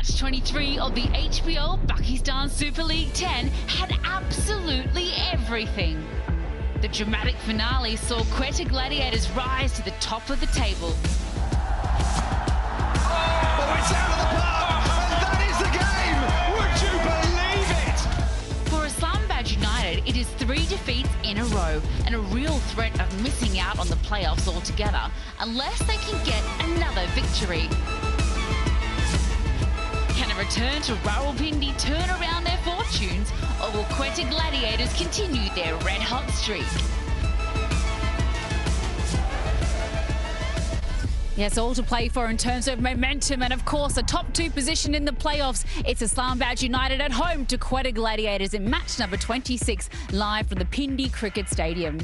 Match 23 of the HBL Pakistan Super League 10 had absolutely everything. The dramatic finale saw Quetta Gladiators rise to the top of the table. Oh, it's out of the park, and that is the game! Would you believe it? For Islamabad United, it is 3 defeats in a row and a real threat of missing out on the playoffs altogether unless they can get another victory. Can a return to Rawalpindi turn around their fortunes, or will Quetta Gladiators continue their red-hot streak? Yes, all to play for in terms of momentum and, of course, a top 2 position in the playoffs. It's Islamabad United at home to Quetta Gladiators in match number 26, live from the Pindi Cricket Stadium.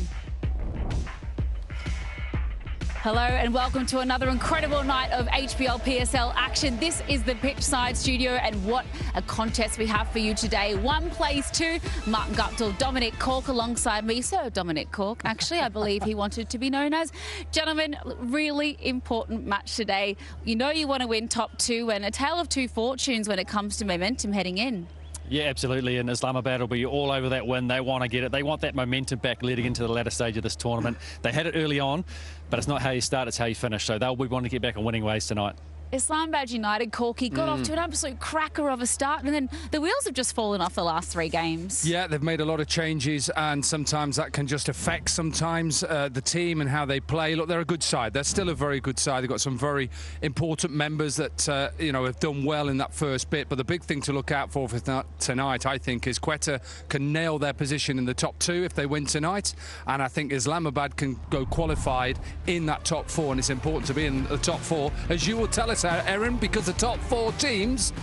Hello and welcome to another incredible night of HBL PSL action. This is the pitchside studio, and what a contest we have for you today. 1 plays 2, Martin Guptill, Dominic Cork alongside me. Sir Dominic Cork, actually, I believe he wanted to be known as. Gentlemen, really important match today. You know you want to win top 2, and a tale of 2 fortunes when it comes to momentum heading in. Yeah, absolutely, and Islamabad will be all over that win. They want to get it. They want that momentum back leading into the latter stage of this tournament. They had it early on, but it's not how you start, it's how you finish. So they'll be wanting to get back on winning ways tonight. Islamabad United, Corky, got off to an absolute cracker of a start, and then the wheels have just fallen off the last 3 games. Yeah, they've made a lot of changes, and sometimes that can just affect the team and how they play. Look, they're a good side. They're still a very good side. They've got some very important members that, you know, have done well in that first bit. But the big thing to look out for tonight, I think, is Quetta can nail their position in the top 2 if they win tonight. And I think Islamabad can go qualified in that top 4, and it's important to be in the top 4, as you will tell us, Erin, because the top 4 teams,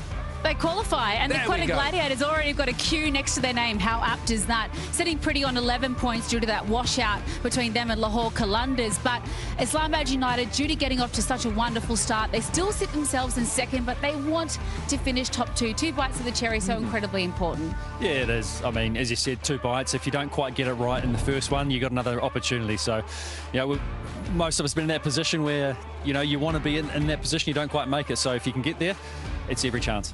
they qualify, and the Quetta Gladiators already got a Q next to their name. How apt is that? Sitting pretty on 11 points due to that washout between them and Lahore Qalandars. But Islamabad United, due to getting off to such a wonderful start, they still sit themselves in second, but they want to finish top 2. 2 bites of the cherry, so incredibly important. Yeah, it is. I mean, as you said, 2 bites. If you don't quite get it right in the first one, you got another opportunity. So, you know, most of us have been in that position where, you know, you want to be in that position, you don't quite make it. So if you can get there, it's every chance.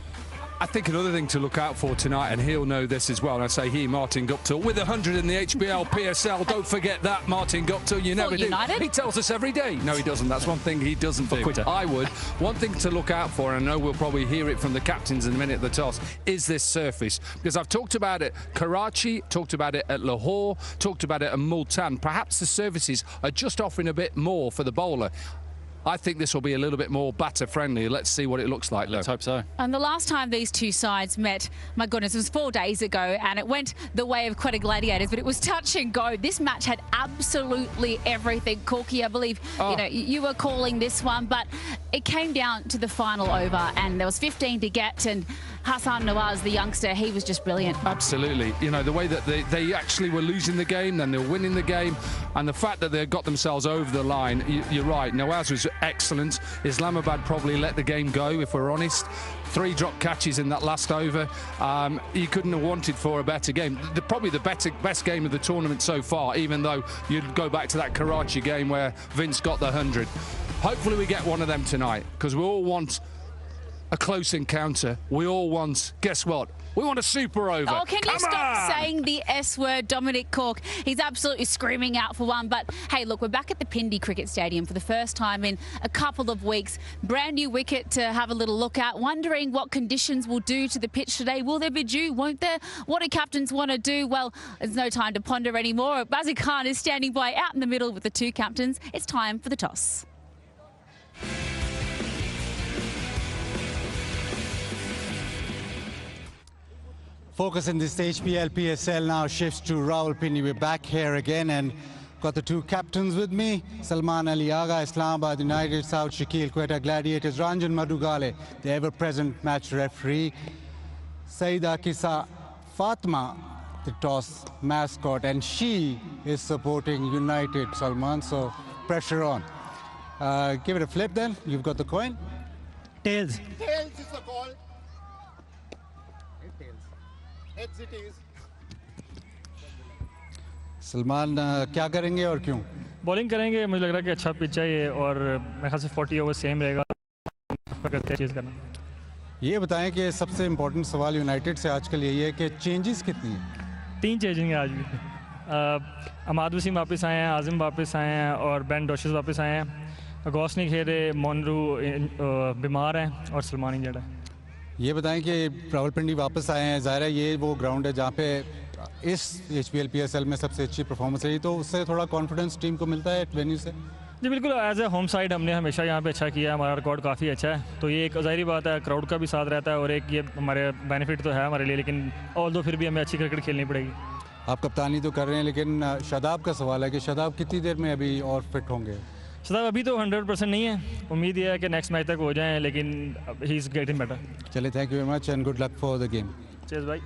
I think another thing to look out for tonight, and he'll know this as well, and I say he, Martin Guptill, with 100 in the HBL PSL. Don't forget that, Martin Guptill. You never do. He tells us every day. No, he doesn't. That's one thing he doesn't do. Quetta. I would. One thing to look out for, and I know we'll probably hear it from the captains in a minute at the toss, is this surface. Because I've talked about it Karachi, talked about it at Lahore, talked about it at Multan. Perhaps the surfaces are just offering a bit more for the bowler. I think this will be a little bit more batter-friendly. Let's see what it looks like, though. Let's hope so. And the last time these 2 sides met, my goodness, it was 4 days ago, and it went the way of Quetta Gladiators, but it was touch and go. This match had absolutely everything. Corky, I believe, you know, you were calling this one, but it came down to the final over, and there was 15 to get, and Hassan Nawaz, the youngster, he was just brilliant. Absolutely. You know, the way that they actually were losing the game, then they were winning the game, and the fact that they got themselves over the line, you're right, Nawaz was excellent. Islamabad probably let the game go, if we're honest. 3 drop catches in that last over. You couldn't have wanted for a better game. Probably the best game of the tournament so far, even though you'd go back to that Karachi game where Vince got the 100. Hopefully we get one of them tonight, because we all want a close encounter. We all want, guess what? We want a super over. Oh, can you stop saying the S word, Dominic Cork? He's absolutely screaming out for one. But, hey, look, we're back at the Pindi Cricket Stadium for the first time in a couple of weeks. Brand new wicket to have a little look at. Wondering what conditions will do to the pitch today. Will there be dew? Won't there? What do captains want to do? Well, there's no time to ponder anymore. Bazir Khan is standing by out in the middle with the 2 captains. It's time for the toss. Focus in this HBL PSL now shifts to Rawalpindi. We're back here again and got the 2 captains with me. Salman Ali Agha, Islamabad United, South Shakil, Quetta Gladiators, Ranjan Madugale, the ever-present match referee. Saida Kisa Fatma, the toss mascot, and she is supporting United, Salman, so pressure on. Give it a flip then. You've got the coin. Tails. Tails is the call. Heads it is. Salman क्या करेंगे और क्यों? Bowling करेंगे, मुझे लग रहा है कि अच्छा पिच है ये, और मेरे ख्याल से 40 ओवर सेम रहेगा, चीज़ करना। ये बताएं कि सबसे इम्पोर्टेंट सवाल यूनाइटेड से आजकल यही है कि चेंजेस कितनी हैं? 3 चेंजिंग है आज भी। अमाद वसीम वापस आए हैं, आज़िम वापस आए हैं और बेन डॉशेस वापस आए हैं। गौस नहीं खेल रहे, मोनरू बीमार हैं और सलमान इंजर्ड है। ये बताएं कि रावलपिंडी वापस आए हैं, ज़ाहिर है ये वो ग्राउंड है जहाँ पे इस HBL PSL में सबसे अच्छी परफॉर्मेंस रही, तो उससे थोड़ा कॉन्फिडेंस टीम को मिलता है वेन्यू से? जी बिल्कुल, एज ए होम साइड हमने हमेशा यहाँ पे अच्छा किया है, हमारा रिकॉर्ड काफ़ी अच्छा है, तो ये एक ज़ाहिरी बात है, क्राउड का भी साथ रहता है और एक ये हमारे बेनिफिट तो है हमारे लिए, लेकिन ऑल्दो फिर भी हमें अच्छी क्रिकेट खेलनी पड़ेगी। आप कप्तानी तो कर रहे हैं, लेकिन शादाब का सवाल है कि शादाब कितनी देर में अभी और फिट होंगे? शादाब अभी तो 100% नहीं है, उम्मीद ये है कि नेक्स्ट मैच तक हो जाएँ, लेकिन ही इज़ गेटिंग बेटर। चलिए, thank you very much and good luck for the game. Cheers भाई।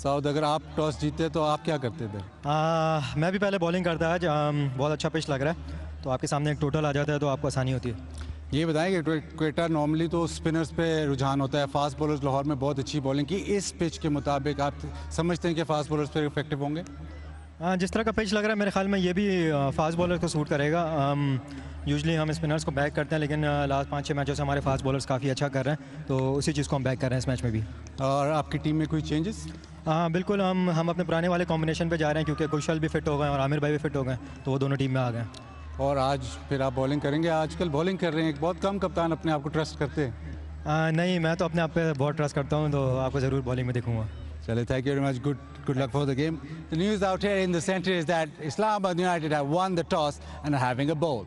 साउद, अगर आप टॉस जीते तो आप क्या करते थे? मैं भी पहले बॉलिंग करता है, बहुत अच्छा पिच लग रहा है, तो आपके सामने एक टोटल आ जाता है तो आपको आसानी होती है। ये बताएं कि क्वेटा नॉर्मली तो स्पिनर्स पे रुझान होता है, फास्ट बॉलर्स लाहौर में बहुत अच्छी बॉलिंग की, इस पिच के मुताबिक आप समझते हैं कि फास्ट बॉलर्स पे इफेक्टिव होंगे? जिस तरह का पिच लग रहा है मेरे ख्याल में ये भी फास्ट बॉलर को सूट करेगा। यूजुअली हम स्पिनर्स को बैक करते हैं, लेकिन लास्ट 5-6 मैचों से हमारे फास्ट बॉलर्स काफ़ी अच्छा कर रहे हैं, तो उसी चीज़ को हम बैक कर रहे हैं इस मैच में भी। और आपकी टीम में कोई चेंजेस? हाँ बिल्कुल, हम अपने पुराने वाले कॉम्बिनेशन पे जा रहे हैं, क्योंकि कुशल भी फिट हो गए और आमिर भाई भी फिट हो गए, तो वो दोनों टीम में आ गए। और आज फिर आप बॉलिंग करेंगे? आजकल बॉलिंग कर रहे हैं, बहुत कम कप्तान अपने आप को ट्रस्ट करते हैं। नहीं, मैं तो अपने आप पे बहुत ट्रस्ट करता हूँ, तो आपको ज़रूर बॉलिंग में देखूँगा। चलिए, thank you very much, good luck for the game. The news out here in the center is that Islamabad United have won the toss and are having a bowl.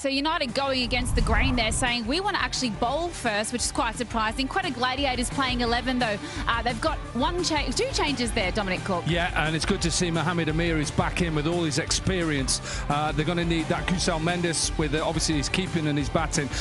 So United going against the grain there, saying we want to actually bowl first, which is quite surprising. Quetta Gladiators playing 11 though. They've got two changes there, Dominic Cook. Yeah, and it's good to see Mohamed Amir is back in with all his experience. They're going to need that 𝐄𝐍𝐆𝐋𝐈𝐒𝐇 with obviously his keeping and his batting.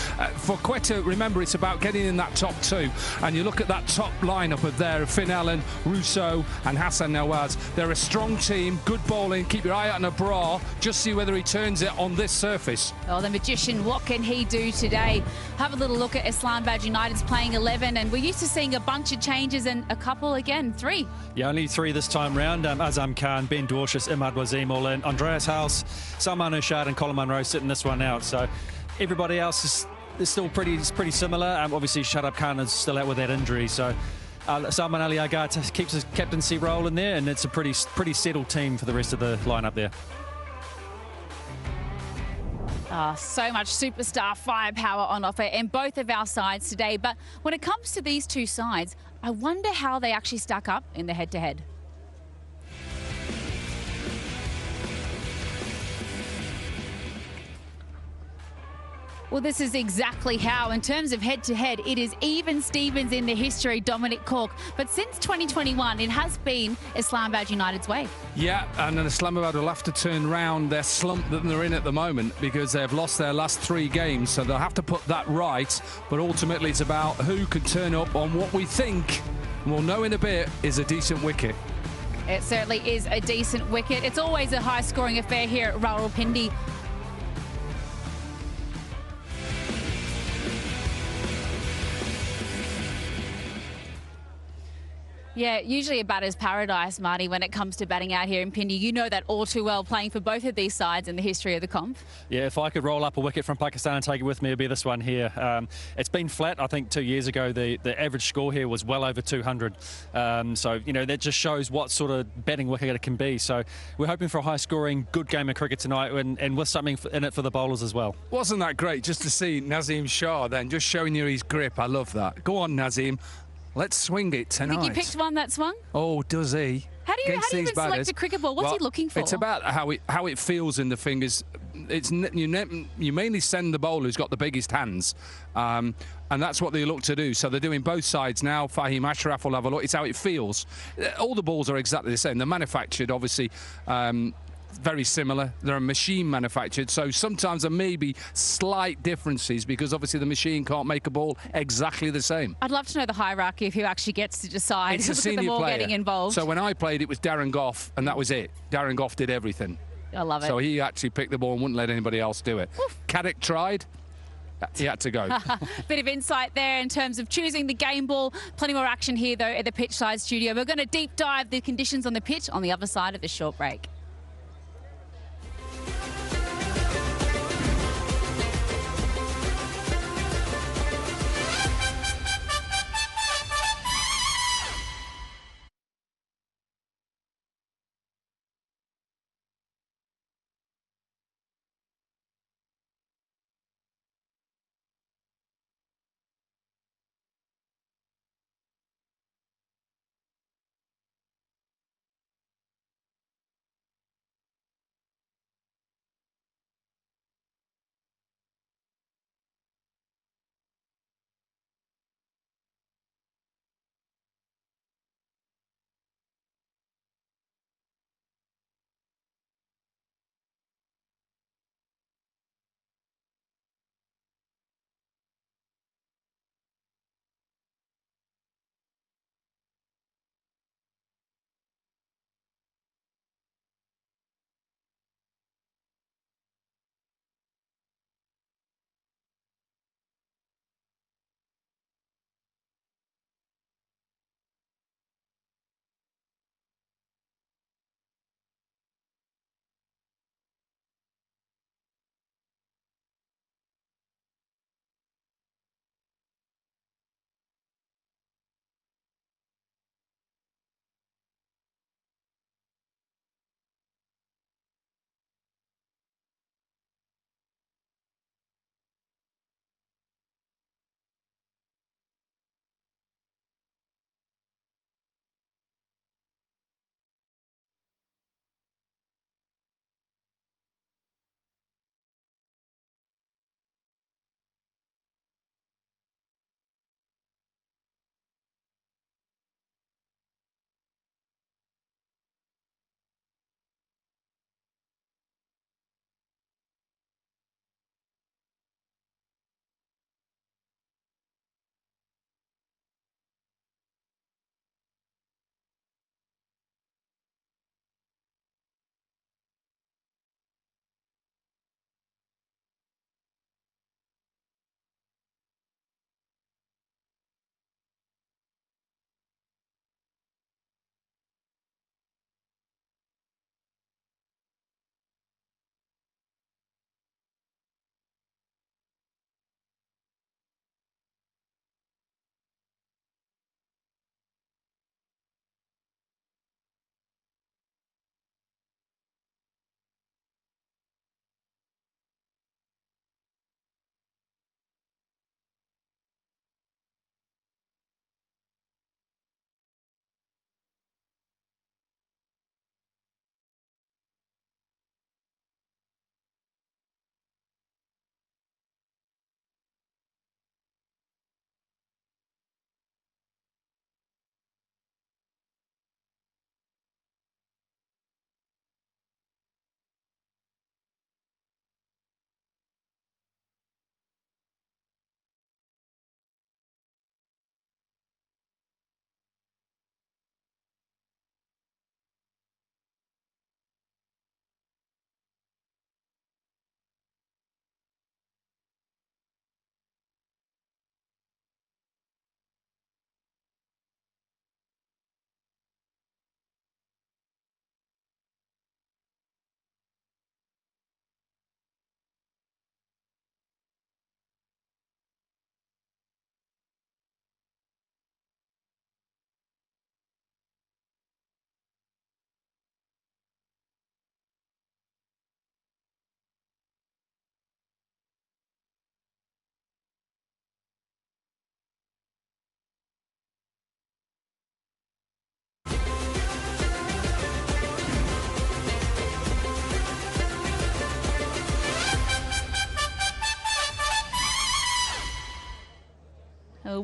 For Quetta, remember, it's about getting in that top 2. And you look at that top lineup of there, Finn Allen, Rousseau and Hassan Nawaz. They're a strong team, good bowling. Keep your eye out on Abrar. Just see whether he turns it on this surface. Oh, the magician, what can he do today? Have a little look at Islamabad United's playing 11, and we're used to seeing a bunch of changes and a couple again, 3. Yeah, only 3 this time round. Azam Khan, Ben Dorshus, Imad Wazim all in. Andreas House, Salman Urshad and Colin Munro sitting this one out. So everybody else is still pretty similar. Obviously, Shadab Khan is still out with that injury. So Salman Ali Agha keeps his captaincy role in there, and it's a pretty settled team for the rest of the lineup there. So much superstar firepower on offer in both of our sides today. But when it comes to these two sides, I wonder how they actually stack up in the head-to-head. Well, this is exactly how, in terms of head-to-head, it is even Stevens in the history, Dominic Cork. But since 2021, it has been Islamabad United's way. Yeah, and then Islamabad will have to turn round their slump that they're in at the moment, because they've lost their last 3 games, so they'll have to put that right. But ultimately, it's about who can turn up on what we think, we'll know in a bit, is a decent wicket. It certainly is a decent wicket. It's always a high-scoring affair here at Rawalpindi. Yeah, usually a batter's paradise, Marty, when it comes to batting out here in Pindi. You know that all too well, playing for both of these sides in the history of the comp. Yeah, if I could roll up a wicket from Pakistan and take it with me, it'd be this one here. It's been flat. I think 2 years ago, the average score here was well over 200. So, you know, that just shows what sort of batting wicket it can be. So we're hoping for a high-scoring, good game of cricket tonight, and with something in it for the bowlers as well. Wasn't that great just to see Nazim Shah then, just showing you his grip? I love that. Go on, Nazim. Let's swing it tonight. I think you picked one that swung? Oh, does he? How do you even select a cricket ball? What's he looking for? It's about how it feels in the fingers. You mainly send the bowler who's got the biggest hands, and that's what they look to do. So they're doing both sides now. Fahim Ashraf will have a look. It's how it feels. All the balls are exactly the same. They're manufactured, obviously, very similar. They're machine manufactured, so sometimes there may be slight differences because obviously the machine can't make a ball exactly the same. I'd love to know the hierarchy of who actually gets to decide. It's a senior player. Getting involved. So when I played, it was Darren Gough, and that was it. Darren Gough did everything. I love it. So he actually picked the ball and wouldn't let anybody else do it. Caddick tried. He had to go. Bit of insight there in terms of choosing the game ball. Plenty more action here, though, at the pitch side studio. We're going to deep dive the conditions on the pitch on the other side of the short break.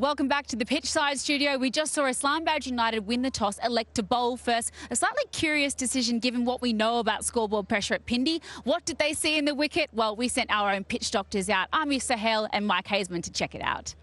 Welcome back to the pitch side studio. We just saw Islamabad United win the toss, elect to bowl first. A slightly curious decision given what we know about scoreboard pressure at Pindi. What did they see in the wicket? Well, we sent our own pitch doctors out, Amir Sahel and Mike Hazeman, to check it out.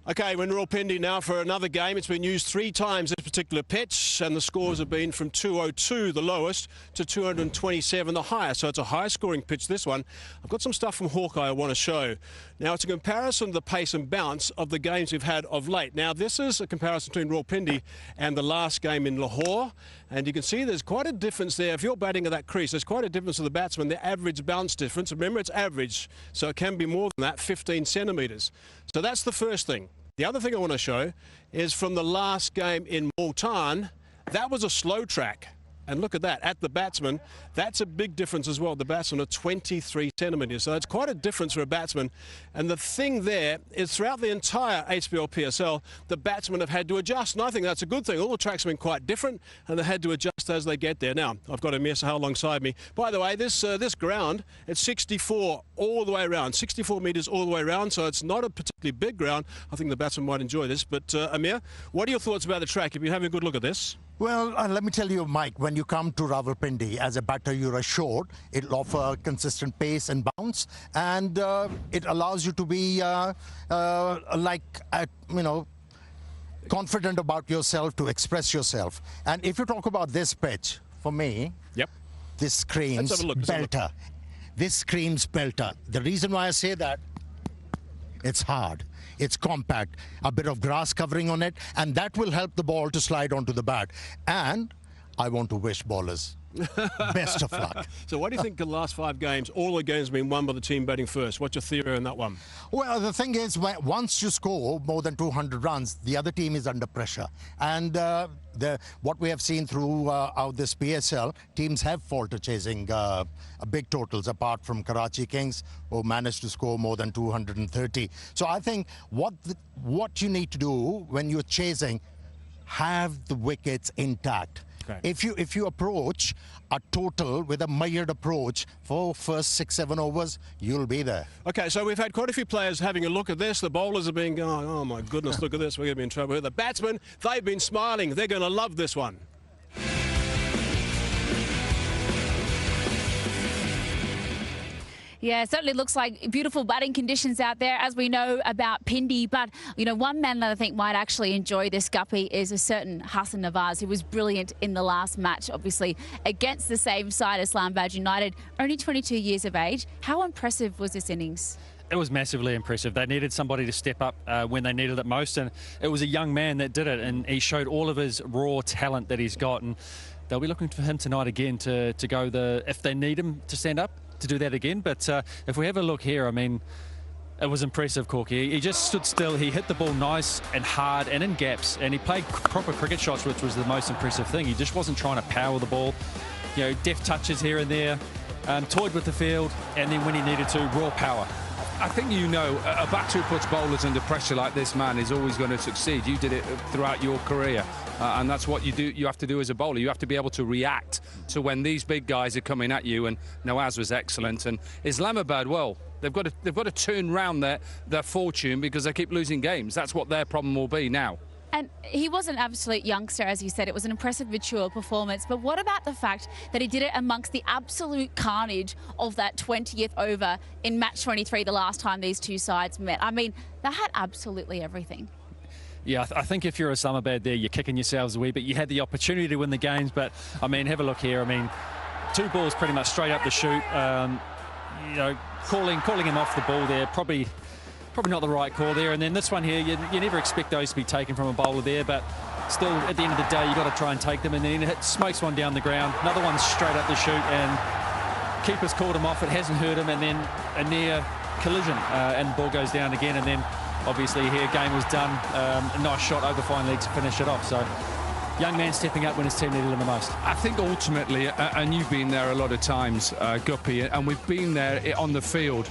Okay, we're in Rawalpindi now for another game. It's been used 3 times this particular pitch, and the scores have been from 202, the lowest, to 227, the highest. So it's a high-scoring pitch, this one. I've got some stuff from Hawkeye I want to show. Now, it's a comparison of the pace and bounce of the games we've had of late. Now, this is a comparison between Rawalpindi and the last game in Lahore, and you can see there's quite a difference there. If you're batting at that crease, there's quite a difference of the batsman, the average bounce difference. Remember, it's average, so it can be more than that, 15 centimetres. So that's the first thing. The other thing I want to show is from the last game in Multan. That was a slow track. And look at that, at the batsman, that's a big difference as well. The batsman are 23 centimetres, so it's quite a difference for a batsman. And the thing there is throughout the entire HBL PSL, the batsmen have had to adjust, and I think that's a good thing. All the tracks have been quite different, and they had to adjust as they get there. Now, I've got Amir Sahel alongside me. By the way, this ground, it's 64 all the way around, 64 metres all the way around, so it's not a particularly big ground. I think the batsman might enjoy this. But Amir, what are your thoughts about the track? Have you having a good look at this? Well, let me tell you, Mike, when you come to Rawalpindi, as a batter, you're assured it'll offer consistent pace and bounce, and it allows you to be, confident about yourself, to express yourself. And if you talk about this pitch, for me, this screams belter. This screams belter. The reason why I say that, it's hard. It's compact, a bit of grass covering on it, and that will help the ball to slide onto the bat. And I want to wish bowlers best of luck. So what do you think the last 5 games, all the games have been won by the team batting first? What's your theory on that one? Well, the thing is, once you score more than 200 runs, the other team is under pressure. And what we have seen throughout this PSL, teams have faltered chasing big totals, apart from Karachi Kings, who managed to score more than 230. So I think what you need to do when you're chasing, have the wickets intact. Okay. If you approach a total with a measured approach for first 6-7 overs, you'll be there. Okay, so we've had quite a few players having a look at this. The bowlers have been going, oh my goodness, look at this, we're going to be in trouble here. The batsmen, they've been smiling. They're going to love this one. Yeah, it certainly looks like beautiful batting conditions out there, as we know about Pindi. But, you know, one man that I think might actually enjoy this, Guppy, is a certain Hassan Nawaz, who was brilliant in the last match, obviously, against the same side, Islamabad United, only 22 years of age. How impressive was this innings? It was massively impressive. They needed somebody to step up when they needed it most, and it was a young man that did it, and he showed all of his raw talent that he's got, and they'll be looking for him tonight again to go if they need him to stand up, to do that again. But if we have a look here, I mean, it was impressive, Corky. He just stood still. He hit the ball nice and hard and in gaps, and he played proper cricket shots, which was the most impressive thing. He just wasn't trying to power the ball, you know, deft touches here and there, toyed with the field, and then when he needed to, raw power. I think, you know, a batter who puts bowlers under pressure like this man is always going to succeed. You did it throughout your career, and that's what you do. You have to do as a bowler. You have to be able to react to when these big guys are coming at you, and Nawaz was excellent. And Islamabad, well, they've got to turn round their fortune, because they keep losing games. That's what their problem will be now. And he was an absolute youngster, as you said. It was an impressive, mature performance. But what about the fact that he did it amongst the absolute carnage of that 20th over in match 23, the last time these two sides met? I mean, they had absolutely everything. Yeah, I think if you're Islamabad there, you're kicking yourselves a wee bit. You had the opportunity to win the games, but, I mean, have a look here. I mean, 2 balls pretty much straight up the chute. You know, calling him off the ball there, probably not the right call there. And then this one here, you never expect those to be taken from a bowler there, but still, at the end of the day, you've got to try and take them. And then it smokes one down the ground, another one straight up the chute, and keeper's called him off. It hasn't hurt him, and then a near collision, and the ball goes down again. And then, obviously, here, game was done. A nice shot over fine legs to finish it off. So, young man stepping up when his team needed him the most. I think ultimately, and you've been there a lot of times, Guppy, and we've been there on the field,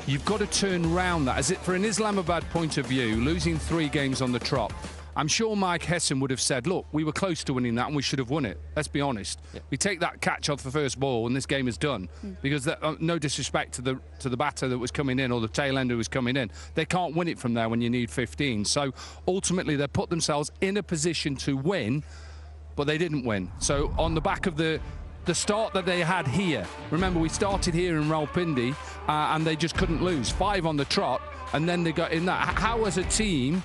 you've got to turn round that. As it for an Islamabad point of view, losing 3 games on the trot, I'm sure Mike Hesson would have said, look, we were close to winning that and we should have won it. Let's be honest. Yeah. We take that catch off the first ball and this game is done. Because no disrespect to the batter that was coming in or the tail ender who was coming in, they can't win it from there when you need 15. So ultimately they put themselves in a position to win, but they didn't win. So on the back of the start that they had here, remember we started here in Rawalpindi and they just couldn't lose. 5 on the trot and then they got in that. How as a team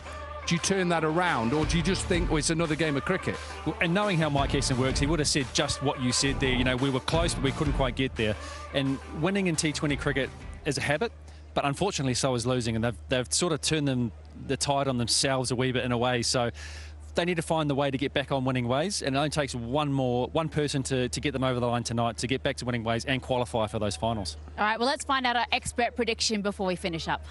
do you turn that around, or do you just think, oh, it's another game of cricket? Well, and knowing how Mike Hesson works, he would have said just what you said there. You know, we were close, but we couldn't quite get there. And winning in T20 cricket is a habit, but unfortunately so is losing. And they've sort of turned the tide on themselves a wee bit in a way. So they need to find the way to get back on winning ways. And it only takes one person to get them over the line tonight, to get back to winning ways and qualify for those finals. All right, well, let's find out our expert prediction before we finish up.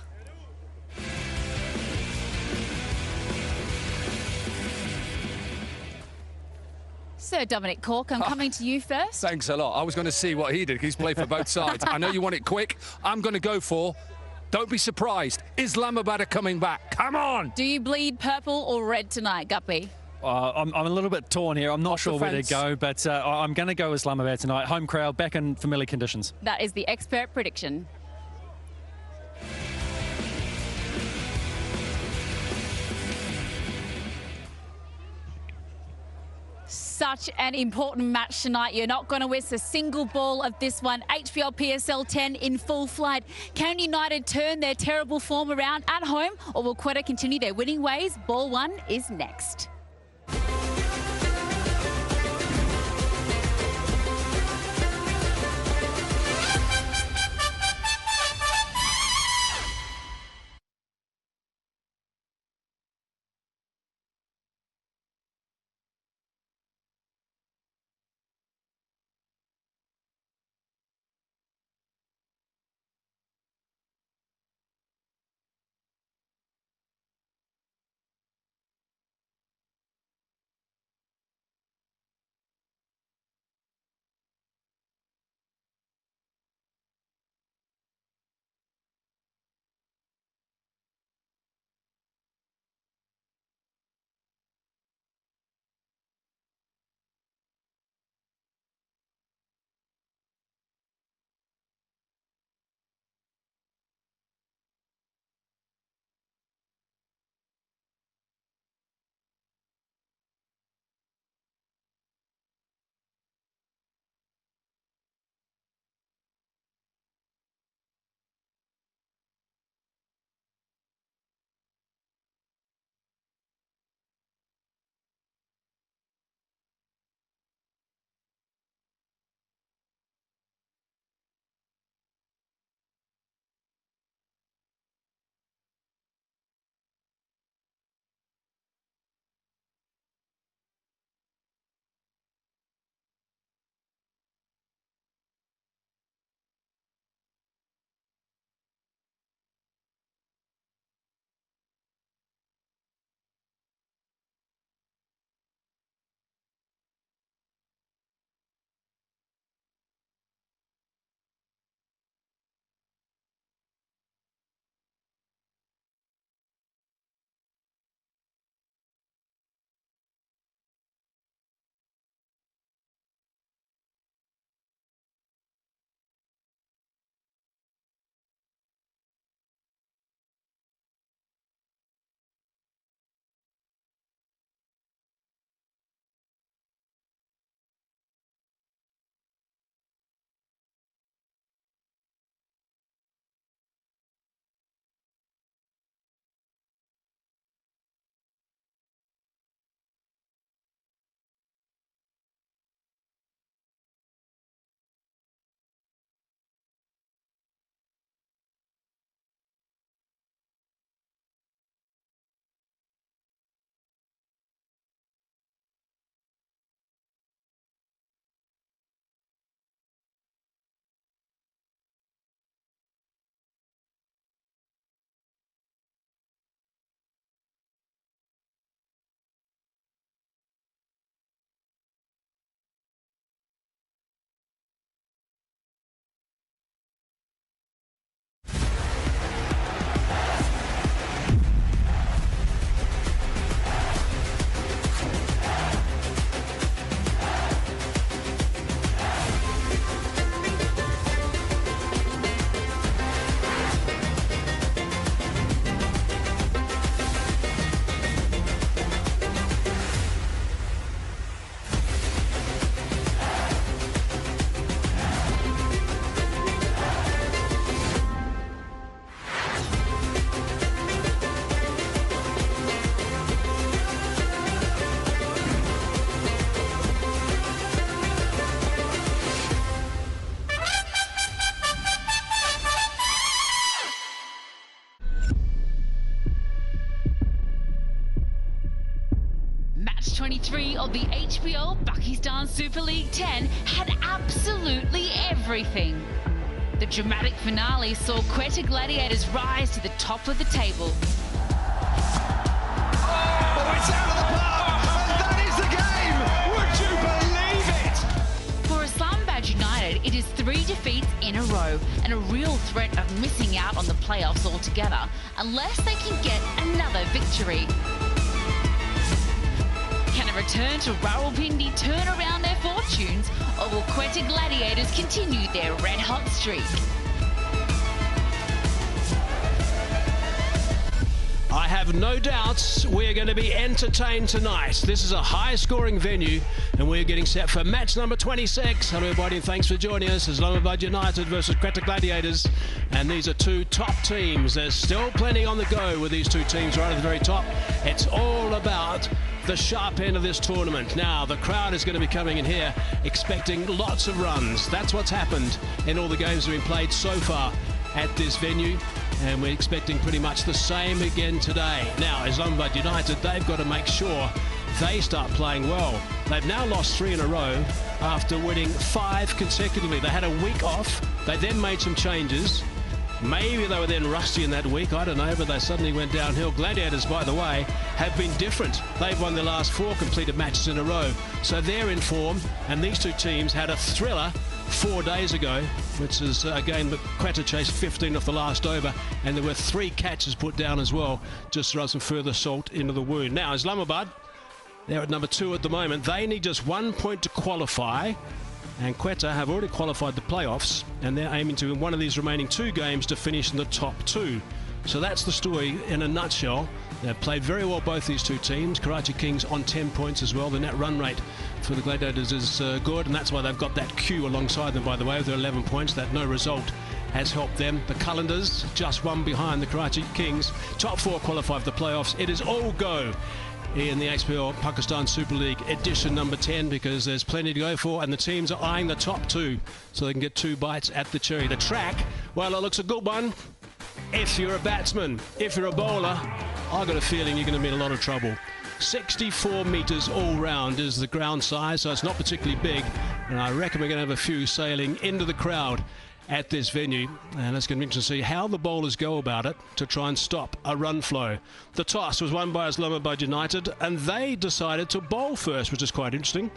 Sir Dominic Cork, I'm coming to you first. Thanks a lot. I was going to see what he did. He's played for both sides. I know you want it quick. I'm going to go for, don't be surprised, Islamabad are coming back. Come on! Do you bleed purple or red tonight, Guppy? I'm a little bit torn here. I'm not sure where to go, but I'm going to go Islamabad tonight. Home crowd, back in familiar conditions. That is the expert prediction. Such an important match tonight. You're not going to miss a single ball of this one. HBL PSL 10 in full flight. Can United turn their terrible form around at home, or will Quetta continue their winning ways? Ball 1 is next. Match 23 of the HBL Pakistan Super League 10 had absolutely everything. The dramatic finale saw Quetta Gladiators rise to the top of the table. Oh, it's out of the park, and that is the game! Would you believe it? For Islamabad United, it is 3 defeats in a row and a real threat of missing out on the playoffs altogether unless they can get another victory. Can a return to Rawalpindi turn around their fortunes, or will Quetta Gladiators continue their red-hot streak? I have no doubts we're going to be entertained tonight. This is a high-scoring venue, and we're getting set for match number 26. Hello, everybody, and thanks for joining us. Islamabad United versus Quetta Gladiators, and these are two top teams. There's still plenty on the go with these two teams right at the very top. It's all about the sharp end of this tournament. Now, the crowd is going to be coming in here expecting lots of runs. That's what's happened in all the games that have been played so far at this venue, and we're expecting pretty much the same again today. Now, Islamabad United, they've got to make sure they start playing well. They've now lost 3 in a row after winning 5 consecutively. They had a week off. They then made some changes. Maybe they were then rusty in that week, I don't know, but they suddenly went downhill. Gladiators, by the way, have been different. They've won their last 4 completed matches in a row, so they're in form, and these two teams had a thriller 4 days ago, which is a game that Quetta chased 15 off the last over, and there were 3 catches put down as well, just to rub some further salt into the wound. Now, Islamabad, they're at number 2 at the moment. They need just 1 point to qualify, and Quetta have already qualified the playoffs, and they're aiming to, in one of these remaining 2 games, to finish in the top 2. So that's the story in a nutshell. They've played very well, both these two teams. 𝐄𝐍𝐆 Kings on 10 points as well. The net run rate for the Gladiators is good, and that's why they've got that Q alongside them, by the way, with their 11 points. That no result has helped them. The Calendars just 1 behind the 𝐄𝐍𝐆 Kings. Top 4 qualify for the playoffs. It is all go in the HBL Pakistan Super League edition number 10, because there's plenty to go for, and the teams are eyeing the top 2 so they can get 2 bites at the cherry. The track, well, it looks a good one if you're a batsman. If you're a bowler, I've got a feeling you're going to be in a lot of trouble. 64 metres all round is the ground size, so it's not particularly big, and I reckon we're going to have a few sailing into the crowd at this venue, and it's going to be interesting to see how the bowlers go about it to try and stop a run flow. The toss was won by Islamabad United, and they decided to bowl first, which is quite interesting.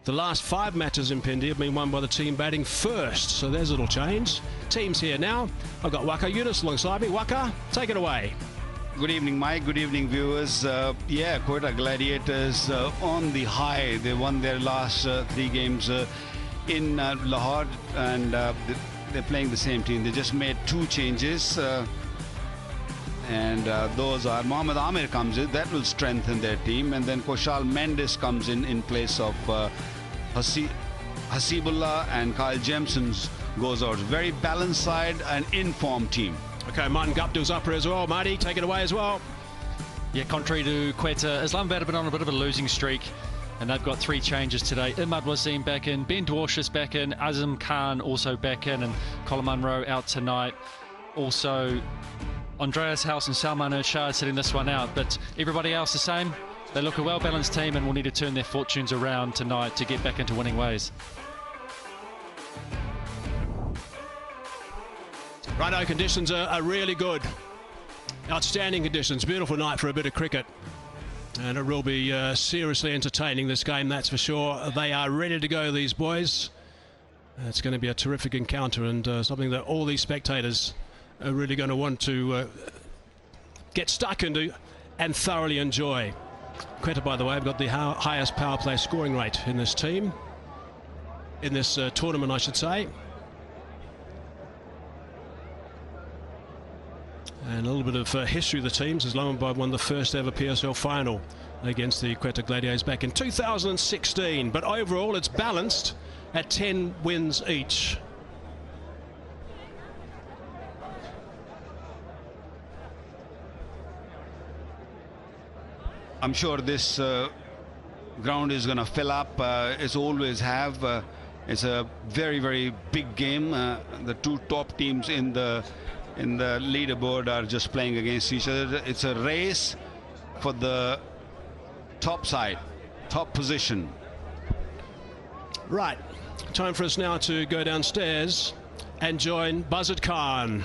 The last 5 matches in Pindi have been won by the team batting first, so there's a little change. Teams here now. I've got Waka Yunus alongside me. Waka, take it away. Good evening, Mike. Good evening, viewers. Yeah, Quetta Gladiators on the high. They won their last 3 games in Lahore, and they're playing the same team. They just made 2 changes, and those are Mohammad Amir comes in. That will strengthen their team, and then Kushal Mendes comes in place of Hasibullah, and 𝐄𝐍𝐆𝐋𝐈𝐒𝐇 goes out. Very balanced side and informed team. Okay, Martin Guptill's up here as well. Marty, take it away as well. Yeah, contrary to Quetta, Islamabad have been on a bit of a losing streak, and they've got 3 changes today. Imad Wasim back in, Ben Dwarshis back in, Azam Khan also back in, and Colin Munro out tonight. Also, Andreas House and Salman Irshad sitting this one out, but everybody else the same. They look a well-balanced team and will need to turn their fortunes around tonight to get back into winning ways. Righto, conditions are really good. Outstanding conditions. Beautiful night for a bit of cricket. And it will be seriously entertaining, this game, that's for sure. They are ready to go, these boys. It's going to be a terrific encounter, and something that all these spectators are really going to want to get stuck into and thoroughly enjoy. Quetta, by the way, have got the highest power play scoring rate in this team, in this tournament, I should say. And a little bit of history of the teams. Islamabad won the first ever PSL final against the Quetta Gladiators back in 2016. But overall, it's balanced at 10 wins each. I'm sure this ground is going to fill up. It's always have. It's a very, very big game. The 2 top teams in the leaderboard are just playing against each other. It's a race for the top side, top position. Right, time for us now to go downstairs and join Buzzard Khan.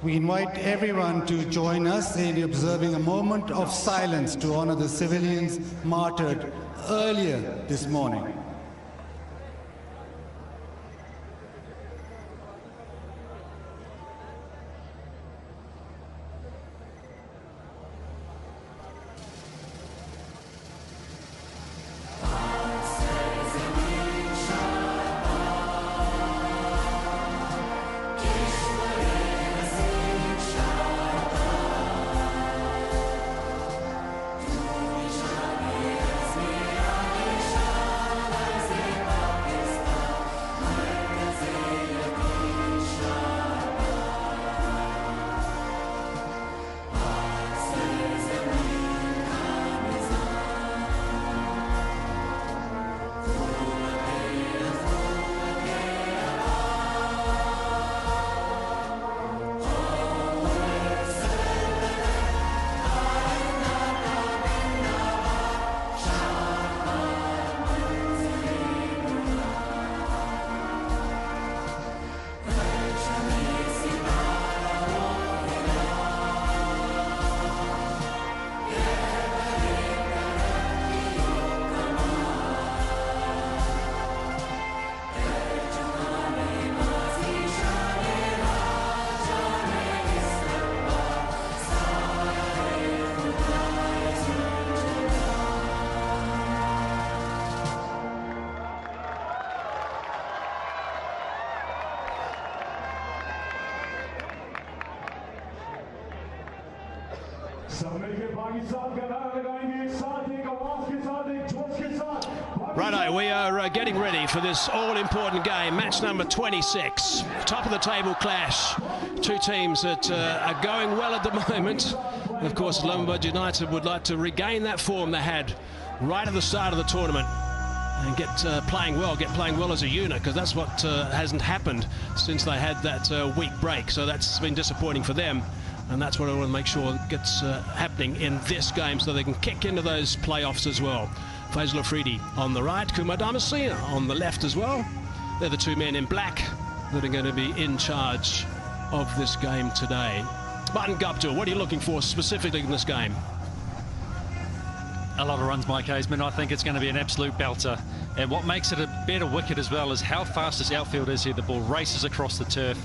We invite everyone to join us in observing a moment of silence to honor the civilians martyred earlier this morning. Righto, we are getting ready for this all-important game, match number 26. Top of the table clash. Two teams that are going well at the moment. And of course, Islamabad United would like to regain that form they had right at the start of the tournament and get playing well as a unit, because that's what hasn't happened since they had that week break. So that's been disappointing for them. And that's what I want to make sure gets happening in this game, so they can kick into those playoffs as well. Faisal Afridi on the right, Kumar Damasina on the left as well. They're the two men in black that are going to be in charge of this game today. Martin Guptill, what are you looking for specifically in this game? A lot of runs, Mike Hazeman. I think it's going to be an absolute belter. And what makes it a better wicket as well is how fast this outfield is here. The ball races across the turf,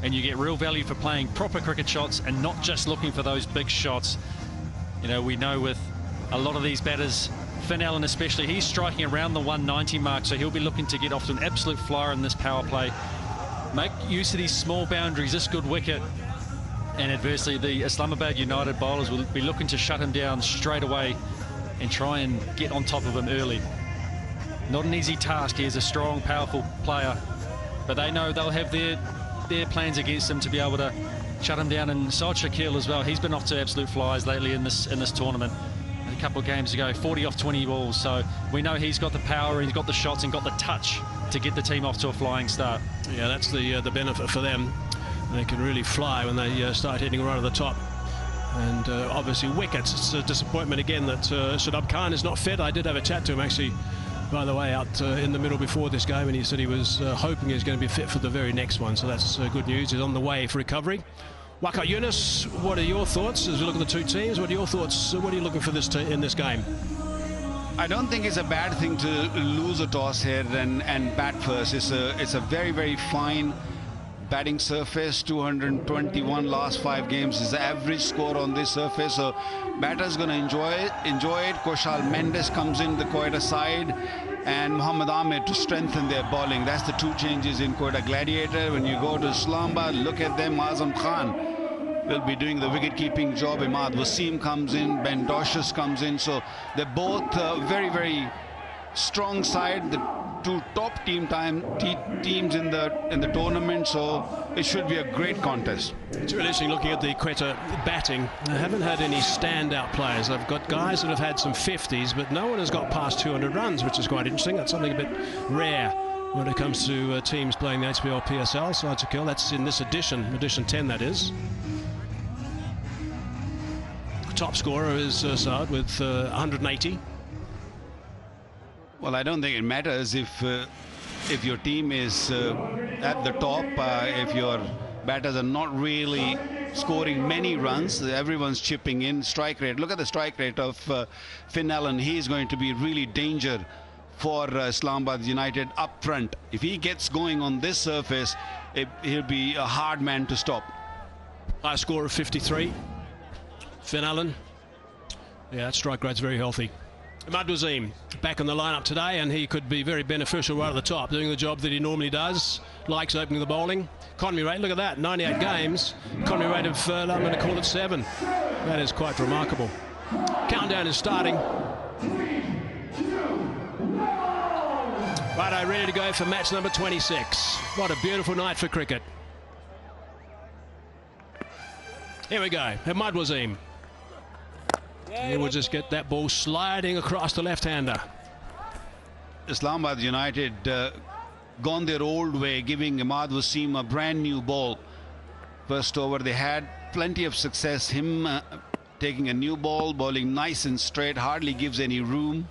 and you get real value for playing proper cricket shots and not just looking for those big shots. You know, we know with a lot of these batters, Finn Allen especially, he's striking around the 190 mark, so he'll be looking to get off to an absolute flyer in this power play. Make use of these small boundaries, this good wicket, and adversely the Islamabad United bowlers will be looking to shut him down straight away and try and get on top of him early. Not an easy task. He is a strong, powerful player, but they know they'll have their plans against him to be able to shut him down. And Saad Shakil as well, he's been off to absolute flyers lately in this tournament. A couple of games ago, 40 off 20 balls, so we know he's got the power, he's got the shots and got the touch to get the team off to a flying start. Yeah, that's the benefit for them. They can really fly when they start hitting right at the top. And obviously wickets, it's a disappointment again that Shadab Khan is not fit. I did have a chat to him actually, by the way, out in the middle before this game, and he said he was hoping he was going to be fit for the very next one, so that's good news. He's on the way for recovery. Waqar Younis, what are your thoughts as we look at the two teams? What are your thoughts? What are you looking for this in this game? I don't think it's a bad thing to lose a toss here and bat first. It's a very, very fine batting surface. 221 last 5 games is the average score on this surface, so batters going to enjoy it. Kushal Mendes comes in the Quetta side, and Muhammad Ahmed to strengthen their bowling. That's the two changes in Quetta Gladiator. When you go to Islamabad, look at them. Azam Khan will be doing the wicket-keeping job. Imad Wasim comes in, Ben Doshus comes in, so they're both very, very strong side. The two top teams in the tournament, so it should be a great contest. It's really interesting looking at the Quetta batting. They haven't had any standout players. They've got guys that have had some 50s, but no one has got past 200 runs, which is quite interesting. That's something a bit rare when it comes to teams playing the HBL PSL. So to kill, that's in this edition 10 that is. top scorer is Saad with 180. Well, I don't think it matters if your team is at the top, if your batters are not really scoring many runs, everyone's chipping in. Strike rate, look at the strike rate of Finn Allen. He's going to be really danger for Islamabad United up front. If he gets going on this surface, he'll be a hard man to stop. High score of 53. Finn Allen. Yeah, that strike rate's very healthy. Ahmad Wasim back in the lineup today, and he could be very beneficial right at the top, doing the job that he normally does. Likes opening the bowling. Economy rate, look at that, 98 games. Economy rate of, I'm going to call it 7. That is quite remarkable. Countdown is starting. Righto, ready to go for match number 26. What a beautiful night for cricket. Here we go, Ahmad Wasim. He will just get that ball sliding across the left-hander. Islamabad United gone their old way, giving Ahmad Wasim a brand new ball. First over, they had plenty of success. Him taking a new ball, bowling nice and straight, hardly gives any room.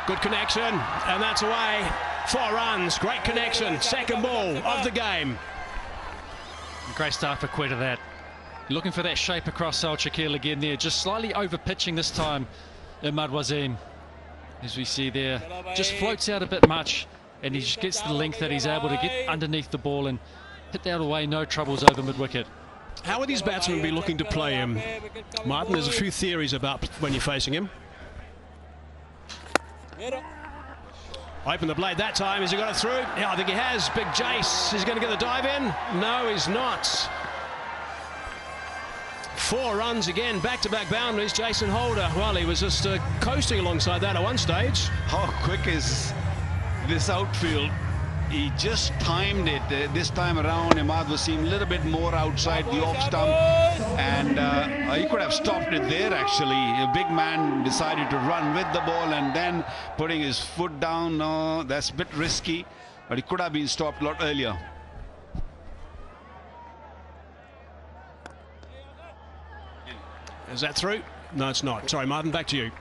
Good connection, and that's away. 4 runs, great connection. Second ball of the game. Great start for Quetta that. Looking for that shape across 𝐄𝐍𝐆𝐋𝐈𝐒𝐇 again there, just slightly over pitching this time. Ahmad Wasim, as we see there, just floats out a bit much, and he just gets the length that he's able to get underneath the ball and hit that away, no troubles over mid-wicket. How would these batsmen be looking to play him, Martin? There's a few theories about when you're facing him. Open the blade that time. Has he got it through? Yeah, I think he has. Big Jace. Is he going to get the dive in? No, he's not. 4 runs again, back-to-back boundaries. Jason Holder, well, he was just coasting alongside that at one stage. How quick is this outfield? He just timed it this time around. Ahmad Wasim a little bit more outside the off stump, and he could have stopped it there actually. A big man decided to run with the ball and then putting his foot down. No, that's a bit risky, but it could have been stopped a lot earlier. Is that through? No, it's not. Sorry, Martin, back to you.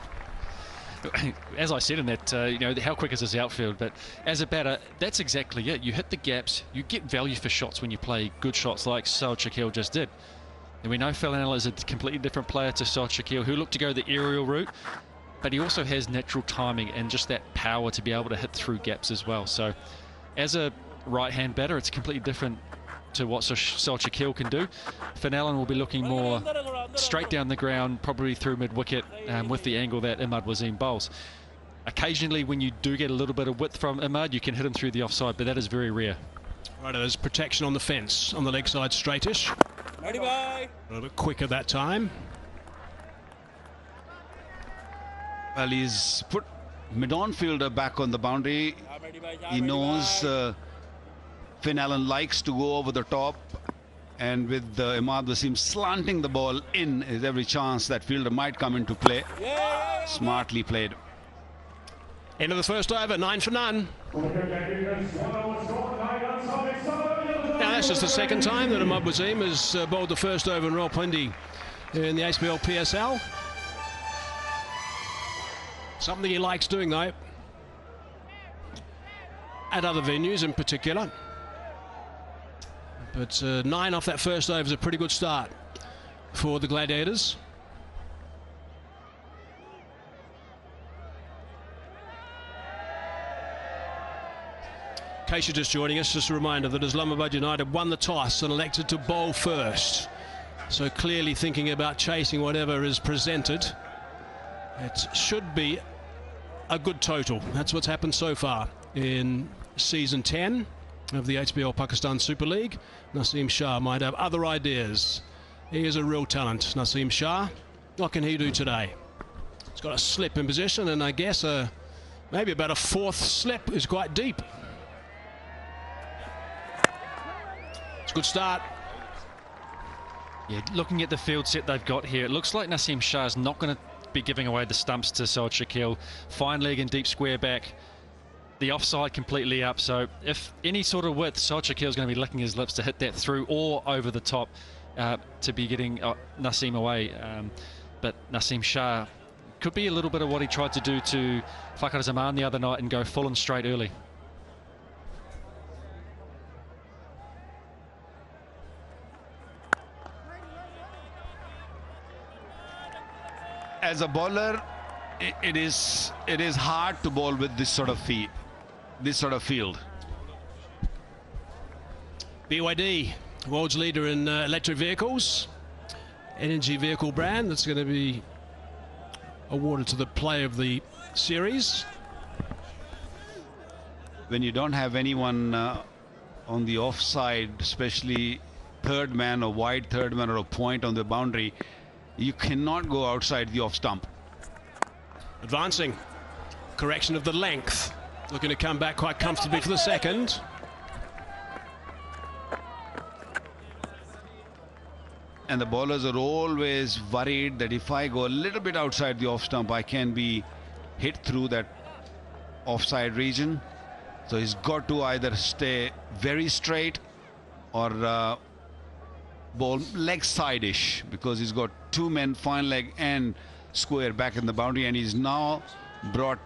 As I said in that, you know, how quick is this outfield? But as a batter, that's exactly it. You hit the gaps, you get value for shots when you play good shots like 𝐄𝐍𝐆𝐋𝐈𝐒𝐇 just did. And we know Finn Allen is a completely different player to 𝐄𝐍𝐆𝐋𝐈𝐒𝐇, who looked to go the aerial route, but he also has natural timing and just that power to be able to hit through gaps as well. So as a right-hand batter, it's completely different to what 𝐄𝐍𝐆𝐋𝐈𝐒𝐇 can do. Finn Allen will be looking more straight down the ground, probably through mid-wicket, with the angle that Ahmad Wasim bowls. Occasionally, when you do get a little bit of width from Ahmad, you can hit him through the offside, but that is very rare. Right, there's protection on the fence, on the leg side straightish. A little bit quicker that time. Well, he's put mid-on fielder back on the boundary. He knows Finn Allen likes to go over the top, and with Ahmad Wasim slanting the ball in, is every chance that fielder might come into play. Smartly played. End of the first over, 9 for none. Now that's just the second time that Ahmad Wasim has bowled the first over in Rawalpindi in the HBL PSL. Something he likes doing though, at other venues in particular. But 9 off that first over is a pretty good start for the Gladiators. In case you're just joining us, just a reminder that Islamabad United won the toss and elected to bowl first. So clearly thinking about chasing whatever is presented. It should be a good total. That's what's happened so far in season 10 of the HBL Pakistan Super League. Naseem Shah might have other ideas. He is a real talent, Naseem Shah. What can he do today? He's got a slip in position, and I guess maybe about a 4th slip is quite deep. It's a good start. Yeah, looking at the field set they've got here, it looks like Naseem Shah is not going to be giving away the stumps to 𝐄𝐍𝐆𝐋𝐈𝐒𝐇. Fine leg and deep square back. The offside completely up, so if any sort of width, 𝐄𝐍𝐶𝐆𝐋𝐈𝐒𝐇 is going to be licking his lips to hit that through or over the top. to be getting Naseem away. But Naseem Shah could be a little bit of what he tried to do to Fakhar Zaman the other night and go full and straight early. As a bowler, it is hard to bowl with this sort of field. BYD, world's leader in electric vehicles, energy vehicle brand that's going to be awarded to the player of the series. When you don't have anyone on the offside, especially third man or wide third man or a point on the boundary, you cannot go outside the off stump. Advancing, correction of the length, looking to come back quite comfortably for the second. And the bowlers are always worried that if I go a little bit outside the off stump, I can be hit through that offside region. So he's got to either stay very straight or bowl leg side-ish, because he's got two men, fine leg and square, back in the boundary, and he's now brought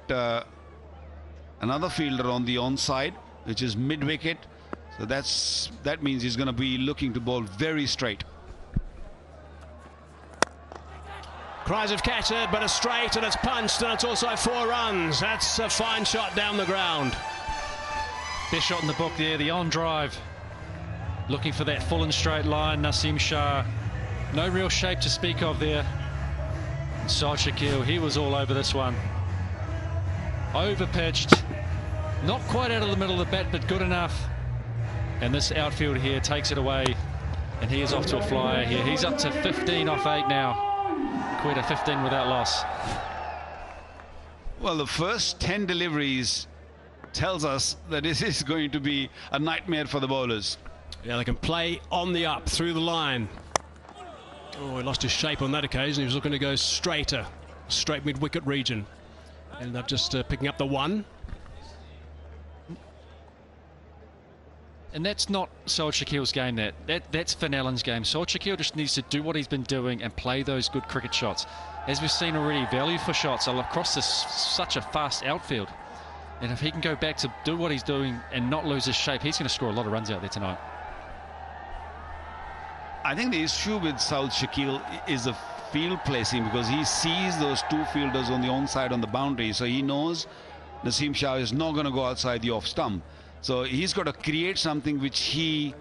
another fielder on the onside, which is mid-wicket. So that means he's going to be looking to bowl very straight. Cries of catcher, but a straight, and it's punched, and it's also 4 runs. That's a fine shot down the ground. Best shot in the book there, the on drive. Looking for that full and straight line, Naseem Shah. No real shape to speak of there. Saad Shakil, he was all over this one. Over-pitched. Not quite out of the middle of the bat, but good enough. And this outfield here takes it away. And he is off to a flyer here. He's up to 15 off 8 now. Quetta 15 without loss. Well, the first 10 deliveries tells us that this is going to be a nightmare for the bowlers. Yeah, they can play on the up through the line. Oh, he lost his shape on that occasion. He was looking to go straighter, straight mid-wicket region. Ended up just picking up the 1. And that's not Saad Shakil's game. That's Finn Allen's game. Saad Shakil just needs to do what he's been doing and play those good cricket shots. As we've seen already, value for shots across this such a fast outfield. And if he can go back to do what he's doing and not lose his shape, he's going to score a lot of runs out there tonight. I think the issue with Saad Shakil is the field placing, because he sees those two fielders on the onside on the boundary, so he knows Naseem Shah is not going to go outside the off stump. So he's got to create something which he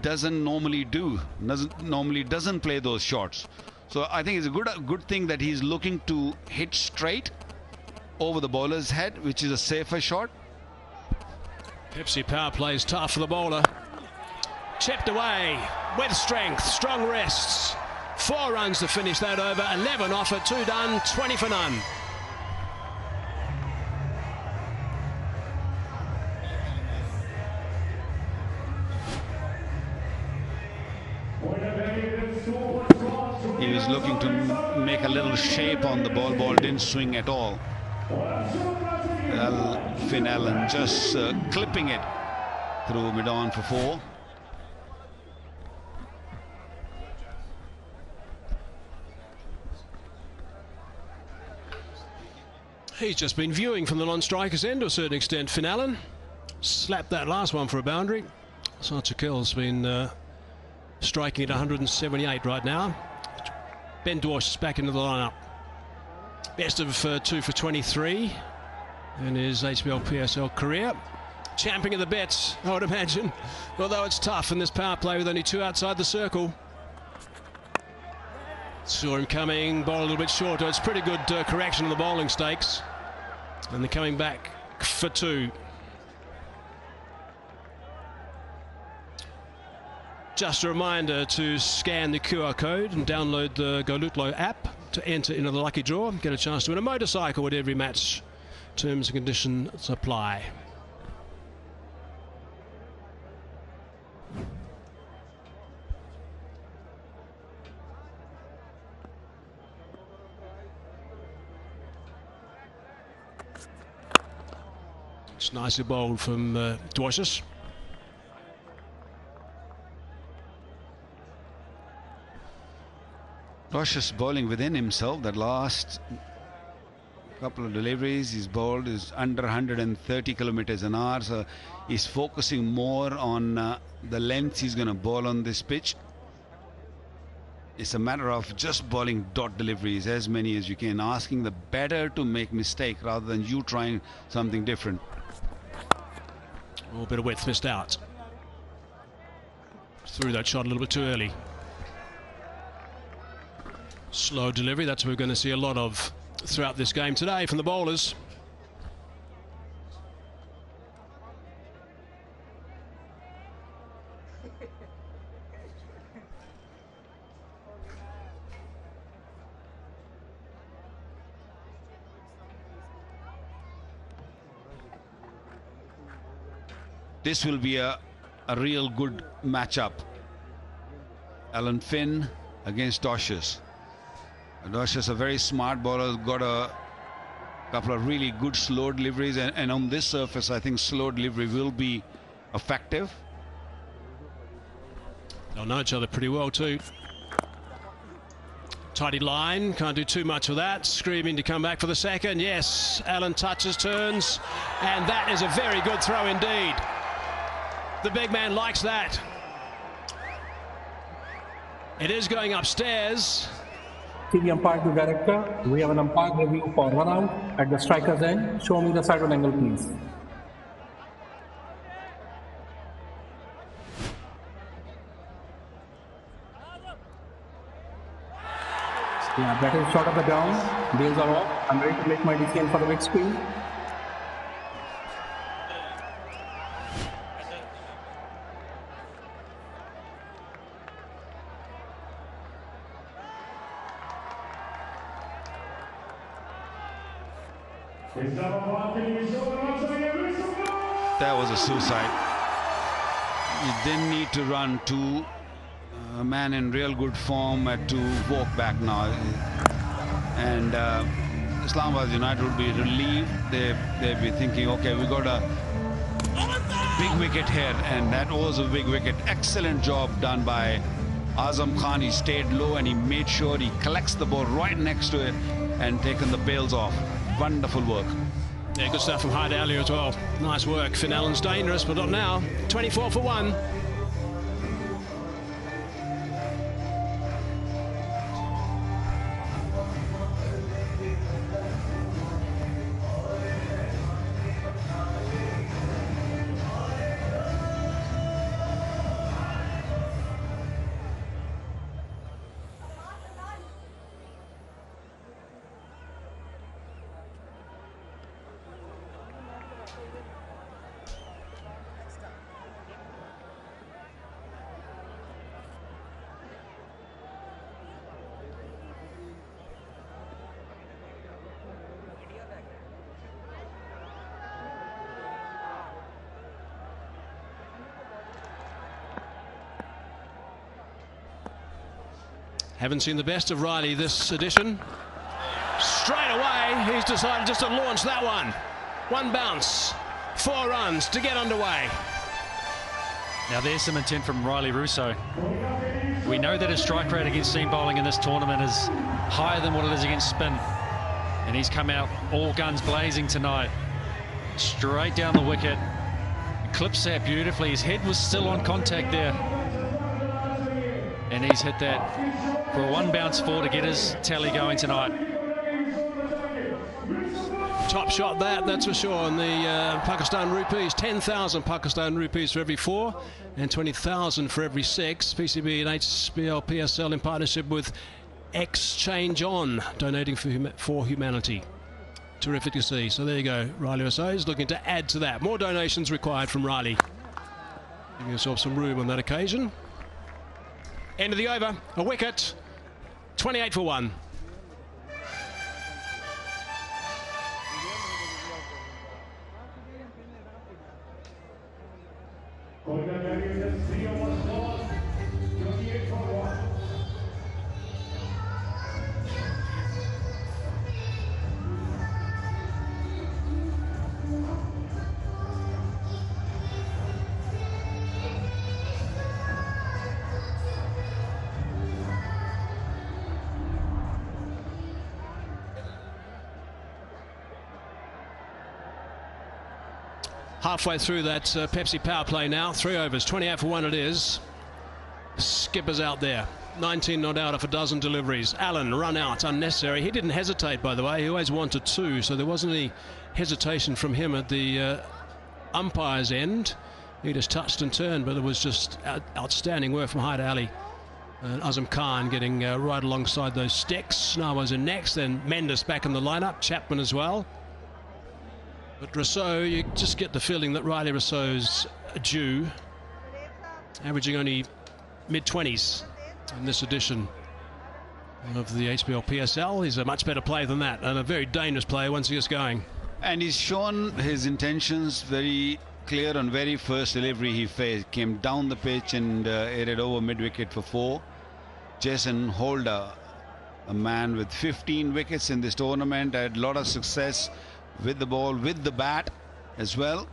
doesn't normally do, doesn't play those shots. So I think it's a good thing that he's looking to hit straight over the bowler's head, which is a safer shot. Pepsi power play is tough for the bowler. Chipped away with strength, strong wrists. 4 runs to finish that over. 11 off it, 2 done, 20 for none. He was looking to make a little shape on the ball. Ball didn't swing at all. Finn Allen just clipping it through mid-on for 4. He's just been viewing from the non-striker's end to a certain extent, Finn Allen. Slapped that last one for a boundary. Saad Shakil's been striking at 178 right now. Ben Dwarsh is back into the lineup. Best of 2 for 23 in his HBL PSL career. Champing at the bits, I would imagine. Although it's tough in this power play with only 2 outside the circle. Saw him coming, ball a little bit shorter. It's pretty good correction of the bowling stakes. And they're coming back for 2. Just a reminder to scan the QR code and download the 𝐄𝐍𝐆𝐋𝐈𝐒𝐇 app to enter into the lucky draw. Get a chance to win a motorcycle with every match. Terms and conditions apply. It's nicely bowled from Dwarsh. Cautious bowling within himself. That last couple of deliveries he's bowled is under 130 kilometers an hour, so he's focusing more on the length he's going to bowl on this pitch. It's a matter of just bowling dot deliveries, as many as you can, asking the batter to make mistake rather than you trying something different. A little bit of width missed out. Threw that shot a little bit too early. Slow delivery, that's what we're going to see a lot of throughout this game today from the bowlers. This will be a real good matchup. Alan Finn against Docious. Docious, a very smart bowler, got a couple of really good slow deliveries, and on this surface I think slow delivery will be effective. They'll know each other pretty well too. Tidy line, can't do too much of that. Screaming to come back for the second. Yes, Alan touches, turns, and that is a very good throw indeed. The big man likes that. It is going upstairs. TV umpire to director, we have an umpire review for 1 out at the striker's end. Show me the sideways angle, please. Yeah, that is short of the ground. Bails are off. I'm ready to make my decision for the big screen. That was a suicide. You didn't need to run two. A man in real good form had to walk back now. And Islamabad United would be relieved. They'd be thinking, okay, we got a big wicket here, and that was a big wicket. Excellent job done by Azam Khan. He stayed low and he made sure he collects the ball right next to it and taken the bails off. Wonderful work. Yeah, good stuff from Hyde earlier as well. Nice work. Finn Allen's dangerous, but not now. 24 for 1. Haven't seen the best of Riley this edition. Straight away, he's decided just to launch that one. One bounce, 4 runs to get underway. Now there's some intent from Riley Russo. We know that his strike rate against seam bowling in this tournament is higher than what it is against spin. And he's come out all guns blazing tonight. Straight down the wicket. Clips that beautifully. His head was still on contact there. And he's hit that for a 1 bounce 4 to get his tally going tonight. Top shot that's for sure. And the Pakistan rupees, 10,000 Pakistan rupees for every 4 and 20,000 for every 6. PCB and HBL PSL in partnership with 𝐄𝐍𝐆𝐋𝐈𝐒, donating for humanity. Terrific to see. So there you go. Riley Russo is looking to add to that. More donations required from Riley. Giving yourself some room on that occasion. End of the over, a wicket, 28 for 1. Halfway through that Pepsi power play now. 3 overs, 28 for 1 it is. Skipper's out there. 19 not out of a dozen deliveries. Allen run out, unnecessary. He didn't hesitate, by the way. He always wanted 2, so there wasn't any hesitation from him at the umpire's end. He just touched and turned, but it was just outstanding work from Hyder Ali. And Azam Khan getting right alongside those sticks. Nawaz in next, then Mendes back in the lineup, Chapman as well. But Rousseau, you just get the feeling that Riley Rousseau's due, averaging only mid-20s in this edition of the HBL PSL. He's a much better player than that, and a very dangerous player once he gets going. And he's shown his intentions very clear on very first delivery he faced. Came down the pitch and headed over mid-wicket for 4. Jason Holder, a man with 15 wickets in this tournament, had a lot of success with the ball, with the bat as well.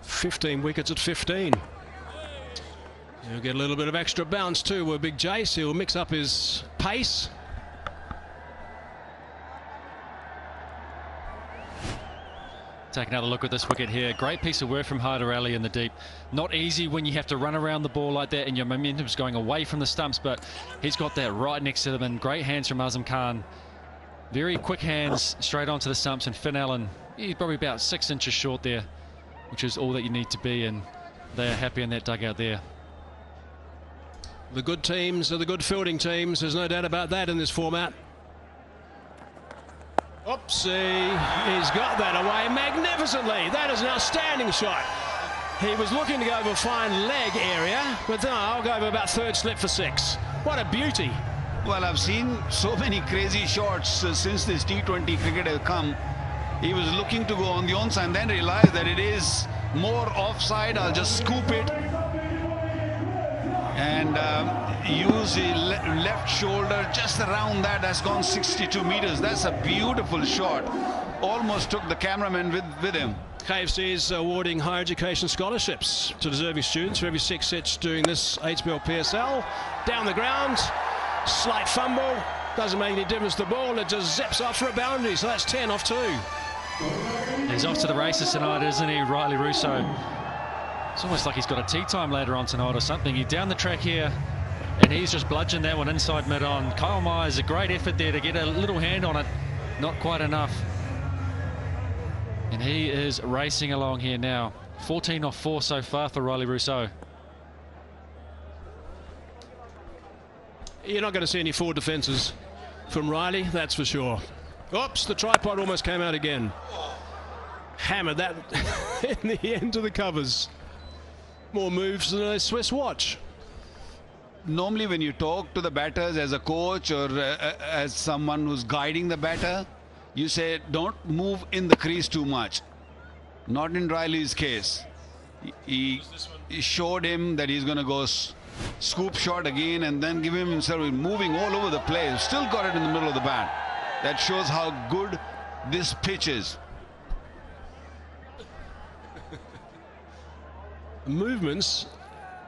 15 wickets at 15. He'll get a little bit of extra bounce too with Big Jace. He'll mix up his pace. Take another look at this wicket here. Great piece of work from Hyder Ali in the deep. Not easy when you have to run around the ball like that and your momentum's going away from the stumps, but he's got that right next to them, and great hands from Azam Khan. Very quick hands straight onto the stumps, and Finn Allen, he's probably about 6 inches short there, which is all that you need to be, and they are happy in that dugout there. The good teams are the good fielding teams. There's no doubt about that in this format. Oopsie, he's got that away magnificently. That is an outstanding shot. He was looking to go over a fine leg area, but no, I'll go over about 3rd slip for 6. What a beauty. Well, I've seen so many crazy shots since this T20 cricket has come. He was looking to go on the onside and then realized that it is more offside. I'll just scoop it and use the left shoulder just around that. Has gone 62 meters. That's a beautiful shot. Almost took the cameraman with him. KFC is awarding higher education scholarships to deserving students for every 6 hits during this HBL PSL. Down the ground, slight fumble, doesn't make any difference to the ball, it just zips off for a boundary, so that's 10 off 2. He's off to the races tonight, isn't he, Riley Rousseau? It's almost like he's got a tea time later on tonight or something. He's down the track here, and he's just bludgeoned that one inside mid-on. Kyle Myers, a great effort there to get a little hand on it, not quite enough. And he is racing along here now. 14 off 4 so far for Riley Rousseau. You're not going to see any forward defences from Riley, that's for sure. Oops, the tripod almost came out again. Hammered that in the end of the covers. More moves than a Swiss watch. Normally when you talk to the batters as a coach or as someone who's guiding the batter, you say don't move in the crease too much. Not in Riley's case. He showed him that he's going to go scoop shot again and then give him himself moving all over the place. Still got it in the middle of the bat. That shows how good this pitch is. The movements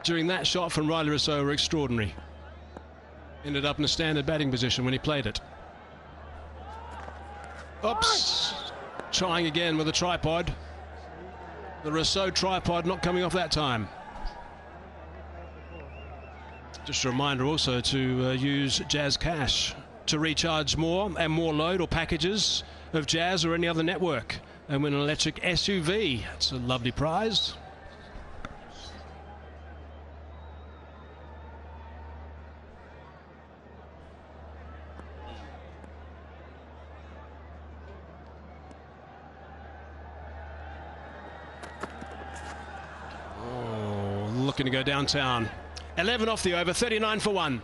during that shot from Riley Rousseau were extraordinary. Ended up in a standard batting position when he played it. Oops, trying again with a tripod. The Rousseau tripod not coming off that time. Just a reminder also to use Jazz Cash to recharge more and more load or packages of Jazz or any other network and win an electric SUV. It's a lovely prize. Looking to go downtown. 11 off the over, 39 for 1.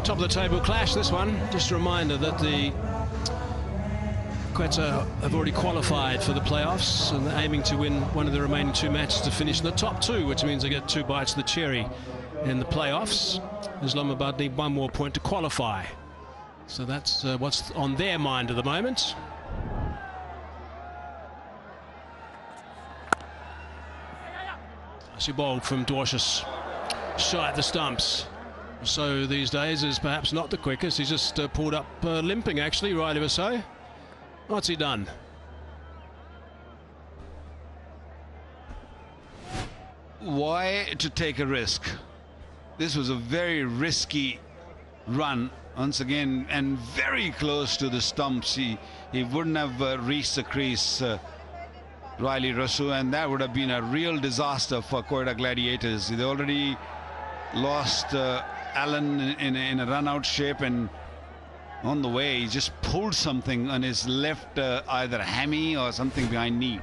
Top of the table clash, this one. Just a reminder that the Quetta have already qualified for the playoffs and they're aiming to win one of the remaining 2 matches to finish in the top 2, which means they get 2 bites of the cherry in the playoffs. Islamabad need 1 more point to qualify. So that's what's on their mind at the moment. Nicely bowled from Dwarshuis. Shy at the stumps. So these days is perhaps not the quickest. He's just pulled up limping actually, Riley Rousseau. What's he done? Why to take a risk? This was a very risky run once again and very close to the stumps. He wouldn't have reached the crease, Riley Rousseau, and that would have been a real disaster for Quetta Gladiators. They already lost Allen in a run out shape, and on the way he just pulled something on his left either hammy or something behind knee.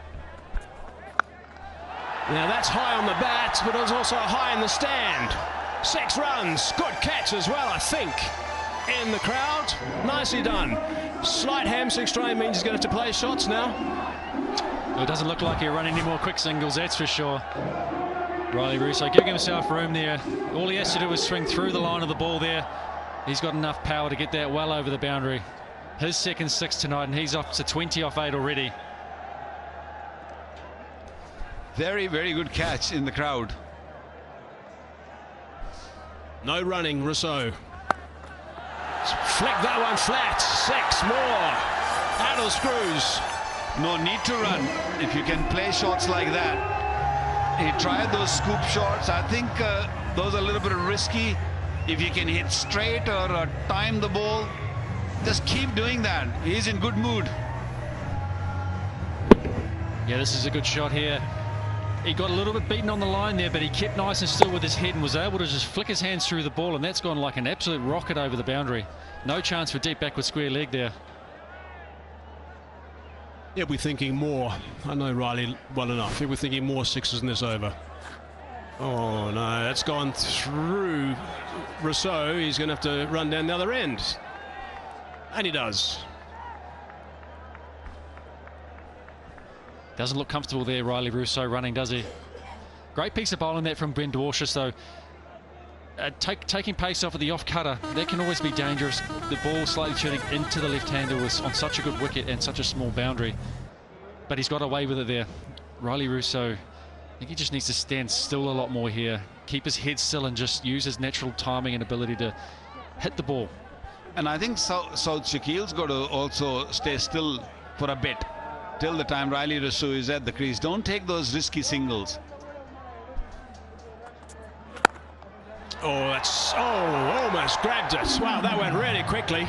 Now that's high on the bat, but it was also high in the stand. 6 runs, good catch as well, I think, in the crowd. Nicely done. Slight hamstring strain means he's going to have to play shots now. Well, it doesn't look like he'll run any more quick singles, that's for sure. Riley Rousseau giving himself room there. All he has to do is swing through the line of the ball there. He's got enough power to get that well over the boundary. His second 6 tonight, and he's up to 20 off 8 already. Very, very good catch in the crowd. No running, Rousseau. Flick that one flat. 6 more. Out of the screws. No need to run if you can play shots like that. He tried those scoop shots. I think those are a little bit risky. If you can hit straight or time the ball, just keep doing that. He's in good mood. Yeah, this is a good shot here. He got a little bit beaten on the line there, but he kept nice and still with his head and was able to just flick his hands through the ball, and that's gone like an absolute rocket over the boundary. No chance for deep backward square leg there. He'll be thinking more. I know Riley well enough. He'll be thinking more 6s in this over. Oh no, that's gone through Rousseau. He's going to have to run down the other end. And he does. Doesn't look comfortable there, Riley Rousseau running, does he? Great piece of bowling that from Ben Dwarshuis, though. Taking pace off of the off cutter, that can always be dangerous. The ball slightly turning into the left-hander was on such a good wicket and such a small boundary. But he's got away with it there. Riley Rousseau, I think he just needs to stand still a lot more here. Keep his head still and just use his natural timing and ability to hit the ball. And I think 𝐄𝐍𝐆𝐋𝐈𝐒's got to also stay still for a bit till the time Riley Rousseau is at the crease. Don't take those risky singles. Oh, that's almost grabbed it. Wow, that went really quickly.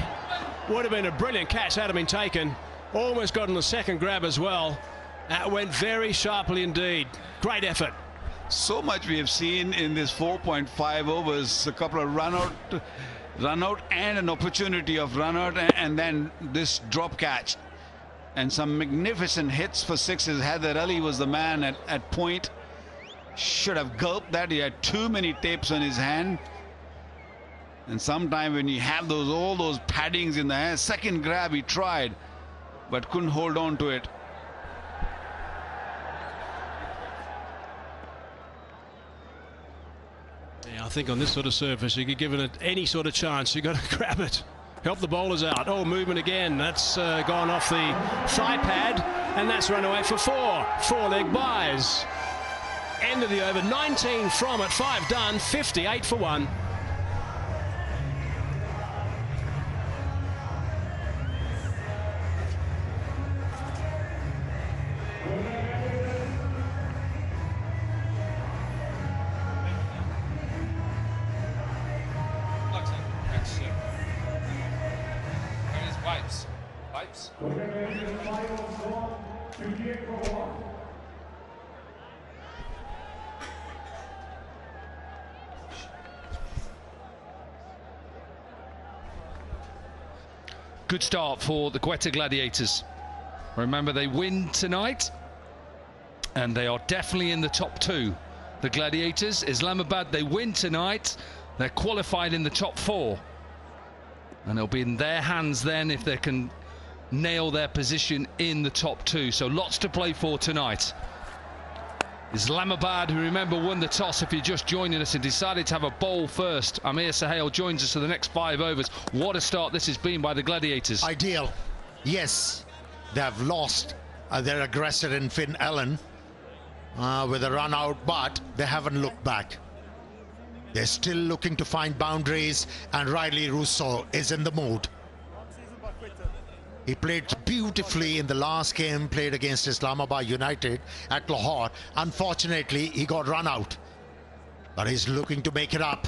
Would have been a brilliant catch had it been taken. Almost got on the second grab as well. That went very sharply indeed. Great effort. So much we have seen in this 4.5 overs. A couple of run out and an opportunity of run out, and then this drop catch. And some magnificent hits for 6s. Haider Ali was the man at point. Should have gulped that. He had too many tapes on his hand. And sometimes when you have all those paddings in the hand, second grab he tried, but couldn't hold on to it. Yeah, I think on this sort of surface, you could give it any sort of chance. You got to grab it. Help the bowlers out. Oh, movement again. That's gone off the thigh pad, and that's run away for 4. 4-leg buys. End of the over. 19 from it. 5 done. 58 for 1. Pipes. Good start for the Quetta Gladiators. Remember, they win tonight, and they are definitely in the top 2. The Gladiators, Islamabad, they win tonight. They're qualified in the top 4. And it'll be in their hands then if they can nail their position in the top two. So lots to play for tonight. Islamabad, who remember won the toss if you're just joining us, and decided to have a bowl first. Amir Sahel joins us for the next 5 overs. What a start this has been by the Gladiators. Ideal. Yes, they have lost their aggressor in Finn Allen with a run out, but they haven't looked back. They're still looking to find boundaries, and Riley Russo is in the mood. He played beautifully in the last game played against Islamabad United at Lahore. Unfortunately, he got run out, but he's looking to make it up.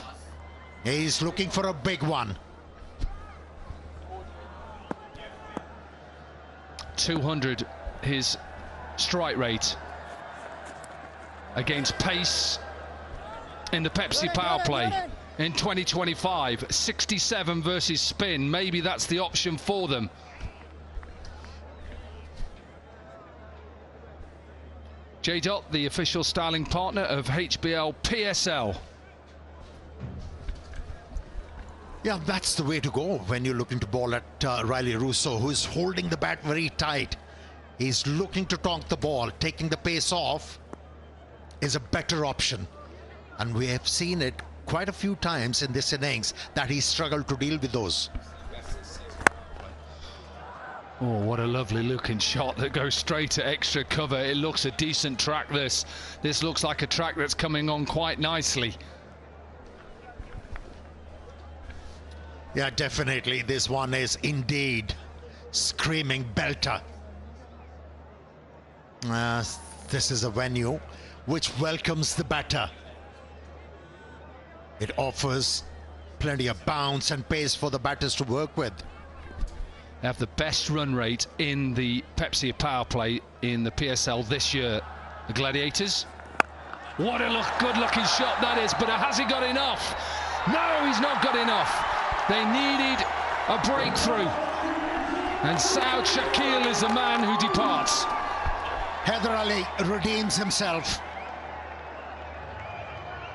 He's looking for a big one. 200 his strike rate against pace in the Pepsi Powerplay in 2025. 67 versus spin. Maybe that's the option for them. J-Dot, the official styling partner of HBL PSL. Yeah, that's the way to go when you're looking to bowl at Riley Russo, who is holding the bat very tight. He's looking to tonk the ball. Taking the pace off is a better option. And we have seen it quite a few times in this innings that he struggled to deal with those. Oh, what a lovely looking shot that goes straight to extra cover. It looks a decent track, this. This looks like a track that's coming on quite nicely. Yeah, definitely. This one is indeed screaming belter. This is a venue which welcomes the batter. It offers plenty of bounce and pace for the batters to work with. They have the best run rate in the Pepsi Powerplay in the PSL this year. The Gladiators. What a good looking shot that is, but has he got enough? No, he's not got enough. They needed a breakthrough, and Saud Shakil is the man who departs. Heather Ali redeems himself.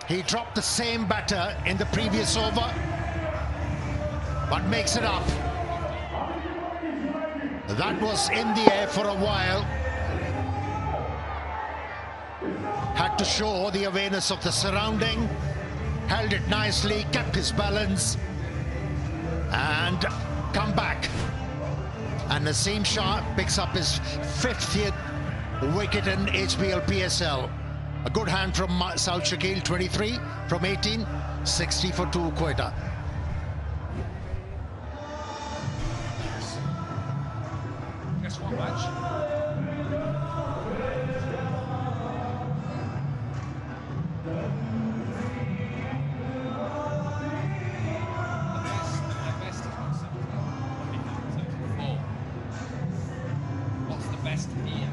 He dropped the same batter in the previous over, but makes it up. That was in the air for a while. Had to show the awareness of the surrounding. Held it nicely, kept his balance, and come back. And Naseem Shah picks up his 50th wicket in HBL PSL. A good hand from Saud Shakil, 23 from 18, 60 for 2 Quetta. Guess what, match? What's the best here?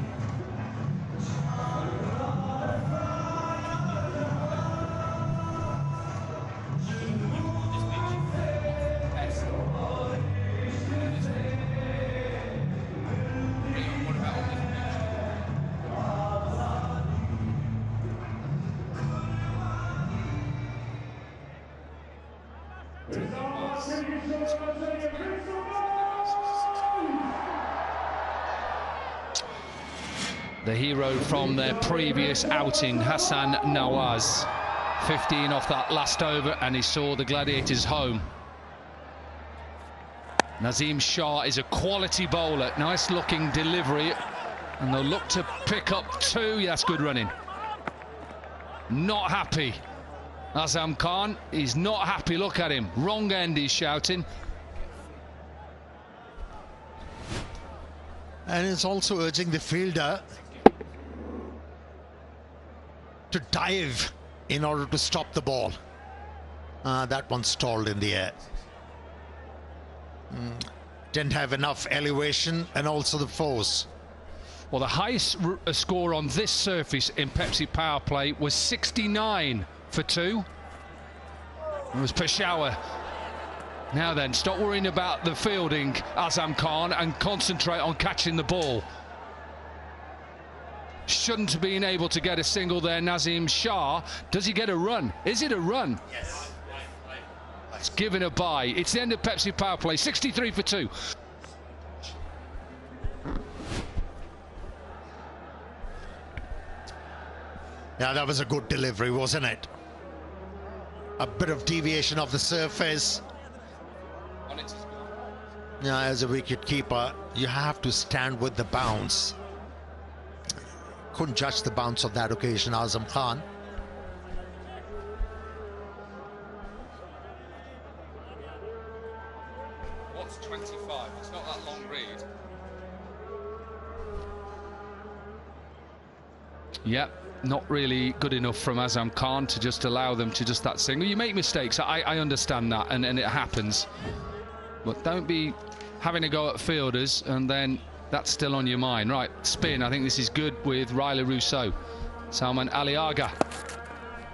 The hero from their previous outing, Hassan Nawaz. 15 off that last over, and he saw the Gladiators home. Naseem Shah is a quality bowler. Nice looking delivery, and they'll look to pick up 2. Yes, good running. Not happy. Azam Khan, he's not happy. Look at him. Wrong end, he's shouting. And it's also urging the fielder to dive in order to stop the ball. That one stalled in the air. Didn't have enough elevation and also the force. Well, the highest score on this surface in Pepsi Powerplay was 69 for 2. It was Peshawar. Now then, stop worrying about the fielding, Azam Khan, and concentrate on catching the ball. Shouldn't have been able to get a single there, Naseem Shah. Does he get a run? Is it a run? Yes. It's given a bye. It's the end of Pepsi Powerplay, 63 for 2. Yeah, that was a good delivery, wasn't it? A bit of deviation of the surface. Yeah, as a wicket keeper, you have to stand with the bounce. Couldn't judge the bounce of that occasion, Azam Khan. What's 25? It's not that long read. Yep. Not really good enough from Azam Khan to just allow them to just that single. You make mistakes, I understand that, and it happens. But don't be having a go at fielders and then that's still on your mind. Right, spin. I think this is good with Riley Rousseau. Salman Aliaga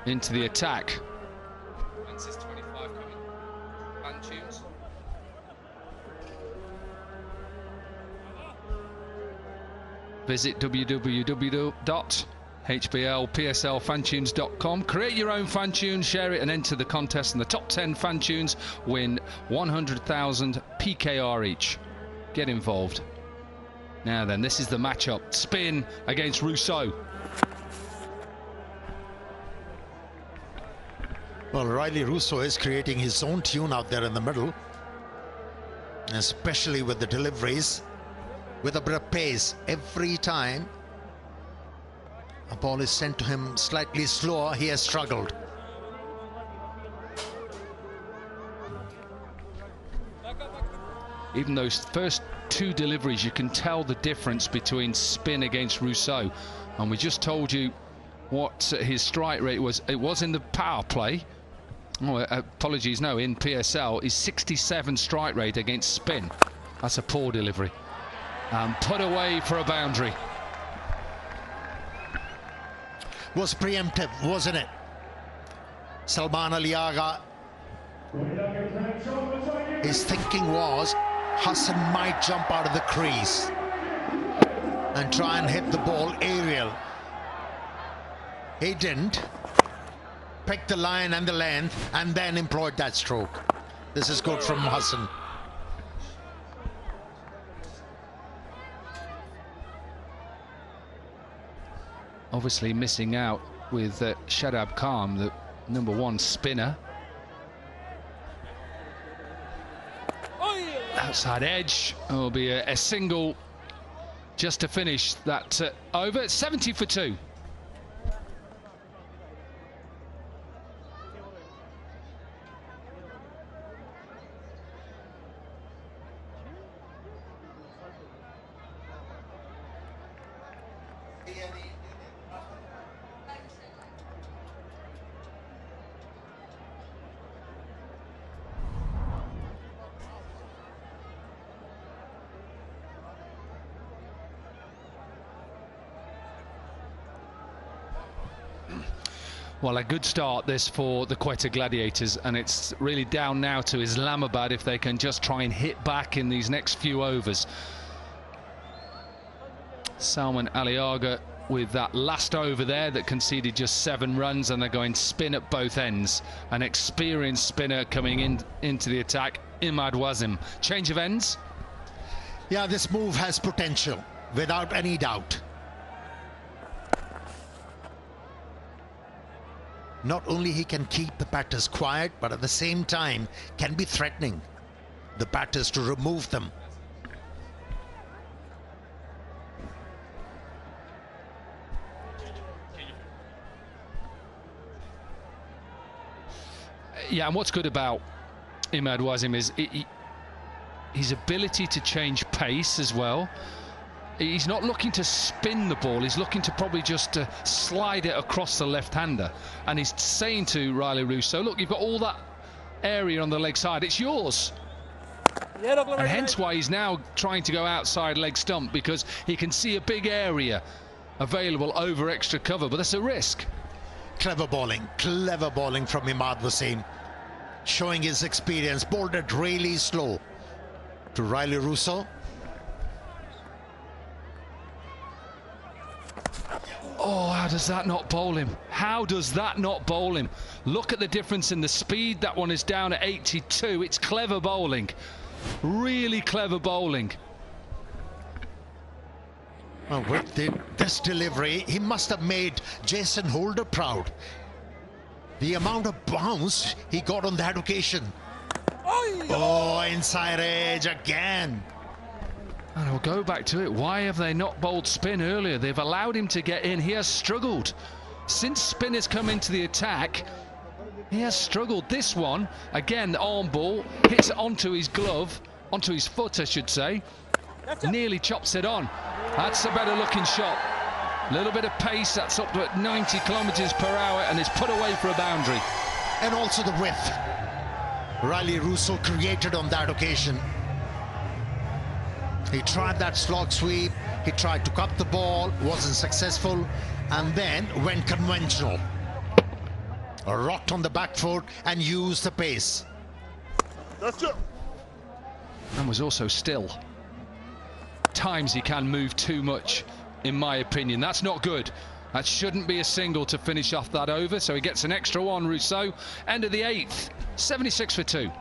into the attack. When's this 25 coming? Fan tunes. Visit www.hblpslfantunes.com. Create your own fan tune, share it and enter the contest, and the top 10 fan tunes win 100,000 PKR each. Get involved. Now then, this is the matchup. Spin against Rousseau. Well, Riley Rousseau is creating his own tune out there in the middle, especially with the deliveries, with a bit of pace. Every time a ball is sent to him slightly slower, he has struggled. Even those first two deliveries, you can tell the difference between spin against Rousseau. And we just told you what his strike rate was. It was in the power play. Oh, apologies, no, in PSL is 67 strike rate against spin. That's a poor delivery. Put away for a boundary. Was preemptive, wasn't it? Salman Aliaga, his thinking was Hassan might jump out of the crease and try and hit the ball aerial. He didn't. Picked the line and the length and then employed that stroke. This is good from Hassan. Obviously missing out with Shadab Khan, the #1 spinner. Outside edge. Will be a single just to finish that over. 70 for 2. Well, a good start this for the Quetta Gladiators, and it's really down now to Islamabad if they can just try and hit back in these next few overs. Salman Aliaga with that last over there that conceded just 7 runs, and they're going spin at both ends. An experienced spinner coming into the attack, Imad Wazim. Change of ends. Yeah, this move has potential, without any doubt. Not only he can keep the batters quiet, but at the same time can be threatening the batters to remove them. Yeah, and what's good about Imad Wazim is his ability to change pace as well. He's not looking to spin the ball, he's looking to probably just slide it across the left-hander. And he's saying to Riley Rousseau, look, you've got all that area on the leg side, it's yours. And hence why he's now trying to go outside leg stump, because he can see a big area available over extra cover, but that's a risk. Clever bowling from Imad Wazim, showing his experience. Bowled it really slow to Riley Rousseau. Oh, how does that not bowl him? How does that not bowl him? Look at the difference in the speed. That one is down at 82. It's clever bowling. Really clever bowling. Well, with this delivery, he must have made Jason Holder proud. The amount of bounce he got on that occasion. Oh, inside edge again. And I'll go back to it. Why have they not bowled spin earlier? They've allowed him to get in. He has struggled. Since spin has come into the attack, he has struggled. This one, again, the arm ball, hits it onto his glove, onto his foot, I should say. Nearly chops it on. That's a better looking shot. A little bit of pace, that's up to 90 kilometers per hour, and it's put away for a boundary. And also the width Riley Russo created on that occasion. He tried that slog sweep, he tried to cut the ball, wasn't successful, and then went conventional. Rocked on the back foot and used the pace. That's it. And was also still. Times he can move too much, in my opinion. That's not good. That shouldn't be a single to finish off that over, so he gets an extra one, Rousseau. End of the 8th, 76 for 2.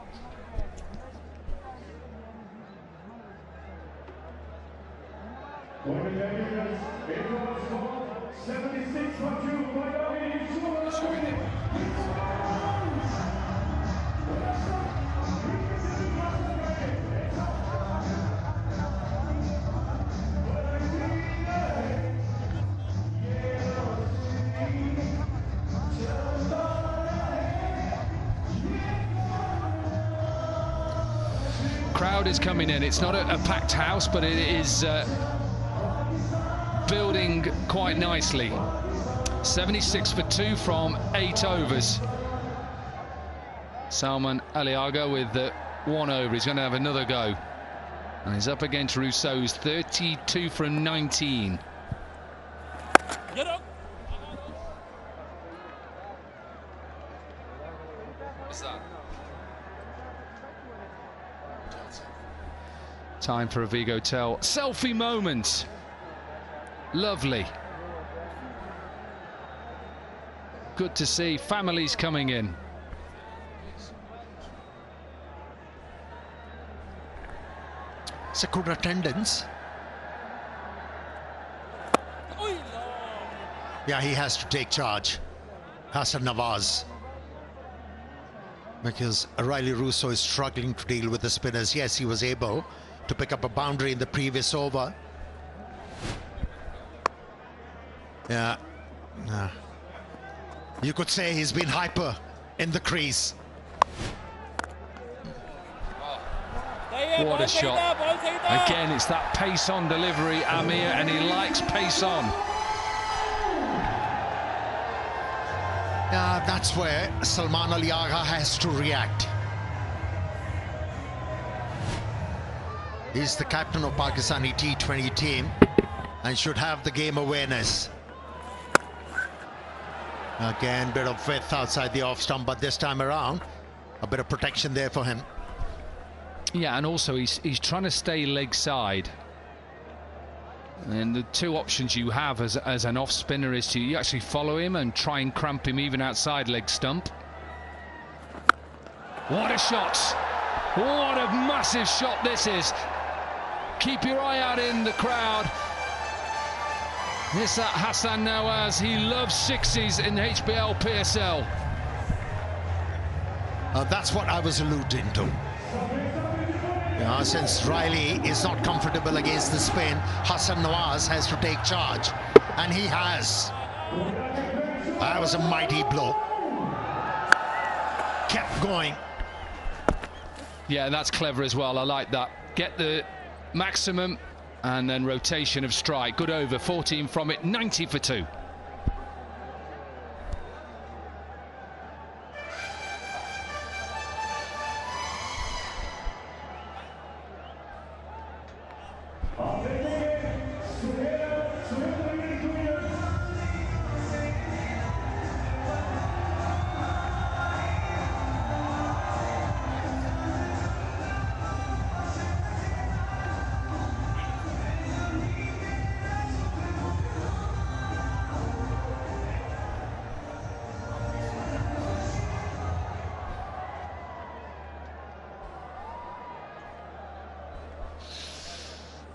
Crowd is coming in. It's not a packed house, but it is building quite nicely. 76 for 2 from 8 overs. Salman Aliaga with 1 over. He's going to have another go. And he's up against Rousseau's 32 from 19. Get up. What's that? Time for a 𝐄𝐍𝐆𝐋𝐈𝐒 selfie moment. Lovely. Good to see families coming in. It's a good attendance. Yeah, he has to take charge. Hassan Nawaz. Because Riley Russo is struggling to deal with the spinners. Yes, he was able to pick up a boundary in the previous over. Yeah. You could say he's been hyper in the crease. What a shot. Again, it's that pace on delivery, Amir, and he likes pace on. Yeah, that's where Salman Aliaga has to react. He's the captain of Pakistani T20 team and should have the game awareness. Again, bit of width outside the off stump, but this time around, a bit of protection there for him. Yeah, and also he's trying to stay leg side. And the two options you have as an off spinner is to you actually follow him and try and cramp him even outside leg stump. What a shot! What a massive shot this is! Keep your eye out in the crowd. This Hassan Nawaz, he loves sixes in HBL PSL. That's what I was alluding to. Since Riley is not comfortable against the spin, Hassan Nawaz has to take charge, and he has. That was a mighty blow. Kept going. Yeah, that's clever as well. I like that. Get the maximum and then rotation of strike. Good over, 14 from it, 90 for 2.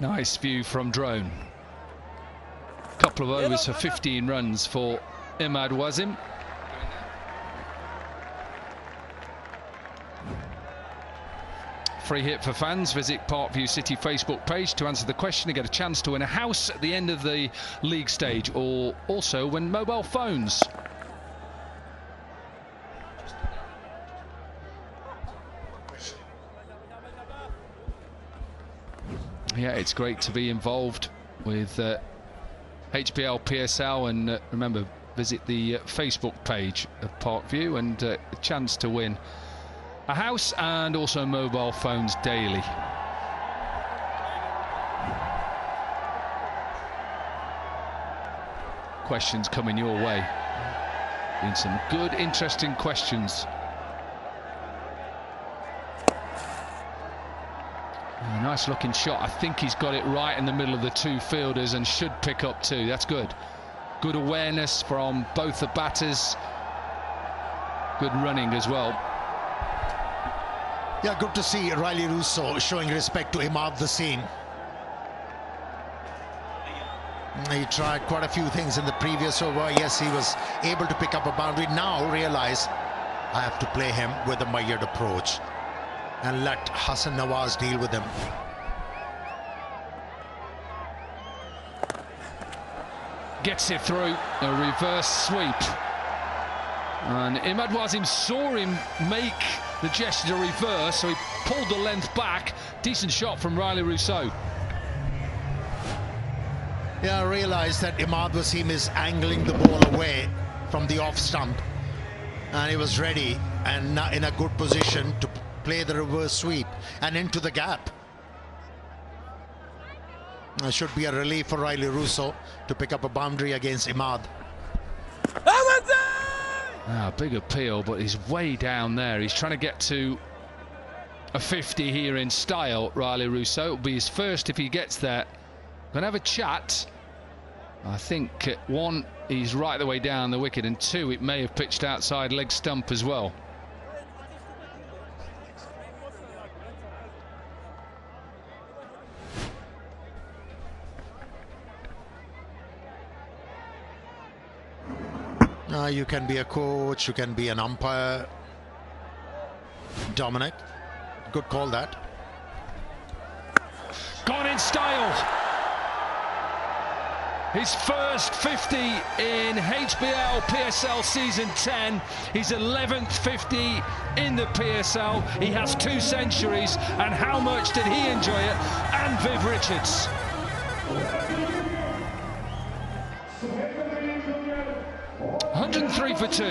Nice view from drone. couple of overs for 15 runs for Imad Wasim. Free hit for fans. Visit Parkview City Facebook page to answer the question and get a chance to win a house at the end of the league stage, or also win mobile phones. Yeah, it's great to be involved with HBL PSL, and remember, visit the Facebook page of Parkview and a chance to win a house and also mobile phones daily. Questions coming your way. Been some good, interesting questions. A nice looking shot. I think he's got it right in the middle of the two fielders and should pick up two. That's good. Good awareness from both the batters. Good running as well. Yeah, good to see Riley Russo showing respect to Imad Wasim. He tried quite a few things in the previous over. Yes, he was able to pick up a boundary. Now realize I have to play him with a measured approach and let Hassan Nawaz deal with him. Gets it through, a reverse sweep. And Imad Wasim saw him make the gesture to reverse, so he pulled the length back. Decent shot from Riley Russo. Yeah, I realized that Imad Wasim is angling the ball away from the off stump, and he was ready and in a good position to play the reverse sweep and into the gap. It should be a relief for Riley Russo to pick up a boundary against Imad. Big appeal, but he's way down there. He's trying to get to a 50 here in style, Riley Russo. It'll be his first if he gets there. Gonna have a chat. I think one, he's right the way down the wicket, and two, it may have pitched outside leg stump as well. You can be a coach, you can be an umpire. Dominic, good call that. Gone in style. His first 50 in HBL PSL Season 10. His 11th 50 in the PSL. He has 2 centuries. And how much did he enjoy it? And Viv Richards. $103 for 2.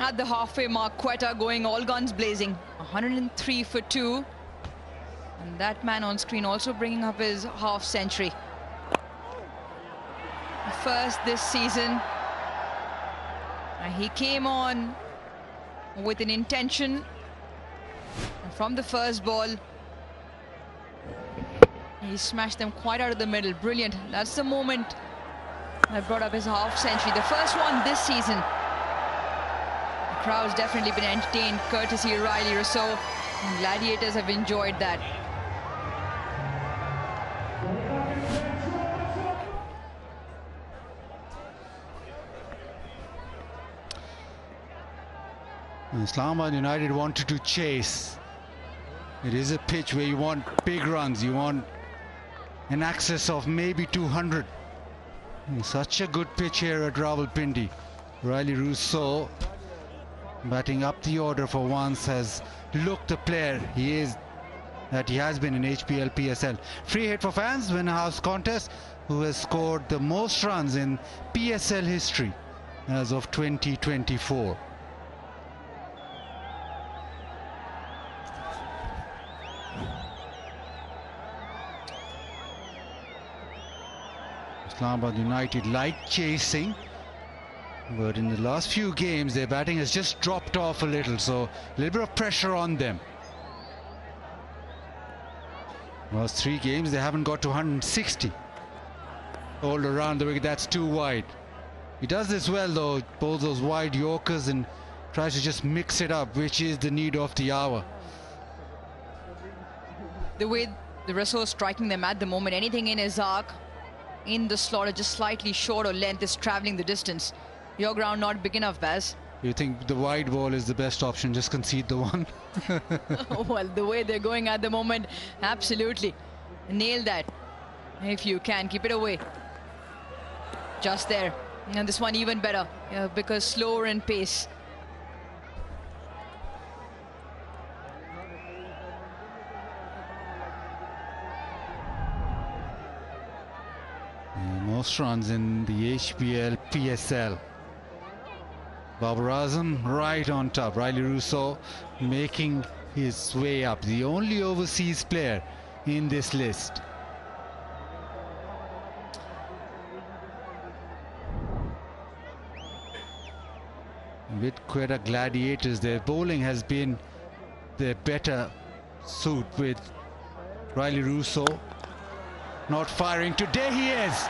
At the halfway mark, Quetta going all guns blazing. 103 for 2. And that man on screen also bringing up his half century. First this season. And he came on with an intention. And from the first ball, he smashed them quite out of the middle. Brilliant. That's the moment that brought up his half century. The first one this season. Crowd's definitely been entertained, courtesy of Riley Russo. And Gladiators have enjoyed that. Islamabad United wanted to chase. It is a pitch where you want big runs. You want an excess of maybe 200. Such a good pitch here at Rawalpindi. Riley Russo, batting up the order for once, has looked the player he is, that he has been in HBL PSL. Free hit for fans, win a house contest, who has scored the most runs in PSL history as of 2024. Islamabad United like chasing, but in the last few games their batting has just dropped off a little, so a little bit of pressure on them. Last 3 games they haven't got to 160 all around the wicket. That's too wide. He does this well though, bowls those wide Yorkers and tries to just mix it up, which is the need of the hour. The way the Rasul is striking them at the moment, anything in his arc, in the slot, or just slightly short or length is travelling the distance. Your ground not big enough, Baz. You think the wide ball is the best option? Just concede the one. Well, the way they're going at the moment, absolutely. Nail that. If you can, keep it away. Just there. And this one even better, because slower in pace. Most runs in the HBL PSL. Babar Azam right on top. Riley Rousseau making his way up. The only overseas player in this list. With Quetta Gladiators, their bowling has been their better suit, with Riley Rousseau not firing. Today he is.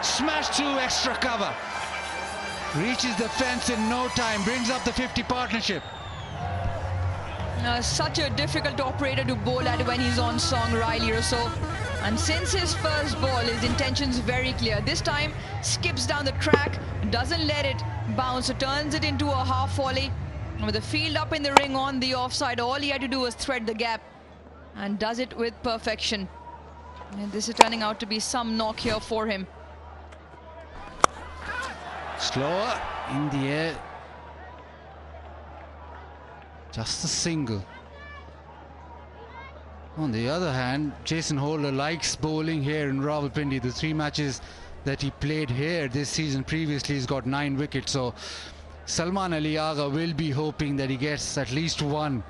Smashed through extra cover. Reaches the fence in no time, brings up the 50 partnership. Such a difficult operator to bowl at when he's on song, Riley Rousseau. And since his first ball, his intention's very clear. This time, skips down the track, doesn't let it bounce, turns it into a half volley. And with the field up in the ring on the offside, all he had to do was thread the gap, and does it with perfection. And this is turning out to be some knock here for him. Slower in the air. Just a single. On the other hand, Jason Holder likes bowling here in Rawalpindi. The 3 matches that he played here this season previously, he's got 9 wickets. So Salman Ali Agha will be hoping that he gets at least 1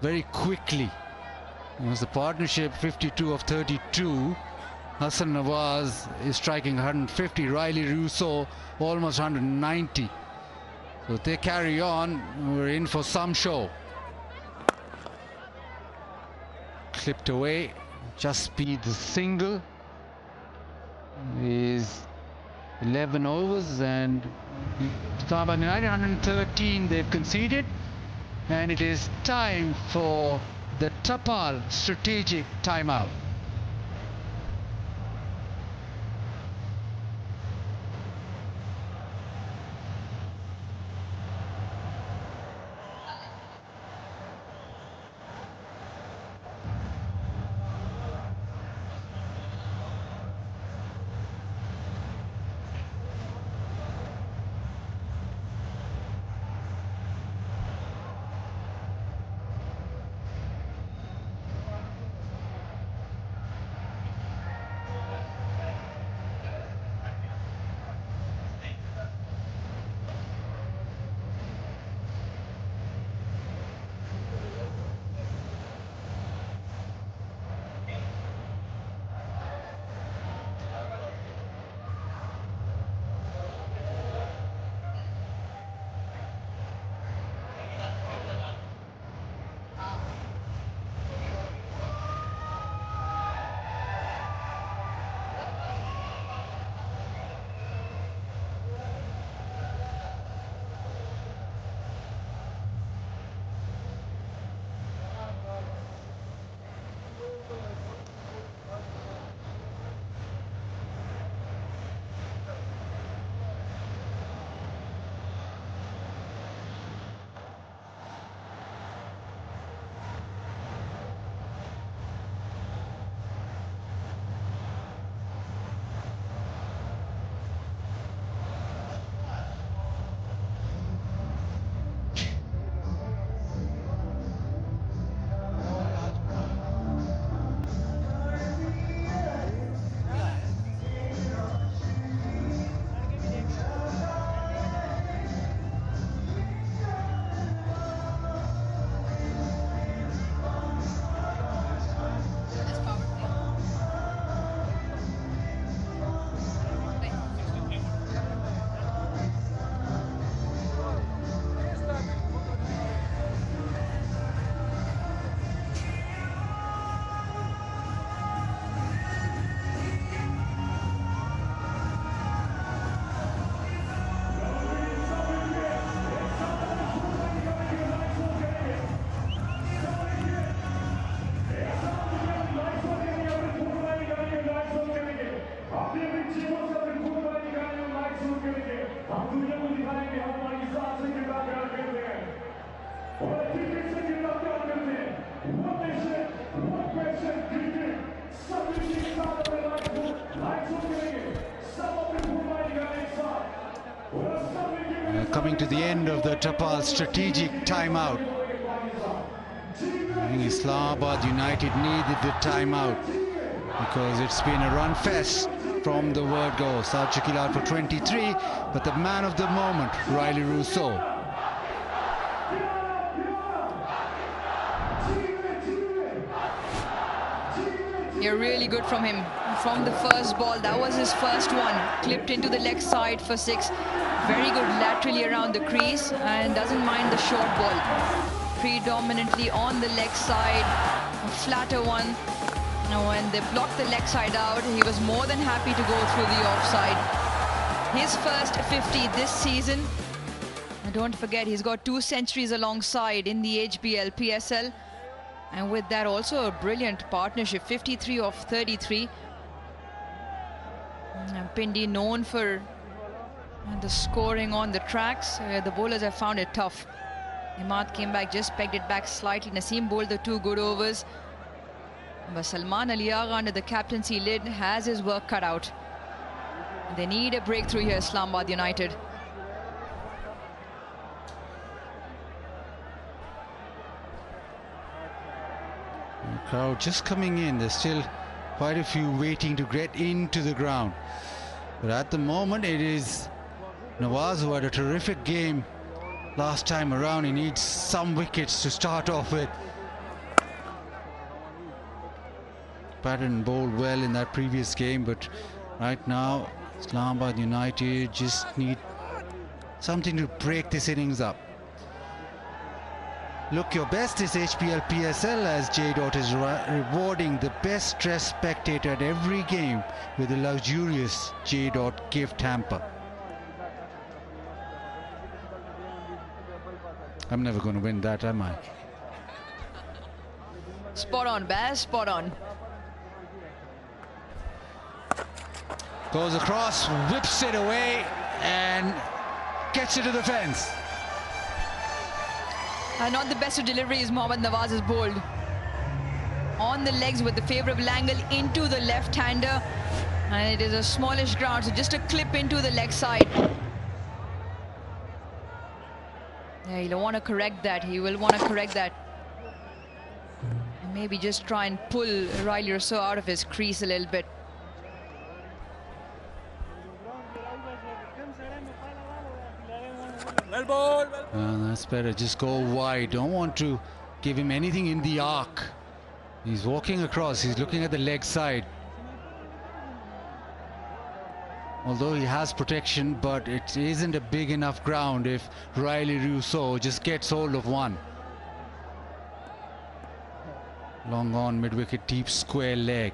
very quickly. It was the partnership 52 of 32. Hassan Nawaz is striking 150. Riley Rousseau almost 190. So if they carry on, we're in for some show. Clipped away, just be the single. Is 11 overs, and Islamabad United 113 they've conceded, and it is time for the Tapal strategic timeout. Coming to the end of the Tapal strategic timeout. I think Islamabad United needed the timeout because it's been a run fest from the word go. South Shakil out for 23, but the man of the moment, Riley Rousseau. Yeah, really good from him. From the first ball, that was his first one. Clipped into the leg side for 6. Very good laterally around the crease and doesn't mind the short ball. Predominantly on the leg side, a flatter one. When they blocked the leg side out, he was more than happy to go through the offside. His first 50 this season. And don't forget, he's got 2 centuries alongside in the HBL PSL. And with that also a brilliant partnership, 53 of 33. And Pindi known for the scoring on the tracks. The bowlers have found it tough. Imad came back, just pegged it back slightly. Naseem bowled the 2 good overs. But Salman Ali Agha under the captaincy lid has his work cut out. They need a breakthrough here, Islamabad United. The crowd just coming in. There's still quite a few waiting to get into the ground. But at the moment, it is Nawaz, who had a terrific game last time around. He needs some wickets to start off with. Batted and bowled well in that previous game, but right now Islamabad United just need something to break this innings up. Look your best is HBL PSL, as J. is rewarding the best dressed spectator at every game with a luxurious J. gift hamper. I'm never going to win that, am I? Spot on, Baz, spot on. Goes across, whips it away and gets it to the fence. Not the best of deliveries Mohammad Nawaz has bowled. On the legs with the favourable angle into the left-hander. And it is a smallish ground, so just a clip into the leg side. Yeah, he'll want to correct that. He will want to correct that. And maybe just try and pull Riley Rousseau out of his crease a little bit. That's better. Just go wide. Don't want to give him anything in the arc. He's walking across. He's looking at the leg side. Although he has protection, but it isn't a big enough ground if Riley Rousseau just gets hold of one. Long on, mid-wicket, deep square leg.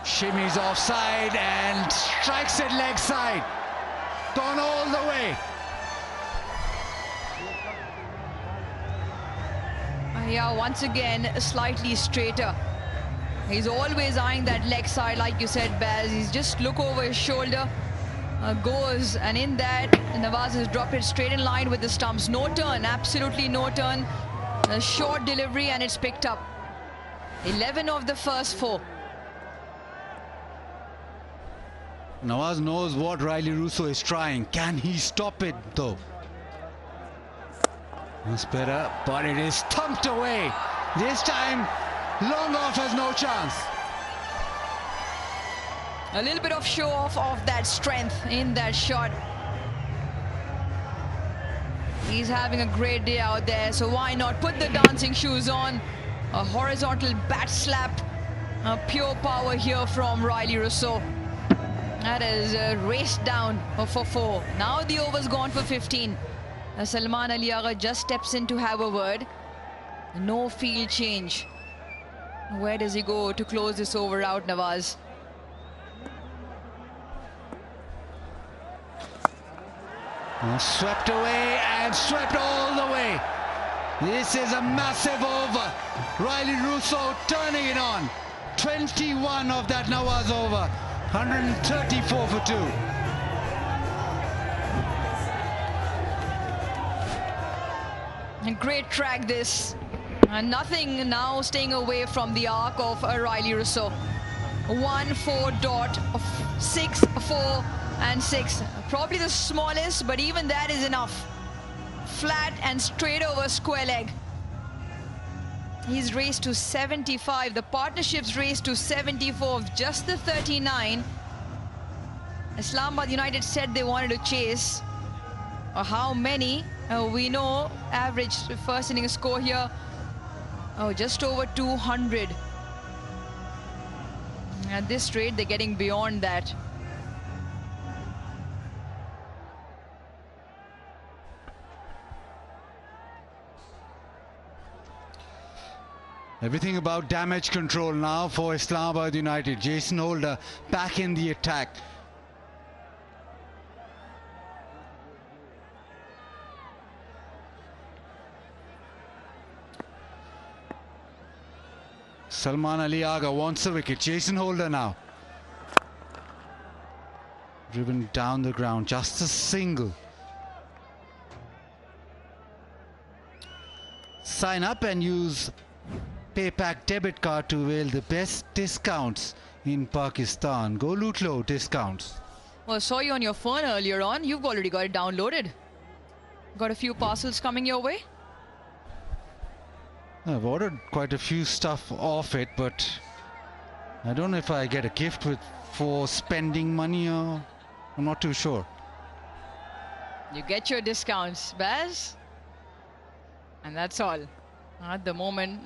Shimmies offside and strikes it leg side. Gone all the way. Yeah, once again, slightly straighter. He's always eyeing that leg side, like you said, Baz. He's just look over his shoulder, goes, and in that, Nawaz has dropped it straight in line with the stumps. No turn, absolutely no turn. A short delivery and it's picked up. 11 of the first 4. Nawaz knows what Riley Rousseau is trying. Can he stop it though? That's better, but it is thumped away. This time, long off has no chance. A little bit of show off of that strength in that shot. He's having a great day out there, so why not put the dancing shoes on? A horizontal bat slap. Pure power here from Riley Rousseau. That is raced down for 4. Now the over's gone for 15. Salman Ali Agha just steps in to have a word. No field change. Where does he go to close this over out, Nawaz? Swept away and swept all the way. This is a massive over. Riley Rousseau turning it on. 21 of that Nawaz over. 134 for 2. A great track this. And nothing now staying away from the arc of Riley Rousseau. 1-4.6, 4 and 6. Probably the smallest, but even that is enough. Flat and straight over square leg. He's raced to 75. The partnership's raced to 74 of just the 39. Islamabad United said they wanted to chase. How many? We know average first inning score here. Just over 200. At this rate, they're getting beyond that. Everything about damage control now for Islamabad United. Jason Holder back in the attack. Salman Ali Agha wants a wicket. Jason Holder now. Driven down the ground. Just a single. Sign up and use PayPack debit card to avail the best discounts in Pakistan. Go Lutlo discounts. Well, I saw you on your phone earlier on. You've already got it downloaded. Got a few parcels coming your way? I've ordered quite a few stuff off it, but I don't know if I get a gift for spending money, or I'm not too sure. You get your discounts, Baz. And that's all. At the moment,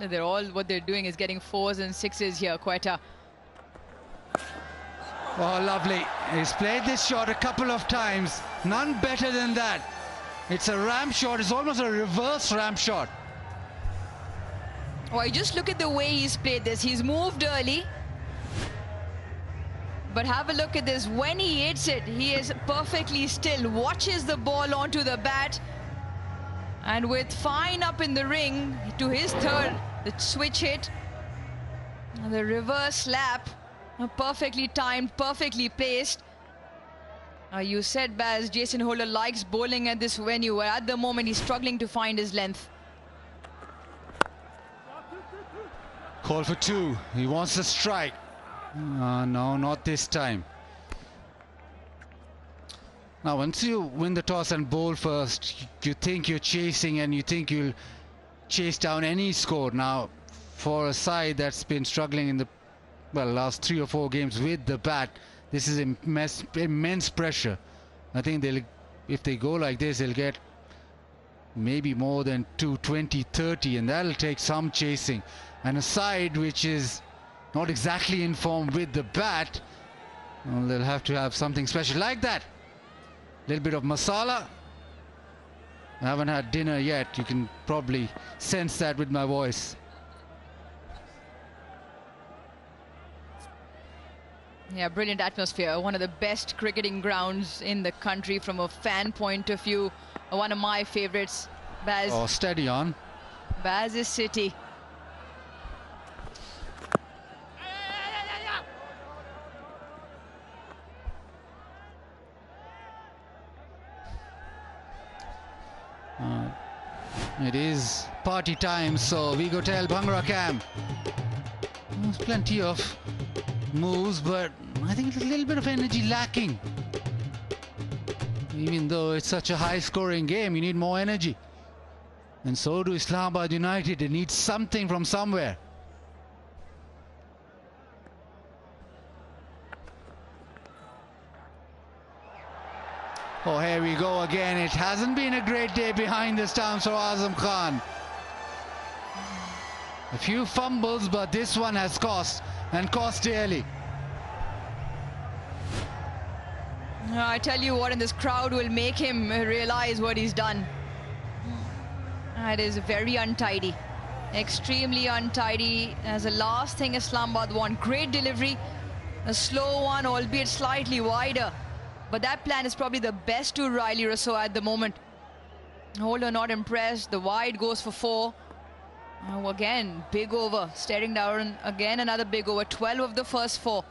what they're doing is getting 4s and 6s here, Quetta. Oh, lovely. He's played this shot a couple of times. None better than that. It's a ramp shot. It's almost a reverse ramp shot. Oh, just look at the way he's played this. He's moved early. But have a look at this. When he hits it, he is perfectly still. Watches the ball onto the bat. And with Fine up in the ring to his third, the switch hit. And the reverse slap. Perfectly timed, perfectly placed. You said, Baz, Jason Holder likes bowling at this venue, where at the moment he's struggling to find his length. Call for 2. He wants a strike. No, not this time. Now, once you win the toss and bowl first, you think you're chasing and you think you'll chase down any score. Now, for a side that's been struggling in the last 3 or 4 games with the bat, this is immense pressure. I think if they go like this, they'll get maybe more than 220, 30, and that'll take some chasing. And a side which is not exactly in form with the bat, well, they'll have to have something special like that. A little bit of masala. I haven't had dinner yet. You can probably sense that with my voice. Yeah, brilliant atmosphere. One of the best cricketing grounds in the country from a fan point of view. One of my favorites, Baz. Oh, steady on. Baz's city. It is party time, so we go tell Bhangra Camp. There's plenty of moves, but I think it's a little bit of energy lacking. Even though it's such a high-scoring game, you need more energy. And so do Islamabad United. They need something from somewhere. Oh, here we go again. It hasn't been a great day behind the stumps for Azam Khan. A few fumbles, but this one has cost, and cost dearly. I tell you what, and this crowd will make him realize what he's done. It is very untidy. Extremely untidy. As the last thing Islamabad want. Great delivery. A slow one, albeit slightly wider. But that plan is probably the best to Riley Rousseau at the moment. Holder not impressed. The wide goes for 4. Oh, again, big over. Staring down again, another big over. 12 of the first 4.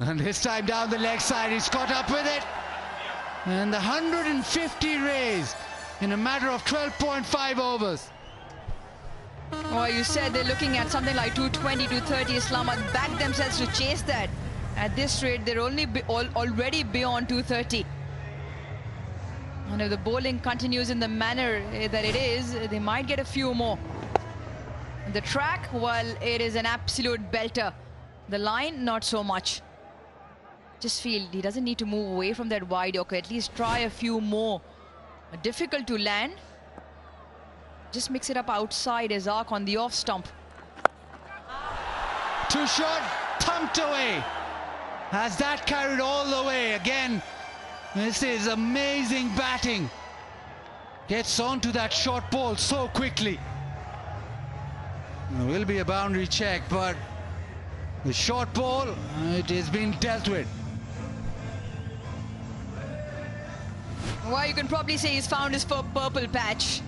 And this time down the leg side, he's caught up with it. And the 150 raise in a matter of 12.5 overs. Well, you said they're looking at something like 220, 230. Islamabad back themselves to chase that. At this rate, they're already beyond 230. And if the bowling continues in the manner that it is, they might get a few more. The track, well, it is an absolute belter. The line, not so much. Just feel he doesn't need to move away from that wide Yorker. At least try a few more. Difficult to land. Just mix it up outside his arc on the off stump. Two shot, thumped away. Has that carried all the way again? This is amazing batting. Gets onto that short ball so quickly. There will be a boundary check, but the short ball, it has been dealt with. Well, you can probably say he's found his purple patch.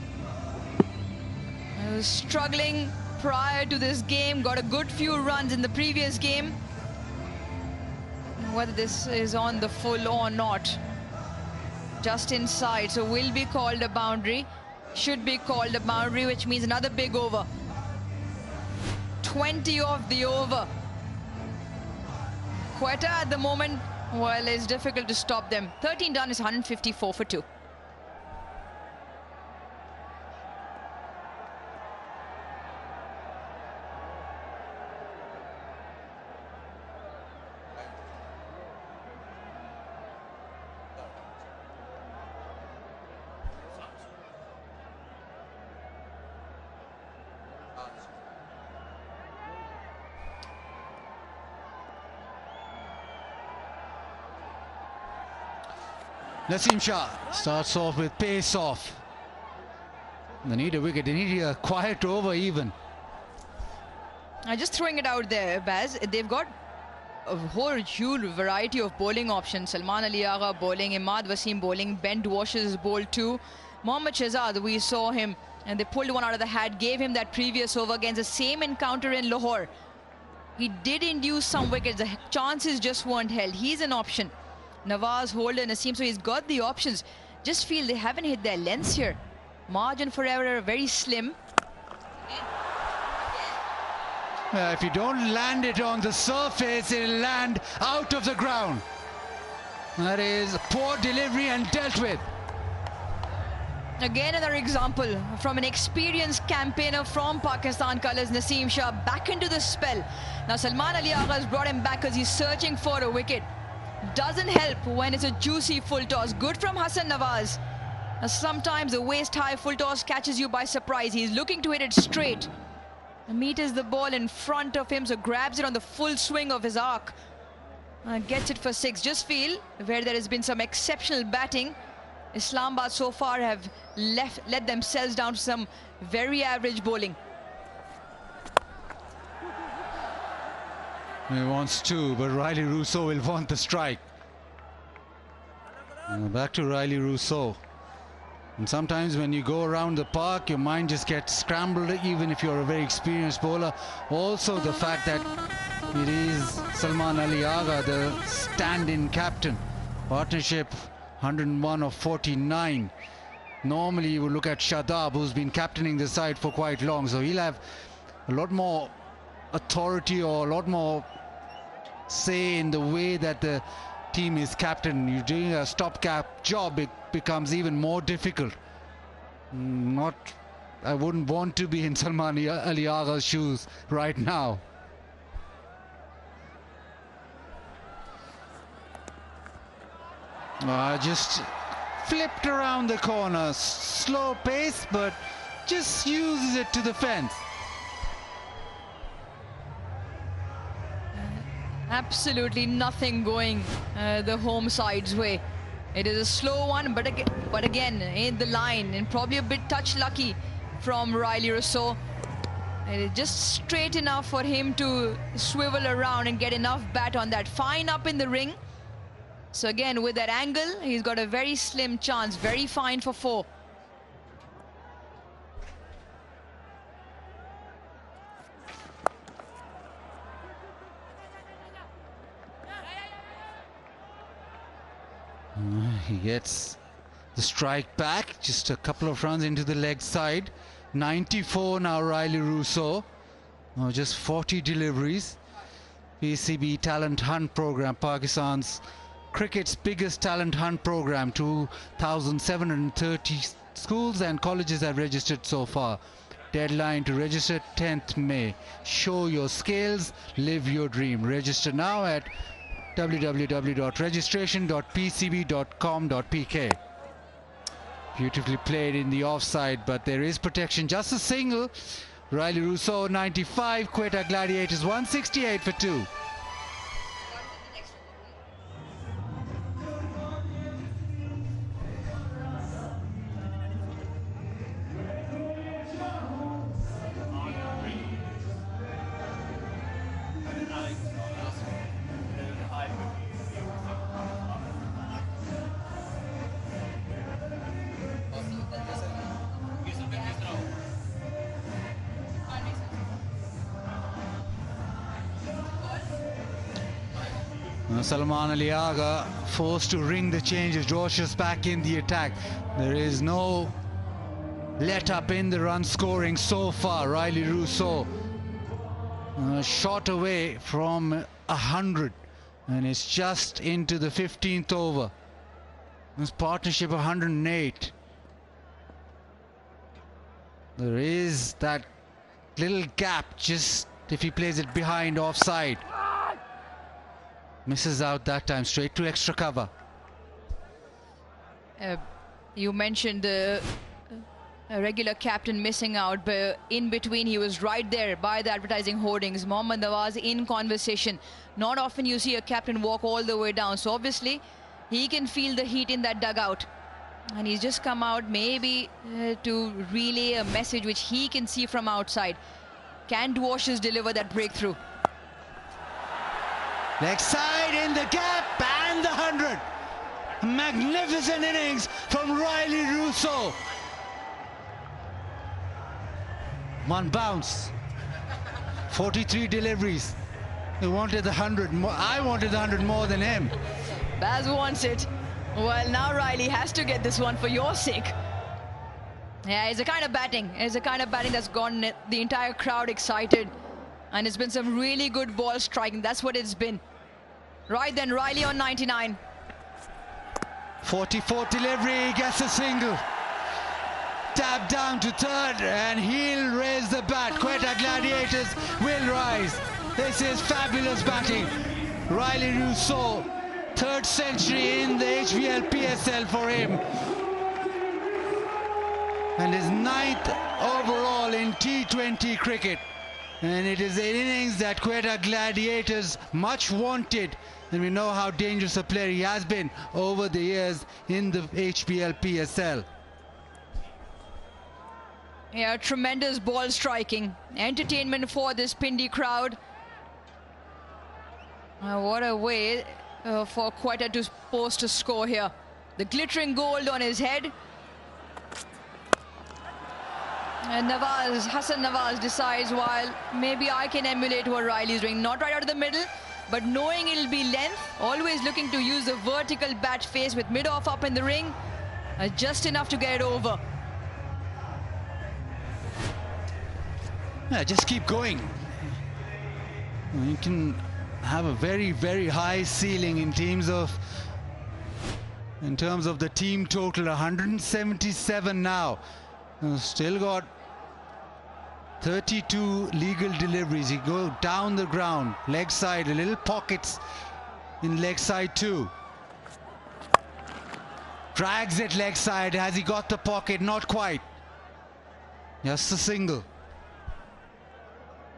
He was struggling prior to this game, got a good few runs in the previous game. Whether this is on the full or not. Just inside, so will be called a boundary. Should be called a boundary, which means another big over. 20 of the over. Quetta at the moment, well, it's difficult to stop them. 13 done is 154 for 2. Naseem Shah starts off with pace off. They need a wicket, they need a quiet over even. Just throwing it out there, Baz, they've got a whole huge variety of bowling options. Salman Ali Agha bowling, Imad Wasim bowling, Ben Dwash's bowl too. Mohammad Shahzad, we saw him and they pulled one out of the hat, gave him that previous over against the same encounter in Lahore. He did induce some wickets, the chances just weren't held. He's an option. Nawaz, Holder, Naseem, so he's got the options. Just feel they haven't hit their lengths here. Margin for error very slim. If you don't land it on the surface, it'll land out of the ground. That is poor delivery and dealt with. Again, another example from an experienced campaigner from Pakistan colours, Naseem Shah, back into the spell. Now, Salman Ali Agha has brought him back because he's searching for a wicket. Doesn't help when it's a juicy full toss. Good from Hassan Nawaz. Now, sometimes the waist-high full toss catches you by surprise. He's looking to hit it straight. Meters the ball in front of him, so grabs it on the full swing of his arc. Gets it for 6. Just feel where there has been some exceptional batting, Islamabad so far have let themselves down to some very average bowling. He wants to, but Riley Rousseau will want the strike. Back to Riley Rousseau. And sometimes when you go around the park, your mind just gets scrambled, even if you're a very experienced bowler. Also the fact that it is Salman Ali Agha, the stand-in captain. Partnership 101 of 49. Normally you would look at Shadab, who's been captaining the side for quite long, so he'll have a lot more authority or a lot more say in the way that the team is captained. You're doing a stopgap job, it becomes even more difficult. I wouldn't want to be in Salman Ali Agha's shoes right now. Just flipped around the corner, slow pace, but just uses it to the fence. Absolutely nothing going the home side's way. It is a slow one, but again in the line, and probably a bit touch lucky from Riley Rousseau. It is just straight enough for him to swivel around and get enough bat on that. Fine up in the ring. So again, with that angle, he's got a very slim chance. Very fine for 4. He gets The strike back, just a couple of runs into the leg side. 94 now, Riley Rousseau. Oh, just 40 deliveries. PCB Talent Hunt Program, Pakistan's cricket's biggest talent hunt program. 2,730 schools and colleges have registered so far. Deadline to register 10th May. Show your skills, live your dream. Register now at www.registration.pcb.com.pk. Beautifully played in the offside, but there is protection. Just a single. Riley Rousseau 95, Quetta Gladiators 168 for 2. Salman Ali Agha forced to ring the changes. Josh's back in the attack. There is no let up in the run scoring so far. Riley Rousseau shot away from 100, and it's just into the 15th over. This partnership 108. There is that little gap, just if he plays it behind offside. Misses out that time, straight to extra cover. You mentioned the regular captain missing out, but in between he was right there by the advertising hoardings. Mohammad Nawaz in conversation. Not often you see a captain walk all the way down, so obviously he can feel the heat in that dugout. And he's just come out maybe to relay a message which he can see from outside. Can Dwashes deliver that breakthrough? Leg side in the gap and the 100. Magnificent innings from Riley Rousseau. One bounce. 43 deliveries. He wanted the 100 more. I wanted the 100 more than him. Baz wants it. Well, now Riley has to get this one for your sake. Yeah, it's a kind of batting. It's a kind of batting that's gotten the entire crowd excited. And it's been some really good ball striking. That's what it's been. Right then, Riley on 99. 44th delivery, gets a single. Tap down to third, and he'll raise the bat. Quetta Gladiators will rise. This is fabulous batting. Riley Rousseau, third century in the HBL PSL for him. And his 9th overall in T20 cricket. And it is an innings that Quetta Gladiators much wanted. And we know how dangerous a player he has been over the years in the HBL PSL. Yeah, tremendous ball striking. Entertainment for this Pindi crowd. What a way for Quetta to post a score here. The glittering gold on his head. And Nawaz, Hassan Nawaz decides, while maybe I can emulate what Riley's doing. Not right out of the middle, but knowing it'll be length, always looking to use the vertical bat face with mid-off up in the ring, just enough to get it over. Yeah, just keep going. You can have a very, very high ceiling in terms of the team total. 177 now. Still got 32 legal deliveries. He go down the ground, leg side, a little pockets in leg side too. Drags it leg side. Has he got the pocket? Not quite. Just a single.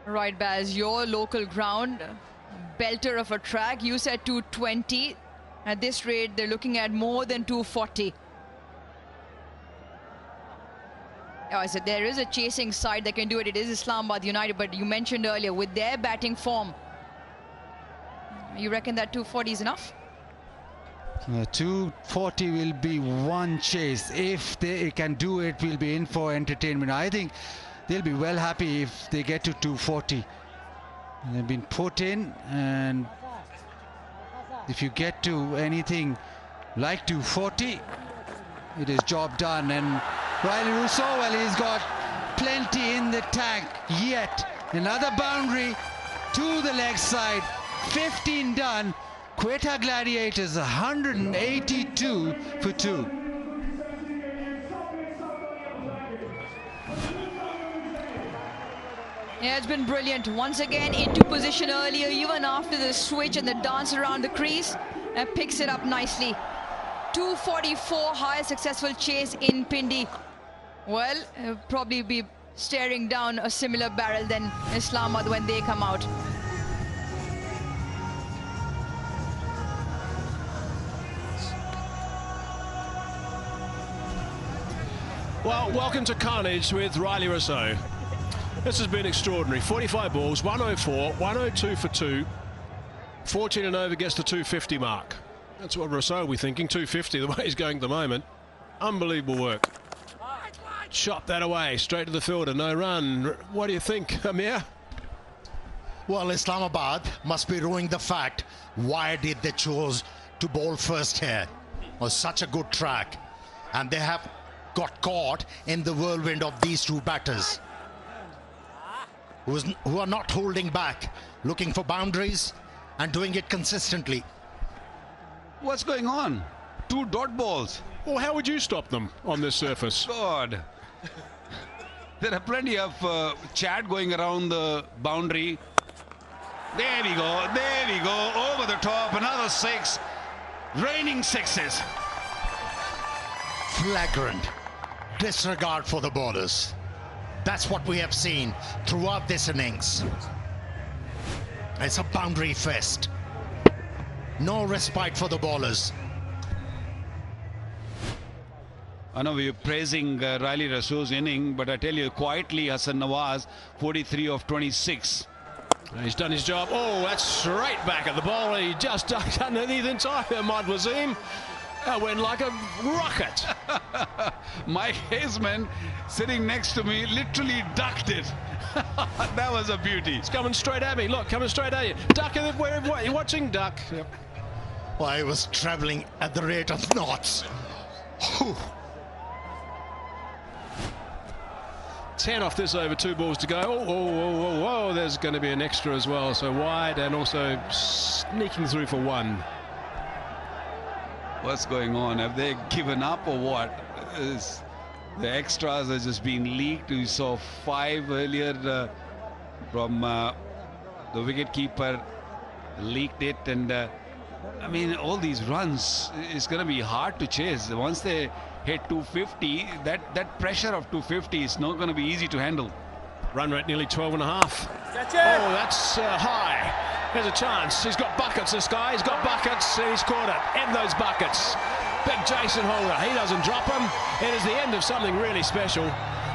Right, Baz, your local ground, belter of a track. You said 220. At this rate, they're looking at more than 240. I said there is a chasing side that can do it. It is Islamabad United, but you mentioned earlier with their batting form, you reckon that 240 is enough? 240 will be one chase. If they can do it, we'll be in for entertainment. I think they'll be well happy if they get to 240. They've been put in, and if you get to anything like 240, it is job done. And Riley Rousseau, well, he's got plenty in the tank yet. Another boundary to the leg side. 15 done. Quetta Gladiators 182 for 2. Yeah, it's been brilliant. Once again into position earlier, even after the switch and the dance around the crease, and picks it up nicely. 244, highest successful chase in Pindi. Well, probably be staring down a similar barrel than Islamabad when they come out. Well, welcome to Carnage with Riley Rousseau. This has been extraordinary. 45 balls, 104, 102 for 2. 14 and over gets the 250 mark. That's what Rousseau will be thinking, 250, the way he's going at the moment. Unbelievable work. Shot that away, straight to the fielder, no run. What do you think, Amir? Well, Islamabad must be ruining the fact, why did they choose to bowl first here? It was such a good track. And they have got caught in the whirlwind of these two batters, who are not holding back, looking for boundaries and doing it consistently. What's going on? 2 dot balls. Well, how would you stop them on this surface? God. There are plenty of chat going around the boundary. There we go. There we go. Over the top. Another 6. Raining 6s. Flagrant disregard for the bowlers. That's what we have seen throughout this innings. It's a boundary fest. No respite for the bowlers. I know we're praising Riley Rousseau's inning, but I tell you, quietly, Hassan Nawaz, 43 of 26. He's done his job. Oh, that's straight back at the ball. He just ducked underneath in time, Ahmad Wasim. That went like a rocket. Mike Haseman, sitting next to me, literally ducked it. That was a beauty. It's coming straight at me. Look, coming straight at you. Duck it. What, you're watching? Duck. Yep. Well, I was traveling at the rate of knots. Whew. 10 off this over, 2 balls to go. Oh, there's going to be an extra as well. So wide and also sneaking through for 1. What's going on? Have they given up or what? The extras are just being leaked. We saw 5 earlier from the wicketkeeper leaked it, and I mean, all these runs is going to be hard to chase. Once they hit 250, that pressure of 250 is not going to be easy to handle. Run rate nearly 12 and a half. Oh, that's high. There's a chance. He's got buckets, this guy. He's got buckets, and he's caught it. End those buckets. Big Jason Holder. He doesn't drop them. It is the end of something really special.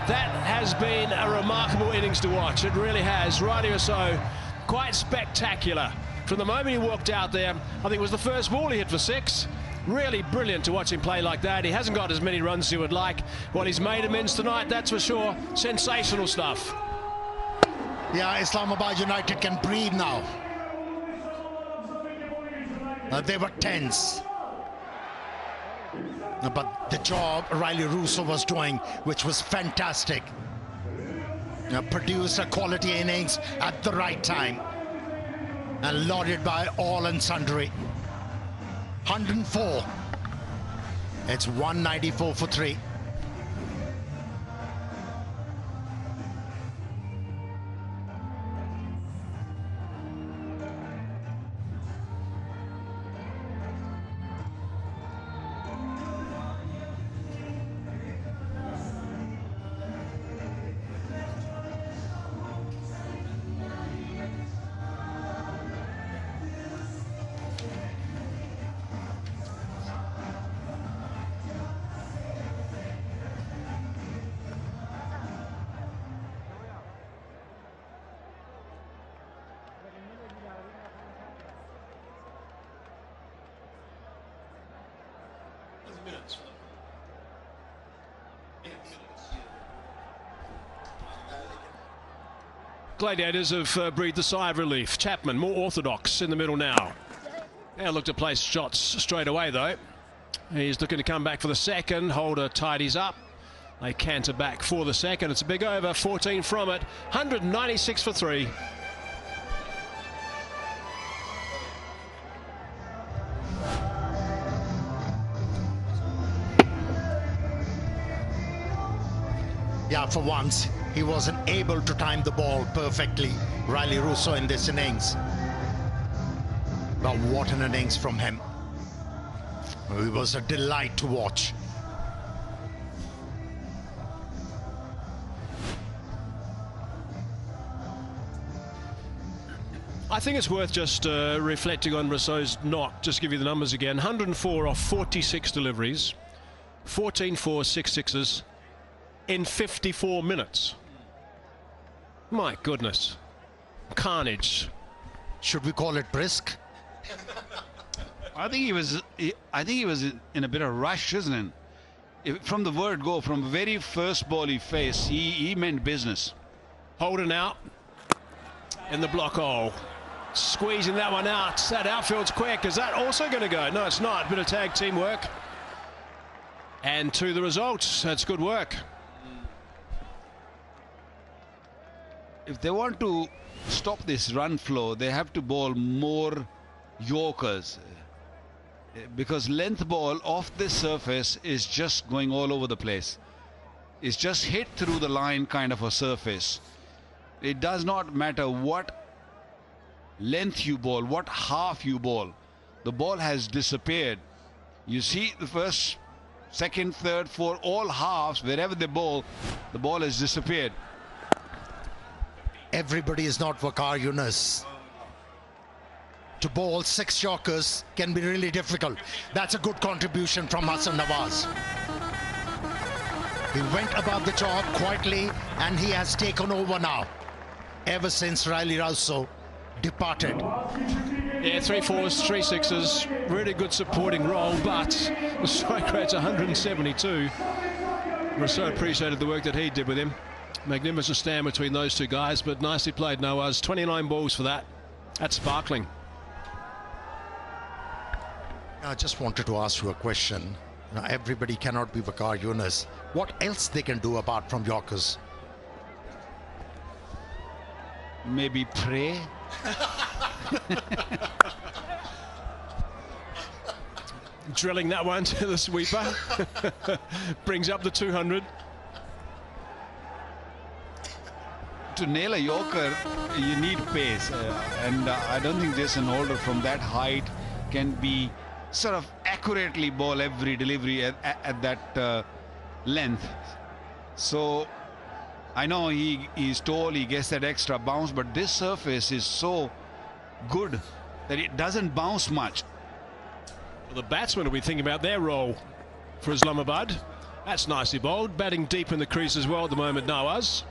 That has been a remarkable innings to watch. It really has. Riley Rousseau, quite spectacular. From the moment he walked out there, I think it was the first ball he hit for 6. Really brilliant to watch him play like that. He hasn't got as many runs as he would like. Well, he's made amends tonight, that's for sure. Sensational stuff. Yeah, Islamabad United can breathe now. They were tense. But the job Riley Rousseau was doing, which was fantastic. Produced a quality innings at the right time. And lauded by all and sundry. 104. It's 194 for 3. Gladiators have breathed a sigh of relief. Chapman, more orthodox in the middle now. Now look to place shots straight away, though. He's looking to come back for the second. Holder tidies up. They canter back for the second. It's a big over, 14 from it. 196 for 3. Yeah, for once, he wasn't able to time the ball perfectly, Riley Russo, in this innings. But what an innings from him. It was a delight to watch. I think it's worth just reflecting on Russo's knock. Just give you the numbers again. 104 off 46 deliveries. 14 4, 6 sixes in 54 minutes. My goodness. Carnage. Should we call it brisk? I think he was in a bit of rush, isn't it? From the word go, from the very first ball he faced, he meant business. Holden out in the block hole. Squeezing that one out. That outfield's quick. Is that also going to go? No, it's not. Bit of tag teamwork. And to the results. That's good work. If they want to stop this run flow, they have to bowl more Yorkers. Because length ball off this surface is just going all over the place. It's just hit through the line kind of a surface. It does not matter what length you bowl, what half you bowl. The ball has disappeared. You see the first, second, third, fourth, all halves, wherever they bowl, the ball has disappeared. Everybody is not Waqar Younis. To bowl 6 Yorkers can be really difficult. That's a good contribution from Hassan Nawaz. He went above the job quietly and he has taken over now ever since Riley Russo departed. Yeah, 3 4s, 3 6s, really good supporting role, but the strike rate's 172. Russo appreciated the work that he did with him. Magnificent stand between those two guys, but nicely played, Nawaz. 29 balls for that. That's sparkling. I just wanted to ask you a question. You know, everybody cannot be Waqar Younis. What else they can do apart from Yorkers? Maybe pray. Drilling that one to the sweeper. Brings up the 200. To nail a Yorker, you need pace. And I don't think Jason Holder from that height can be sort of accurately bowl every delivery at that length. So I know he's tall, he gets that extra bounce, but this surface is so good that it doesn't bounce much. Well, the batsmen will be thinking about their role for Islamabad. That's nicely bowled. Batting deep in the crease as well at the moment, Nawaz.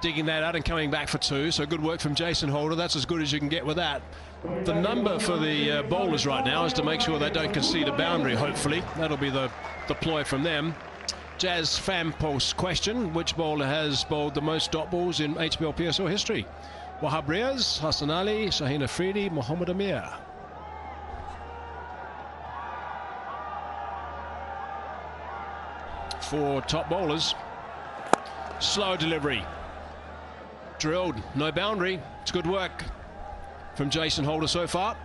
Digging that out and coming back for 2. So good work from Jason Holder. That's as good as you can get with that. The number for the bowlers right now is to make sure they don't concede a boundary, hopefully. That'll be the ploy from them. Jazz fan post question: which bowler has bowled the most dot balls in HBL PSL history? Wahab Riaz, Hassan Ali, Shaheen Afridi, Mohammad Amir. For top bowlers. Slow delivery. Drilled, no boundary. It's good work from Jason Holder so far.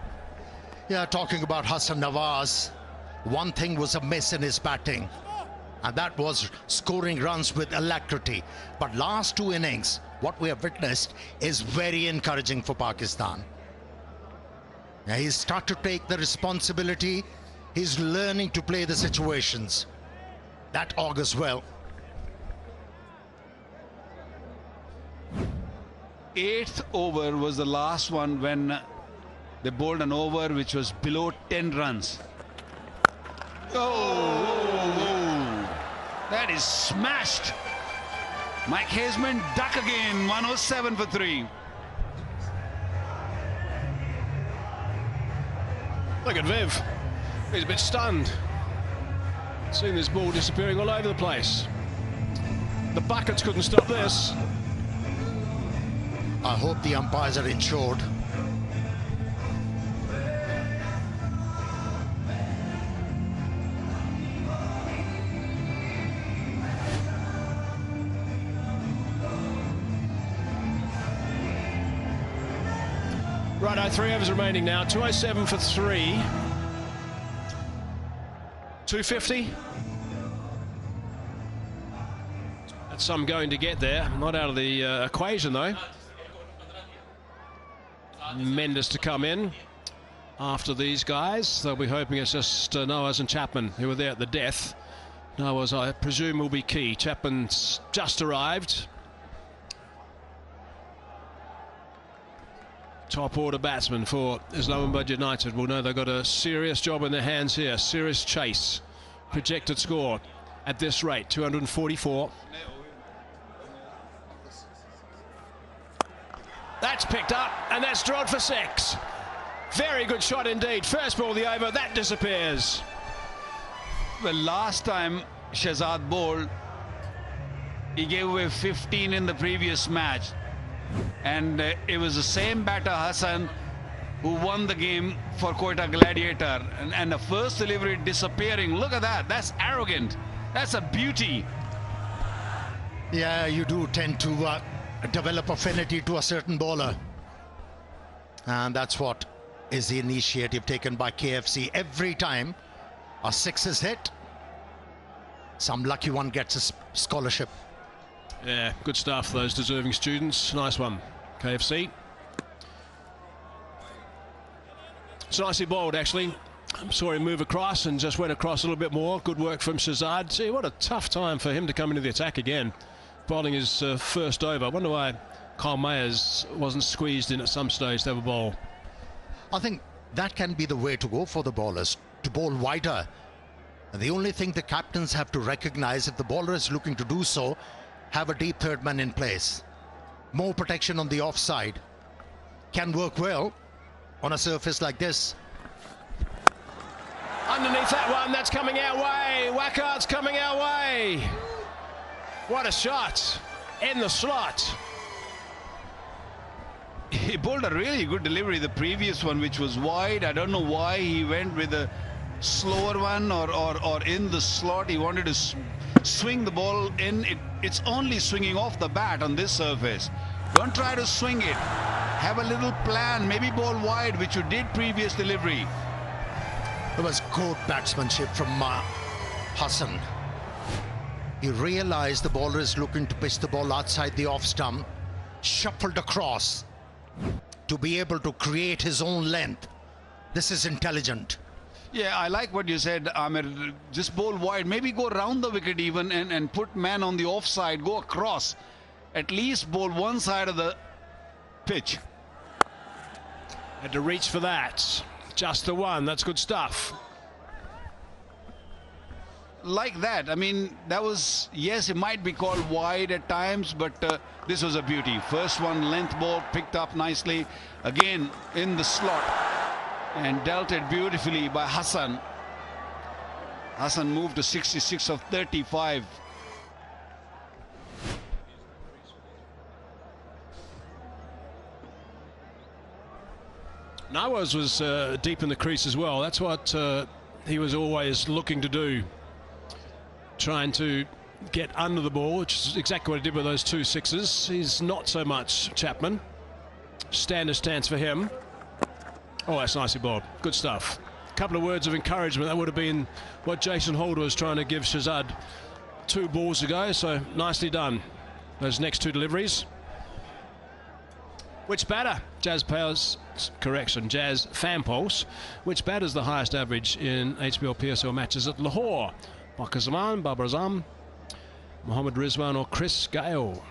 Yeah, talking about Hassan Nawaz, one thing was amiss in his batting, and that was scoring runs with alacrity. But last 2 innings, what we have witnessed is very encouraging for Pakistan. Yeah, he's started to take the responsibility. He's learning to play the situations. That augurs well. 8th over was the last one when they bowled an over which was below 10 runs. Oh, that is smashed. Mike Hazeman duck again, 107 for 3. Look at Viv. He's a bit stunned. Seeing this ball disappearing all over the place. The buckets couldn't stop this. I hope the umpires are insured. Righto, 3 overs remaining now. 207 for 3. 250. That's some going to get there. Not out of the equation, though. Mendes to come in after these guys. They'll be hoping it's just Nawaz and Chapman who are there at the death. Nawaz, I presume, will be key. Chapman's just arrived. Top order batsman for Islamabad United will know they've got a serious job in their hands here. Serious chase. Projected score at this rate, 244. That's picked up and that's drawn for 6. Very good shot indeed. First ball of the over, that disappears. Well, last time Shehzad bowled, he gave away 15 in the previous match. And it was the same batter, Hassan, who won the game for Quetta Gladiator. And the first delivery disappearing. Look at that. That's arrogant. That's a beauty. Yeah, you do tend to develop affinity to a certain bowler. And that's what is the initiative taken by KFC. Every time a 6 is hit, some lucky one gets a scholarship. Yeah, good stuff, those deserving students. Nice one, KFC. It's nicely bowled, actually. I saw him move across and just went across a little bit more. Good work from Shehzad. See, what a tough time for him to come into the attack again. Bowling his first over. I wonder why 𝐄𝐍𝐆𝐋𝐈𝐒𝐇 wasn't squeezed in at some stage to have a bowl. I think that can be the way to go for the bowlers, to bowl wider. And the only thing the captains have to recognize, if the bowler is looking to do so, have a deep third man in place. More protection on the offside can work well on a surface like this. Underneath that one, that's coming our way. Waqar's coming our way. What a shot in the slot. He bowled a really good delivery, the previous one, which was wide. I don't know why he went with a slower one or in the slot. He wanted to swing the ball in. It's only swinging off the bat on this surface. Don't try to swing it. Have a little plan. Maybe bowl wide, which you did previous delivery. It was good batsmanship from Hassan. He realized the bowler is looking to pitch the ball outside the off stump, shuffled across to be able to create his own length. This is intelligent. Yeah, I like what you said, Amir. Just bowl wide. Maybe go round the wicket even and put man on the offside. Go across. At least bowl one side of the pitch. Had to reach for that. Just the one. That's good stuff. Like that. I mean, that was, yes, it might be called wide at times, but this was a beauty. First one, length ball, picked up nicely. Again, in the slot. And dealt it beautifully by Hassan. Hassan moved to 66 of 35. Nawaz was deep in the crease as well. That's what he was always looking to do. Trying to get under the ball, which is exactly what he did with those 2 sixes. He's not so much Chapman. Standard stance for him. Oh, that's nicely bowled. Good stuff. A couple of words of encouragement. That would have been what Jason Holder was trying to give Shehzad 2 balls ago. So nicely done. Those next 2 deliveries. Which batter? Jazz Fan Pulse. Which batter's the highest average in HBL PSL matches at Lahore? Bakr Zaman, Babar Azam, Mohammad Rizwan or Chris Gale?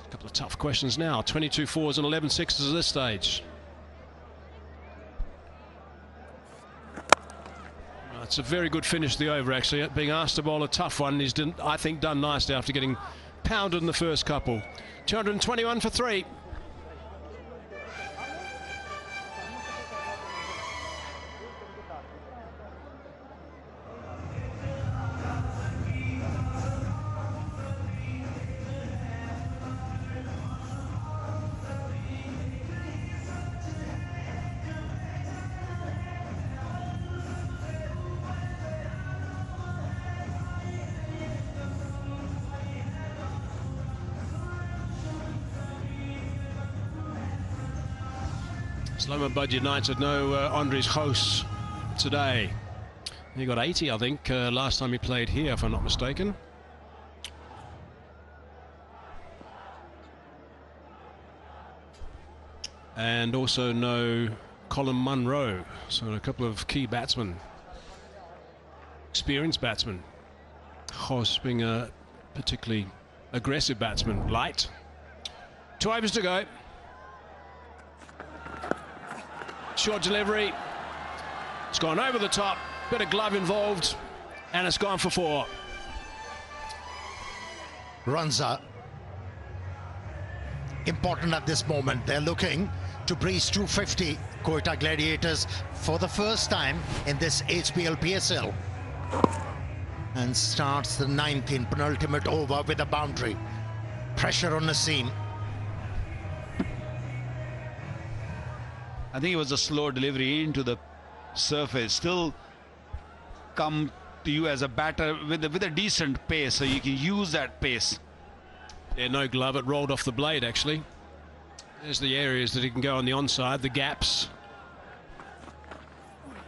A couple of tough questions now. 22 fours and 11 sixes at this stage. It's a very good finish to the over, actually. Being asked to bowl a tough one, he's, I think, done nicely after getting pounded in the first couple. 221 for 3. Islamabad United, no Andres House today. He got 80, I think, last time he played here, if I'm not mistaken. And also no Colin Munro. So a couple of key batsmen, experienced batsmen. House being a particularly aggressive batsman. Light. 2 overs to go. Short delivery. It's gone over the top. Bit of glove involved. And it's gone for 4. Runs are important at this moment. They're looking to breach 250. Quetta Gladiators for the first time in this HBL PSL. And starts the 9th in penultimate over with a boundary. Pressure on the seam. I think it was a slow delivery into the surface. Still come to you as a batter with a decent pace, so you can use that pace. Yeah, no glove. It rolled off the blade, actually. There's the areas that he can go on the onside, the gaps.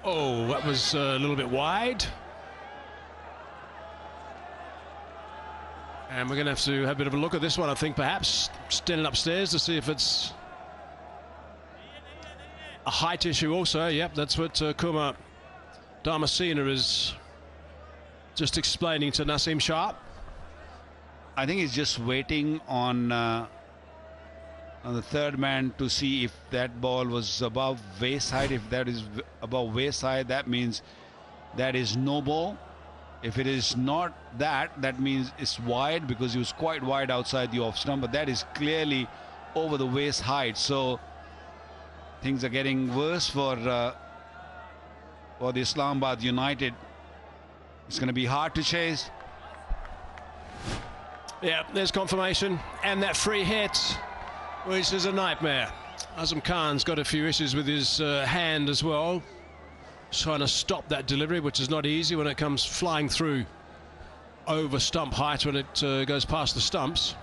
Oh, that was a little bit wide. And we're going to have a bit of a look at this one, I think, perhaps. Standing upstairs to see if it's a height issue also. Yep, that's what Kumar Dharmasena is just explaining to Naseem Shah. I think he's just waiting on the third man to see if that ball was above waist height. If that is above waist height, that means that is no ball. If it is not that, that means it's wide, because he was quite wide outside the off stump, but that is clearly over the waist height. So things are getting worse for the Islamabad United. It's going to be hard to chase. Yeah, there's confirmation, and that free hit, which is a nightmare. Azam Khan's got a few issues with his hand as well, trying to stop that delivery, which is not easy when it comes flying through over stump height when it goes past the stumps.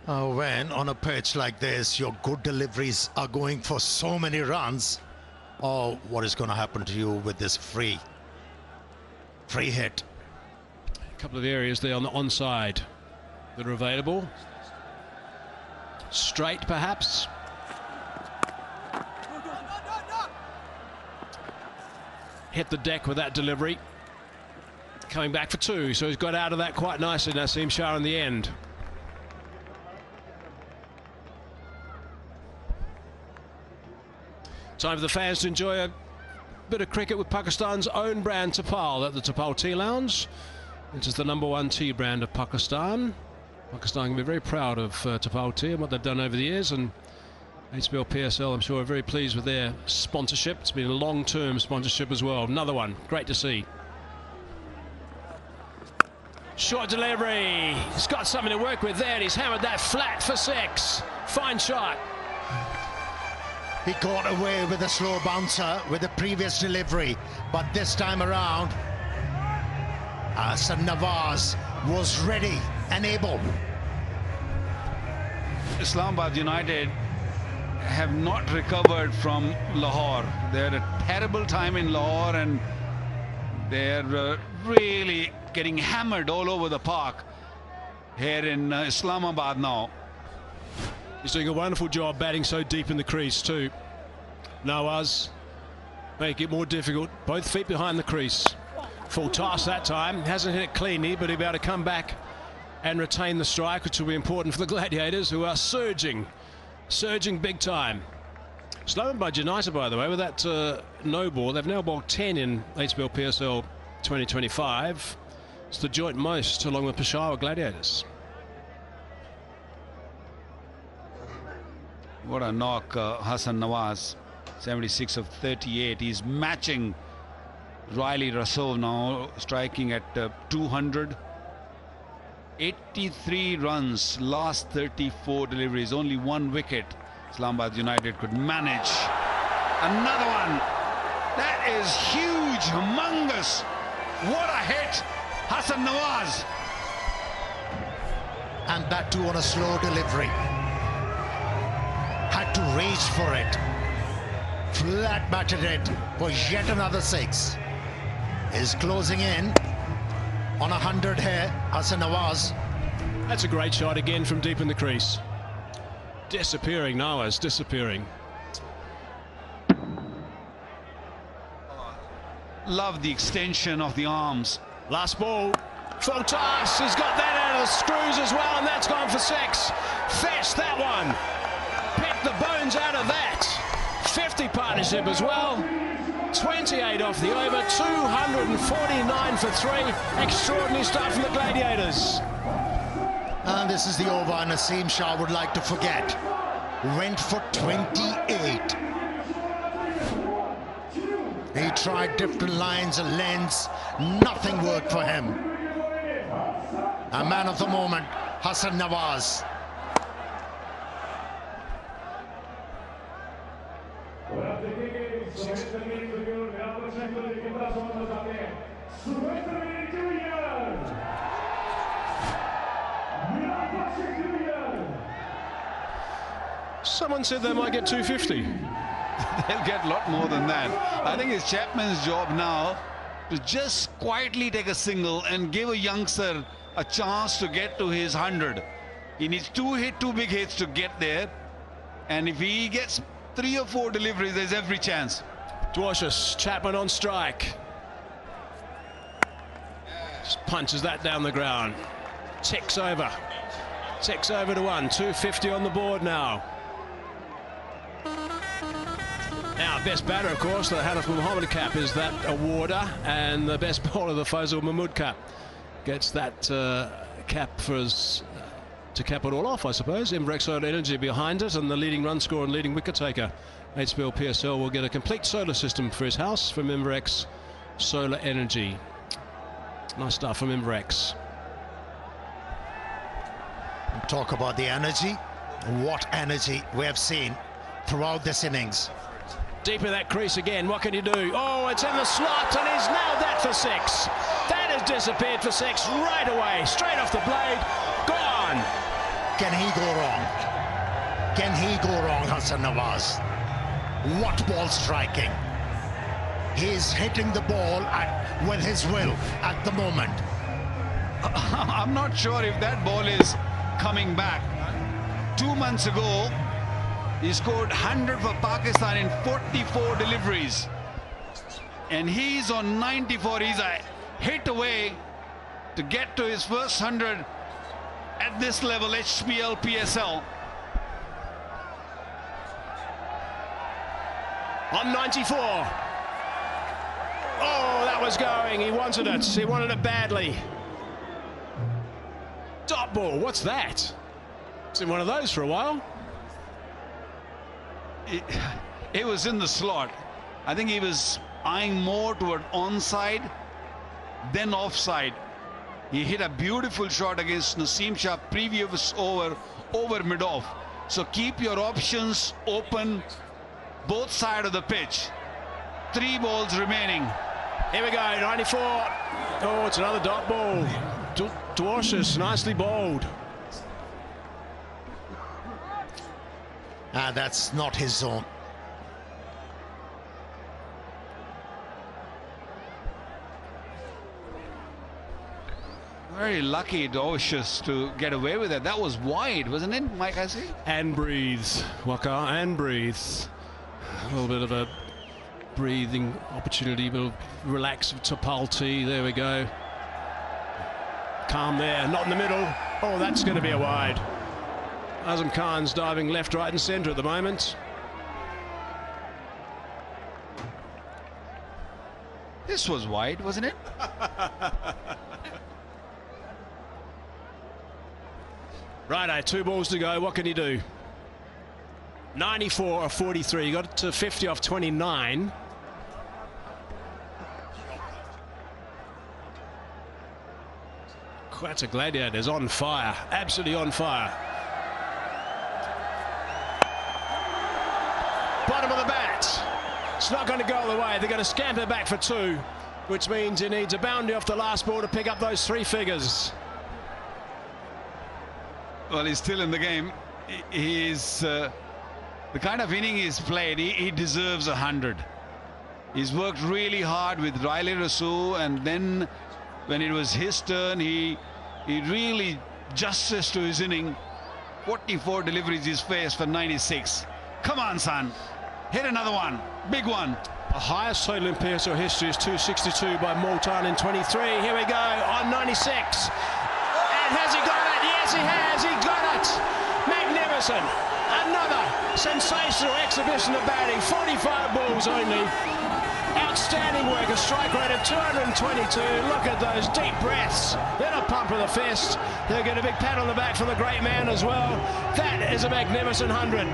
When on a pitch like this your good deliveries are going for so many runs, what is going to happen to you with this free hit? A couple of areas there on the onside that are available. Straight, perhaps. Hit the deck with that delivery. Coming back for 2, so he's got out of that quite nicely, Naseem Shah, in the end. Time for the fans to enjoy a bit of cricket with Pakistan's own brand Tapal at the Tapal Tea Lounge. This is the #1 tea brand of Pakistan. Pakistan can be very proud of Tapal Tea and what they've done over the years, and HBL PSL, I'm sure, are very pleased with their sponsorship. It's been a long-term sponsorship as well. Another one, great to see. Short delivery. He's got something to work with there, and he's hammered that flat for 6. Fine shot. He got away with a slow bouncer with the previous delivery, but this time around Hassan Nawaz was ready and able. Islamabad United have not recovered from Lahore. They're at a terrible time in Lahore, and they're really getting hammered all over the park here in Islamabad now. He's doing a wonderful job batting so deep in the crease too. Nawaz make it more difficult. Both feet behind the crease. Full toss that time. Hasn't hit it cleanly, but he'll be able to come back and retain the strike, which will be important for the Gladiators, who are surging big time. Islamabad United, by the way, with that no ball, they've now bowled 10 in HBL PSL 2025. It's the joint most, along with Peshawar Gladiators. What a knock, Hassan Nawaz, 76 of 38. He's matching Riley Rasool now, striking at 200. 83 runs, last 34 deliveries, only 1 wicket. Islamabad United could manage. Another one. That is huge, humongous. What a hit, Hassan Nawaz. And that too on a slow delivery. to reach for it. Flat batted it for yet another 6. Is closing in on 100 here, Hassan Nawaz. That's a great shot again from deep in the crease. Disappearing, Nawaz, disappearing. Love the extension of the arms. Last ball. Full toss. He's got that out of the screws as well, and that's gone for 6. Fetch that one. Pick the bones out of that. 50 partnership as well. 28 off the over. 249 for 3. Extraordinary start from the Gladiators. And this is the over Naseem Shah would like to forget. Went for 28. He tried different lines and lengths. Nothing worked for him. A man of the moment, Hassan Nawaz. Someone said they might get 250. They'll get a lot more than that. I think it's Chapman's job now to just quietly take a single and give a youngster a chance to get to his 100. He needs two big hits to get there. And if he gets 3 or 4 deliveries, there's every chance. Dwarshuis, Chapman on strike. Just punches that down the ground. Ticks over. Ticks over to 1. 250 on the board now. Now, best batter, of course, the Hanif Muhammad cap is that awarder, and the best bowler, the Faisal Mahmood cap, gets that cap for us to cap it all off, I suppose. M3O1K Solar Energy behind it, and the leading run scorer and leading wicket taker, HBL PSL, will get a complete solar system for his house from M3O1K Solar Energy. Nice stuff from M3O1K. Talk about the energy. What energy we have seen throughout this innings. Deep in that crease again, what can you do? Oh, it's in the slot, and he's nailed that for 6. That has disappeared for 6 right away, straight off the blade, gone. Can he go wrong? Can he go wrong, Hassan Nawaz? What ball striking. He's hitting the ball with his will at the moment. I'm not sure if that ball is coming back. 2 months ago, he scored 100 for Pakistan in 44 deliveries. And he's on 94. He's a hit away to get to his first 100 at this level, HBL PSL. On 94. Oh, that was going. He wanted it. He wanted it badly. Dot ball. What's that? It's in one of those for a while. It was in the slot. I think he was eyeing more toward onside than offside. He hit a beautiful shot against Naseem Shah previous over mid-off. So keep your options open both sides of the pitch. 3 balls remaining. Here we go, 94. Oh, it's another dot ball. Dwarshuis, nicely bowled. That's not his zone. Very lucky Dwarshuis to get away with it. That was wide, wasn't it, Mike? I see. And breathes, Waka, and breathes. A little bit of a breathing opportunity, but relax to Palti. There we go. Calm there, not in the middle. Oh, that's going to be a wide. Azam Khan's diving left, right, and centre at the moment. This was wide, wasn't it? Righto, 2 balls to go. What can you do? 94 off 43. You got to 50 off 29. Quetta Gladiators on fire. Absolutely on fire. Bottom of the bat. It's not going to go all the way. They're going to scamper back for 2, which means he needs a boundary off the last ball to pick up those 3 figures. Well, he's still in the game. He's the kind of inning he's played, he deserves 100. He's worked really hard with Riley Rousseau, and then when it was his turn, he really justice to his inning. 44 deliveries he's faced for 96. Come on, son. Hit another one. Big one. The highest total in PSL history is 262 by Multan in 23. Here we go on 96. And has he got it? Yes, he has. He got it. Magnificent. Another sensational exhibition of batting. 45 balls only. Outstanding work. A strike rate of 222. Look at those deep breaths. Then a pump of the fist. They'll get a big pat on the back for the great man as well. That is a magnificent 100.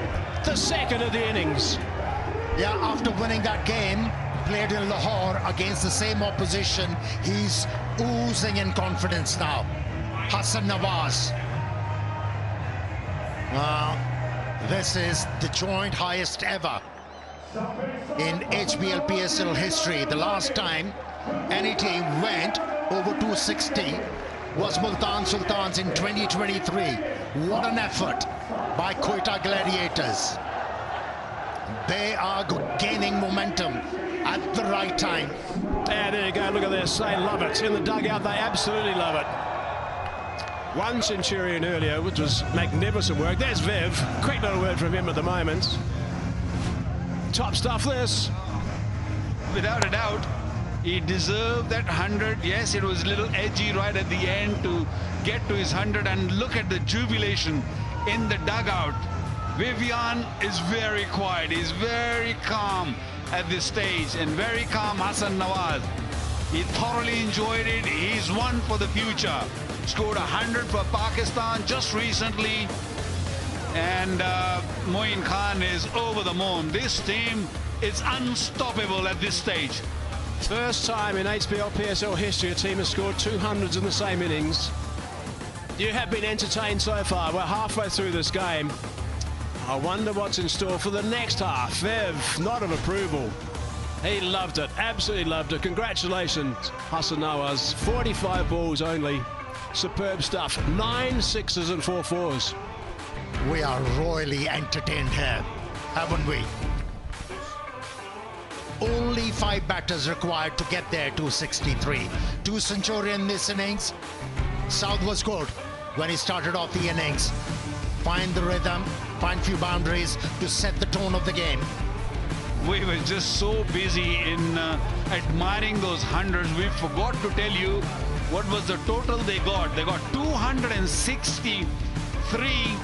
The second of the innings. Yeah, after winning that game, played in Lahore against the same opposition, he's oozing in confidence now. Hassan Nawaz. This is the joint highest ever in HBL PSL history. The last time any team went over 260 was Multan Sultans in 2023. What an effort by Quetta Gladiators. They are gaining momentum at the right time. Yeah, there you go. Look at this. They love it. In the dugout, they absolutely love it. One centurion earlier, which was magnificent work. There's Viv. Quick little word from him at the moment. Top stuff, this. Without a doubt, he deserved that 100. Yes, it was a little edgy right at the end to get to his 100. And look at the jubilation in the dugout. Vivian is very quiet. He's very calm at this stage, and very calm Hassan Nawaz. He thoroughly enjoyed it. He's one for the future. Scored 100 for Pakistan just recently. And Moin Khan is over the moon. This team is unstoppable at this stage. First time in HBL PSL history a team has scored 200s in the same innings. You have been entertained so far. We're halfway through this game. I wonder what's in store for the next half. Viv, nod of approval. He loved it, absolutely loved it. Congratulations, Hassan Nawaz. 45 balls only. Superb stuff. 9 sixes and 4 fours. We are royally entertained here, haven't we? Only 5 batters required to get there, 263. 2 centurion in this innings. South was good when he started off the innings. Find the rhythm, find few boundaries to set the tone of the game. We were just so busy in admiring those hundreds, we forgot to tell you what was the total they got. They got 263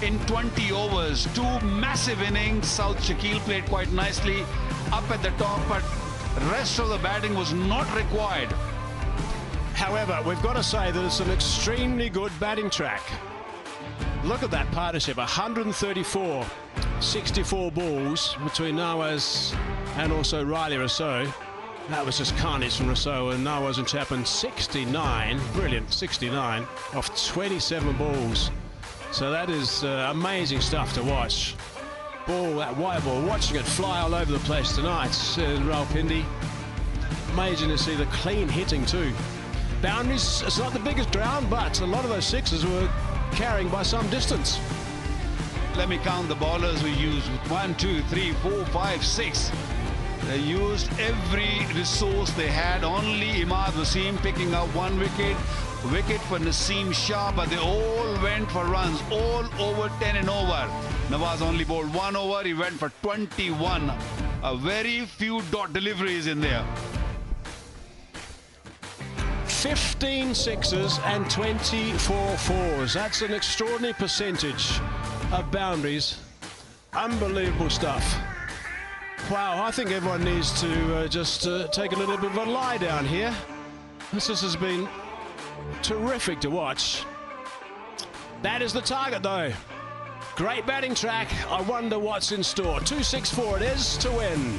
in 20 overs. 2 massive innings. South Shakil played quite nicely up at the top, but the rest of the batting was not required. However, we've got to say that it's an extremely good batting track. Look at that partnership, 134, 64 balls between Nawaz and also Riley Rousseau. That was just carnage from Rousseau, and Nawaz and Chapman 69, brilliant, 69 off 27 balls. So that is amazing stuff to watch. Ball, that wide ball, watching it fly all over the place tonight in Rawalpindi. Amazing to see the clean hitting too. Boundaries, it's not the biggest ground, but a lot of those sixes were carrying by some distance. Let me count the bowlers we used. 1, 2, 3, 4, 5, 6. They used every resource they had. Only Imad Wasim picking up 1 wicket. Wicket for Naseem Shah, but they all went for runs. All over 10 and over. Nawaz only bowled 1 over. He went for 21. A very few dot deliveries in there. 15 sixes and 24 fours. That's an extraordinary percentage of boundaries. Unbelievable stuff. Wow, I think everyone needs to just take a little bit of a lie down here. This has been terrific to watch. That is the target though. Great batting track. I wonder what's in store. 264 it is to win.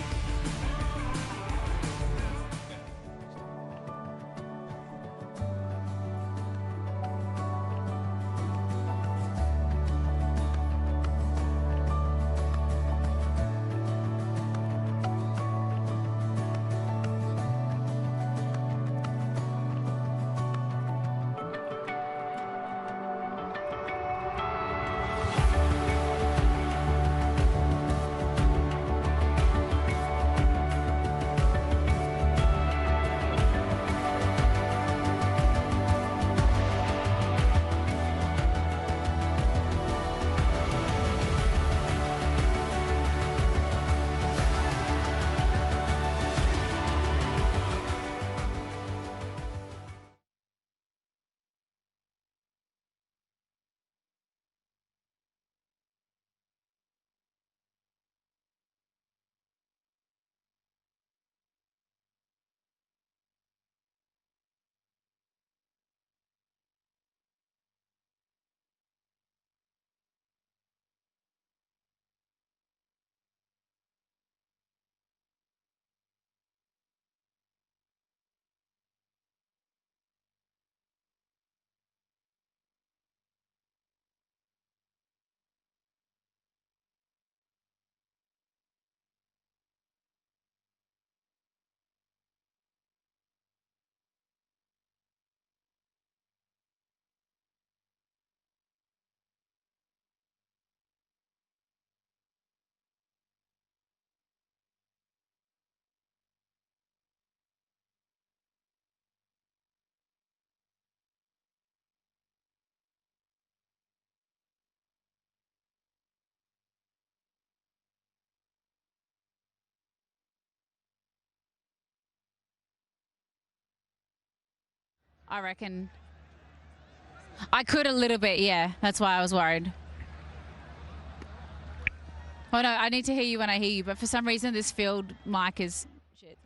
I reckon I could a little bit, yeah. That's why I was worried. Oh no, I need to hear you when I hear you, but for some reason this field mic is shit.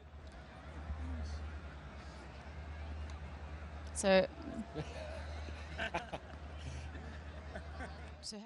So how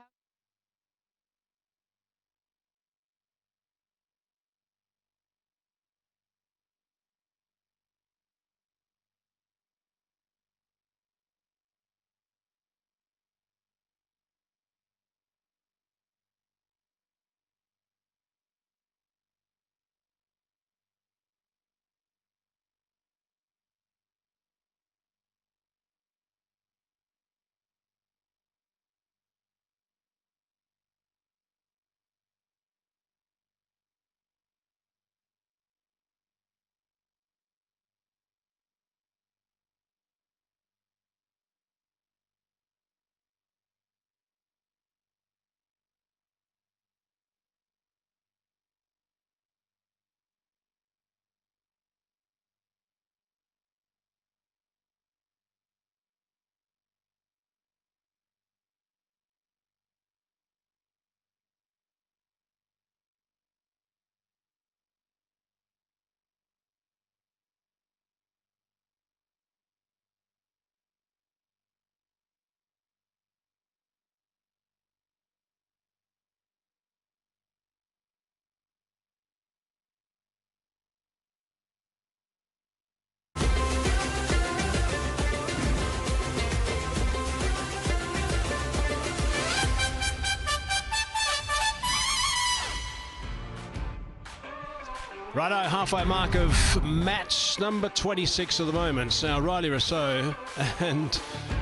Righto, halfway mark of match number 26 at the moment. Now, Riley Rousseau and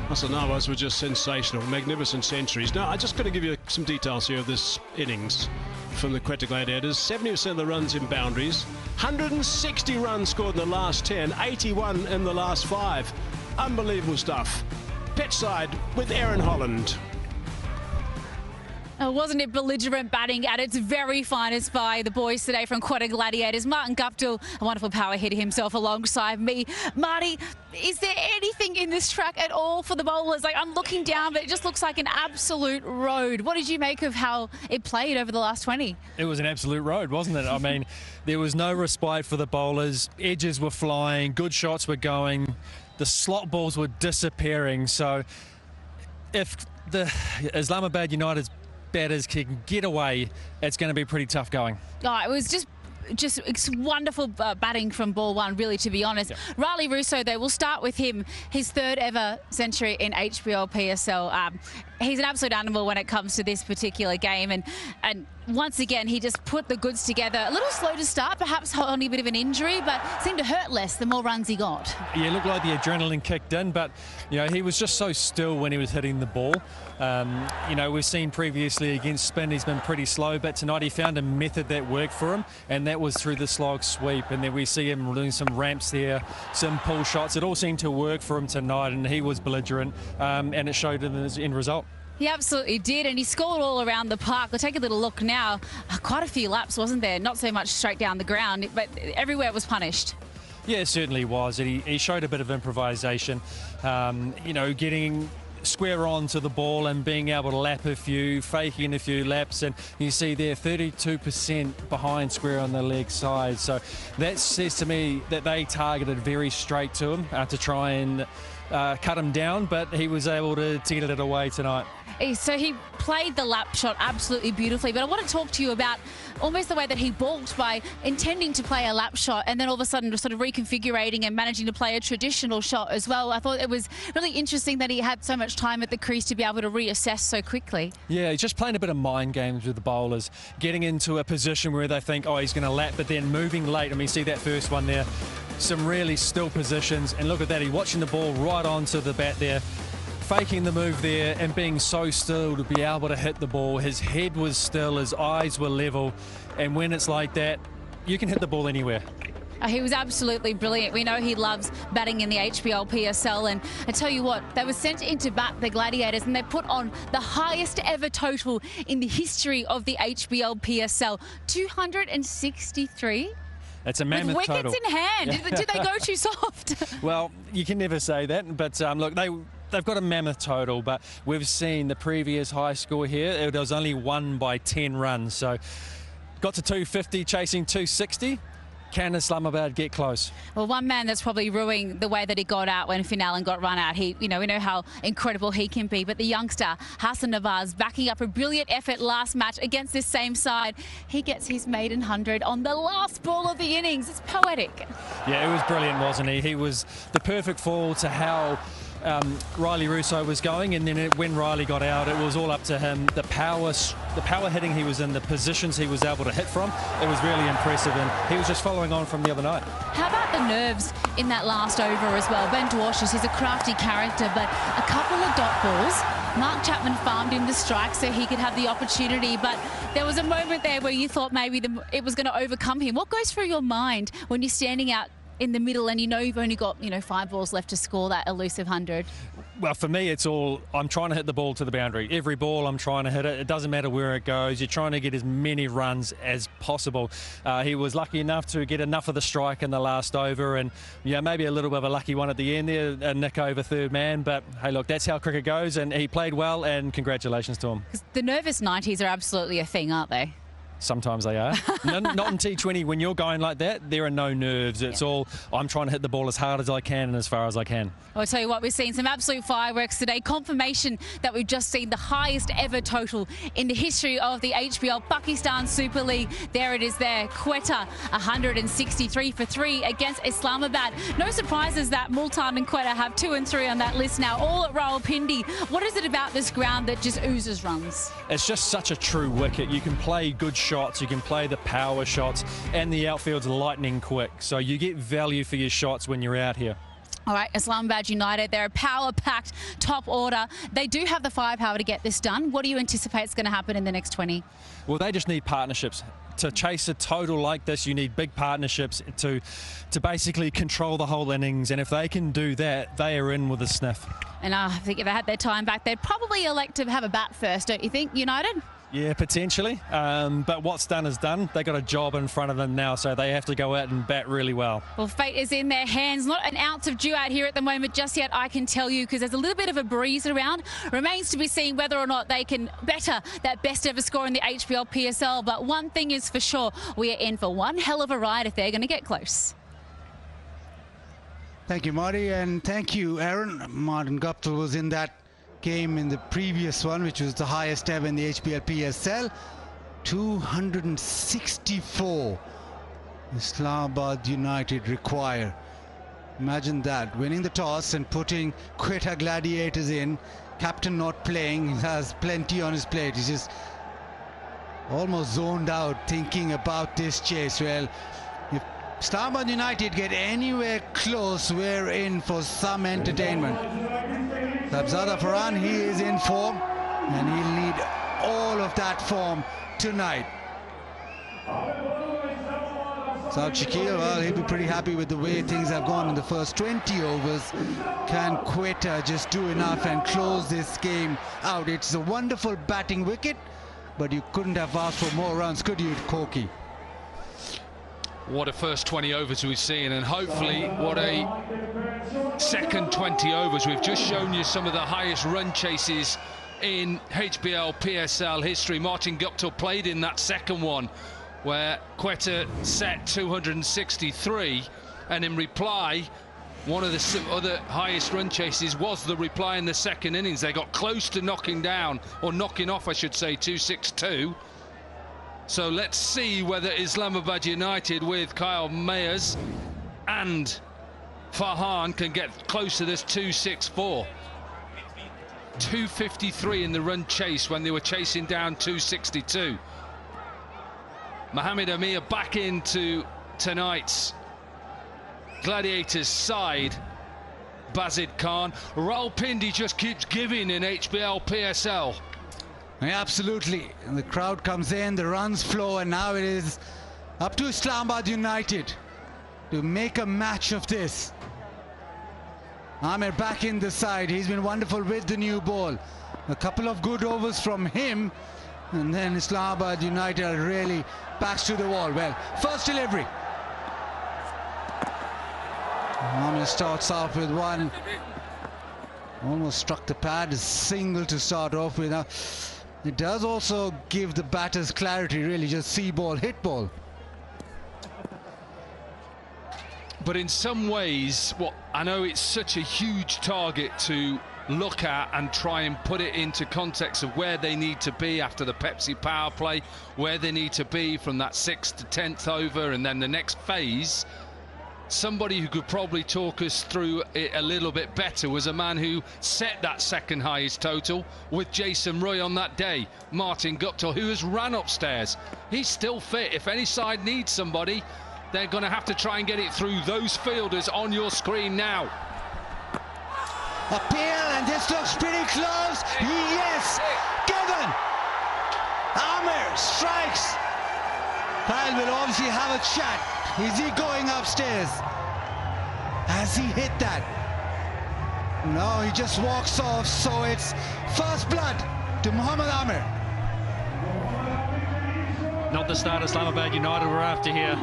Hassan Nawaz were just sensational, magnificent centuries. Now, I'm just going to give you some details here of this innings from the Quetta Gladiators. 70% of the runs in boundaries, 160 runs scored in the last 10, 81 in the last 5. Unbelievable stuff. Pitch side with Aaron Holland. Oh, wasn't it belligerent batting at its very finest by the boys today from Quetta Gladiators? Martin Guptill, a wonderful power hitter himself alongside me. Marty, is there anything in this track at all for the bowlers? Like, I'm looking down, but it just looks like an absolute road. What did you make of how it played over the last 20? It was an absolute road, wasn't it? I mean, there was no respite for the bowlers. Edges were flying, good shots were going, the slot balls were disappearing. So if the Islamabad United's batters can get away, it's going to be pretty tough going. Oh, it was just wonderful batting from ball one, really, to be honest. Yep. Riley Rousseau, though, we'll start with him. His third ever century in HBL PSL. He's an absolute animal when it comes to this particular game. And once again, he just put the goods together. A little slow to start, perhaps on a bit of an injury, but seemed to hurt less the more runs he got. Yeah, it looked like the adrenaline kicked in, but, you know, he was just so still when he was hitting the ball. You know, we've seen previously against spin, he's been pretty slow, but tonight he found a method that worked for him, and that was through the slog sweep. And then we see him doing some ramps there, some pull shots. It all seemed to work for him tonight, and he was belligerent, and it showed in his end result. He absolutely did, and he scored all around the park. We'll take a little look now. Quite a few laps, wasn't there? Not so much straight down the ground, but everywhere was punished. Yeah, it certainly was. He showed a bit of improvisation, you know, getting square on to the ball and being able to lap a few, faking a few laps, and you see there 32% behind square on the leg side. So that says to me that they targeted very straight to him to try and cut him down, but he was able to get it away tonight. So he played the lap shot absolutely beautifully, but I want to talk to you about almost the way that he balked by intending to play a lap shot and then all of a sudden sort of reconfigurating and managing to play a traditional shot as well. I thought it was really interesting that he had so much time at the crease to be able to reassess so quickly. Yeah, he's just playing a bit of mind games with the bowlers, getting into a position where they think, oh, he's going to lap, but then moving late. I mean, see that first one there, some really still positions, and look at that, he's watching the ball right onto the bat there, faking the move there and being so still to be able to hit the ball. His head was still, his eyes were level, and when it's like that, you can hit the ball anywhere. He was absolutely brilliant. We know he loves batting in the HBL PSL, and I tell you what, they were sent in to bat the Gladiators and they put on the highest ever total in the history of the HBL PSL, 263. It's a mammoth with total. wickets in hand. Did they go too soft? Well, you can never say that, but look, they've got a mammoth total, but we've seen the previous high score here. It was only won by 10 runs, so got to 250, chasing 260. Can Islamabad get close? Well, one man that's probably ruining the way that he got out when Finale got run out. We know how incredible he can be, but the youngster, Hassan Nawaz, backing up a brilliant effort last match against this same side. He gets his maiden 100 on the last ball of the innings. It's poetic. Yeah, it was brilliant, wasn't he? He was the perfect fall to how Riley Russo was going, and then when Riley got out, it was all up to him. The power hitting he was in, the positions he was able to hit from, it was really impressive, and he was just following on from the other night. How about the nerves in that last over as well? Ben Dwarshuis, he's a crafty character, but a couple of dot balls. Mark Chapman farmed him the strike so he could have the opportunity, but there was a moment there where you thought maybe it was going to overcome him. What goes through your mind when you're standing out in the middle and you've only got 5 balls left to score that elusive 100? Well, for me, it's all, I'm trying to hit the ball to the boundary. Every ball, I'm trying to hit it. It doesn't matter where it goes. You're trying to get as many runs as possible. He was lucky enough to get enough of the strike in the last over, and maybe a little bit of a lucky one at the end there, a nick over third man. But hey, look, that's how cricket goes, and he played well, and congratulations to him. The nervous 90s are absolutely a thing, aren't they? Sometimes they are. Not in T20. When you're going like that, there are no nerves. It's all, I'm trying to hit the ball as hard as I can and as far as I can. I'll tell you what, we've seen some absolute fireworks today. Confirmation that we've just seen the highest ever total in the history of the HBL Pakistan Super League. There it is there. Quetta, 163 for 3 against Islamabad. No surprises that Multan and Quetta have 2 and 3 on that list now, all at Rawalpindi. What is it about this ground that just oozes runs? It's just such a true wicket. You can play good shots, you can play the power shots, and the outfield's lightning quick. So you get value for your shots when you're out here. All right, Islamabad United, they're a power-packed top order. They do have the firepower to get this done. What do you anticipate is going to happen in the next 20? Well, they just need partnerships. To chase a total like this, you need big partnerships to basically control the whole innings. And if they can do that, they are in with a sniff. And I think if they had their time back, they'd probably elect to have a bat first, don't you think, United? Yeah, potentially. But what's done is done. They got a job in front of them now, so they have to go out and bat really well. Well, fate is in their hands. Not an ounce of dew out here at the moment just yet, I can tell you, because there's a little bit of a breeze around. Remains to be seen whether or not they can better that best ever score in the HBL PSL. But one thing is for sure, we are in for one hell of a ride if they're going to get close. Thank you, Marty, and thank you, Aaron. Martin Guptill was in that game in the previous one, which was the highest ever in the HBL PSL. 264 Islamabad United require. Imagine that, winning the toss and putting Quetta Gladiators in. Captain not playing, has plenty on his plate. He's just almost zoned out thinking about this chase. Well, if Islamabad United get anywhere close, we're in for some entertainment. Sabzada Farhan, he is in form, and he'll need all of that form tonight. Saad Shakil, well, he'll be pretty happy with the way things have gone in the first 20 overs. Can Quetta just do enough and close this game out? It's a wonderful batting wicket, but you couldn't have asked for more runs, could you, 𝐄𝐍𝐆𝐋𝐈𝐒𝐇? What a first 20 overs we've seen, and hopefully what a second 20 overs. We've just shown you some of the highest run chases in HBL PSL history. Martin Guptill played in that second one where Quetta set 263, and in reply, one of the other highest run chases was the reply in the second innings. They got close to knocking down, or knocking off, I should say, 262. So let's see whether Islamabad United with Kyle Mayers and Farhan can get close to this 264. 253 in the run chase when they were chasing down 262. Mohamed Amir back into tonight's Gladiators side. Bazid Khan. Rawalpindi just keeps giving in HBL PSL. Yeah, absolutely. And the crowd comes in, the runs flow, and now it is up to Islamabad United to make a match of this. Amir back in the side. He's been wonderful with the new ball. A couple of good overs from him, and then Islamabad United are really backs to the wall. Well, first delivery. Amir starts off with one. Almost struck the pad, a single to start off with. Now, it does also give the batters clarity, really, just see ball, hit ball. But in some ways, I know it's such a huge target to look at and try and put it into context of where they need to be after the Pepsi power play, where they need to be from that 6th to 10th over, and then the next phase. Somebody who could probably talk us through it a little bit better was a man who set that second highest total with Jason Roy on that day, Martin Guptill, who has ran upstairs. He's still fit. If any side needs somebody, they're going to have to try and get it through those fielders on your screen now. Appeal, and this looks pretty close. Yes, given. Amir strikes. Kyle will obviously have a chat. Is he going upstairs? Has he hit that? No, he just walks off. So it's first blood to Mohammad Amir. Not the start Islamabad United were after here.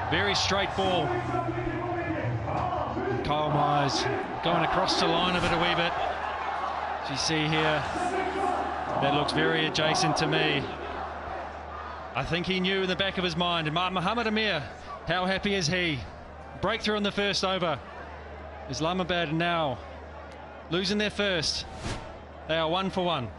Very straight ball. And Kyle Myers going across the line of it a wee bit. As you see here, that looks very adjacent to me. I think he knew in the back of his mind. And Mohammad Amir, how happy is he? Breakthrough in the first over. Islamabad now losing their first. They are 1 for 1.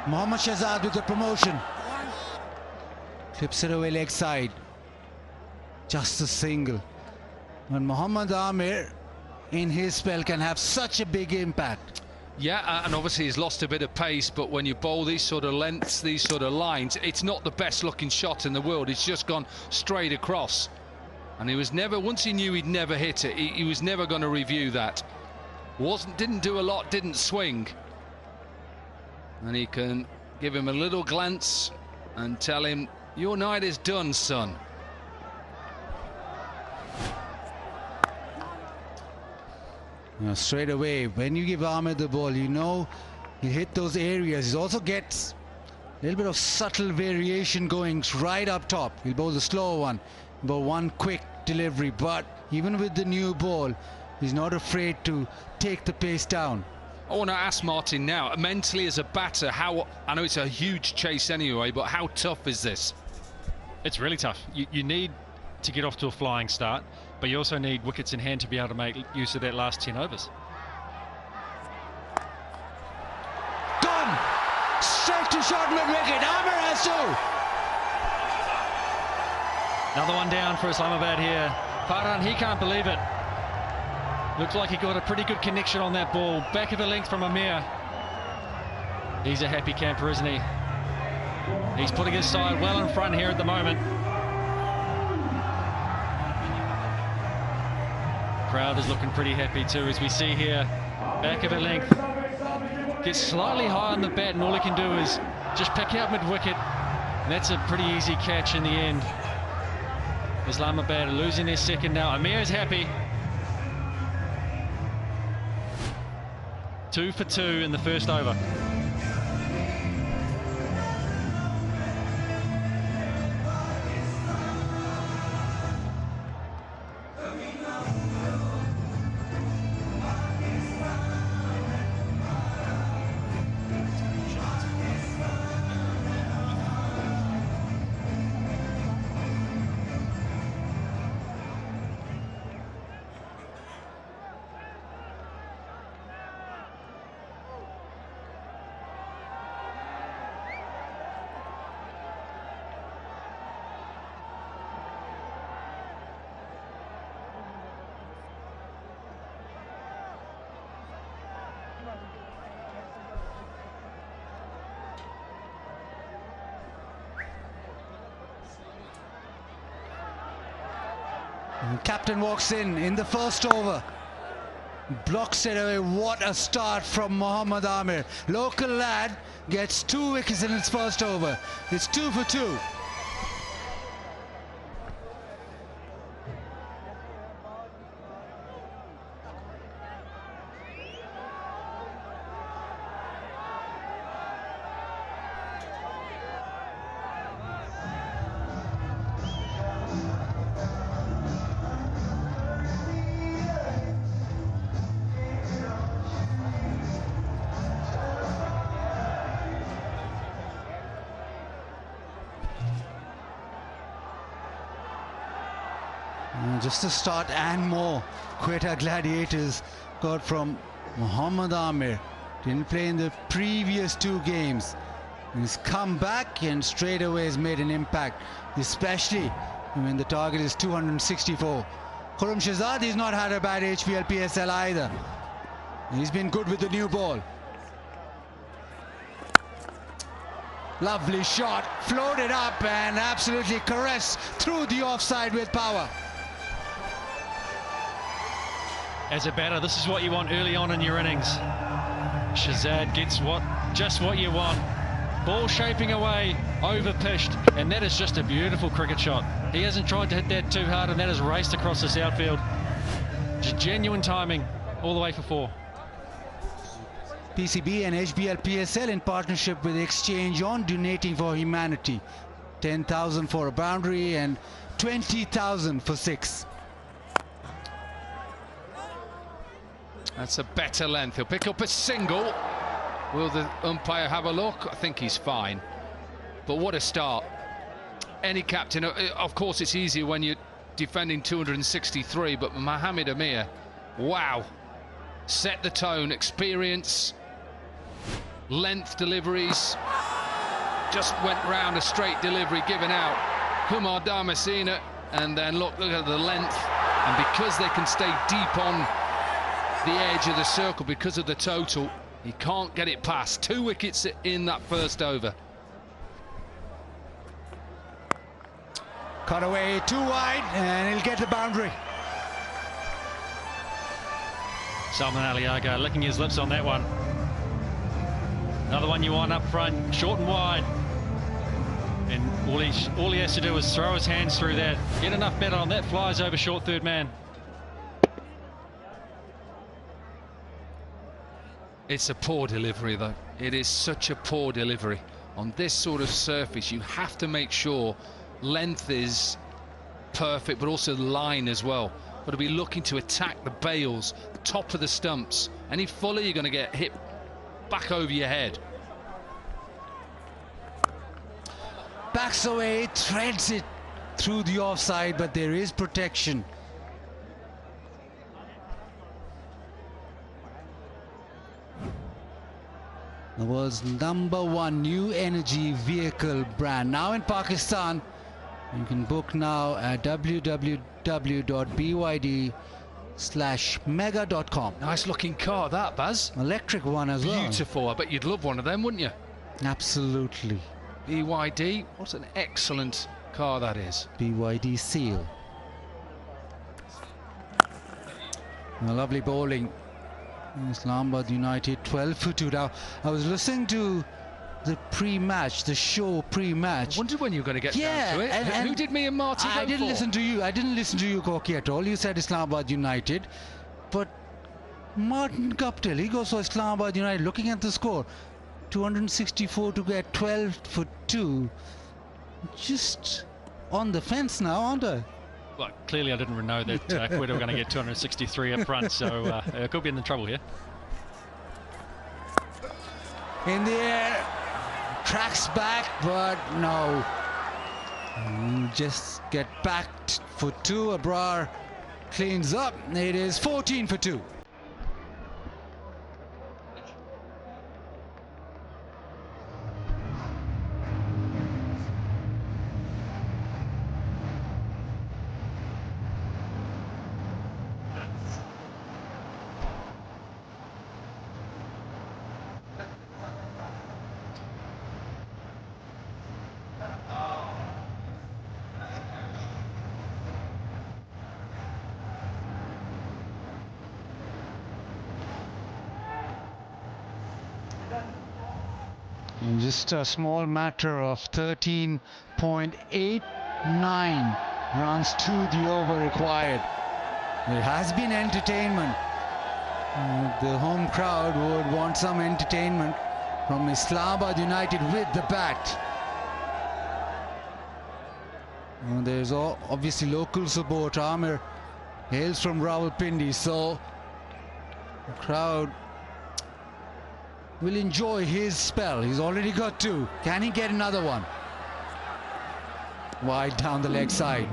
Mohammad Shahzad with the promotion. Clips it away leg side. Just a single. And Mohammad Amir in his spell can have such a big impact. Yeah, and obviously he's lost a bit of pace, but when you bowl these sort of lengths, these sort of lines, it's not the best looking shot in the world. It's just gone straight across. And he was never, once he knew he'd never hit it, he was never going to review that. Didn't do a lot, didn't swing. And he can give him a little glance and tell him, your night is done, son. Now, straight away, when you give Ahmed the ball, you know he hit those areas. He also gets a little bit of subtle variation going right up top. He'll bowl the slow one, bowl one quick delivery. But even with the new ball, he's not afraid to take the pace down. I want to ask Martin now, mentally as a batter, how, I know it's a huge chase anyway, but how tough is this? It's really tough. You need to get off to a flying start, but you also need wickets in hand to be able to make use of that last 10 overs. Gone! Straight to short mid-wicket. Amir has to. Another one down for Islamabad here. Farhan, he can't believe it. Looks like he got a pretty good connection on that ball. Back of a length from Amir. He's a happy camper, isn't he? He's putting his side well in front here at the moment. Crowd is looking pretty happy too, as we see here. Back of a length. Gets slightly high on the bat, and all he can do is just pick out mid-wicket. And that's a pretty easy catch in the end. Islamabad are losing their second now. Amir is happy. 2 for 2 in the first over. And captain walks in the first over. Blocks it away. What a start from Mohammad Amir. Local lad gets 2 wickets in his first over. It's 2 for 2. Just a start and more. Quetta Gladiators got from Mohammad Amir. Didn't play in the previous 2 games. He's come back and straight away has made an impact, especially when the target is 264. 𝐄𝐍𝐆𝐋𝐈𝐒𝐇's not had a bad HBL PSL either. He's been good with the new ball. Lovely shot, floated up and absolutely caressed through the offside with power. As a batter, this is what you want early on in your innings. Shahzad gets just what you want. Ball shaping away, over pitched, and that is just a beautiful cricket shot. He hasn't tried to hit that too hard, and that has raced across this outfield. Just genuine timing all the way for 4. PCB and HBL PSL in partnership with Exchange on Donating for Humanity. 10,000 for a boundary and 20,000 for 6. That's a better length. He'll pick up a single. Will the umpire have a look? I think he's fine. But what a start. Any captain, of course it's easier when you're defending 263, but Mohammad Amir, wow. Set the tone, experience, length deliveries. Just went round a straight delivery given out. Kumar Dharmasena, and then look at the length. And because they can stay deep on the edge of the circle because of the total, he can't get it past. 2 wickets in that first over. Cut away too wide and he'll get the boundary. Salman Aliaga licking his lips on that one. Another one you want up front, short and wide. And all he has to do is throw his hands through that. Get enough batter on that, flies over short third man. It's a poor delivery though. It is such a poor delivery. On this sort of surface, you have to make sure length is perfect, but also the line as well. Got to be looking to attack the bails, the top of the stumps. Any fuller, you're going to get hit back over your head. Backs away, threads it through the offside, but there is protection. The world's #1 new energy vehicle brand. Now in Pakistan, you can book now at www.byd/mega.com. Nice looking car that, Baz. Electric one as well. Beautiful. I bet you'd love one of them, wouldn't you? Absolutely. BYD, what an excellent car that is. BYD Seal. A lovely bowling. Islamabad United 12 for 2. Now, I was listening to the pre-match, the show pre-match. I wondered when you were going to get down to it. And who did me and Marty I didn't listen to you. I didn't listen to you, Koki, at all. You said Islamabad United. But Martin Guptill, he goes for Islamabad United. Looking at the score, 264 to get 12 for 2. Just on the fence now, aren't I? Well, clearly I didn't know that Quetta were going to get 263 up front, so could be in the trouble here. In the air, tracks back, but no. Just get back for 2. Abrar cleans up. It is 14 for 2. In just a small matter of 13.89 runs to the over required. There has been entertainment. The home crowd would want some entertainment from Islamabad United with the bat. There's obviously local support. Amir hails from Rawalpindi, so the crowd will enjoy his spell. He's already got two. Can he get another one? Wide down the leg side.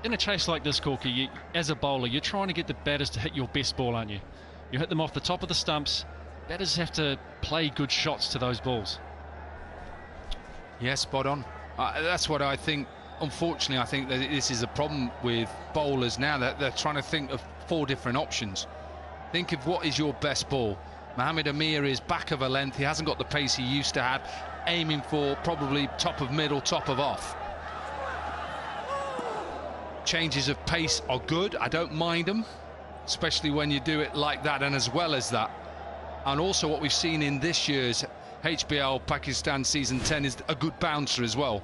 In a chase like this, Corky, as a bowler, you're trying to get the batters to hit your best ball, aren't you? You hit them off the top of the stumps. Batters have to play good shots to those balls. Yeah, spot on. That's what I think. Unfortunately, I think that this is a problem with bowlers now, that they're trying to think of 4 different options. Think of what is your best ball. Mohamed Amir is back of a length. He hasn't got the pace he used to have. Aiming for probably top of middle, top of off. Changes of pace are good. I don't mind them, especially when you do it like that and as well as that. And also what we've seen in this year's HBL Pakistan Season 10 is a good bouncer as well.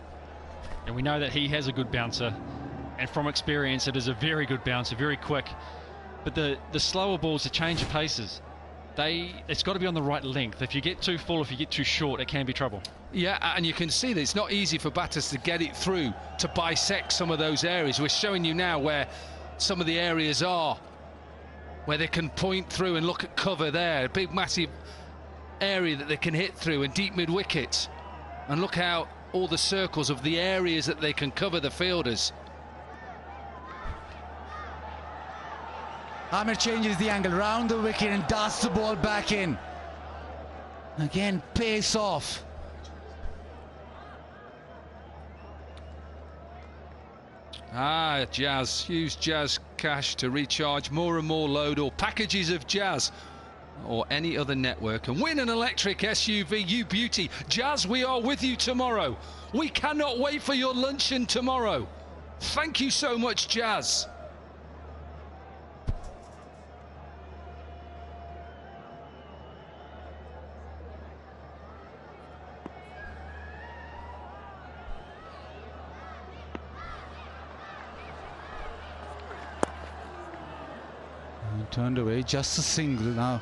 And we know that he has a good bouncer, and from experience it is a very good bouncer, very quick. But the slower balls, the change of paces, it's got to be on the right length. If you get too full, if you get too short, it can be trouble. Yeah, and you can see that it's not easy for batters to get it through, to bisect some of those areas. We're showing you now where some of the areas are, where they can point through and look at cover there. A big, massive area that they can hit through, and deep mid-wicket. And look how all the circles of the areas that they can cover the fielders. Amir changes the angle round the wicket and darts the ball back in. Again, pace off. Jazz. Use Jazz Cash to recharge more and more load, or packages of Jazz or any other network, and win an electric SUV 𝐄𝐍𝐵eauty. Jazz, we are with you tomorrow. We cannot wait for your luncheon tomorrow. Thank you so much, Jazz. Turned away, just a single now.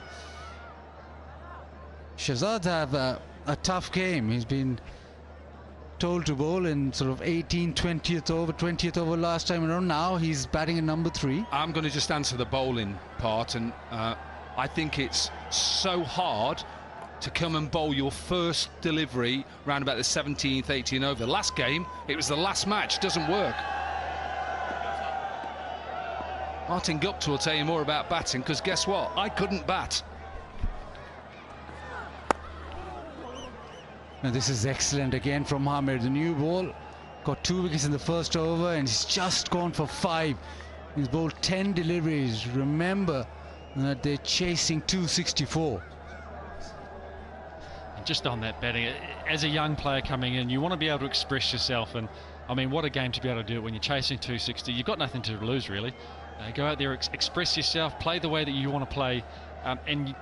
Shahzad have a tough game. He's been told to bowl in sort of 18th, 20th over last time around. Now he's batting at number 3. I'm going to just answer the bowling part, and I think it's so hard to come and bowl your first delivery round about the 17th, 18th over. Last game, it was the last match, doesn't work. Martin Gupta will tell you more about batting, because guess what? I couldn't bat. Now this is excellent again from Hamir. The new ball got 2 wickets in the first over, and he's just gone for 5. He's bowled 10 deliveries. Remember that they're chasing 264. Just on that batting, as a young player coming in, you want to be able to express yourself, and I mean, what a game to be able to do it when you're chasing 260. You've got nothing to lose, really. Go out there, express yourself, play the way that you want to play, and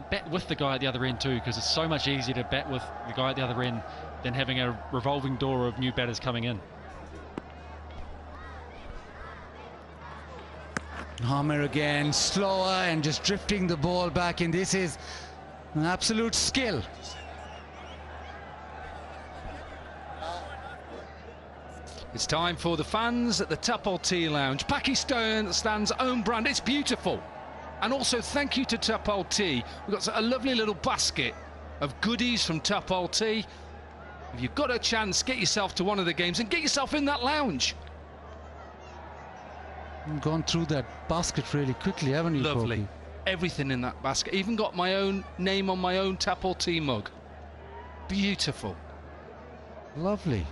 bat with the guy at the other end too, because it's so much easier to bat with the guy at the other end than having a revolving door of new batters coming in. Hamir again, slower and just drifting the ball back in. This is an absolute skill. It's time for the fans at the Tapal Tea Lounge, Pakistan's own brand. It's beautiful. And also thank you to Tapal Tea. We've got a lovely little basket of goodies from Tapal Tea. If you've got a chance, get yourself to one of the games and get yourself in that lounge. You've gone through that basket really quickly, haven't you? Lovely. Kobe? Everything in that basket. Even got my own name on my own Tapal Tea mug. Beautiful. Lovely.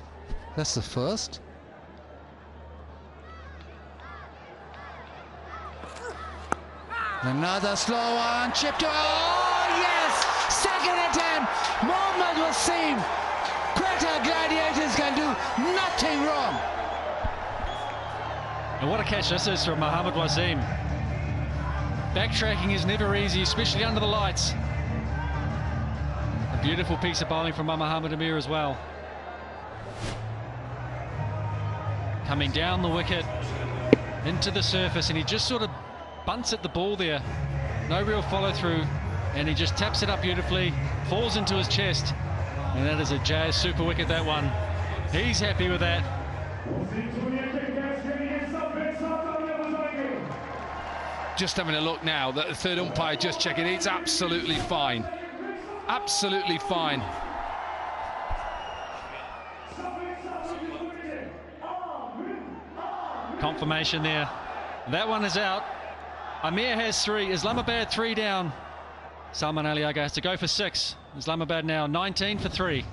That's the first. Another slow one, chipped. Oh yes! Second attempt. Mohammad Wasim. Quetta Gladiators can do nothing wrong. And what a catch this is from Mohammad Wasim. Backtracking is never easy, especially under the lights. A beautiful piece of bowling from Mohammad Amir as well. Coming down the wicket, into the surface, and he just sort of bunts at the ball there. No real follow through, and he just taps it up beautifully, falls into his chest, and that is a Jazz super wicket, that one. He's happy with that. Just having a look now, that the third umpire just checking, it's absolutely fine. Absolutely fine. Confirmation there. That one is out. Amir has 3. Islamabad 3 down. Salman Ali Agha has to go for 6. Islamabad now 19 for 3.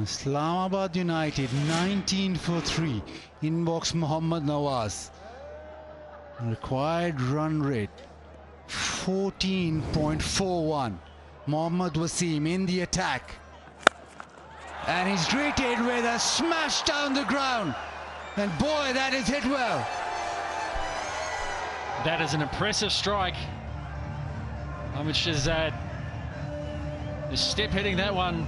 Islamabad United 19 for 3. Inbox Mohammad Nawaz. Required run rate 14.41. Mohammad Wasim in the attack. And he's greeted with a smash down the ground. And boy, that is hit well. That is an impressive strike. Ahmed Shahzad is step hitting that one.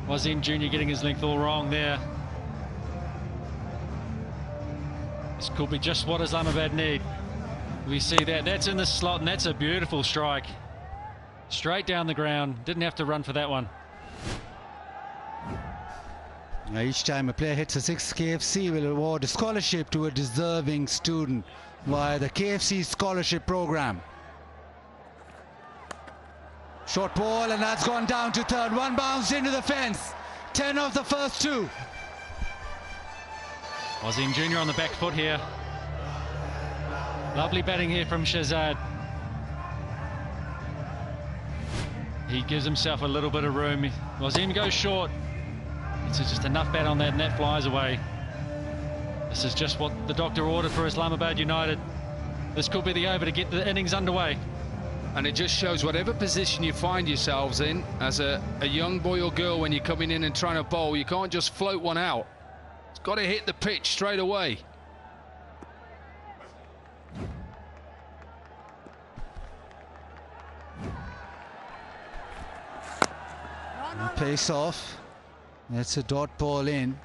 Wasim Jr. getting his length all wrong there. This could be just what Islamabad need. We see that. That's in the slot, and that's a beautiful strike. Straight down the ground. Didn't have to run for that one. Now each time a player hits a 6, KFC will award a scholarship to a deserving student via the KFC scholarship program. Short ball, and that's gone down to third. One bounced into the fence. 10 of the first 2. Wasim Jr. on the back foot here. Lovely batting here from Shahzad. He gives himself a little bit of room. Wasim goes short. It's just enough bat on that, and that flies away. This is just what the doctor ordered for Islamabad United. This could be the over to get the innings underway. And it just shows whatever position you find yourselves in as a young boy or girl when you're coming in and trying to bowl, you can't just float one out. It's got to hit the pitch straight away. Pace off. That's a dot ball in.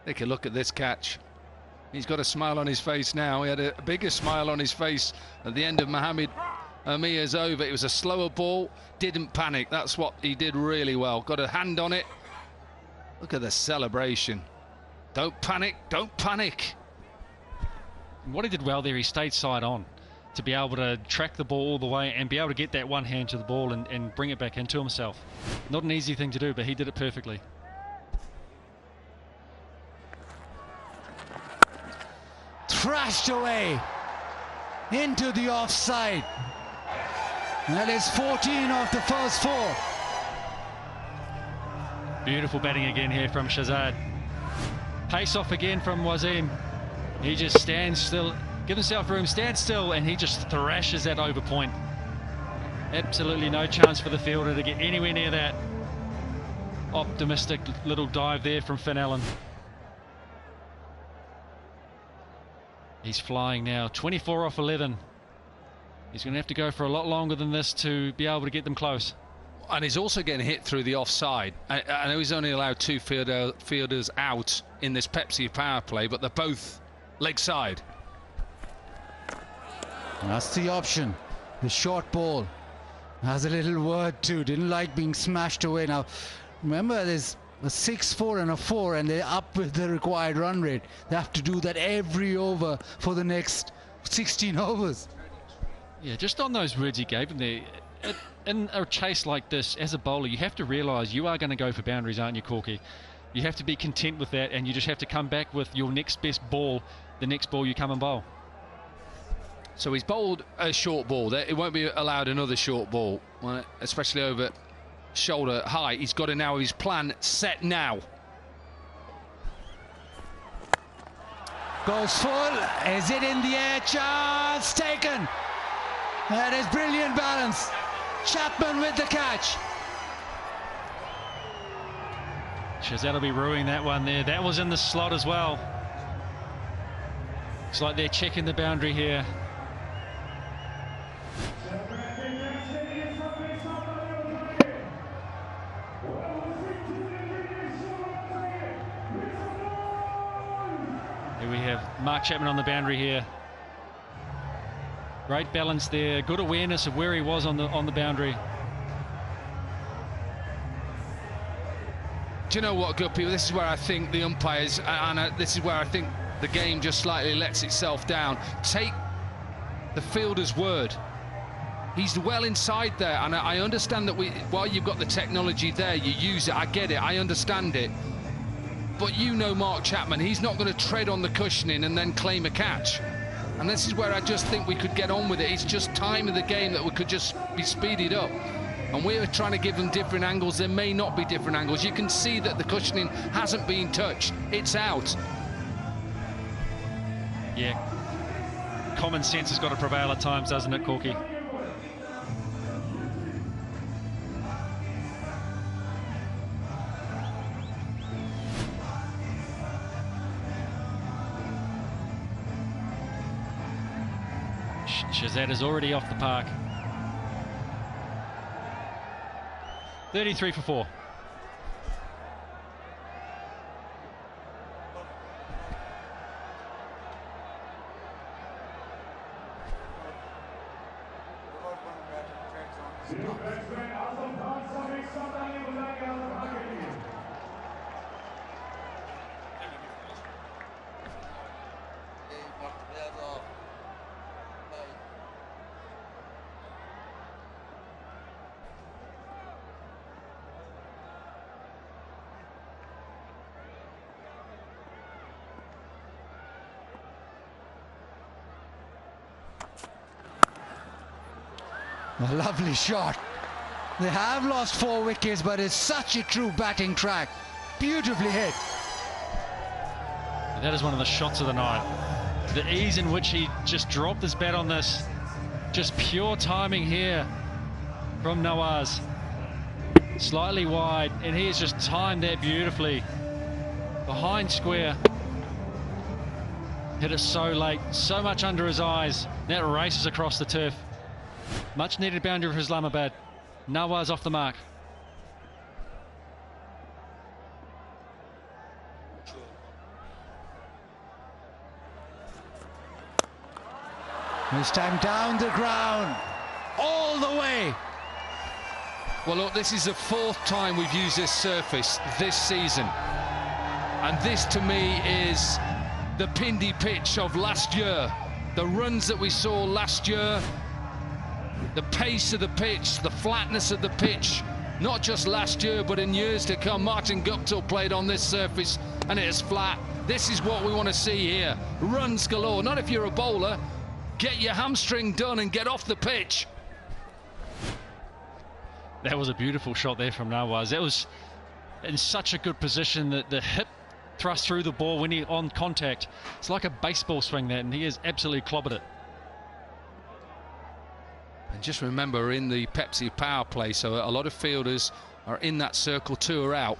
Take a look at this catch. He's got a smile on his face now. He had a bigger smile on his face at the end of Mohammad Amir's over. It was a slower ball, didn't panic. That's what he did really well. Got a hand on it. Look at the celebration. Don't panic, don't panic. What he did well there, he stayed side on to be able to track the ball all the way and be able to get that one hand to the ball and bring it back into himself. Not an easy thing to do, but he did it perfectly. Thrashed away into the offside. That is 14 of the first 4. Beautiful batting again here from Shahzad. Pace off again from Wasim. He just stands still, gives himself room, stands still, and he just thrashes that over point. Absolutely no chance for the fielder to get anywhere near that. Optimistic little dive there from Finn Allen. He's flying now, 24 off 11. He's going to have to go for a lot longer than this to be able to get them close. And he's also getting hit through the offside. I know he's only allowed 2 fielders out in this Pepsi power play, but they're both leg side. That's the option. The short ball has a little word too. Didn't like being smashed away. Now, remember, there's a 6-4 and a 4, and they're up with the required run rate. They have to do that every over for the next 16 overs. Yeah, just on those words he gave him there, in a chase like this, as a bowler, you have to realise you are going to go for boundaries, aren't you, 𝐄𝐍𝐆? You have to be content with that, and you just have to come back with your next best ball, the next ball you come and bowl. So he's bowled a short ball. It won't be allowed another short ball, especially over shoulder high. He's got to now his plan set now. Goes full. Is it in the air? Chance taken. That is brilliant balance. Chapman with the catch. Shazad will be ruining that one there. That was in the slot as well. It's like they're checking the boundary here. Here we have Mark Chapman on the boundary here. Great balance there, good awareness of where he was on the boundary. Do you know what, good people? This is where I think the umpires, and this is where I think the game just slightly lets itself down. Take the fielder's word. He's well inside there, and I understand that while you've got the technology there, you use it. I get it, I understand it. But you know Mark Chapman, he's not going to tread on the cushioning and then claim a catch. And this is where I just think we could get on with it. It's just time of the game that we could just be speeded up. And we're trying to give them different angles. There may not be different angles. You can see that the cushioning hasn't been touched. It's out. Yeah. Common sense has got to prevail at times, doesn't it, 𝐄𝐍𝐆? Shazad is already off the park. 33 for 4. A lovely shot. They have lost 4 wickets, but it's such a true batting track. Beautifully hit. That is one of the shots of the night. The ease in which he just dropped his bat on this. Just pure timing here from Nawaz. Slightly wide, and he has just timed that beautifully. Behind square. Hit it so late, so much under his eyes. That races across the turf. Much needed boundary for Islamabad. Nawaz off the mark. This time down the ground, all the way. Well, look, this is the 4th time we've used this surface this season. And this, to me, is the Pindi pitch of last year. The runs that we saw last year, the pace of the pitch, the flatness of the pitch, not just last year, but in years to come. Martin Guptill played on this surface, and it is flat. This is what we want to see here. Runs galore. Not if you're a bowler. Get your hamstring done and get off the pitch. That was a beautiful shot there from Nawaz. That was in such a good position that the hip thrust through the ball when he on contact. It's like a baseball swing, that, and he has absolutely clobbered it. And just remember, in the Pepsi power play, so a lot of fielders are in that circle, 2 are out.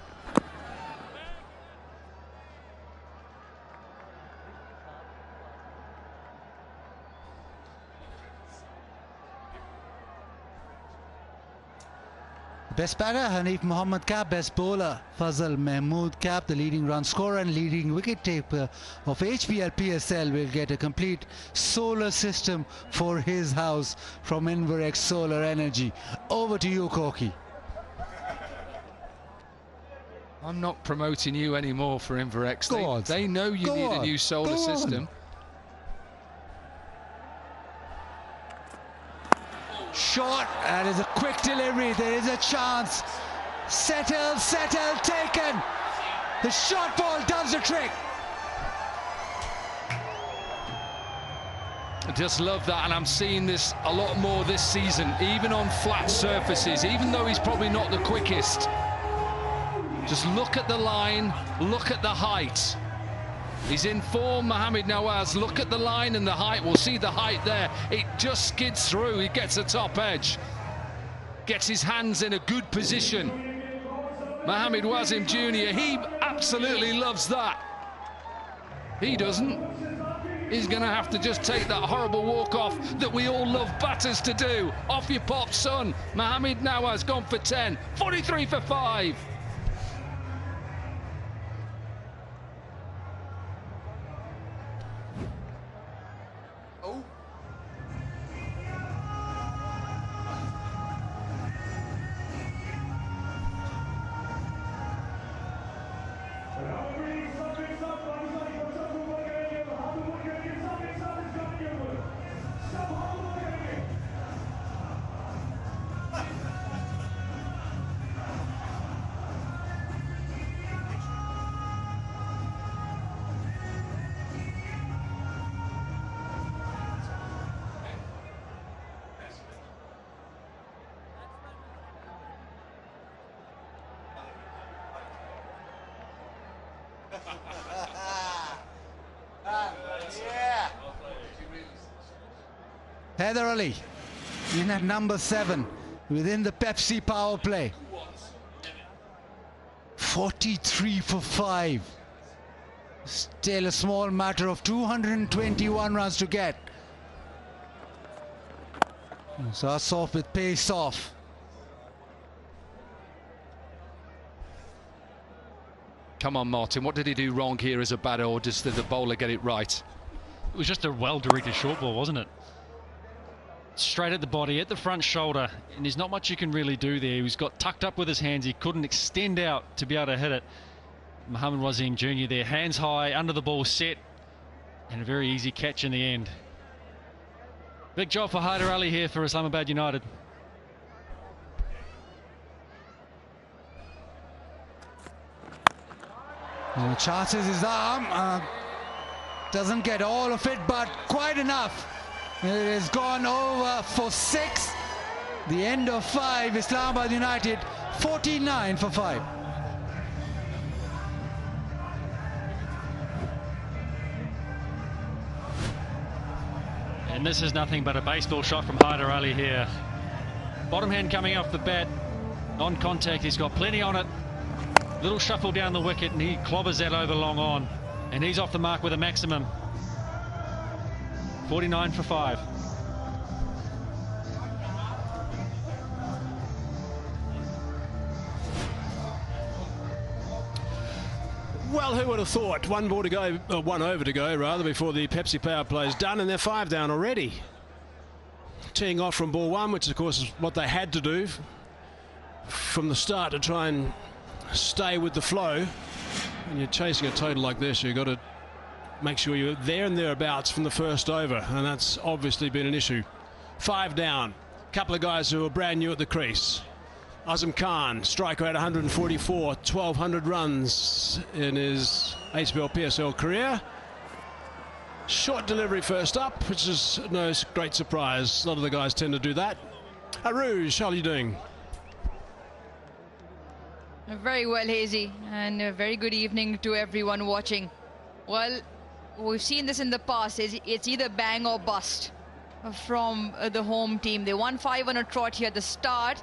Best batter, Hanif Mohammad Cap. Best bowler, Fazal Mahmood Cap. The leading run scorer and leading wicket taker of HBL PSL will get a complete solar system for his house from Inverx Solar Energy. Over to you, 𝐄𝐍𝐆. I'm not promoting you anymore for IUvQG. They know you need a new solar system. Short, that is a quick delivery, there is a chance. Settle, taken. The short ball does the trick. I just love that, and I'm seeing this a lot more this season, even on flat surfaces, even though he's probably not the quickest. Just look at the line, look at the height. He's in form, Mohamed Nawaz. Look at the line and the height. We'll see the height there. It just skids through. He gets the top edge. Gets his hands in a good position. Mohamed Wasim Jr., he absolutely loves that. He doesn't. He's going to have to just take that horrible walk-off that we all love batters to do. Off your pop, son. Mohamed Nawaz gone for 10. 43 for 5. Heather Ali in at number 7 within the Pepsi power play. 43 for 5. Still a small matter of 221 runs to get. Starts off with pace off. Come on, Martin, what did he do wrong here as a batter, or did the bowler get it right? It was just a well-directed short ball, wasn't it? Straight at the body, at the front shoulder, and there's not much you can really do there. He's got tucked up with his hands. He couldn't extend out to be able to hit it. Mohamed Wasim Jr. there, hands high, under the ball, set, and a very easy catch in the end. Big job for Haider Ali here for Islamabad United. Chances his arm, doesn't get all of it, but quite enough. It has gone over for 6. The end of 5, Islamabad United 49 for 5. And this is nothing but a baseball shot from Haider Ali here. Bottom hand coming off the bat, non-contact, he's got plenty on it. Little shuffle down the wicket and he clobbers that over long on. And he's off the mark with a maximum. 49 for 5. Well, who would have thought? One over to go, rather, before the Pepsi power play is done, and they're 5 down already. Teeing off from ball 1, which of course is what they had to do from the start to try and stay with the flow. And you're chasing a total like this, you've got to make sure you're there and thereabouts from the first over, and that's obviously been an issue. 5 down. Couple of guys who are brand new at the crease. Azam Khan, striker at 144, 1,200 runs in his HBL PSL career. Short delivery first up, which is no great surprise. A lot of the guys tend to do that. Aruj, how are you doing? Very well, Hazy, and a very good evening to everyone watching. Well, we've seen this in the past. It's either bang or bust from the home team. They won 5 on a trot here at the start.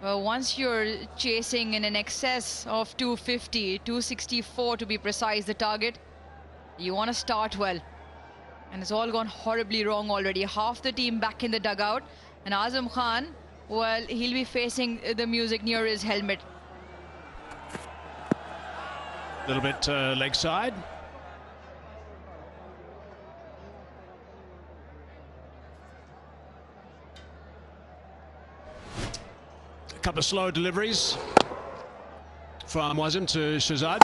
Well, once you're chasing in an excess of 250, 264 to be precise, the target, you want to start well. And it's all gone horribly wrong already. Half the team back in the dugout. And Azam Khan, well, he'll be facing the music near his helmet. A little bit leg side. A couple of slow deliveries. from Wasim to Shahzad.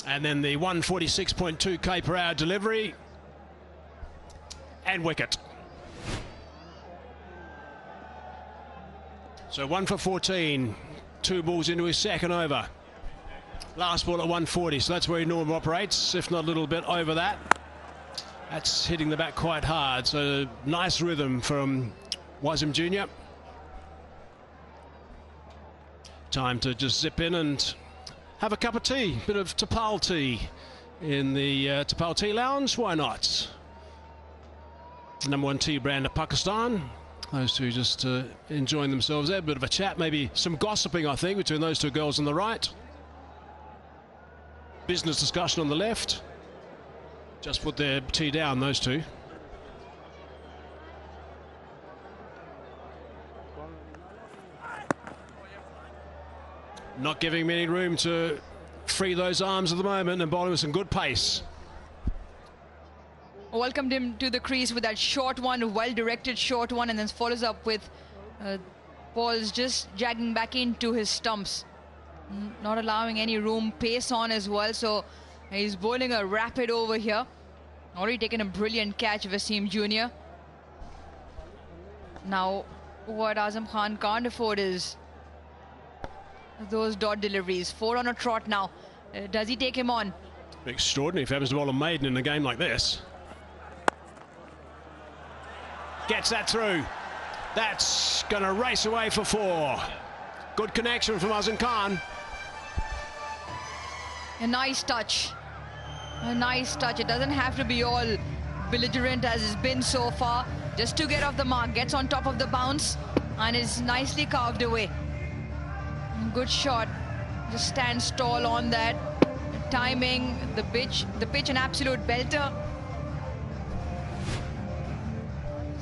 And then the 146.2 k per hour delivery. And wicket. So 1 for 14. 2 balls into his second over. Last ball at 140, so that's where he normally operates, if not a little bit over that. That's hitting the bat quite hard, so nice rhythm from Wasim Jr. Time to just zip in and have a cup of tea, bit of Tapal tea in the Tapal Tea Lounge. Why not? #1 tea brand of Pakistan. Those two just enjoying themselves there. A bit of a chat, maybe some gossiping, I think, between those two girls on the right. Business discussion on the left. Just put their tea down, those two. Not giving him any room to free those arms at the moment, and bowling with some good pace. Welcomed him to the crease with that short one, well-directed short one, and then follows up with balls just dragging back into his stumps. Not allowing any room, pace on as well, so he's bowling a rapid over here. Already taken a brilliant catch, Wasim Jr. Now, what Azam Khan can't afford is those dot deliveries. 4 on a trot now. Does he take him on? Extraordinary if he happens to bowl a maiden in a game like this. Gets that through. That's going to race away for 4. Good connection from Azam Khan. A nice touch. A nice touch. It doesn't have to be all belligerent as it's been so far. Just to get off the mark. Gets on top of the bounce and is nicely carved away. Good shot. Just stands tall on that. The timing, the pitch an absolute belter.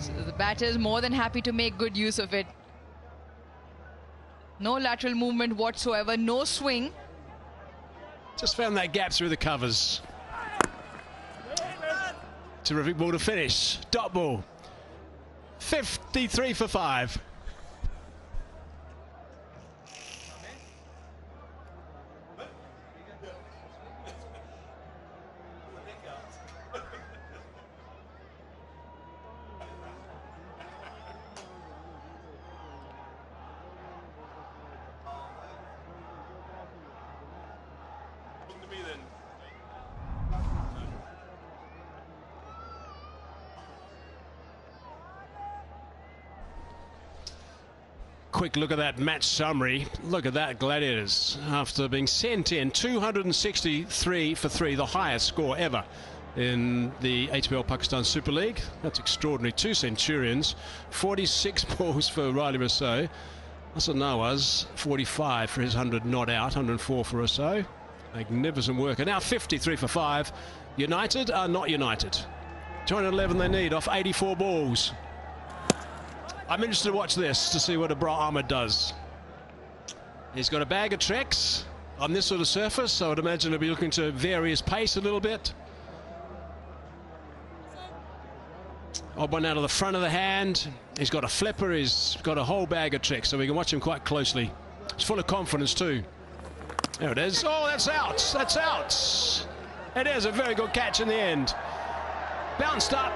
So the batter is more than happy to make good use of it. No lateral movement whatsoever, no swing. Just found that gap through the covers. Terrific ball to finish. Dot ball. 53 for 5. Quick look at that match summary. Look at that, Gladiators. After being sent in 263 for 3, the highest score ever in the HBL Pakistan Super League. That's extraordinary. 2 centurions, 46 balls for Riley Rousseau. Hassan Nawaz, 45 for his 100 not out, 104 for Rousseau. Magnificent work. And now 53 for 5. United are not United. 211 they need off 84 balls. I'm interested to watch this to see what Abrar Ahmed does. He's got a bag of tricks on this sort of surface, so I'd imagine he'll be looking to vary his pace a little bit. Odd one out of the front of the hand. He's got a flipper, he's got a whole bag of tricks, so we can watch him quite closely. He's full of confidence too. There it is. Oh, that's out. That's out. It is a very good catch in the end. Bounced up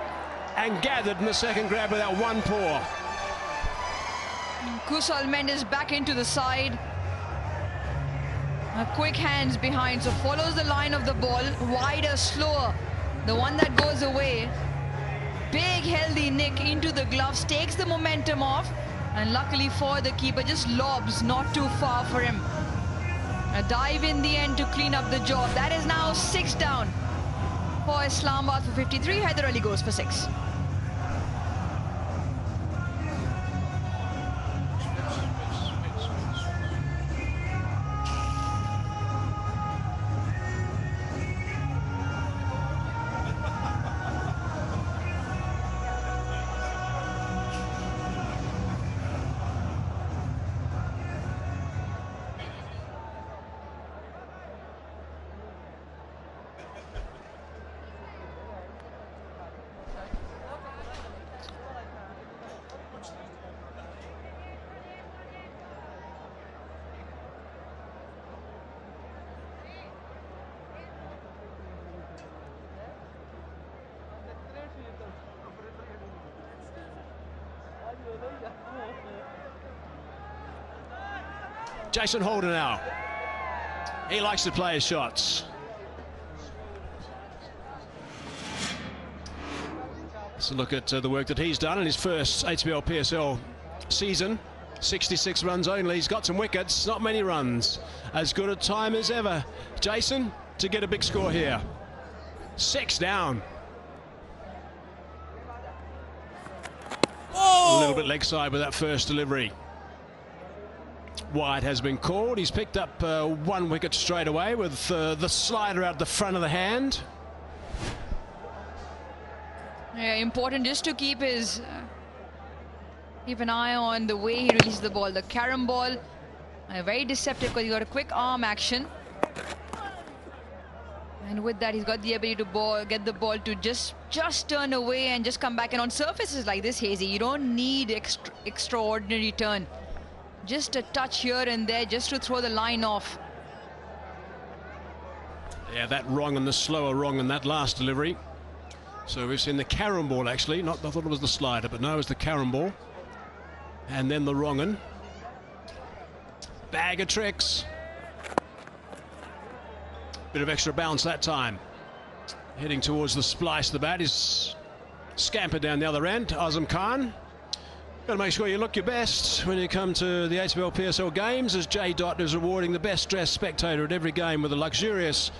and gathered in the second grab with that one paw. Kusal Mendes back into the side. Quick hands behind, so follows the line of the ball. Wider, slower. The one that goes away. Big healthy nick into the gloves, takes the momentum off, and luckily for the keeper, just lobs not too far for him. A dive in the end to clean up the job. That is now 6 down for Islamabad for 53. Haider Ali goes for 6. Jason Holder now. He likes to play his shots. Let's look at the work that he's done in his first HBL PSL season. 66 runs only. He's got some wickets, not many runs. As good a time as ever, Jason, to get a big score here. 6 down. Oh! A little bit leg side with that first delivery. Wide has been called. He's picked up 1 wicket straight away with the slider out the front of the hand. Yeah, important just to keep his keep an eye on the way he releases the ball. The carom ball, very deceptive because he got a quick arm action, and with that he's got the ability to get the ball to just turn away and just come back. And on surfaces like this, Hazy, you don't need extraordinary turn. Just a touch here and there just to throw the line off. Yeah, that wrong and the slower wrong in that last delivery. So we've seen the carom ball actually, I thought it was the slider, but no, it was the carom ball. And then the wrong un. Bag of tricks. Bit of extra bounce that time. Heading towards the splice. The bat is scampered down the other end. Azam Khan. Got to make sure you look your best when you come to the HBL PSL games, as J. Dot is rewarding the best dressed spectator at every game with a luxurious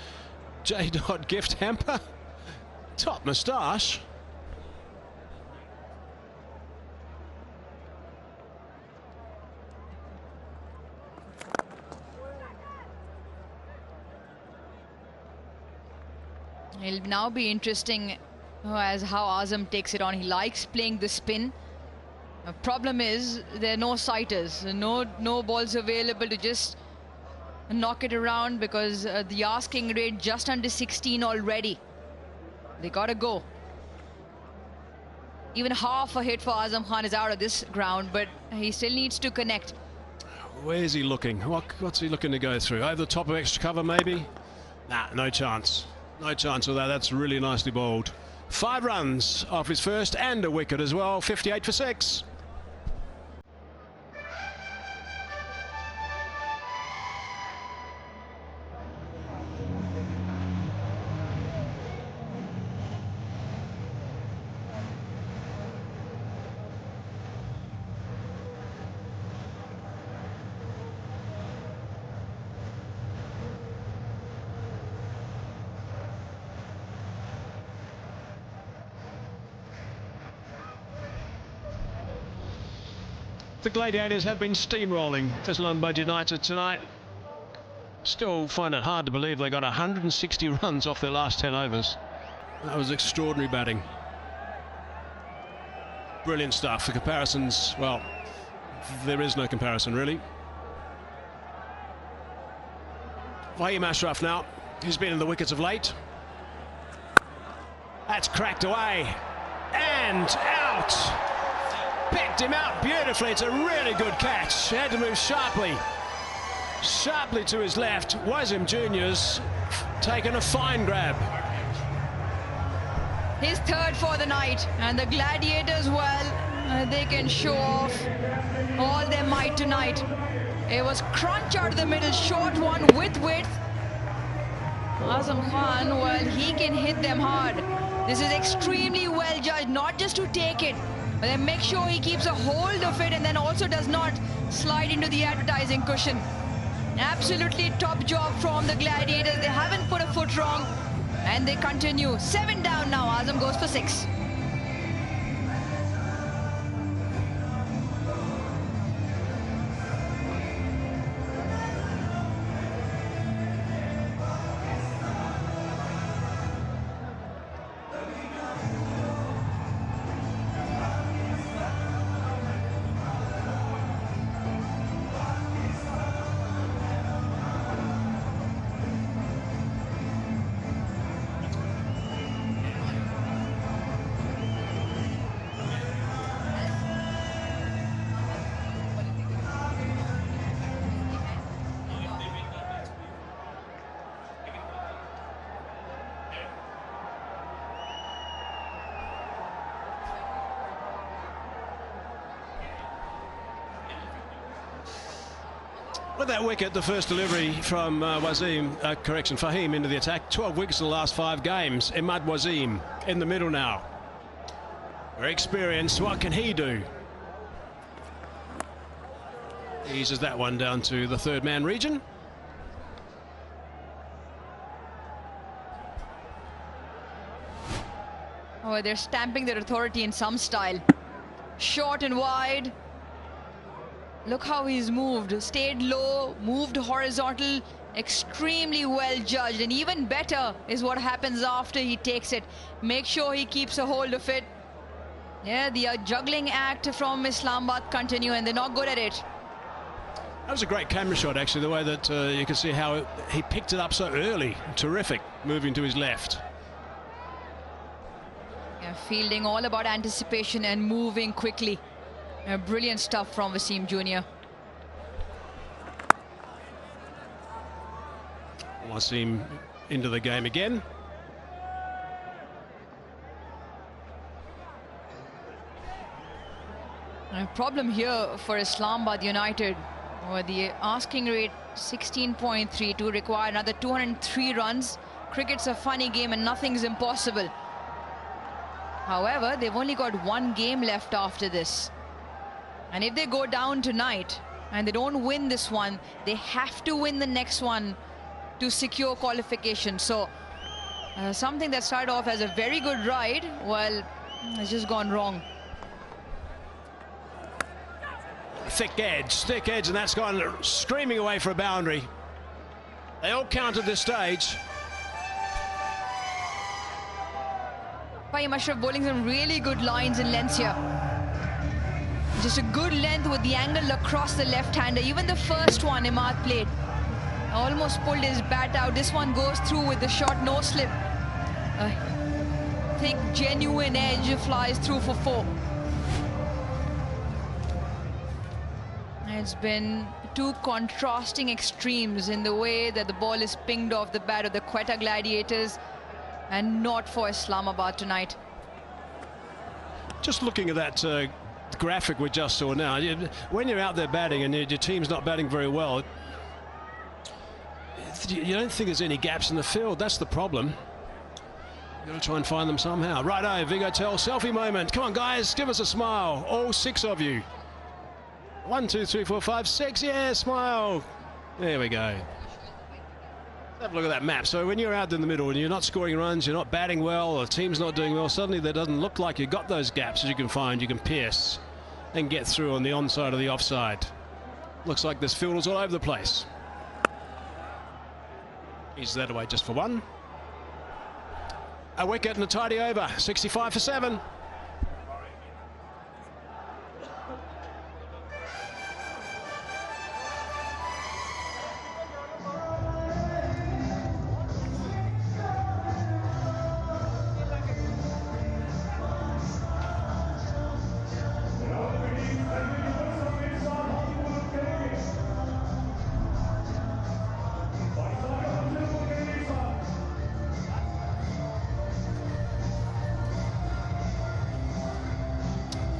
J. Dot gift hamper. Top moustache. It'll now be interesting as how Azam takes it on. He likes playing the spin. The problem is there are no sighters, no balls available to just knock it around, because the asking rate just under 16 already. They gotta go. Even half a hit for Azam Khan is out of this ground, but he still needs to connect. Where's he looking? What's he looking to go through? Over the top of extra cover maybe? Nah, no chance. No chance of that. That's really nicely bowled. 5 runs off his first and a wicket as well. 58 for 6. The Gladiators have been steamrolling Islamabad United tonight. Still find it hard to believe they got 160 runs off their last 10 overs. That was extraordinary batting. Brilliant stuff. The comparisons, well, there is no comparison really. Waheem Ashraf now. He's been in the wickets of late. That's cracked away. And out. Picked him out beautifully. It's a really good catch. He had to move sharply to his left. Wasim Jr.'s taken a fine grab. His third for the night, and the Gladiators, well, they can show off all their might tonight. It was crunch out of the middle, short one with width. Azam Khan, well, he can hit them hard. This is extremely well judged, not just to take it, but then make sure he keeps a hold of it and then also does not slide into the advertising cushion. Absolutely top job from the Gladiators. They haven't put a foot wrong, and they continue. 7 down now. Azam goes for 6. With that wicket, the first delivery from Fahim into the attack. 12 wickets in the last 5 games. Imad Wasim in the middle now. Very experienced. What can he do? Eases that one down to the third man region. Oh, they're stamping their authority in some style. Short and wide. Look how he's moved. Stayed low, moved horizontal. Extremely well judged. And even better is what happens after he takes it. Make sure he keeps a hold of it. Yeah, the juggling act from Islamabad continue, and they're not good at it. That was a great camera shot, actually, the way that you can see how he picked it up so early. Terrific, moving to his left. Yeah, fielding all about anticipation and moving quickly. Brilliant stuff from Wasim Jr. Wasim into the game again. A problem here for Islamabad United, where the asking rate 16.3 to require another 203 runs. Cricket's a funny game and nothing's impossible. However, they've only got 1 game left after this. And if they go down tonight and they don't win this one, they have to win the next one to secure qualification. So something that started off as a very good ride, well, it's just gone wrong. Thick edge, and that's gone screaming away for a boundary. They all count at this stage. Fahim Ashraf bowling some really good lines and lengths here. Just a good length with the angle across the left-hander. Even the first one Imad played, almost pulled his bat out. This one goes through with the short no slip. Thick, genuine edge flies through for 4. It's been 2 contrasting extremes in the way that the ball is pinged off the bat of the Quetta Gladiators, and not for Islamabad tonight. Just looking at that graphic we just saw now, when you're out there batting and your team's not batting very well, you don't think there's any gaps in the field. That's the problem. You've got to try and find them somehow. Righto, Vigotel, selfie moment. Come on, guys, give us a smile. All 6 of you. 1, 2, 3, 4, 5, 6. Yeah, smile. There we go. Have a look at that map. So when you're out in the middle and you're not scoring runs, you're not batting well, or the team's not doing well, suddenly there doesn't look like you've got those gaps that you can find, you can pierce and get through on the onside or the offside. Looks like there's fielders all over the place. He's that away just for 1. A wicket and a tidy over. 65 for 7.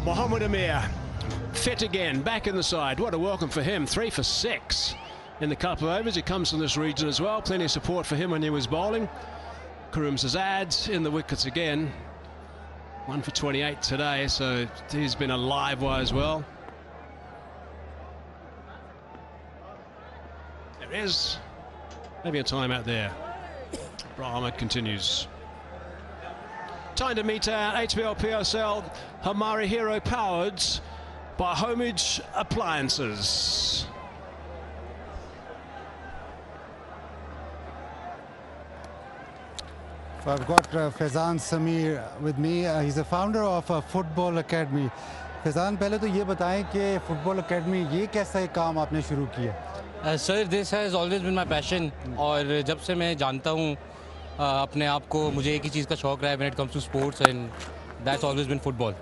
Mohammed Amir, fit again, back in the side. What a welcome for him. 3 for 6 in the couple of overs. He comes from this region as well. Plenty of support for him when he was bowling. Karim Zazad in the wickets again. 1 for 28 today, so he's been a live wire as well. There is maybe a time out there. Ahmed continues. Time to meet our HBL PSL Hamari Hero, powered by Homage Appliances. So I've got Faizan Samir with me. He's a founder of a football academy. Faizan, पहले तो ये बताएं कि football academy ये कैसा काम आपने शुरू किया? Sir, this has always been my passion. और जब से मैं जानता हूँ अपने आप को, मुझे एक ही चीज़ का शौक रहा है when it comes to sports, and that's always been football.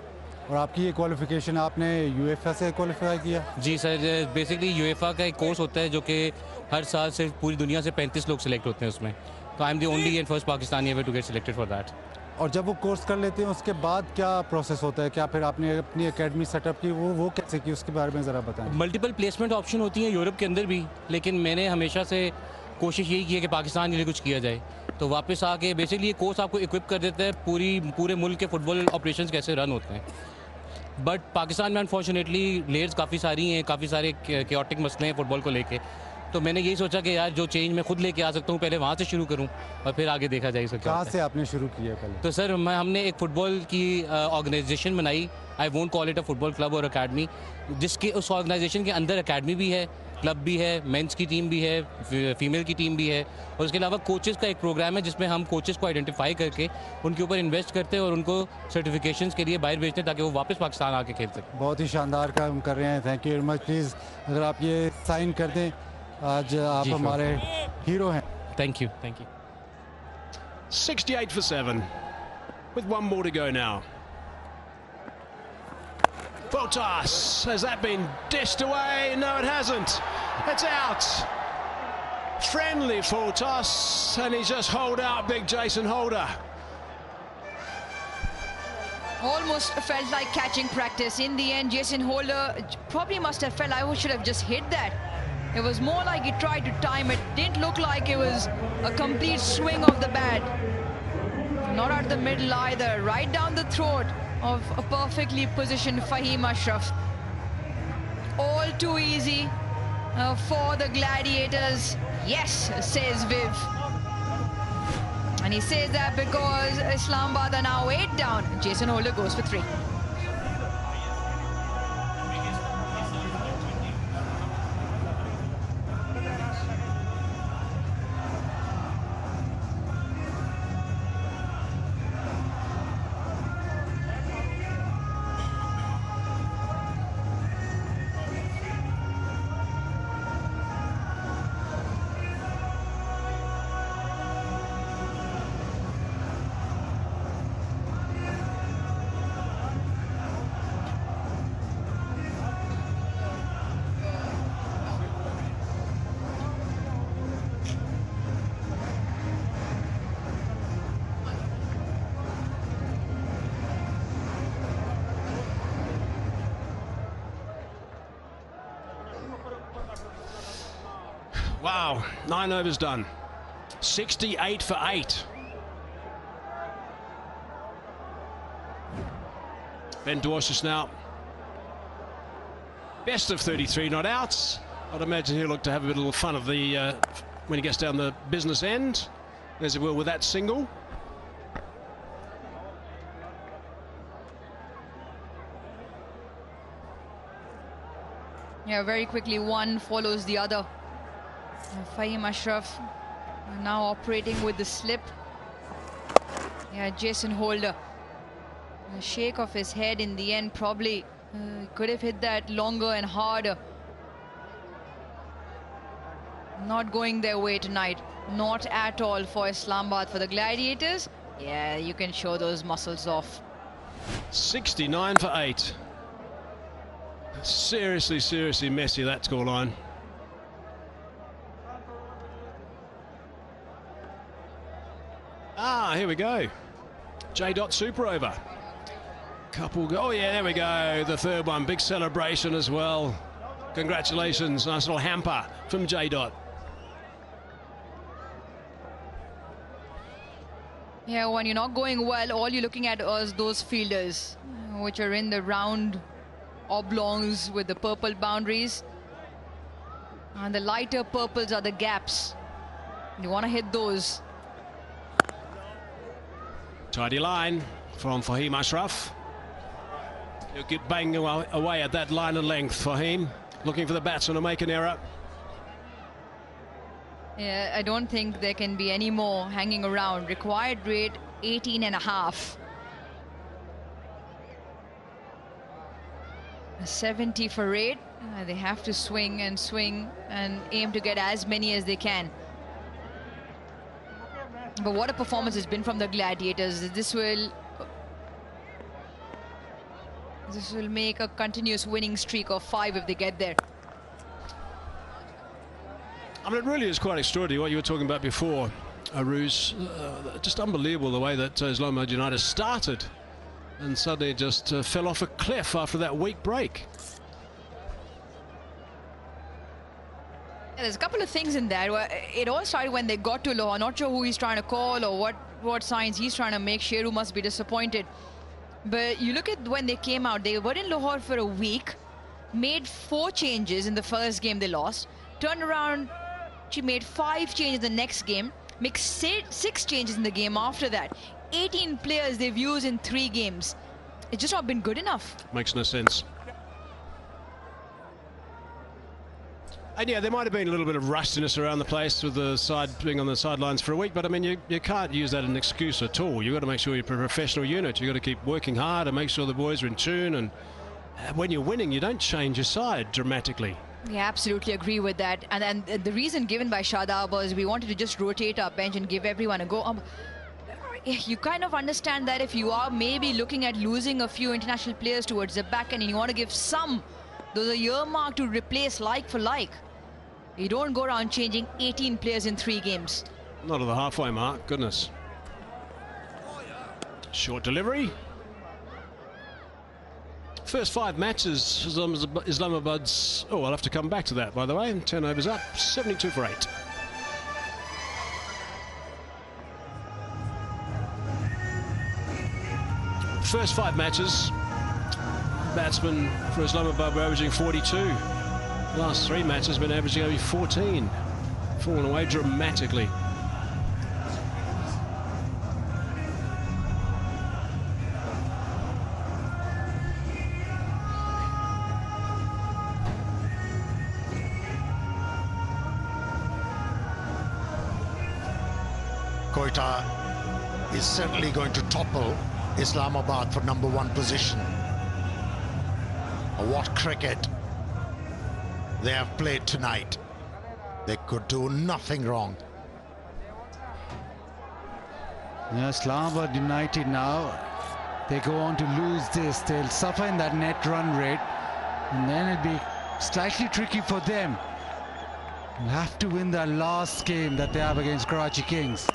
और आपकी ये क्वालिफिकेशन आपने यूएफए से क्वालिफाई किया? जी सर, बेसिकली यूएफए का एक कोर्स होता है जो कि हर साल से पूरी दुनिया से 35 लोग सिलेक्ट होते हैं उसमें. तो I am the only and first Pakistani ever to get selected for that. और जब वो कोर्स कर लेते हैं उसके बाद क्या प्रोसेस होता है? क्या फिर आपने अपनी एकेडमी सेटअप की, वो कैसे की, उसके बारे में ज़रा बताएं। मल्टीपल प्लेसमेंट ऑप्शन होती हैं यूरोप के अंदर भी, लेकिन मैंने हमेशा से कोशिश यही की है कि पाकिस्तान के लिए कुछ किया जाए। तो वापस आके बेसिकली ये कोर्स आपको इक्विप कर देता है पूरे मुल्क के फुटबॉल ऑपरेशंस कैसे रन होते हैं। बट पाकिस्तान में अनफॉर्चुनेटली लेयर्स काफ़ी सारी हैं, काफ़ी सारे केओटिक मसले हैं फुटबॉल को लेके। तो मैंने यही सोचा कि यार जो चेंज मैं खुद लेके आ सकता हूँ पहले वहाँ से शुरू करूँ और फिर आगे देखा जाए। कहाँ से आपने शुरू किया पहले? तो सर हमने एक फ़ुटबॉल की ऑर्गेनाइजेशन बनाई। I won't call it a football club और अकेडमी, जिसके उस ऑर्गेनाइजेशन के अंदर अकेडमी भी है, क्लब भी है, मेंस की टीम भी है, फीमेल की टीम भी है, और उसके अलावा कोचेस का एक प्रोग्राम है जिसमें हम कोचेस को आइडेंटिफाई करके उनके ऊपर इन्वेस्ट करते हैं और उनको सर्टिफिकेशंस के लिए बाहर भेजते हैं ताकि वो वापस पाकिस्तान आके खेल सकें। बहुत ही शानदार काम कर रहे हैं, thank you very much. Please अगर आप ये साइन कर दें, आज आप हमारे हीरो हैं। Thank you. 68 for 7 with one more to go now. Fotas, has that been dished away? No, it hasn't. It's out. Friendly Fotas, and he's just holed out big Jason Holder. Almost felt like catching practice. In the end, Jason Holder probably must have felt I should have just hit that. It was more like he tried to time it. Didn't look like it was a complete swing of the bat. Not at the middle either. Right down the throat of a perfectly positioned Fahim Ashraf. All too easy for the Gladiators. Yes, says Viv. And he says that because Islamabad are now 8 down. Jason Holder goes for 3. Wow, 9 overs done. 68 for 8. Ben Dwarshuis now. Best of 33 not outs. I'd imagine he'll look to have a little fun of the when he gets down the business end, as he will with that single. Yeah, very quickly one follows the other. Fahim Ashraf now operating with the slip. Yeah, Jason Holder. A shake of his head in the end, probably could have hit that longer and harder. Not going their way tonight. Not at all for Islamabad. For the Gladiators, yeah, you can show those muscles off. 69 for 8. Seriously messy, that scoreline. Ah, here we go. J. Super over. Couple go. Oh yeah, there we go. The third one. Big celebration as well. Congratulations. Nice little hamper from J. Yeah, when you're not going well, all you're looking at is those fielders, which are in the round oblongs with the purple boundaries. And the lighter purples are the gaps. You want to hit those. Tidy line from Fahim Ashraf. He'll get banging away at that line of length. Fahim looking for the batsman to make an error. Yeah, I don't think there can be any more hanging around. Required rate 18.5. 70 for 8. They have to swing and aim to get as many as they can. But what a performance has been from the Gladiators. This will make a continuous winning streak of 5 if they get there. I mean, it really is quite extraordinary what you were talking about before. Aruz, just unbelievable the way that Islamabad United started and suddenly just fell off a cliff after that week break. There's a couple of things in there. It all started when they got to Lahore. Not sure who he's trying to call or what signs he's trying to make. Sheru must be disappointed. But you look at when they came out, they were in Lahore for a week, made 4 changes in the first game they lost, turned around, she made 5 changes the next game, makes 6 changes in the game after that. 18 players they've used in 3 games. It's just not been good enough. Makes no sense. And yeah, there might have been a little bit of rustiness around the place with the side being on the sidelines for a week, but I mean, you can't use that as an excuse at all. You've got to make sure you're a professional unit. You've got to keep working hard and make sure the boys are in tune. And when you're winning, you don't change your side dramatically. Yeah, absolutely agree with that. And the reason given by Shadab was we wanted to just rotate our bench and give everyone a go. You kind of understand that if you are maybe looking at losing a few international players towards the back end and you want to give some, those are earmarked to replace like for like. You don't go around changing 18 players in 3 games. Not at the halfway mark, goodness. Short delivery. First 5 matches, Islamabad's... Oh, I'll have to come back to that, by the way. Turnovers up, 72 for 8. First 5 matches, batsmen for Islamabad were averaging 42. Last 3 matches been averaging only 14. Fallen away dramatically. Quetta is certainly going to topple Islamabad for #1 position. What cricket they have played tonight. They could do nothing wrong. Yeah, Islamabad United now, they go on to lose this. They'll suffer in that net run rate, and then it'll be slightly tricky for them. They'll have to win their last game that they have against Karachi Kings.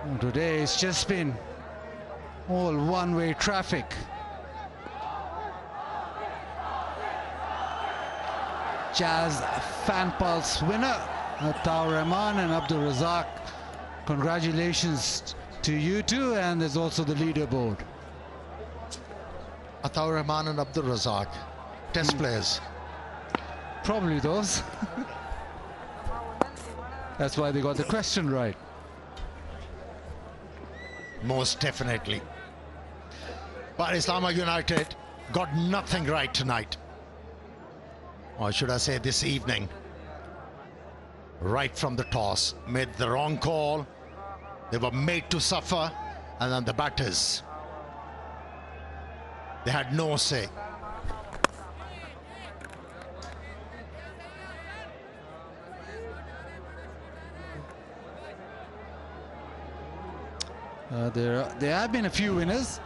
And today it's just been all one-way traffic. Jazz Fan Pulse winner, Ataur Rahman and Abdul Razak. Congratulations to you two, and there's also the leaderboard. Ataur Rahman and Abdul Razak, test players. Probably those. That's why they got the question right. Most definitely. But Islamabad United got nothing right tonight. Or should I say this evening. Right from the toss, made the wrong call. They were made to suffer, and then the batters, they had no say. There have been a few winners.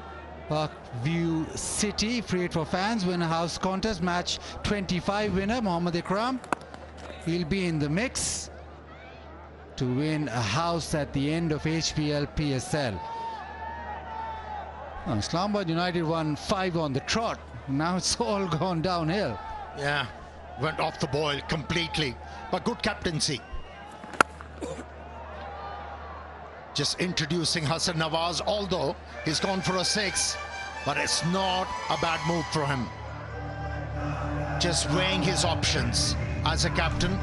Parkview City, free it for fans, win a house contest, match 25 winner, Mohammad Ikram. He'll be in the mix to win a house at the end of HBL PSL. Islamabad United won 5 on the trot. Now it's all gone downhill. Yeah, went off the boil completely, but good captaincy. Just introducing Hassan Nawaz, although he's gone for a 6, but it's not a bad move for him. Just weighing his options as a captain.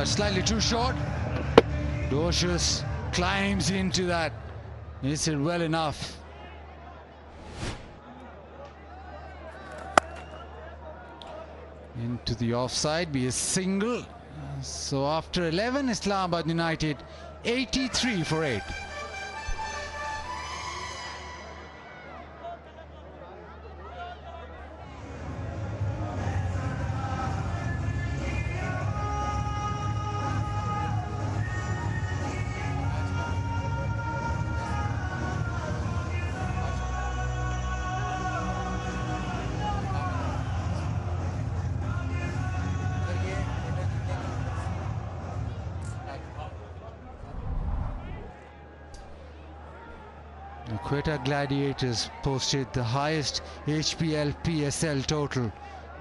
Slightly too short. Docious climbs into that. Hits it well enough. Into the offside, be a single. So after 11, Islamabad United 83 for 8. The Quetta Gladiators posted the highest HBL PSL total,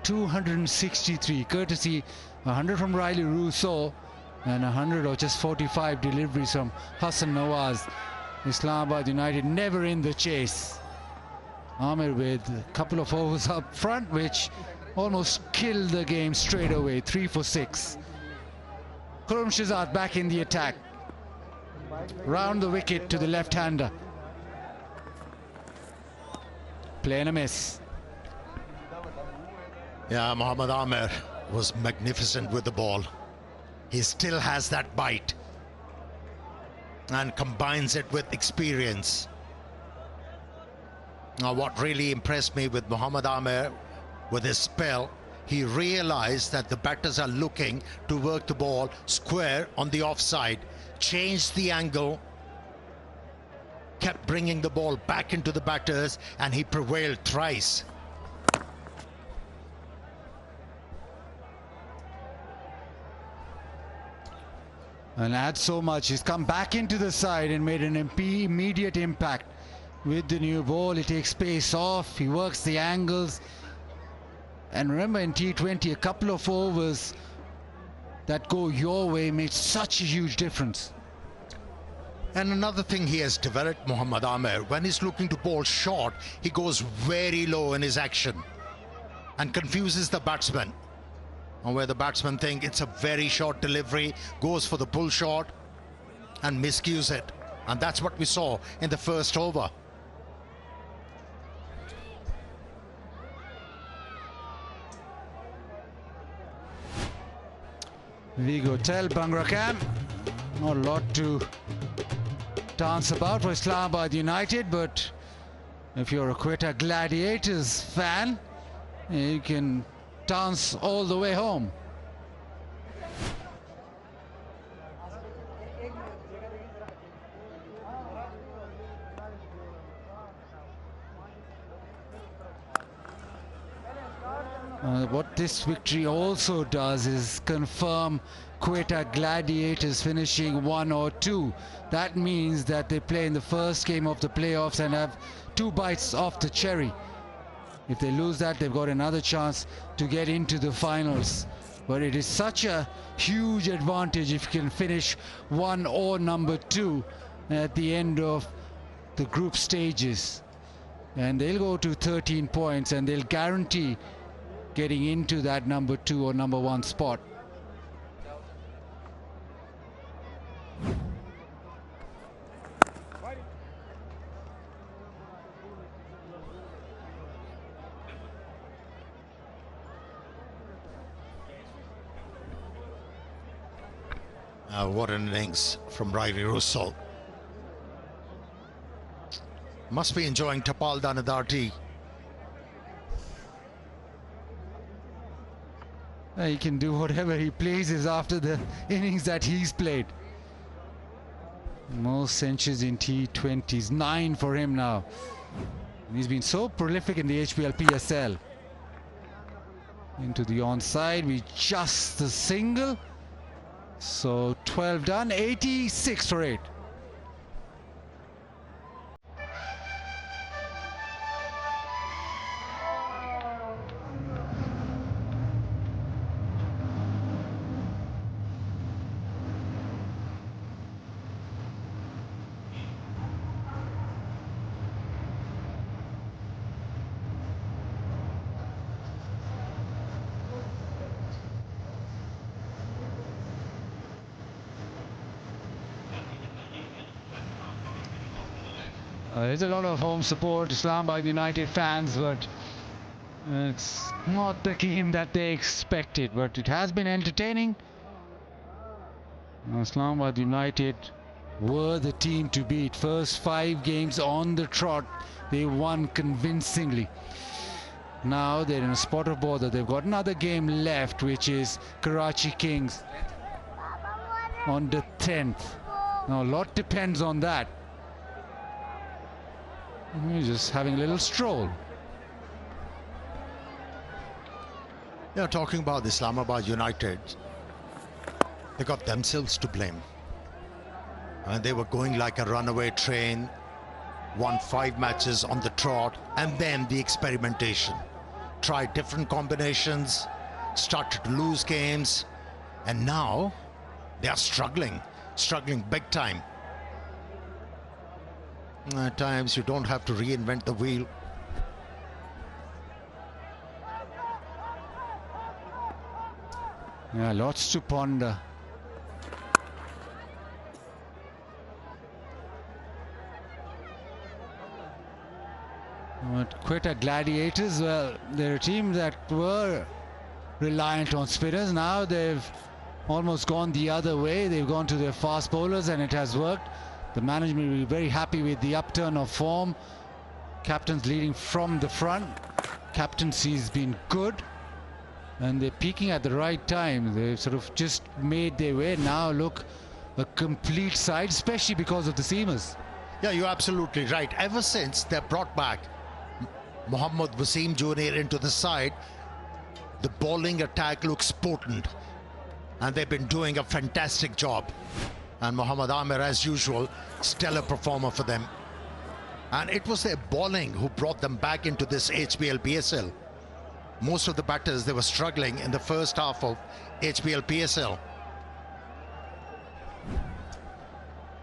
263, courtesy 100 from Riley Rousseau and 100 or just 45 deliveries from Hassan Nawaz. Islamabad United never in the chase. Amir with a couple of overs up front, which almost killed the game straight away. 3 for 6. 𝐄𝐍𝐆𝐋𝐈𝐒𝐇 back in the attack. Round the wicket to the left-hander. Play and a miss. Yeah, Mohammad Amir was magnificent with the ball. He still has that bite and combines it with experience. Now, what really impressed me with Mohammad Amir, with his spell, he realized that the batters are looking to work the ball square on the offside, changed the angle, kept bringing the ball back into the batters, and he prevailed thrice. And adds so much. He's come back into the side and made an immediate impact with the new ball. He takes pace off, he works the angles. And remember, in T20, a couple of overs that go your way made such a huge difference. And another thing he has developed, Mohammad Amir, when he's looking to bowl short, he goes very low in his action and confuses the batsman. And where the batsmen think it's a very short delivery, goes for the pull shot and miscues it. And that's what we saw in the first over. Vigo Tel Bangrakam. Not a lot to dance about for Islamabad United, but if you're a Quetta Gladiators fan, you can dance all the way home. What this victory also does is confirm Quetta Gladiators finishing 1 or 2. That means that they play in the first game of the playoffs and have 2 bites off the cherry. If they lose that, they've got another chance to get into the finals. But it is such a huge advantage if you can finish 1 or number 2 at the end of the group stages. And they'll go to 13 points and they'll guarantee getting into that number 2 or number 1 spot. What an innings from Riley Rousseau. Must be enjoying Tapal Danadarti. He can do whatever he pleases after the innings that he's played. Most centuries in T20s, 9 for him now. He's been so prolific in the HBL PSL. Into the onside with just the single. So 12 done, 86 for 8. There's a lot of home support, Islamabad United fans, but it's not the game that they expected. But it has been entertaining. Islamabad United were the team to beat. First 5 games on the trot, they won convincingly. Now they're in a spot of bother. They've got another game left, which is Karachi Kings on the 10th. Now a lot depends on that. He's just having a little stroll. Yeah, talking about Islamabad United, they got themselves to blame. And they were going like a runaway train. won 5 matches on the trot, and then the experimentation. Tried different combinations, started to lose games, and now they are struggling big time. At times you don't have to reinvent the wheel. Yeah, lots to ponder. But Quetta Gladiators, well, they're a team that were reliant on spinners. Now they've almost gone the other way. They've gone to their fast bowlers and it has worked. The management will be very happy with the upturn of form. Captains leading from the front. Captaincy's been good. And they're peaking at the right time. They've sort of just made their way. Now look, a complete side, especially because of the seamers. Yeah, you're absolutely right. Ever since they brought back Mohammad Wasim Jr. into the side, the bowling attack looks potent. And they've been doing a fantastic job. And Mohammad Amir, as usual, stellar performer for them. And it was their bowling who brought them back into this HBL PSL. Most of the batters, they were struggling in the first half of HBL PSL.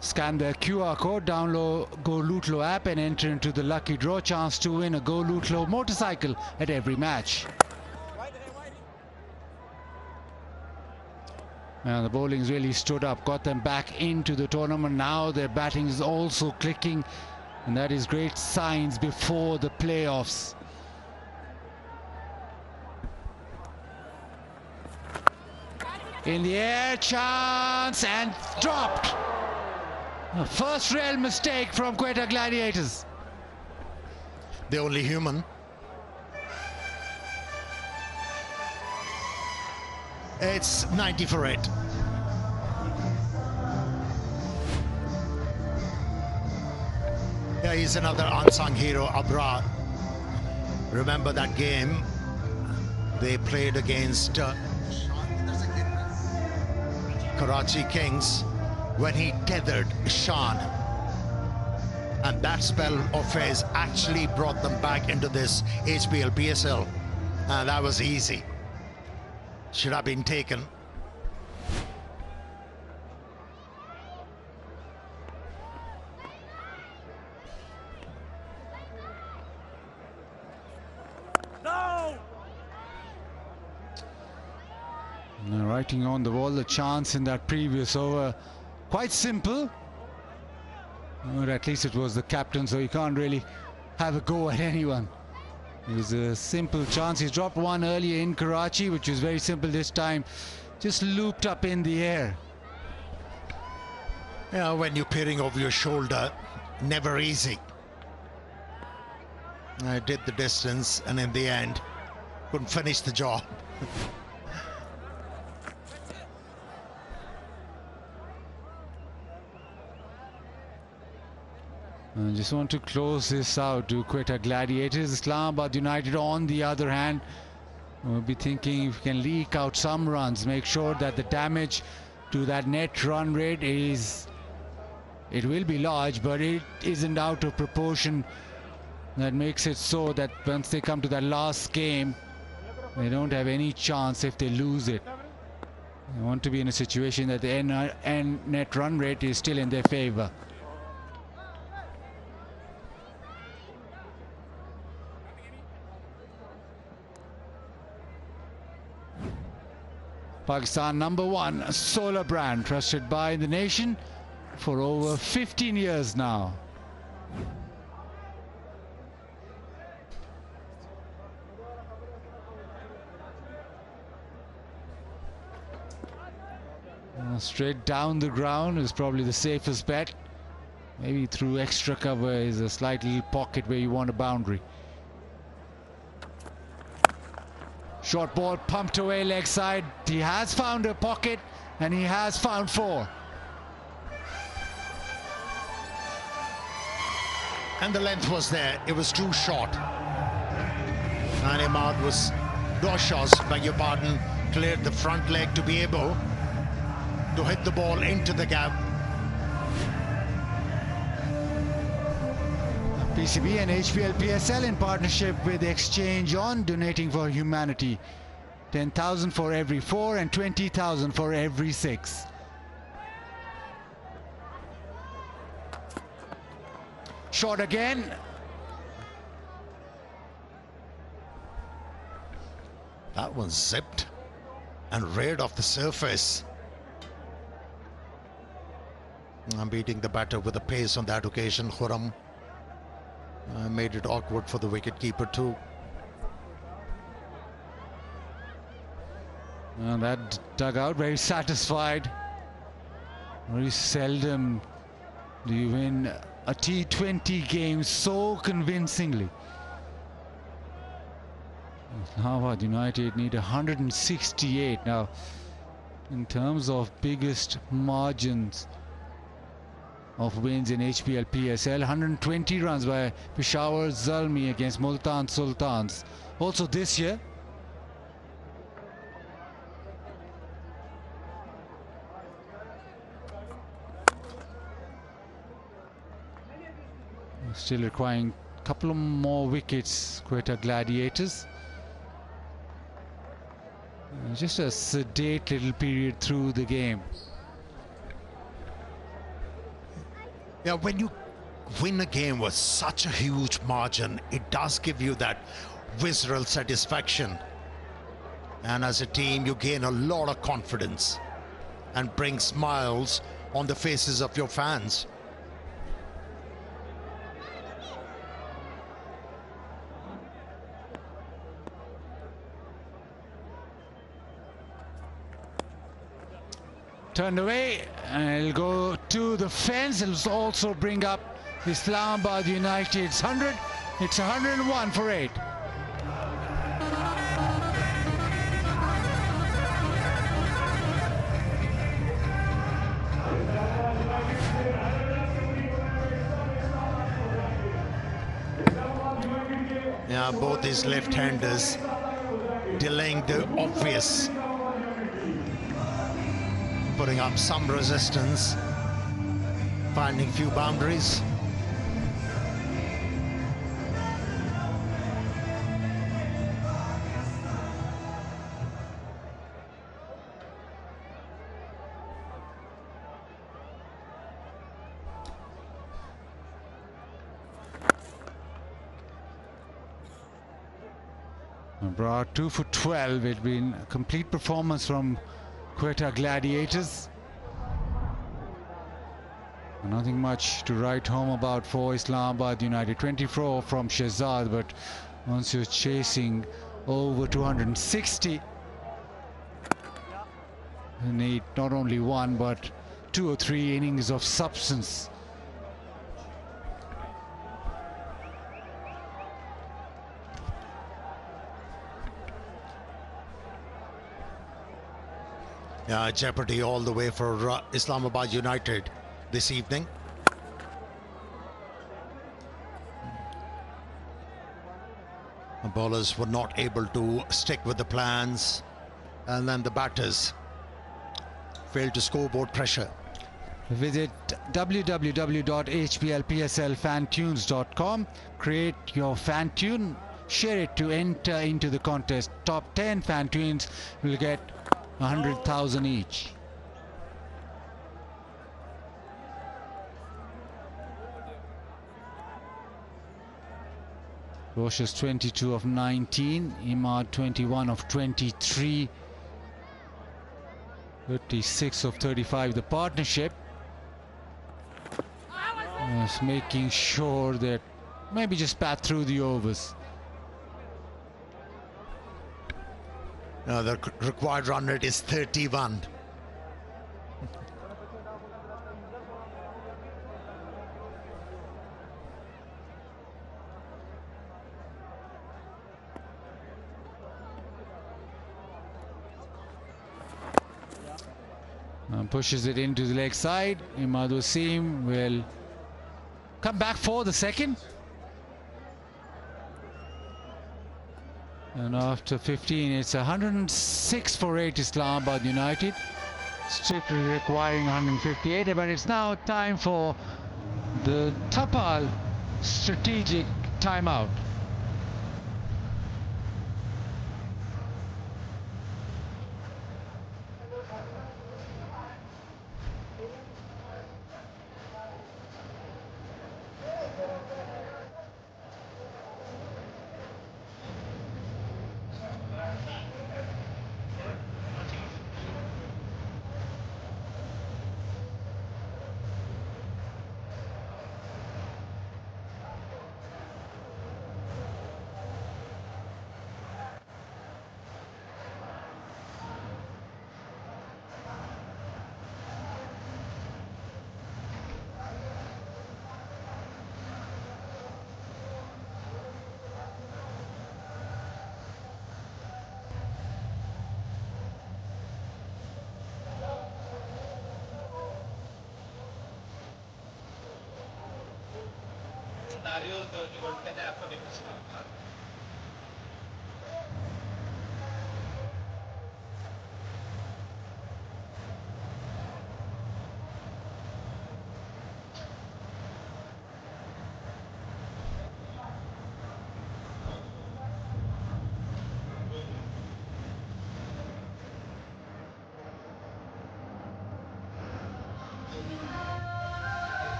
Scan the QR code, download 𝐄𝐍𝐆𝐋𝐈𝐒 app and enter into the lucky draw. Chance to win a 𝐄𝐍𝐆𝐋𝐈𝐒 motorcycle at every match. Now the bowling's really stood up, got them back into the tournament. Now their batting is also clicking, and that is great signs before the playoffs. In the air, chance, and dropped. The first real mistake from Quetta Gladiators. The only human. It's 90 for 8. Yeah, he's another unsung hero, Abrar. Remember that game they played against Karachi Kings when he tethered Shan, and that spell of his actually brought them back into this HBL PSL, and that was easy. Should have been taken. No! Now writing on the wall the chance in that previous over. Quite simple. Or at least it was the captain, so he can't really have a go at anyone. It was a simple chance. He's dropped one earlier in Karachi, which was very simple. This time just looped up in the air. Yeah, when you're peering over your shoulder, never easy. I did the distance, and in the end couldn't finish the job. I just want to close this out to Quetta Gladiators. Islamabad United, on the other hand, will be thinking if we can leak out some runs, make sure that the damage to that net run rate is, it will be large, but it isn't out of proportion. That makes it so that once they come to that last game, they don't have any chance if they lose it. They want to be in a situation that the end net run rate is still in their favor. Pakistan #1 solar brand, trusted by the nation for over 15 years now. Straight down the ground is probably the safest bet. Maybe through extra cover is a slight little pocket where you want a boundary. Short ball pumped away leg side. He has found a pocket and he has found 4. And the length was there. It was too short. And Imad was, Doshas, beg your pardon, cleared the front leg to be able to hit the ball into the gap. PCB and HBL PSL in partnership with Exchange On, donating for humanity. 10,000 for every 4 and 20,000 for every 6. Shot again. That one zipped and reared off the surface. I'm beating the batter with the pace on that occasion. Khurram made it awkward for the wicketkeeper too. And that dugout very satisfied. Very seldom do you win a T20 game so convincingly. Islamabad United need 168 now. In terms of biggest margins of wins in HBL PSL, 120 runs by Peshawar Zalmi against Multan Sultans. Also this year, still requiring a couple of more wickets, Quetta Gladiators. Just a sedate little period through the game. Yeah, when you win a game with such a huge margin, it does give you that visceral satisfaction. And as a team, you gain a lot of confidence and bring smiles on the faces of your fans. Turned away, and it'll go to the fence. It'll also bring up Islamabad United's 100. It's 101 for 8. Yeah, both these left-handers delaying the obvious, putting up some resistance, finding few boundaries. Brought 2 for 12. It's been a complete performance from Quetta Gladiators. Nothing much to write home about for Islamabad United. 24 from Shehzad, but once you're chasing over 260, you need not only 1 but 2 or 3 innings of substance. Jeopardy all the way for Islamabad United this evening. The bowlers were not able to stick with the plans, and then the batters failed to scoreboard pressure. Visit www.hblpslfantunes.com, create your fan tune, share it to enter into the contest. Top 10 fan tunes will get 100,000 each. Rosh's 22 of 19, Imad 21 of 23, 36 of 35. The partnership is making sure that maybe just bat through the overs. The required run rate is 31. And pushes it into the leg side. Imad Wasim will come back for the second. And after 15, it's 106 for 8 Islamabad United. Strictly requiring 158, but it's now time for the Tapal strategic timeout.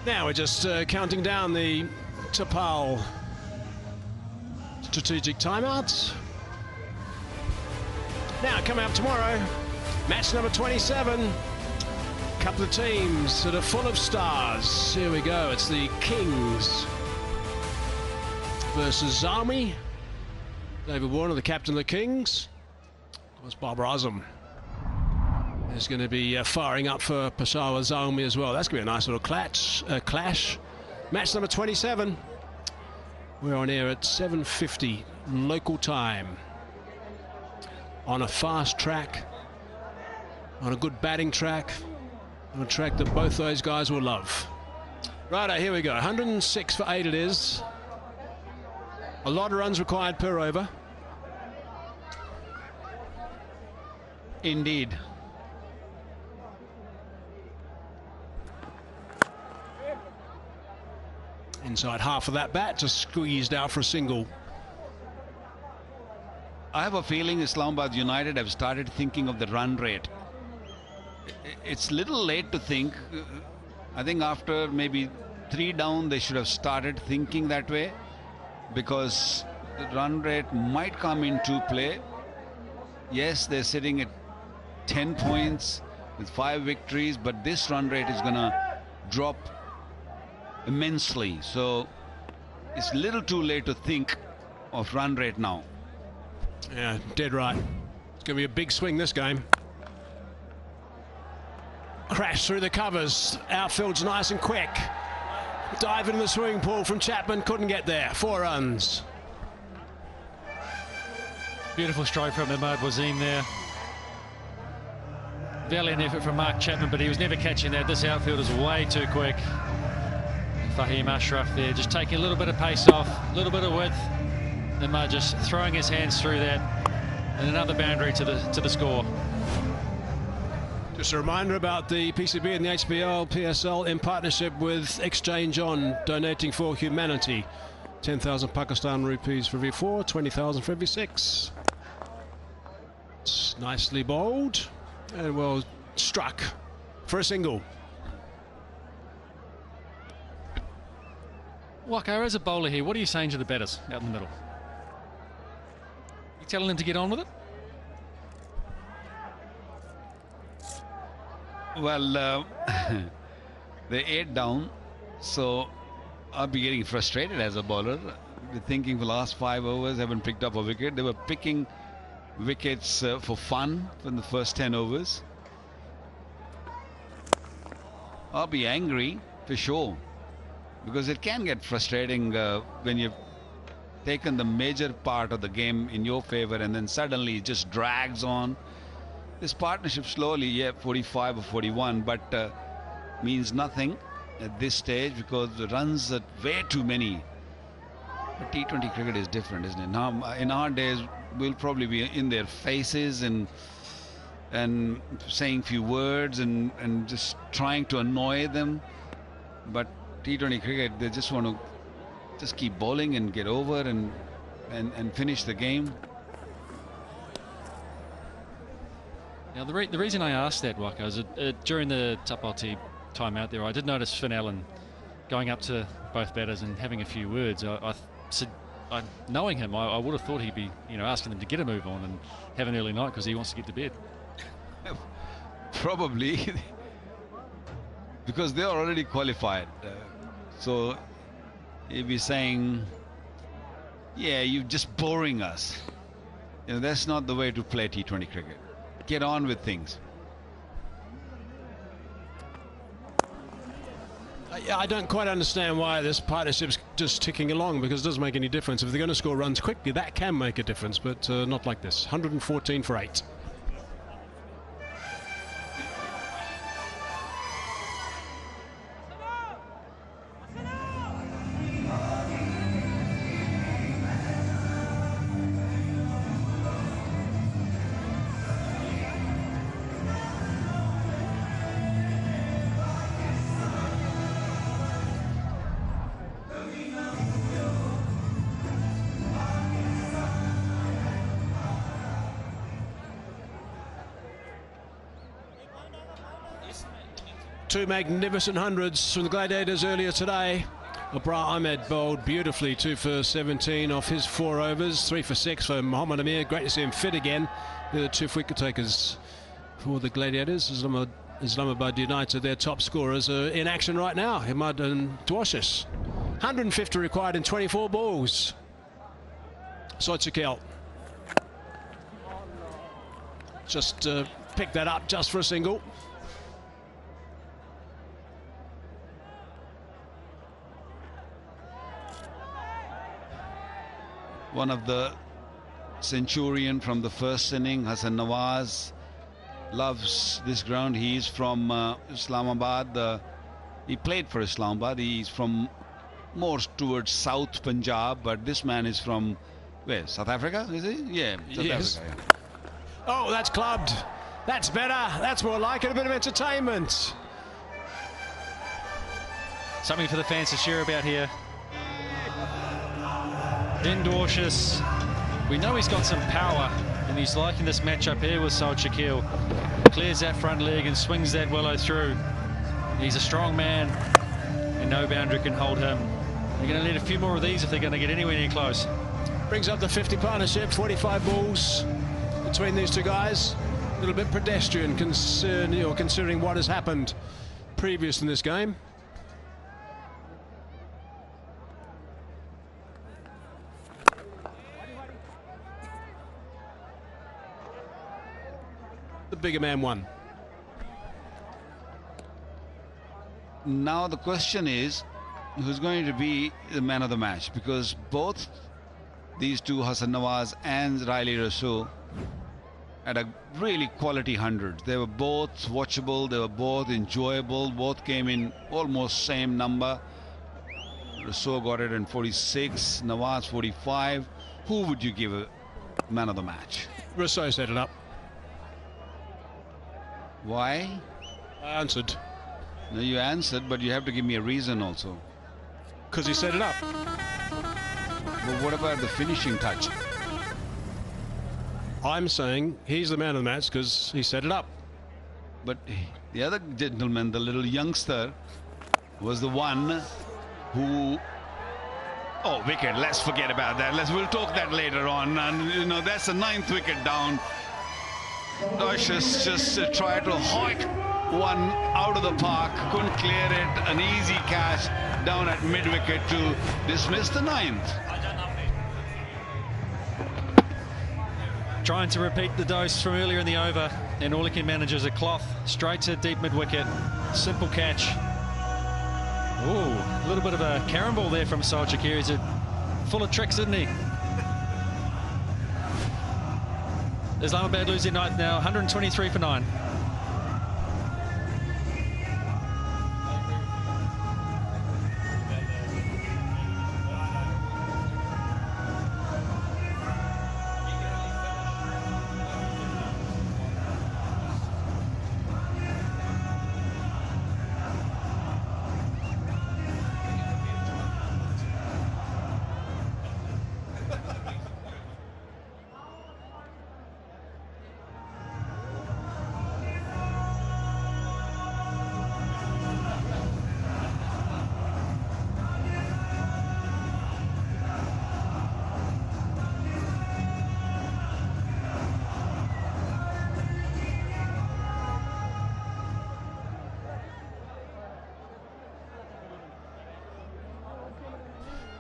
Now we're just counting down the Tapal strategic timeouts. Now coming up tomorrow, match number 27. Couple of teams that are full of stars. Here we go. It's the Kings versus Zalmi. David Warner, the captain of the Kings. Of course, Bob Razum is going to be firing up for Peshawar Zalmi as well. That's going to be a nice little clash. Match number 27. We're on air at 7:50 local time. On a fast track, on a good batting track, on a track that both those guys will love. Righto, here we go. 106 for 8 it is. A lot of runs required per over. Indeed. Inside half of that bat, just squeezed out for a single. I have a feeling Islamabad United have started thinking of the run rate. It's a little late to think. I think after maybe 3 down, they should have started thinking that way, because the run rate might come into play. Yes, they're sitting at 10 points with 5 victories, but this run rate is going to drop immensely. So it's a little too late to think of run rate now. Yeah, dead right. It's going to be a big swing this game. Crash through the covers. Outfield's nice and quick. Dive into the swimming pool from Chapman. Couldn't get there. 4 runs. Beautiful strike from Ahmad Wasim there. Valiant effort from Mark Chapman, but he was never catching that. This outfield is way too quick. Fahim Ashraf there, just taking a little bit of pace off, a little bit of width. Imad just throwing his hands through that, and another boundary to the score. Just a reminder about the PCB and the HBL PSL in partnership with Exchange On, donating for humanity. 10,000 Pakistan rupees for every 4, 20,000 for every 6. It's nicely bowled and well struck for a single. Waka, as a bowler here, what are you saying to the batters out in the middle? You telling them to get on with it? Well, they're 8 down, so I'll be getting frustrated as a bowler. We're thinking for the last 5 overs, haven't picked up a wicket. They were picking wickets for fun in the first 10 overs. I'll be angry for sure, because it can get frustrating when you've taken the major part of the game in your favor and then suddenly it just drags on. This partnership slowly, yeah, 45 or 41, but means nothing at this stage because the runs are way too many. But T20 cricket is different, isn't it? Now, in our days, we'll probably be in their faces and saying few words and just trying to annoy them. But T20 cricket, they just want to just keep bowling and get over and finish the game. Now, the reason I asked that, Waka, is during the Tapati time out there, I did notice Finn Allen going up to both batters and having a few words. I said, knowing him, I would have thought he'd be, asking them to get a move on and have an early night because he wants to get to bed. Probably, because they're already qualified. So he'd be saying, yeah, you're just boring us. That's not the way to play T20 cricket. Get on with things. I don't quite understand why this partnership's just ticking along, because it doesn't make any difference. If they're going to score runs quickly, that can make a difference, but not like this. 114 for 8. Two magnificent hundreds from the Gladiators earlier today. Abrar Ahmed bowled beautifully, 2 for 17 off his 4 overs, 3 for 6 for Mohammad Amir. Great to see him fit again. They're the 2 wicket takers for the Gladiators. Islamabad United, their top scorers, are in action right now. Imad and Dwashis. 150 required in 24 balls. 𝐄𝐍𝐆𝐋𝐈𝐒𝐇 just picked that up just for a single. One of the centurion from the first inning, Hassan Nawaz, loves this ground. He's from Islamabad. He played for Islamabad. He's from more towards South Punjab, but this man is from where? South Africa, is he? Yeah, South Africa. Yeah. Oh, that's clubbed. That's better. That's more like it. A bit of entertainment. Something for the fans to cheer about here. Dwashis, we know he's got some power, and he's liking this matchup here with 𝐄𝐍𝐆𝐋𝐈𝐒𝐇. Clears that front leg and swings that willow through. He's a strong man, and no boundary can hold him. You're going to need a few more of these if they're going to get anywhere near close. Brings up the 50 partnership, 45 balls between these two guys. A little bit pedestrian considering what has happened previous in this game. The bigger man won. Now the question is, who's going to be the man of the match? Because both these two, Hassan Nawaz and Riley Rousseau, had a really quality 100. They were both watchable, they were both enjoyable, both came in almost same number. Rousseau got it in 46, Nawaz 45. who would you give a man of the match? Rousseau set it up. Why? I answered. No, you answered, but you have to give me a reason also. Because he set it up. But what about the finishing touch? I'm saying he's the man of the match because he set it up. But the other gentleman, the little youngster, was the one who... Oh, wicket. Let's forget about that. We'll talk that later on. And, you know, that's the 9th wicket down. Deusch's just tried to hoik one out of the park. Couldn't clear it. An easy catch down at mid-wicket to dismiss the 9th. Trying to repeat the dose from earlier in the over, and all he can manage is a cloth straight to deep mid-wicket. Simple catch. Ooh, a little bit of a carambol there from 𝐄𝐍𝐆𝐋𝐈𝐒𝐇. He's full of tricks, isn't he? Islamabad lose their 9th now, 123 for 9.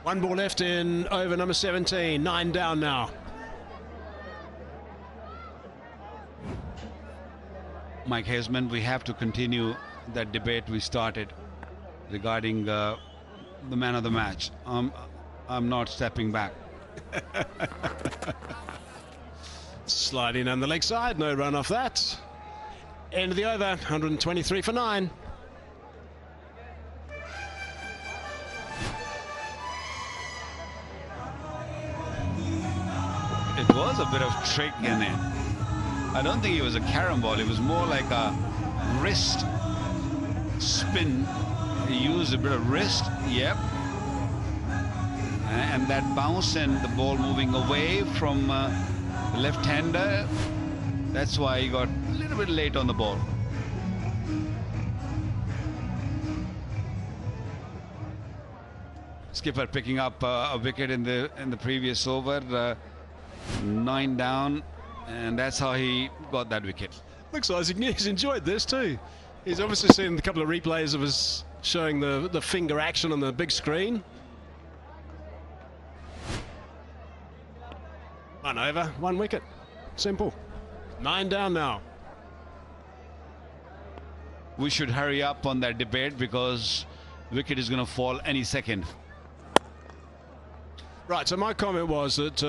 One ball left in over number 17. 9 down now. Mike Haseman, we have to continue that debate we started regarding the man of the match. I'm not stepping back. Sliding down the leg side, no run off that. End of the over, 123 for 9. It was a bit of trick in it. I don't think it was a carambol. It was more like a wrist spin. He used a bit of wrist. Yep. And that bounce and the ball moving away from the left-hander. That's why he got a little bit late on the ball. Skipper picking up a wicket in the previous over. 9 down, and that's how he got that wicket. Looks like he's enjoyed this too. He's obviously seen a couple of replays of us showing the finger action on the big screen. 1 over, 1 wicket. Simple. 9 down now. We should hurry up on that debate because wicket is going to fall any second. Right, so my comment was that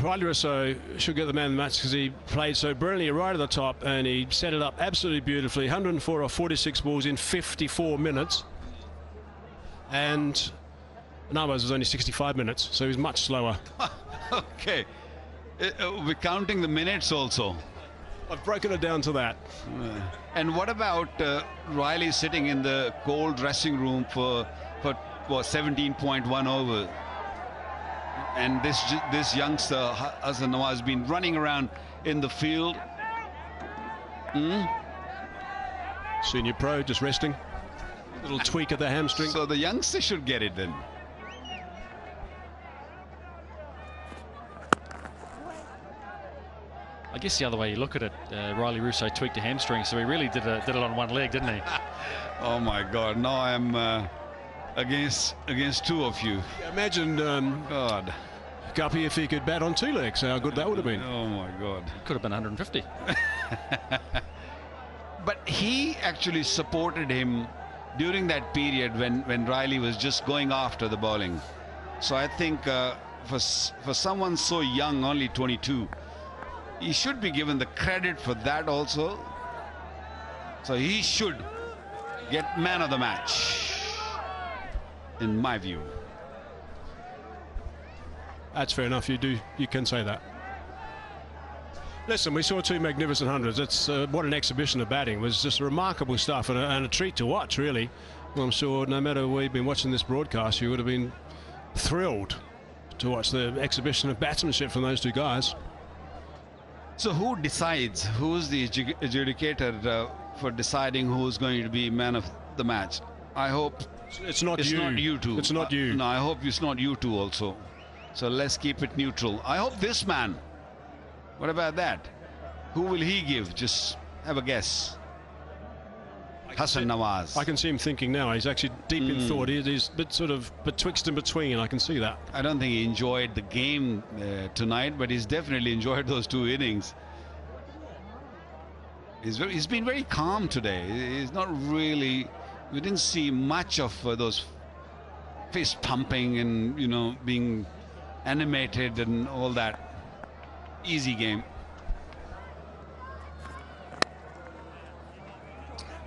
Riley Rousseau should get the man of the match because he played so brilliantly right at the top and he set it up absolutely beautifully. 104 off 46 balls in 54 minutes. And Nawaz was only 65 minutes, so he was much slower. Okay. We're counting the minutes also. I've broken it down to that. And what about Riley sitting in the cold dressing room for what, 17.1 over? And this youngster, Hassan Nawaz, has been running around in the field. Senior pro, just resting. Little tweak of the hamstring. So the youngster should get it then. I guess the other way you look at it, Riley Rousseau tweaked a hamstring, so he really did it on one leg, didn't he? Oh my God! Now I'm against 2 of you. Imagine God, Guppy if he could bat on 2 legs. How good that would have been. Oh my God! Could have been 150. But he actually supported him during that period when Riley was just going after the bowling. So I think for someone so young, only 22, he should be given the credit for that also. So he should get man of the match, in my view. That's fair enough. You can say that. Listen, we saw 2 magnificent hundreds. It's what an exhibition of batting. It was just remarkable stuff and a treat to watch, really. Well, I'm sure no matter where you've been watching this broadcast, you would have been thrilled to watch the exhibition of batsmanship from those two guys. So who decides? Who's the adjudicator for deciding who's going to be man of the match? I hope it's not you. Not you two. It's not you. No, I hope it's not you two also. So let's keep it neutral. I hope this man. What about that? Who will he give? Just have a guess. Hassan Nawaz. I can see him thinking now. He's actually deep in thought. He's a bit sort of betwixt and between. I can see that. I don't think he enjoyed the game tonight, but he's definitely enjoyed those 2 innings. He's been very calm today. He's not really. We didn't see much of those fist pumping and, you know, being animated and all that. Easy game.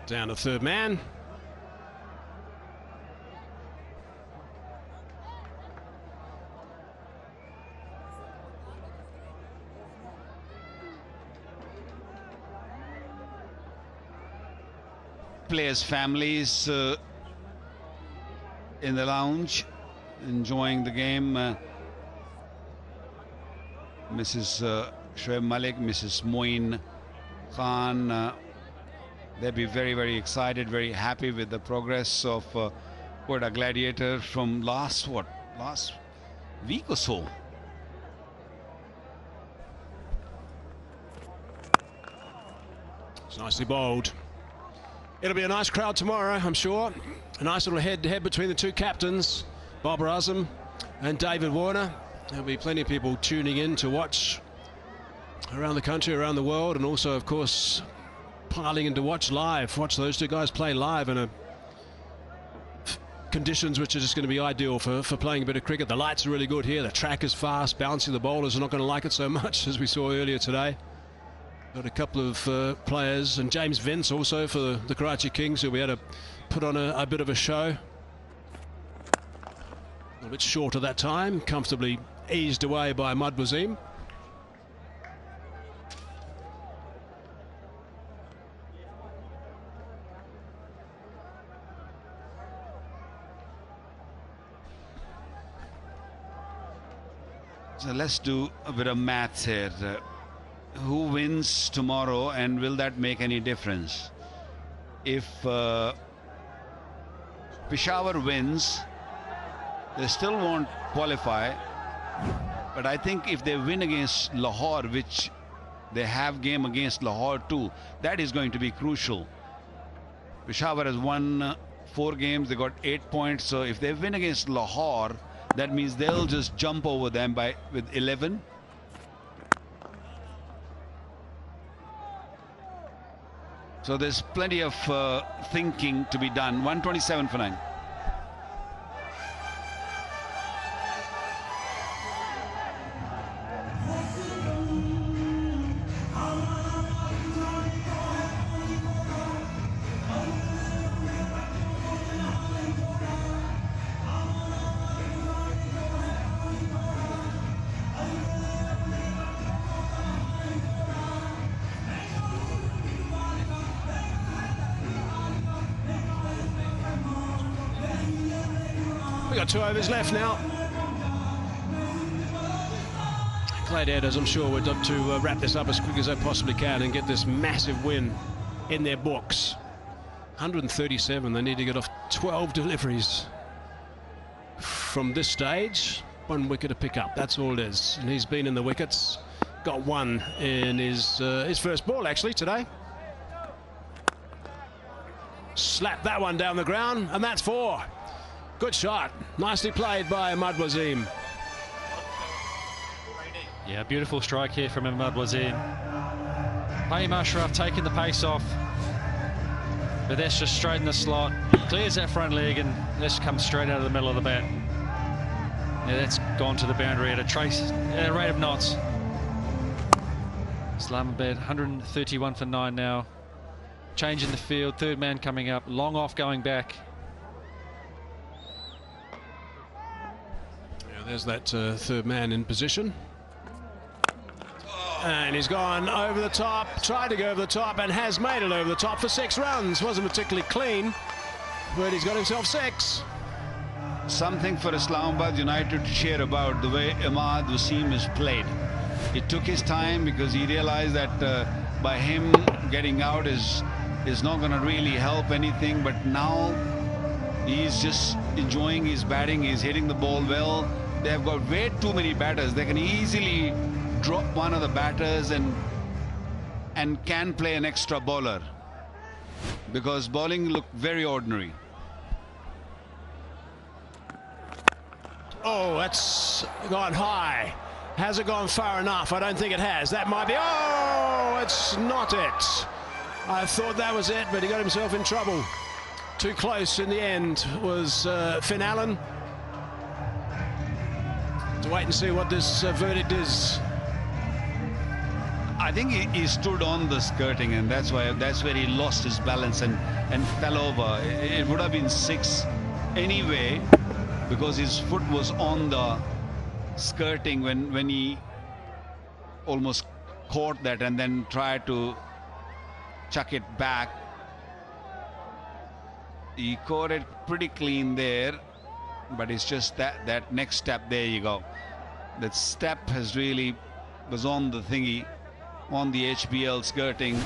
Down to third man. Players' families in the lounge enjoying the game. Mrs. Shoaib Malik, Mrs. Moin Khan, they'll be very, very excited, very happy with the progress of Quetta Gladiators from last week or so. It's nicely bowled. It'll be a nice crowd tomorrow, I'm sure. A nice little head-to-head between the 2 captains, Babar Azam and David Warner. There'll be plenty of people tuning in to watch around the country, around the world, and also, of course, piling in to watch live. Watch those 2 guys play live in conditions which are just going to be ideal for playing a bit of cricket. The lights are really good here. The track is fast. Bouncing, the bowlers are not going to like it so much as we saw earlier today. Got a couple of players, and James Vence also for the Karachi Kings, who we had to put on a bit of a show. A little bit short of that time, comfortably eased away by Ahmad Wasim. So let's do a bit of maths here. Who wins tomorrow, and will that make any difference? If Peshawar wins, they still won't qualify, but I think if they win against Lahore, which they have game against Lahore too, that is going to be crucial. Peshawar has won 4 games, they got 8 points, so if they win against Lahore, that means they'll just jump over them with 11. So there's plenty of thinking to be done. 127 for 9. Got 2 overs left now. Gladiators, I'm sure, would love to wrap this up as quick as they possibly can and get this massive win in their books. 137, they need to get off 12 deliveries from this stage. 1 wicket to pick up, that's all it is. And he's been in the wickets, got 1 in his first ball actually today. Slap that one down the ground, and that's 4. Good shot. Nicely played by Ahmad Wasim. Yeah, beautiful strike here from Ahmad Wasim. Haim Ashraf taking the pace off. But that's just straight in the slot. Clears that front leg, and this comes straight out of the middle of the bat. Yeah, that's gone to the boundary at a rate of knots. Islamabad 131 for 9 now. Change in the field, 3rd man coming up. Long off going back. There's that third man in position. And he's gone over the top, tried to go over the top, and has made it over the top for 6 runs. Wasn't particularly clean, but he's got himself 6. Something for Islamabad United to cheer about, the way 𝐄𝐍𝐆𝐋𝐈𝐒𝐇 is played. It took his time because he realized that by him getting out is not going to really help anything, but now he's just enjoying his batting. He's hitting the ball well. They've got way too many batters. They can easily drop one of the batters and can play an extra bowler, because bowling looked very ordinary. Oh, that's gone high. Has it gone far enough? I don't think it has. That might be... Oh, it's not it. I thought that was it, but he got himself in trouble. Too close in the end was Finn Allen. To wait and see what this verdict is. I think he stood on the skirting, and that's where he lost his balance and fell over. It would have been 6 anyway, because his foot was on the skirting when he almost caught that and then tried to chuck it back. He caught it pretty clean there, but it's just that next step. There you go. That step was on the thingy, on the HBL skirting.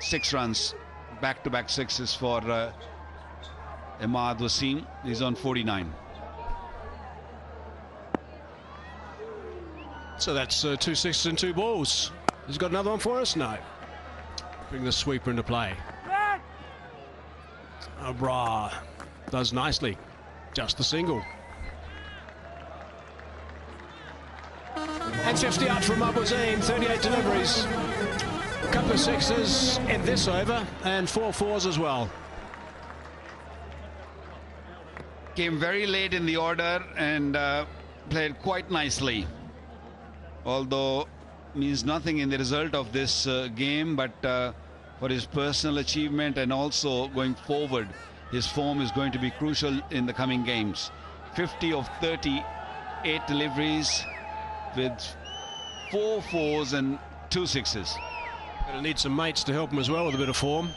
6 runs, back-to-back 6s for 𝐄𝐍𝐆𝐋𝐈𝐒𝐇. He's on 49. So that's 2 6s and 2 balls. He's got another one for us? No. Bring the sweeper into play. Abra does nicely. Just the single. And 50 out from Abuzin, 38 deliveries. A couple of 6s in this over and 4 4s as well. Came very late in the order and played quite nicely. Although means nothing in the result of this game, but for his personal achievement and also going forward, his form is going to be crucial in the coming games. 50 of 38 deliveries with 4 4s and 2 6s. Gonna need some mates to help him as well with a bit of form.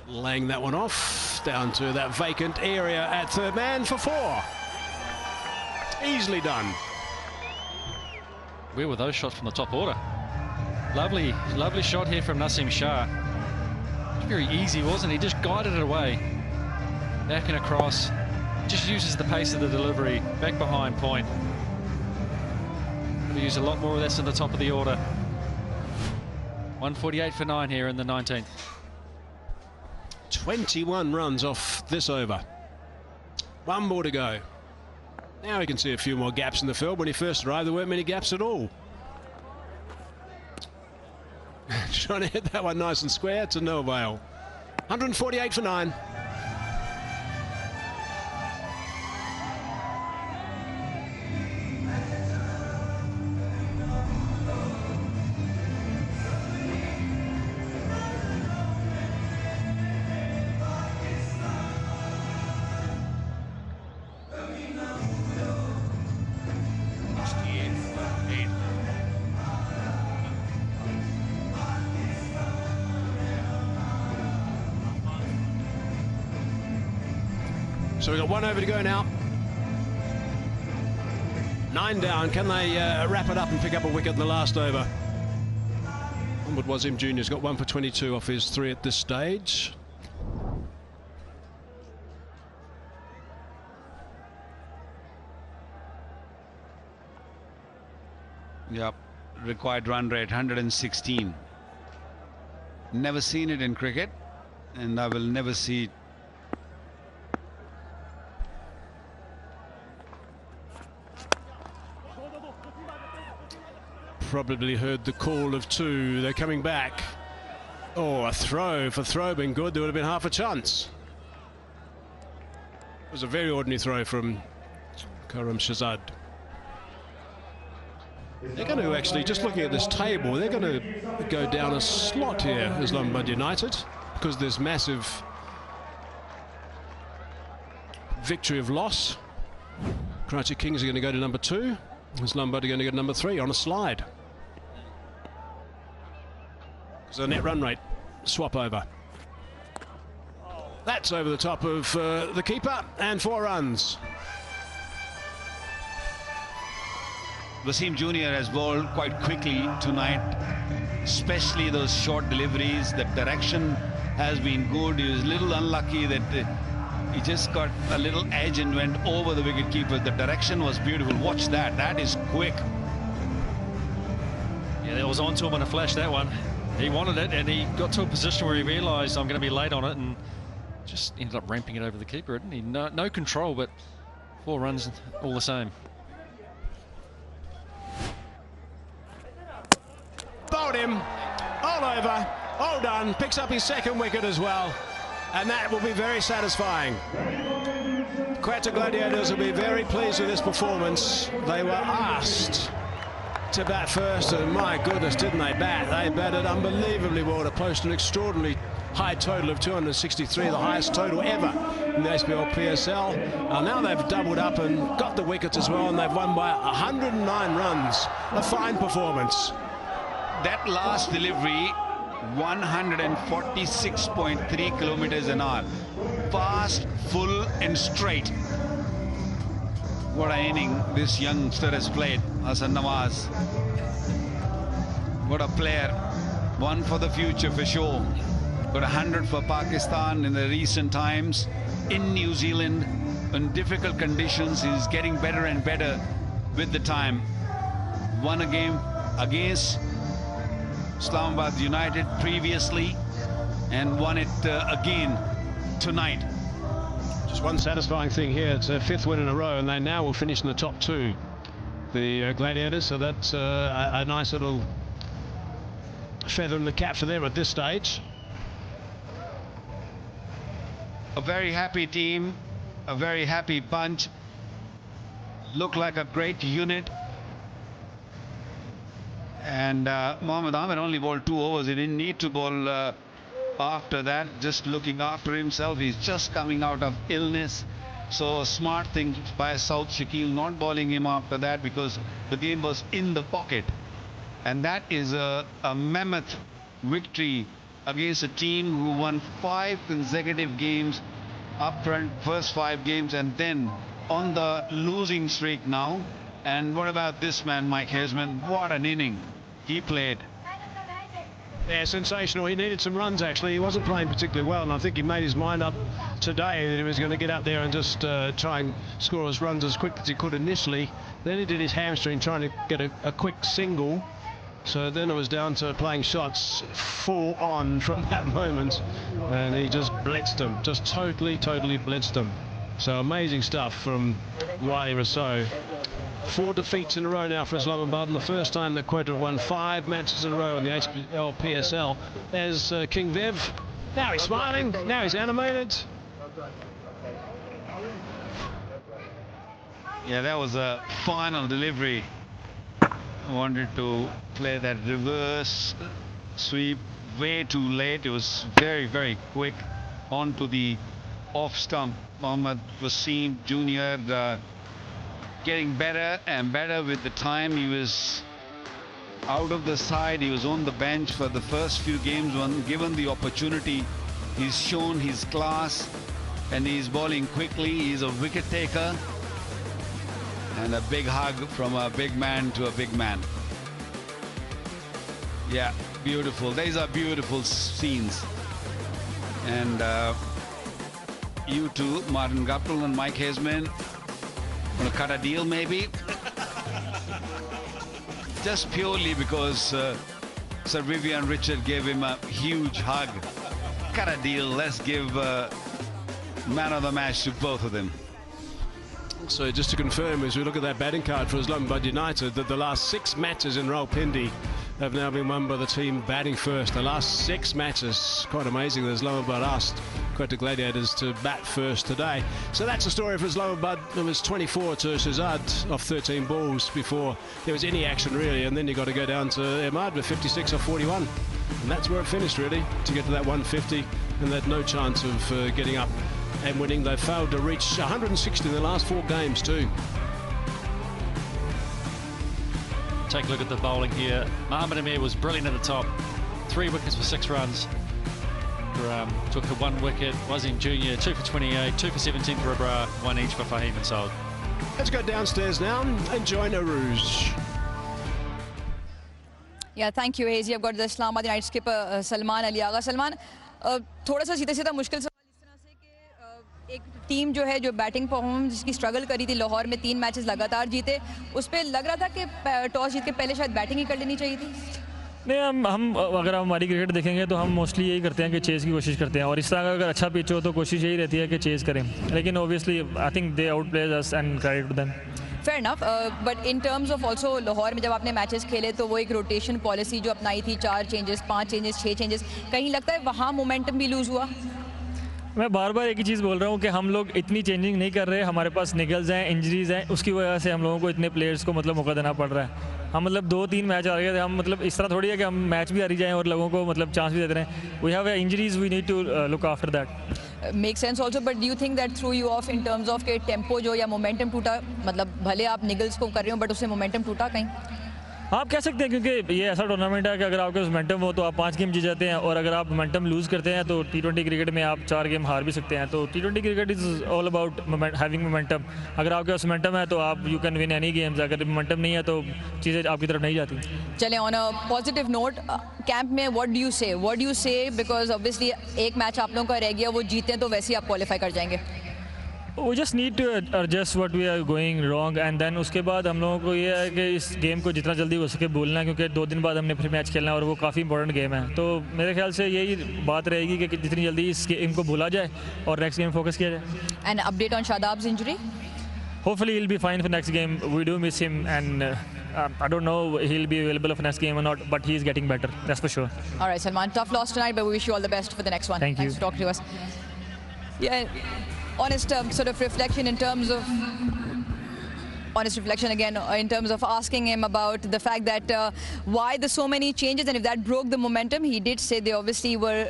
Laying that one off down to that vacant area at third man for 4. Easily done. Where were those shots from the top order? Lovely shot here from Naseem Shah. Very easy, wasn't he? Just guided it away. Back and across. Just uses the pace of the delivery. Back behind point. We'll use a lot more of this in the top of the order. 148 for 9 here in the 19th. 21 runs off this over. 1 more to go. Now we can see a few more gaps in the field. When he first arrived, there weren't many gaps at all. Trying to hit that one nice and square to no avail. 148 for 9. So we've got 1 over to go now. 9 down. Can they wrap it up and pick up a wicket in the last over? Mohammad Wasim Jr.'s got 1 for 22 off his 3 at this stage. Yep, required run rate 116. Never seen it in cricket, and I will never see it. Probably heard the call of 2. They're coming back. Oh, a throw for throw been good. There would have been half a chance. It was a very ordinary throw from Karam Shahzad. They're going to actually, just looking at this table, they're going to go down a slot here, Islamabad United. because of this massive victory of loss. Karachi Kings are going to go to number 2. Islamabad are going to go to number 3 on a slide. So net run rate swap over. That's over the top of the keeper, and 4 runs. Wasim Jr. has bowled quite quickly tonight, especially those short deliveries. The direction has been good. He was a little unlucky that he just got a little edge and went over the wicketkeeper. The direction was beautiful. Watch that. That is quick. Yeah, that was on to him in a flash, that one. He wanted it, and he got to a position where he realised I'm going to be late on it, and just ended up ramping it over the keeper, didn't he? No control, but 4 runs all the same. Bowled him, all over, all done. Picks up his 2nd wicket as well, and that will be very satisfying. Quetta Gladiators will be very pleased with this performance. They were asked to bat first, and my goodness, didn't they bat? They batted unbelievably well to post an extraordinary high total of 263, the highest total ever in the HBL PSL. Now they've doubled up and got the wickets as well, and they've won by 109 runs. A fine performance. That last delivery, 146.3 kilometers an hour. Fast, full and straight. What an inning this youngster has played, Hassan Nawaz. What a player. One for the future for sure. Got 100 for Pakistan in the recent times. In New Zealand, in difficult conditions, he's getting better and better with the time. Won a game against Islamabad United previously and won it again tonight. Just one satisfying thing here, it's a 5th win in a row, and they now will finish in the top 2, the Gladiators, so that's a nice little feather in the cap for them at this stage. A very happy team, a very happy bunch, look like a great unit. And Mohammad Ahmed only bowled 2 overs. He didn't need to bowl after that, just looking after himself. He's just coming out of illness, so a smart thing by 𝐄𝐍𝐆𝐋𝐈𝐒, not bowling him after that, because the game was in the pocket. And that is a mammoth victory against a team who won 5 consecutive games up front, first 5 games, and then on the losing streak now. And what about this man, Mike Hesman? What an inning he played. Yeah, sensational. He needed some runs, actually. He wasn't playing particularly well, and I think he made his mind up today that he was going to get up there and just try and score his runs as quick as he could initially. Then he did his hamstring trying to get a quick single. So then it was down to playing shots full on from that moment, and he just blitzed them, just totally blitzed them. So amazing stuff from Wali Rousseau. 4 defeats in a row now for Islamabad, and the first time that Quetta won 5 matches in a row in the HBL PSL. There's 𝐄𝐍𝐆. Now he's smiling, now he's animated. Yeah, that was a final delivery. I wanted to play that reverse sweep way too late. It was very quick onto the off stump. Mohammad Wasim Jr. Getting better and better with the time. He was out of the side, he was on the bench for the first few games. When given the opportunity, he's shown his class, and he's bowling quickly. He's a wicket taker, and a big hug from a big man to a big man. Yeah, beautiful. These are beautiful scenes. And you two, Martin Guptill and Mike Hesman, gonna cut a deal maybe? Just purely because Sir Vivian Richard gave him a huge hug. Cut a deal. Let's give man of the match to both of them. So just to confirm, as we look at that batting card for Islamabad United, that the last 6 matches in Rawalpindi have now been won by the team batting first. The last 6 matches, quite amazing that Islamabad asked Quetta Gladiators to bat first today. So that's the story for Islamabad. It was 24 to 𝐄𝐍𝐆 off 13 balls before there was any action really, and then you got to go down to Ahmad with 56 off 41. And that's where it finished really, to get to that 150. and they had no chance of getting up and winning. They failed to reach 160 in the last 4 games too. Take a look at the bowling here. Mohamed Amir was brilliant at the top. 3 wickets for 6 runs. Took the 1 wicket. Wasim Jr. 2 for 28, 2 for 17 for Abrar, 1 each for Fahim and Saud. Let's go downstairs now and join Arooj. Yeah, thank you, Hazy. I've got the Islamabad United skipper Salman Ali Agha. Salman, थोड़ा सा सीधा मुश्किल सवाल इस तरह से कि एक टीम जो है जो बैटिंग परफॉर्मेंस जिसकी स्ट्रगल करी थी लाहौर में 3 मैचेस लगातार जीते, उस पर लग रहा था कि टॉस जीत के पहले शायद बैटिंग ही कर लेनी चाहिए थी। नहीं, हम अगर हम हमारी क्रिकेट देखेंगे तो हम मोस्टली यही करते हैं कि चेज़ की कोशिश करते हैं, और इस तरह का अगर अच्छा पिच हो तो कोशिश यही रहती है कि चेज़ करें, लेकिन obviously I think they out plays us and credit to them. Fair enough, but in terms of also Lahore में जब आपने मैचेस खेले तो वो एक रोटेशन पॉलिसी जो अपनाई थी, 4 चेंजेस, 5 चेंजेस, 6 चेंजेस, कहीं लगता है वहाँ मोमेंटम भी लूज़ हुआ? मैं बार बार एक ही चीज़ बोल रहा हूँ कि हम लोग इतनी चेंजिंग नहीं कर रहे, हमारे पास निगल्स हैं, इंजरीज़ हैं, उसकी वजह से हम लोगों को इतने प्लेयर्स को मतलब मौका देना पड़ रहा है। हम मतलब 2-3 मैच आ गए थे, हम मतलब इस तरह थोड़ी है कि हम मैच भी हारी जाएं और लोगों को मतलब चांस भी देते रहें। We have injuries, we need to look after that. Make sense also, but do you think that through you of in terms of के टेम्पो जो या मोमेंटम टूटा, मतलब भले आप निगल्स को कर रहे हो बट उससे मोमेंटम टूटा कहीं? आप कह सकते हैं, क्योंकि ये ऐसा टूर्नामेंट है कि अगर आपके पास मोमेंटम हो तो आप 5 गेम जीत जाते हैं, और अगर आप मोमेंटम लूज़ करते हैं तो T20 क्रिकेट में आप 4 गेम हार भी सकते हैं। तो T20 cricket is all about having momentum. अगर आपके पास मोमेंटम है तो आप you can win any games, अगर मोमेंटम नहीं है तो चीज़ें आपकी तरफ नहीं जाती। चले on a positive note, camp में व्हाट डू यू से बिकॉज ऑब्वियसली एक मैच आप लोगों का रह गया, वो जीते तो वैसे ही आप क्वालिफाई कर जाएंगे। We just need to adjust what we are going wrong, and then उसके बाद हम लोगों को ये है कि इस गेम को जितना jल्दी हो सके भूलना है, क्योंकि 2 दिन बाद हमने फिर मैच खेलना है और वो काफ़ी इंपॉर्टेंट गेम है। तो मेरे ख्याल से यही बात रहेगी कि जितनी जल्दी इस गेम को भूला जाए और नेक्स्ट गेम फोकस किया जाए। And update on Shadab's injury? Hopefully he'll be fine for next game. We do miss him, and I don't know he'll be available for next game or not, but he's getting better, that's for sure. All right, Salman, tough loss tonight, but we wish you all the best for the next one. Thank you. Thanks for talking to us. Yeah. Honest sort of reflection in terms of honest reflection again in terms of asking him about the fact that why there's so many changes and if that broke the momentum. He did say they obviously were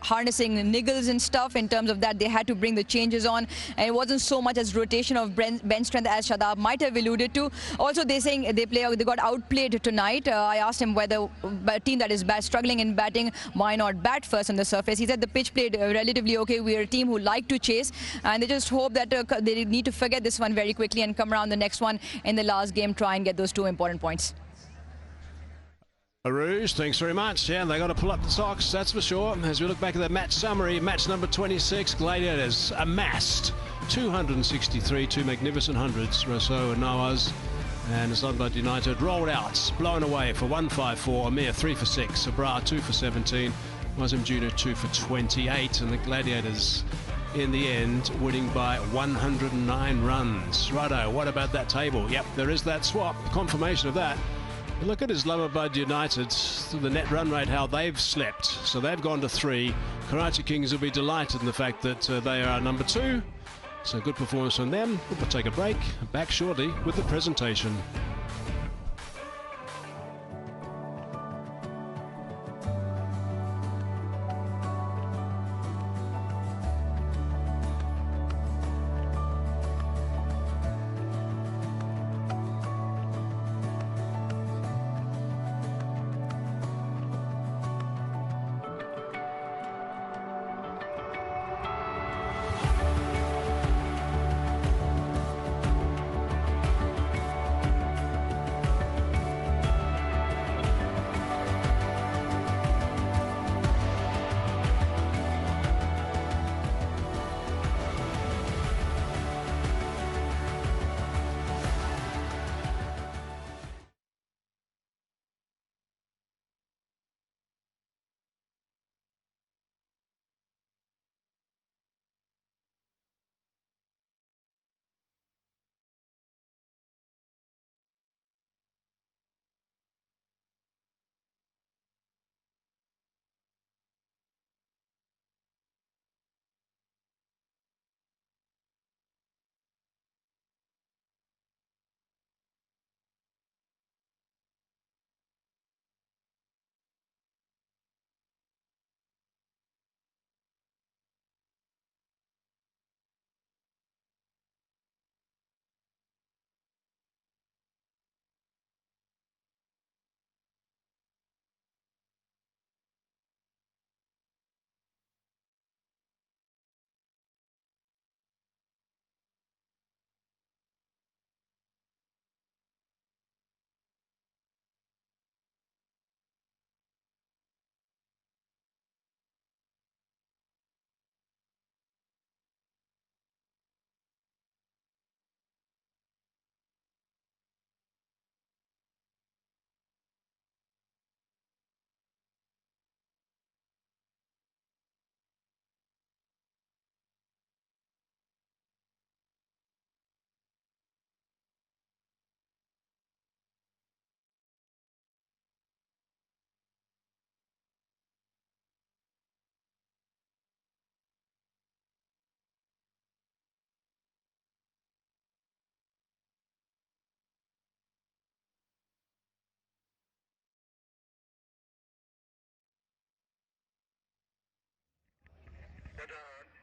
harnessing niggles and stuff. In terms of that, they had to bring the changes on, and it wasn't so much as rotation of bench strength as Shadab might have alluded to. Also, they're saying they got outplayed tonight. I asked him whether a team that is struggling in batting, why not bat first on the surface? He said the pitch played relatively okay. We are a team who like to chase, and they just hope that they need to forget this one very quickly and come around the next one in the last game, try and get those 2 important points. Arooj, thanks very much. Yeah, they got to pull up the socks, that's for sure. As we look back at the match summary, match number 26, Gladiators amassed 263, 2 magnificent hundreds. Hassan Nawaz and Islamabad United rolled out, blown away for 154. Amir 3 for 6, Abrar 2 for 17, Wasim Jr 2 for 28, and the Gladiators in the end winning by 109 runs. Righto, what about that table? Yep, there is that swap, confirmation of that. But look at Islamabad United, the net run rate, how they've slept. So they've gone to 3. Karachi Kings will be delighted in the fact that they are number 2. So good performance from them. We'll take a break, back shortly with the presentation.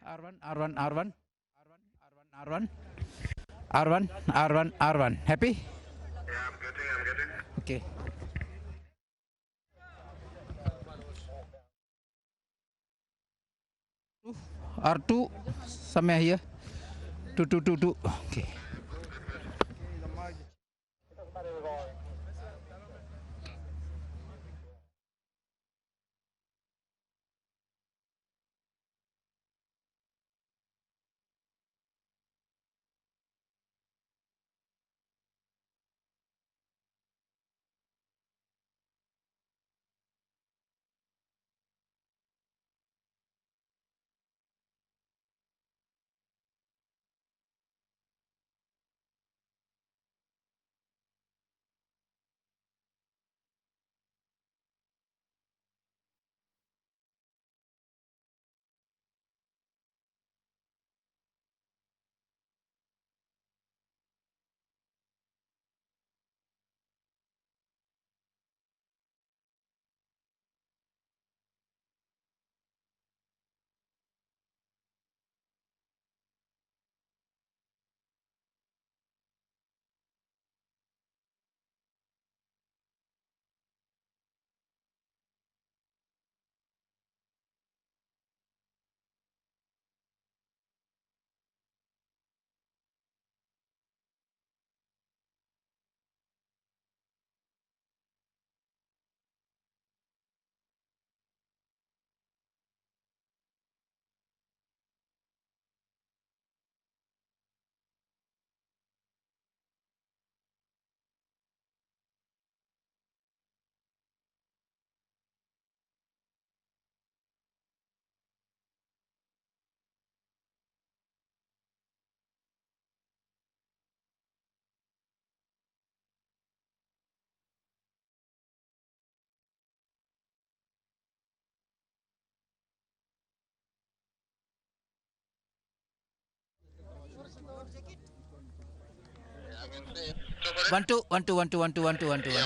R1, R1, R1, R1, R1, R1, R1. Happy? Yeah, I'm getting. Okay. R2, somewhere here. 2, 2, 2, 2. Okay. One, two, one, two, one, two, one, two, one, two, one, two, one.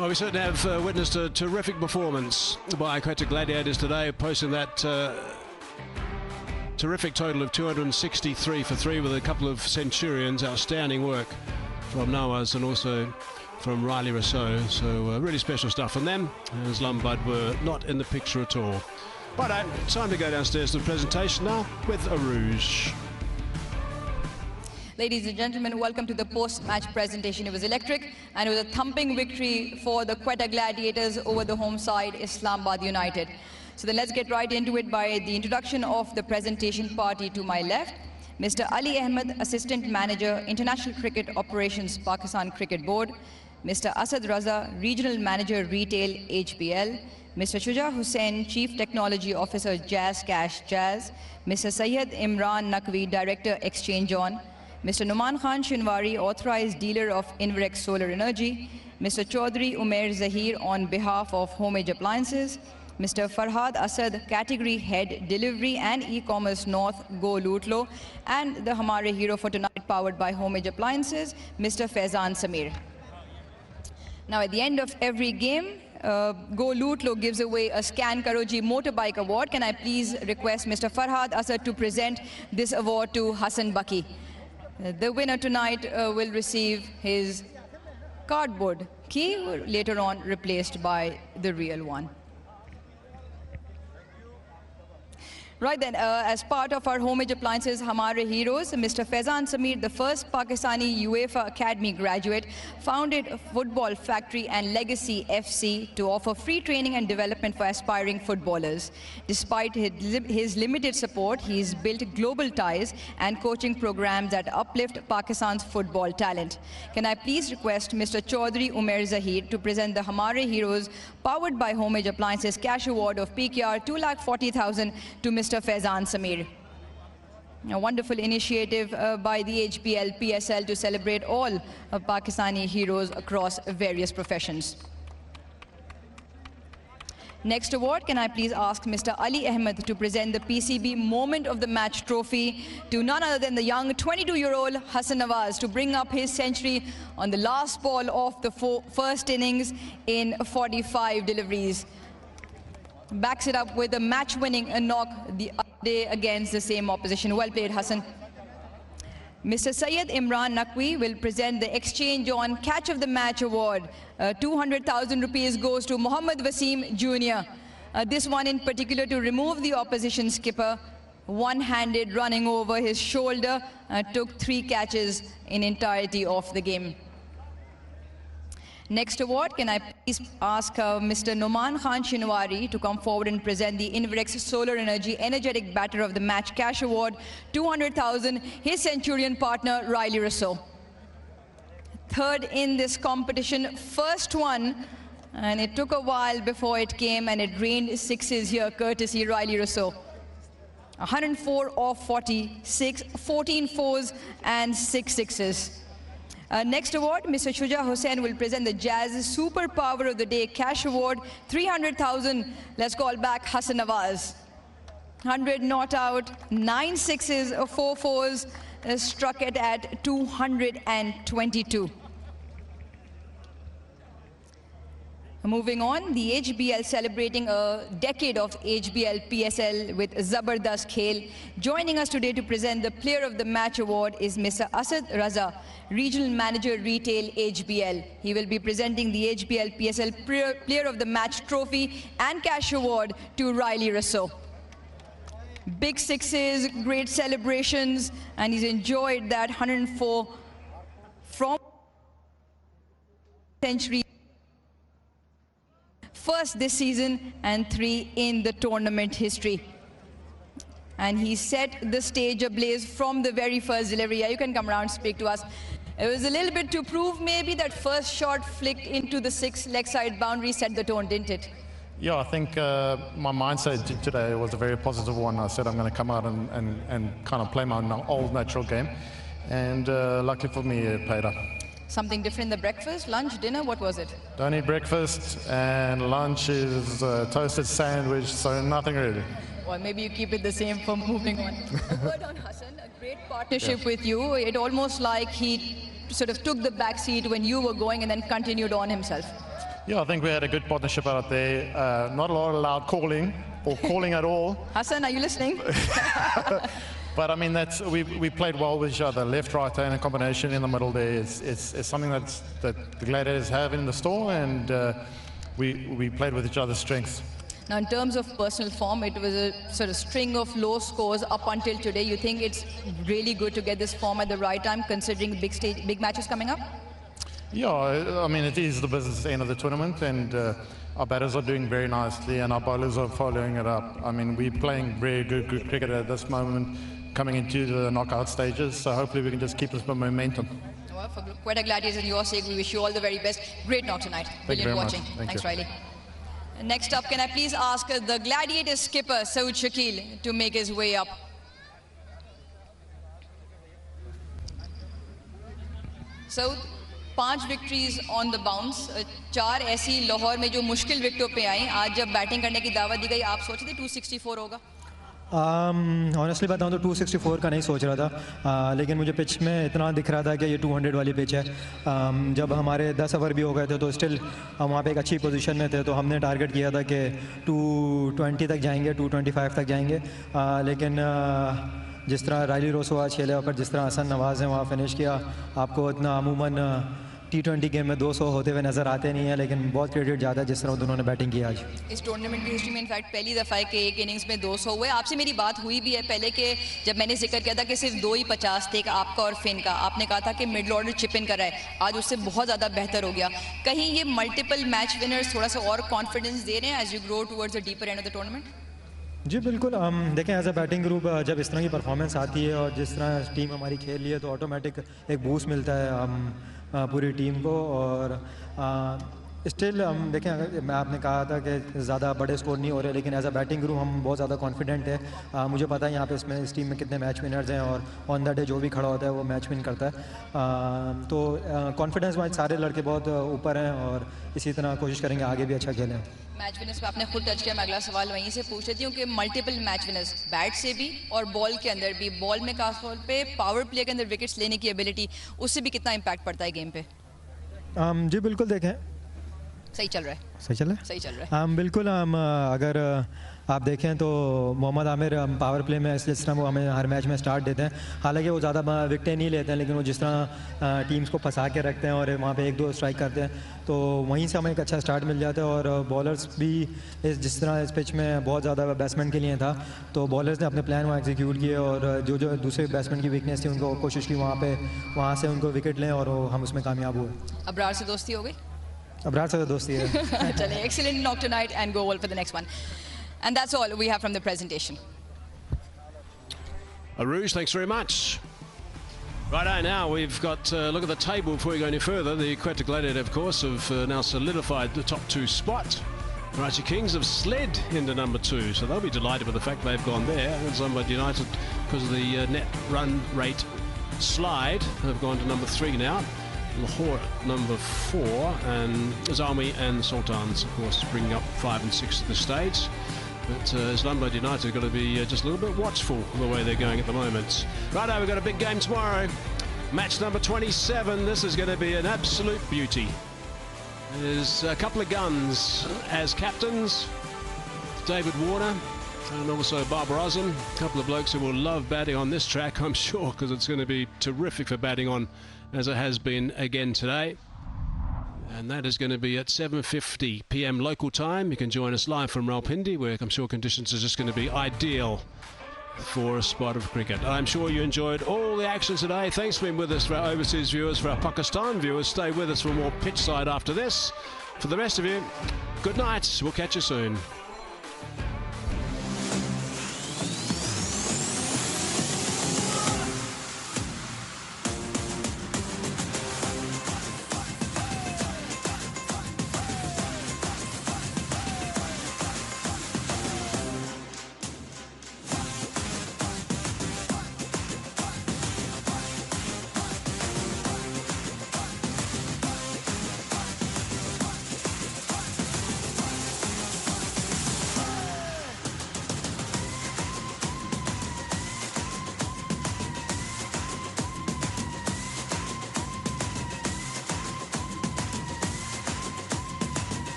Well, we certainly have witnessed a terrific performance by Quetta Gladiators today, posting that terrific total of 263 for 3 with a couple of centurions. Outstanding work from Nawaz and also from Riley Rousseau. So really special stuff from them. And Islamabad were not in the picture at all. But time to go downstairs to the presentation now with Arouge. Ladies and gentlemen, welcome to the post-match presentation. It was electric and it was a thumping victory for the Quetta Gladiators over the home side, Islamabad United. So then let's get right into it by the introduction of the presentation party. To my left, Mr. Ali Ahmed, Assistant Manager, International Cricket Operations, Pakistan Cricket Board. Mr. Asad Raza, Regional Manager, Retail, HBL. Mr. Shuja Hussain, Chief Technology Officer, Jazz Cash Jazz. Mr. Syed Imran Naqvi, Director, Exchange On. Mr. Numan Khan Shinwari, Authorized Dealer of IUvQG Solar Energy. Mr. Chaudhry Umair Zahir, on behalf of Homage Appliances. Mr. Farhad Asad, Category Head, Delivery and E-Commerce North, Go Lutlo. And the Hamare Hero for tonight, powered by Homage Appliances, Mr. Faizan Samir. Now, at the end of every game, Go Lutlo gives away a Scan Karoji Motorbike Award. Can I please request Mr. Farhad Asad to present this award to Hassan Baki? The winner tonight will receive his cardboard key, later on replaced by the real one. Right then, as part of our Homage Appliances Hamare Heroes, Mr. Faizan Samir, the first Pakistani UEFA Academy graduate, founded Football Factory and Legacy FC to offer free training and development for aspiring footballers. Despite his limited support, he's built global ties and coaching programs that uplift Pakistan's football talent. Can I please request Mr. Chaudhry Umair Zahir to present the Hamare Heroes, powered by Homage Appliances, cash award of PKR 2,40,000 to Mr. Faizan Samir. A wonderful initiative by the HBL PSL to celebrate all Pakistani heroes across various professions. Next award, can I please ask Mr. Ali Ahmed to present the PCB Moment of the Match trophy to none other than the young 22-year-old Hassan Nawaz to bring up his century on the last ball of the first innings in 45 deliveries. Backs it up with a match-winning knock the other day against the same opposition. Well played, Hassan. Mr. Syed Imran Naqvi will present the Exchange On Catch of the Match Award. 200,000 rupees goes to Mohammad Wasim Jr. This one in particular to remove the opposition skipper. One-handed running over his shoulder, took 3 catches in entirety of the game. Next award, can I please ask Mr. Numan Khan Shinwari to come forward and present the IUvQG Solar Energy Energetic Batter of the Match Cash Award, 200,000, his Centurion partner, Riley Rousseau. Third in this competition, first one, and it took a while before it came, and it rained 6s here, courtesy Riley Rousseau. 104 of 46, 14 4s and 6 6s. Next award, Mr. Shuja Hussain will present the Jazz Super Power of the Day Cash Award, 300,000. Let's call back Hassan Nawaz. 100 not out, 9 6s, 4 4s, struck it at 222. Moving on, the HBL celebrating a decade of HBL PSL with Zabardast Khel. Joining us today to present the Player of the Match Award is Mr. Asad Raza, Regional Manager Retail HBL. He will be presenting the HBL PSL Player of the Match Trophy and Cash Award to Riley Rousseau. Big 6s, great celebrations, and he's enjoyed that 104 from century. First this season and 3 in the tournament history. And he set the stage ablaze from the very first delivery. Yeah, you can come around and speak to us. It was a little bit to prove maybe that first shot flicked into the 6 leg side boundary set the tone, didn't it? Yeah, I think my mindset today was a very positive one. I said I'm going to come out and kind of play my old natural game. And luckily for me, it paid up. Something different, the breakfast, lunch, dinner, what was it? Don't eat breakfast, and lunch is toasted sandwich, so nothing really. Well, maybe you keep it the same for moving on. A word on Hassan, a great partnership with you. It almost like he sort of took the back seat when you were going and then continued on himself. Yeah, I think we had a good partnership out there. Not a lot of loud calling or calling at all. Hassan, are you listening? But I mean, we played well with each other. Left, right, and a combination in the middle there is something that the Gladiators have in the store, and we played with each other's strengths. Now, in terms of personal form, it was a sort of string of low scores up until today. You think it's really good to get this form at the right time, considering big matches coming up? Yeah, I mean, it is the business end of the tournament, and our batters are doing very nicely, and our bowlers are following it up. I mean, we're playing very good cricket at this moment, coming into the knockout stages, so hopefully we can just keep this momentum. Well, for Quetta Gladiators and your sake, we wish you all the very best. Great knock tonight. Brilliant watching. Thanks, Riley. Next up, can I please ask the Gladiator skipper, 𝐄𝐍𝐆𝐋𝐈𝐒𝐇, to make his way up? So, 5 victories on the bounce, 4 ऐसी लाहौर में जो मुश्किल विकेटों पे आई. आज जब batting करने की दावत दी गई, आप सोचे थे 264 होगा? ऑनेस्टली बताऊं तो 264 का नहीं सोच रहा था, लेकिन मुझे पिच में इतना दिख रहा था कि ये 200 वाली पिच है. जब हमारे 10 ओवर भी हो गए थे तो स्टिल हम वहाँ पे एक अच्छी पोजीशन में थे, तो हमने टारगेट किया था कि 220 तक जाएंगे, 225 तक जाएंगे. लेकिन जिस तरह रायली रोसो आज खेले और जिस तरह हसन नवाज़ ने वहाँ फिनिश किया, आपको इतना अमूमन T20 गेम में 200 होते हुए नज़र आते नहीं है, लेकिन बहुत क्रेडिट ज़्यादा जिस तरह दोनों ने बैटिंग की आज. इस टूर्नामेंट की हिस्ट्री में इनफैक्ट पहली दफ़ा है कि एक इनिंग्स में 200 हुए. आपसे मेरी बात हुई भी है पहले कि जब मैंने जिक्र किया था कि सिर्फ 2 ही 50 थे, आपका और फिन का. आपने कहा था कि मिडल ऑर्डर चिप इन कर रहा है, आज उससे बहुत ज़्यादा बेहतर हो गया. कहीं ये मल्टीपल मैच विनर्स थोड़ा सा और कॉन्फिडेंस दे रहे हैं as you grow towards the deeper end of the tournament? जी बिल्कुल. देखें, एज अ बैटिंग ग्रुप जब इस तरह की परफॉर्मेंस आती है और जिस तरह टीम हमारी खेल रही है, तो ऑटोमेटिक एक बूस्ट मिलता है पूरी टीम को. और स्टिल हम देखें, मैं आपने कहा था कि ज़्यादा बड़े स्कोर नहीं हो रहे, लेकिन एज अ बैटिंग ग्रुप हम बहुत ज़्यादा कॉन्फिडेंट है. मुझे पता है यहाँ पे इस टीम में कितने मैच विनर्स हैं और ऑन द डे जो भी खड़ा होता है वो मैच विन करता है. तो कॉन्फिडेंस वाइज सारे लड़के बहुत ऊपर हैं और इसी तरह कोशिश करेंगे आगे भी अच्छा खेलें. मैच विनर्स पे आपने खुद टच किया, मैं अगला सवाल वहीं से पूछ लेती हूँ कि मल्टीपल मैच विनर्स, बैट से भी और बॉल के अंदर भी, बॉल में खासतौर पे पावर प्ले के अंदर विकेट्स लेने की एबिलिटी, उससे भी कितना इम्पैक्ट पड़ता है गेम पे? जी बिल्कुल. देखें, सही चल रहा है. सही चल रहा है. सही चल रहा है. बिल्कुल. अगर आप देखें तो मोहम्मद आमिर पावर प्ले में जिस तरह वो हमें हर मैच में स्टार्ट देते हैं, हालांकि वो ज़्यादा विकेटें नहीं लेते हैं, लेकिन वो जिस तरह टीम्स को फंसा के रखते हैं और वहाँ पे 1-2 स्ट्राइक करते हैं, तो वहीं से हमें एक अच्छा स्टार्ट मिल जाता है. और बॉलर्स भी जिस तरह इस पिच में बहुत ज़्यादा बैट्समैन के लिए था, तो बॉलर्स ने अपने प्लान वहाँ एग्जीक्यूट किए और जो दूसरे बैट्समैन की वीकनेस थी उनको कोशिश की वहाँ से उनको विकेट लें और हम उसमें कामयाब हुए. अबरार से दोस्ती हो गई? अबरार से तो दोस्ती है. चलिए, excellent knock tonight and go all for the next one. And that's all we have from the presentation. Arouge, thanks very much. Righto, now we've got a look at the table before we go any further. The Quetta Gladiators, of course, have now solidified the top 2 spot. Karachi Kings have slid into number 2, so they'll be delighted with the fact they've gone there. And Islamabad United, because of the net run rate slide, have gone to number 3 now. Lahore number 4, and Zalmi and Sultans, of course, bringing up 5 and 6 at this stage. But Islamabad United have got to be just a little bit watchful of the way they're going at the moment. Righto, we've got a big game tomorrow. Match number 27. This is going to be an absolute beauty. There's a couple of guns as captains. David Warner and also Barbara Azam. A couple of blokes who will love batting on this track, I'm sure, because it's going to be terrific for batting on, as it has been again today. And that is going to be at 7:50 p.m. local time. You can join us live from Rawalpindi, where I'm sure conditions are just going to be ideal for a spot of cricket. I'm sure you enjoyed all the action today. Thanks for being with us, for our overseas viewers, for our Pakistan viewers. Stay with us for more pitch side after this. For the rest of you, good night. We'll catch you soon.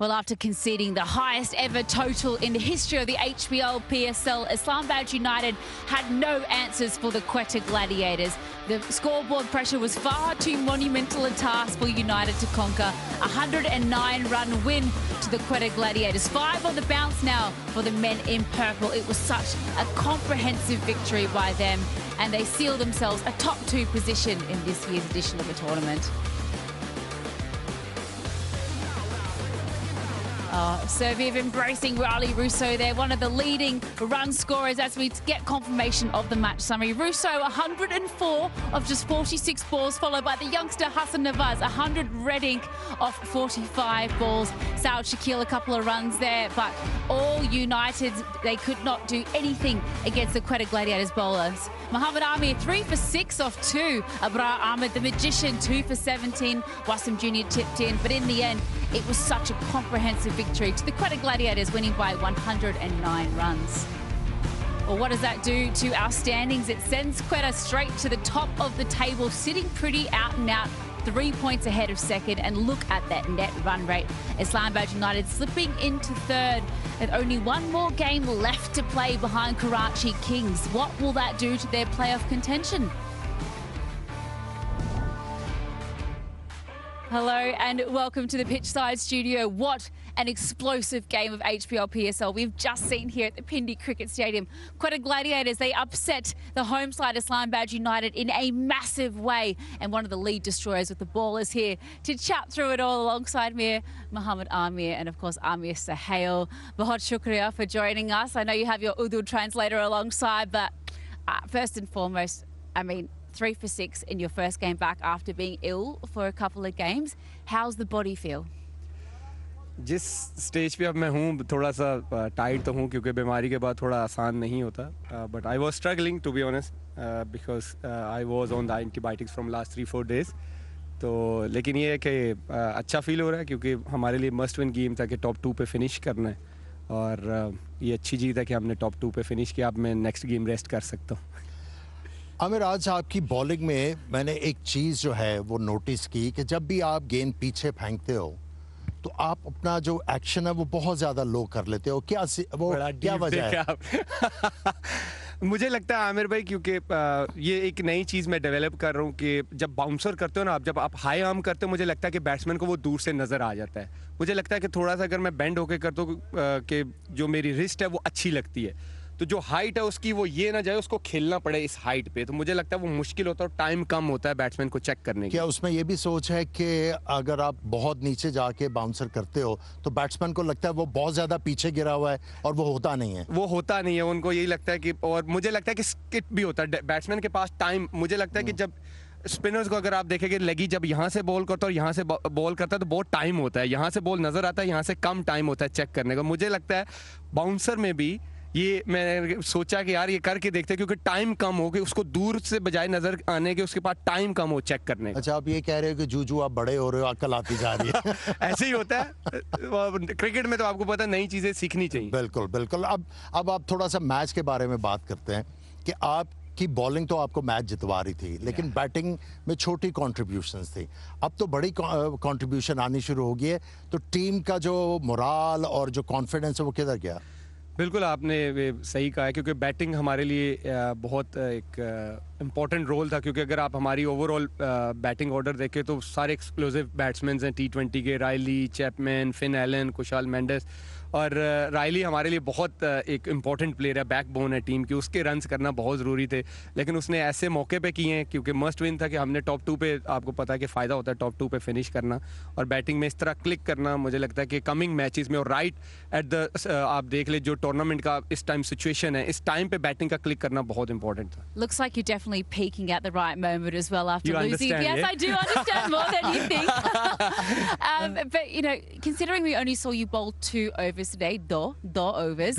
Well, after conceding the highest ever total in the history of the HBL PSL, Islamabad United had no answers for the Quetta Gladiators. The scoreboard pressure was far too monumental a task for United to conquer. 109-run win to the Quetta Gladiators. 5 on the bounce now for the men in purple. It was such a comprehensive victory by them, and they seal themselves a top 2 position in this year's edition of the tournament. Serviev embracing Riley Russo there, one of the leading run scorers as we get confirmation of the match summary. Russo, 104 of just 46 balls, followed by the youngster Hassan Nawaz, 100 red ink off 45 balls. 𝐄𝐍𝐆𝐋𝐈𝐒 a couple of runs there, but all United, they could not do anything against the Quetta Gladiators bowlers. Mohammad Amir, 3 for 6 off 2. Abrar Ahmed, the magician, 2 for 17. Wasim Jr. tipped in, but in the end, it was such a comprehensive victory to the Quetta Gladiators, winning by 109 runs. Well, what does that do to our standings? It sends Quetta straight to the top of the table, sitting pretty out and out, 3 points ahead of second. And look at that net run rate. Islamabad United slipping into third with only one more game left to play behind Karachi Kings. What will that do to their playoff contention? Hello and welcome to the Pitchside Studio. What an explosive game of HBL PSL we've just seen here at the Pindi Cricket Stadium. Quetta Gladiators, they upset the home side Islamabad United in a massive way, and one of the lead destroyers with the ballers here to chat through it all alongside me, Mohammad Amir and of course Amir Sahel. Bahut shukriya for joining us. I know you have your Urdu translator alongside, but first and foremost, I mean, 3 for 6 in your first game back after being ill for a couple of games. How's the body feel? जिस stage पे अब मैं हूँ थोड़ा सा tight तो हूँ क्योंकि बीमारी के बाद थोड़ा आसान नहीं होता, but I was struggling to be honest because I was on the antibiotics from last 3-4 days. तो लेकिन ये है कि अच्छा फील हो रहा है क्योंकि हमारे लिए मस्ट विन गेम था कि टॉप 2 पे फिनिश करना है, और ये अच्छी चीज़ है कि हमने टॉप 2 पे फिनिश किया. अब मैं नेक्स्ट गेम रेस्ट कर सकता हूँ. आमिर, आज आपकी बॉलिंग में मैंने एक चीज़ जो है वो नोटिस की कि जब भी आप गेंद पीछे फेंकते हो तो आप अपना जो एक्शन है वो बहुत ज़्यादा लो कर लेते हो. क्या वजह है? मुझे लगता है आमिर भाई क्योंकि ये एक नई चीज़ मैं डेवलप कर रहा हूँ कि जब बाउंसर करते हो ना आप, जब आप हाई आर्म करते हो, मुझे लगता है कि बैट्समैन को वो दूर से नज़र आ जाता है. मुझे लगता है कि थोड़ा सा अगर मैं बेंड होके करता हूँ कि जो मेरी रिस्ट है वो अच्छी लगती है, तो जो हाइट है उसकी वो ये ना जाए उसको खेलना पड़े इस हाइट पे, तो मुझे लगता है वो मुश्किल होता है और टाइम कम होता है बैट्समैन को चेक करने की. क्या उसमें ये भी सोच है कि अगर आप बहुत नीचे जाके बाउंसर करते हो तो बैट्समैन को लगता है वो बहुत ज़्यादा पीछे गिरा हुआ है और वो होता नहीं है? वो होता नहीं है, उनको यही लगता है कि, और मुझे लगता है कि स्किट भी होता है बैट्समैन के पास टाइम. मुझे लगता है कि जब स्पिनर्स को अगर आप देखेंगे लेगी जब यहाँ से बॉल करता है और यहाँ से बॉल करता है तो बहुत टाइम होता है, यहाँ से बॉल नज़र आता है, यहाँ से कम टाइम होता है चेक करने का. मुझे लगता है बाउंसर में भी ये मैंने सोचा कि यार ये करके देखते हैं क्योंकि टाइम कम हो कि उसको दूर से बजाय नजर आने के उसके पास टाइम कम हो चेक करने का. अच्छा, आप ये कह रहे हो कि जू आप बड़े हो रहे हो, अकल आती जा रही है. ऐसे ही होता है क्रिकेट में, तो आपको पता है नई चीजें सीखनी चाहिए. बिल्कुल बिल्कुल. अब आप थोड़ा सा मैच के बारे में बात करते हैं कि आपकी बॉलिंग तो आपको मैच जितवा रही थी, लेकिन बैटिंग में छोटी कॉन्ट्रीब्यूशंस थी. अब तो बड़ी कॉन्ट्रीब्यूशन आनी शुरू हो गई है, तो टीम का जो मोराल और जो कॉन्फिडेंस है वो किधर गया? बिल्कुल आपने सही कहा है क्योंकि बैटिंग हमारे लिए बहुत एक इम्पॉर्टेंट रोल था, क्योंकि अगर आप हमारी ओवरऑल बैटिंग ऑर्डर देखें तो सारे एक्सप्लोसिव बैट्समैन हैं T20 के. Rilee, Chapman, Finn Allen, Kusal Mendis, और रायली हमारे लिए बहुत एक इम्पॉर्टेंट प्लेयर है, बैकबोन है टीम की. उसके रन्स करना बहुत ज़रूरी थे, लेकिन उसने ऐसे मौके पे किए हैं क्योंकि मस्ट विन था कि हमने टॉप 2 पे, आपको पता है कि फ़ायदा होता है टॉप 2 पे फिनिश करना, और बैटिंग में इस तरह क्लिक करना. मुझे लगता है कि कमिंग मैचेस में और राइट एट द आप देख ले जो टूर्नामेंट का इस टाइम सिचुएशन है, इस टाइम पे बैटिंग का क्लिक करना बहुत इंपॉर्टेंट था. Looks like you're definitely peaking at the right moment as well after you losing. Yes, yeah? I do understand more than you think. But you know, considering we only saw you bowl 2 overs today, door overs,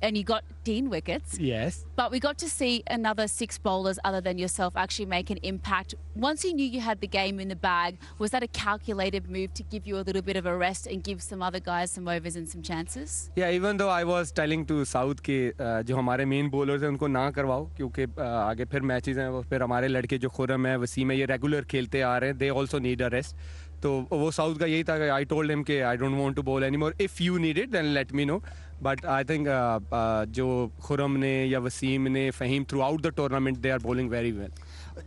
and you got 10 wickets. Yes. But we got to see another 6 bowlers other than yourself actually make an impact. Once you knew you had the game in the bag, was that a calculated move to give you a little bit of a rest and give some other guys some overs and some chances? Yeah, even though I was telling to South के जो हमारे main bowlers हैं उनको ना करवाओ क्योंकि आगे फिर मैचेस हैं, वो फिर हमारे लड़के जो खुरम है, वसीम है, ये रेगुलर खेलते आ रहे हैं, they also need a rest. तो वो साउथ का यही था कि आई टोल्ड हिम कि I don't want to bowl any more, if you need it then let me know. But I think जो खुरम ने या वसीम ने, Faheem, throughout the tournament they are bowling very well.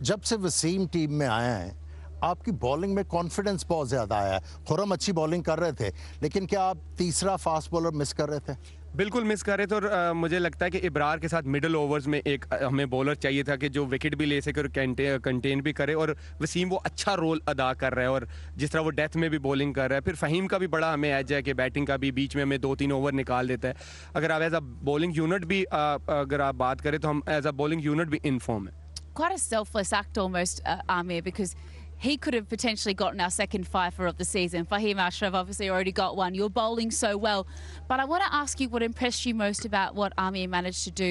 जब से वसीम टीम में आया है आपकी बॉलिंग में कॉन्फिडेंस बहुत ज़्यादा आया है. खुरम अच्छी बॉलिंग कर रहे थे, लेकिन क्या आप तीसरा फास्ट बॉलर मिस कर रहे थे? बिल्कुल मिस कर रहे थे. और मुझे लगता है कि इब्रार के साथ मिडल ओवर्स में एक हमें बॉलर चाहिए था कि जो विकेट भी ले सके और कंटेन भी करे. और वसीम वो अच्छा रोल अदा कर रहा है, और जिस तरह वो डेथ में भी बॉलिंग कर रहा है. फिर फ़हीम का भी बड़ा हमें एज है कि बैटिंग का भी बीच में हमें 2-3 ओवर निकाल देता है. अगर आप एज अ बॉलिंग यूनिट भी अगर आप बात करें तो हम एज अ बॉलिंग यूनिट भी इन फॉर्म है. Quite a selfless act almost, Amir, because he could have potentially gotten our second fifer of the season. Fahim Ashraf obviously already got one. You're bowling so well. But I want to ask you what impressed you most about what Amir managed to do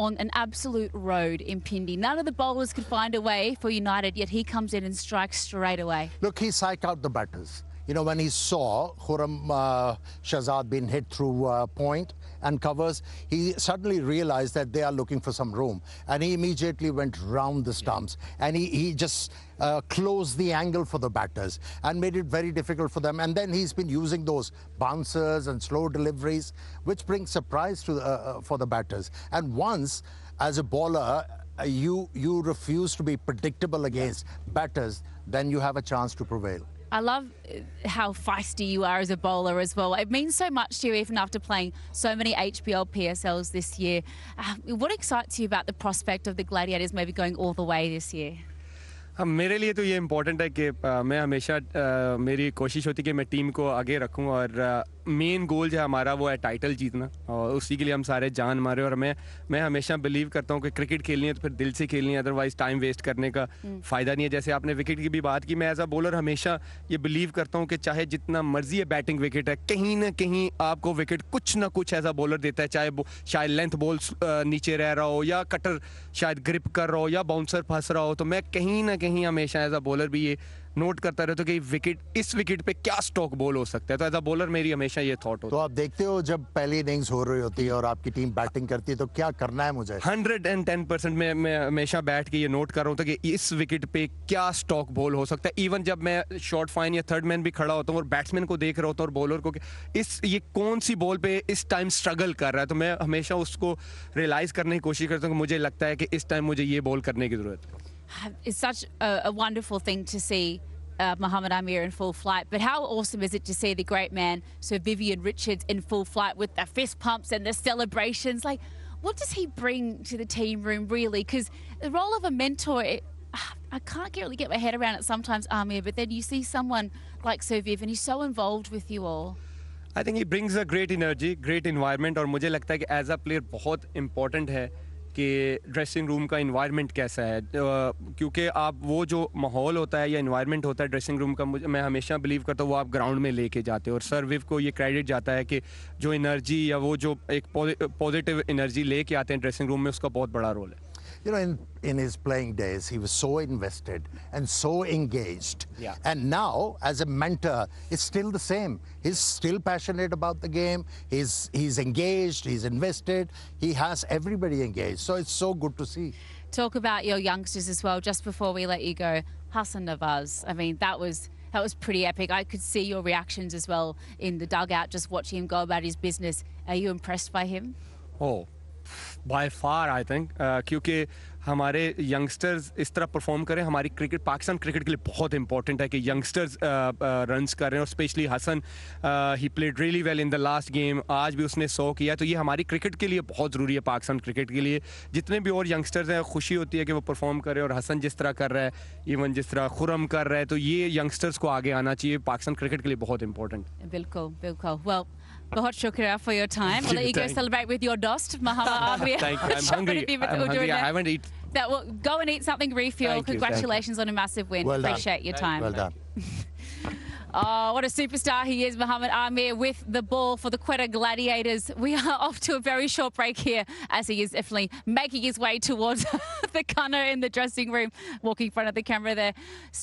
on an absolute road in Pindi. None of the bowlers could find a way for United, yet he comes in and strikes straight away. Look, he psyched out the batters. You know, when he saw Khurram Shahzad being hit through point and covers, he suddenly realized that they are looking for some room. And he immediately went round the stumps. And he just closed the angle for the batters and made it very difficult for them. And then he's been using those bouncers and slow deliveries, which brings surprise to for the batters. And once, as a bowler, you refuse to be predictable against batters, then you have a chance to prevail. I love how feisty you are as a bowler as well. It means so much to you even after playing so many HBL PSLs this year. What excites you about the prospect of the Gladiators maybe going all the way this year? मेरे लिए तो ये important है कि मैं हमेशा मेरी कोशिश होती है कि मैं टीम को आगे रखूं. और मेन गोल जो है हमारा वो है टाइटल जीतना, और उसी के लिए हम सारे जान मारे. और मैं हमेशा बिलीव करता हूँ कि क्रिकेट खेलनी है तो फिर दिल से खेलनी है, अदरवाइज टाइम वेस्ट करने का फ़ायदा नहीं है. जैसे आपने विकेट की भी बात की, मैं एज अ बॉलर हमेशा ये बिलीव करता हूँ कि चाहे जितना मर्जी है बैटिंग विकेट है, कहीं ना कहीं आपको विकेट कुछ ना कुछ एज अ बॉलर देता है. चाहे शायद लेंथ बॉल नीचे रह रहा हो, या कटर शायद ग्रिप कर रहा हो, या बाउंसर फंस रहा हो, तो मैं कहीं ना कहीं हमेशा एज अ बॉलर भी ये नोट करता रहता हूं कि विकेट, इस विकेट पे क्या स्टॉक बॉल हो सकता है. तो एज अ बॉलर मेरी हमेशा ये थॉट होता है. तो आप देखते हो जब पहली इनिंग्स हो रही होती है और आपकी टीम बैटिंग करती है तो क्या करना है मुझे? 110% मैं हमेशा बैठ के ये नोट कर रहा हूँ कि इस विकेट पे क्या स्टॉक बॉल हो सकता है. इवन जब मैं शॉर्ट फाइन या थर्ड मैन भी खड़ा होता हूँ और बैट्समैन को देख रहा होता हूँ और बॉलर को ये कौन सी बॉल पे इस टाइम स्ट्रगल कर रहा है, तो मैं हमेशा उसको रियलाइज करने की कोशिश करता हूँ कि मुझे लगता है कि इस टाइम मुझे ये बॉल करने की जरूरत है. It's such a wonderful thing to see Mohammad Amir in full flight, but how awesome is it to see the great man Sir Vivian Richards in full flight with the fist pumps and the celebrations? Like, what does he bring to the team room really? Because the role of a mentor, I can't really get my head around it sometimes, Amir, but then you see someone like Sir Viv and he's so involved with you all. I think he brings a great energy, great environment, और मुझे लगता है कि as a player बहुत important है कि dressing room का environment कैसा है. क्योंकि आप वो जो माहौल होता है या इन्वायरमेंट होता है ड्रेसिंग रूम का, मैं हमेशा बिलीव करता हूँ वो आप ग्राउंड में लेके जाते हो. और सर विव को ये क्रेडिट जाता है कि जो एनर्जी या वो जो एक पॉजिटिव एनर्जी लेके आते हैं ड्रेसिंग रूम में, उसका बहुत बड़ा रोल है. You know, in his playing days, he was so invested and so engaged. Yeah. And now, as a mentor, it's still the same. He's still passionate about the game. He's engaged. He's invested. He has everybody engaged. So it's so good to see. Talk about your youngsters as well. Just before we let you go, Hassan Nawaz. I mean, that was pretty epic. I could see your reactions as well in the dugout, just watching him go about his business. Are you impressed by him? Oh. By far I think, क्योंकि हमारे youngsters इस तरह perform करें. हमारी cricket, Pakistan cricket के लिए बहुत important है कि यंगस्टर्स रन्स कर रहे हैं. और specially Hasan, he played really well in the last game. आज भी उसने 100 किया. तो ये हमारी क्रिकेट के लिए बहुत ज़रूरी है, पाकिस्तान क्रिकेट के लिए. जितने भी और यंगस्टर्स हैं, खुशी होती है कि वो परफॉर्म कर रहे हैं. और हसन जिस तरह कर रहा है, इवन जिस तरह खुरम कर रहा है, तो ये यंगस्टर्स को आगे आना चाहिए. पाकिस्तान क्रिकेट के लिए बहुत इंपॉर्टेंट. बिल्कुल बिल्कुल. Well, बहुत शुक्रिया for your time. We'll let you go celebrate with your dost, Mohammad Amir. Thank you. I'm hungry. I haven't eaten. Well, go and eat something, refuel. Thank you, Congratulations on a massive win. Well done. Appreciate your time. Well done. Oh, what a superstar he is, Mohammad Amir, with the ball for the Quetta Gladiators. We are off to a very short break here as he is definitely making his way towards the gunner in the dressing room, walking in front of the camera there.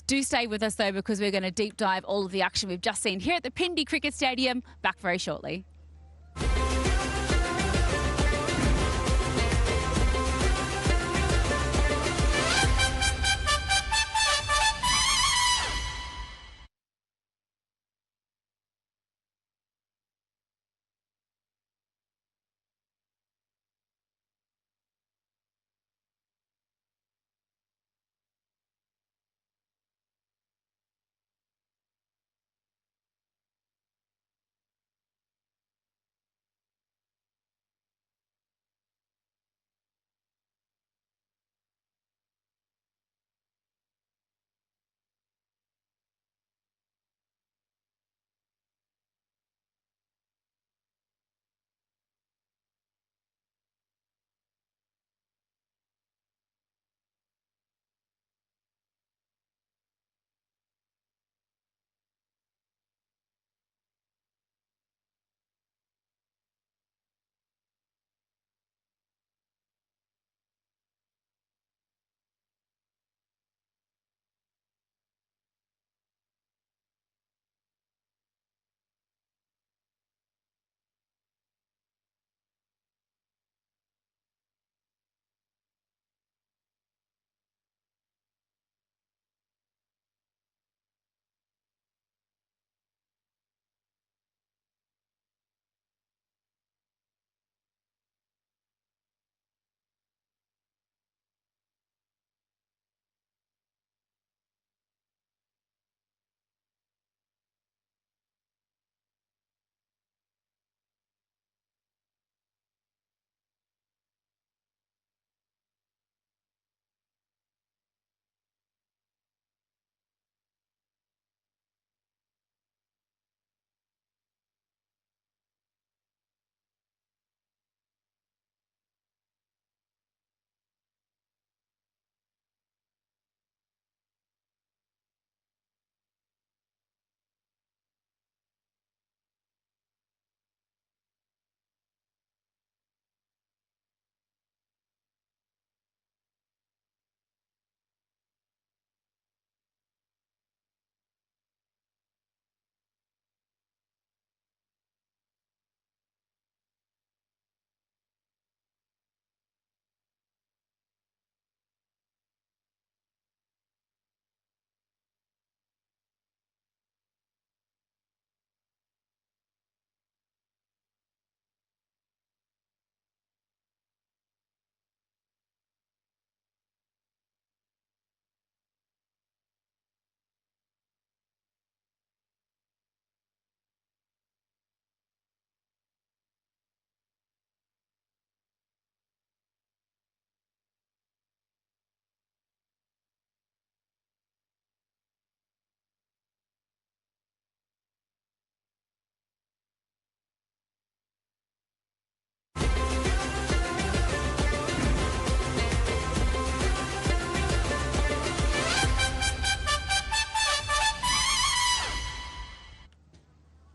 Do stay with us, though, because we're going to deep dive all of the action we've just seen here at the Pindi Cricket Stadium. Back very shortly.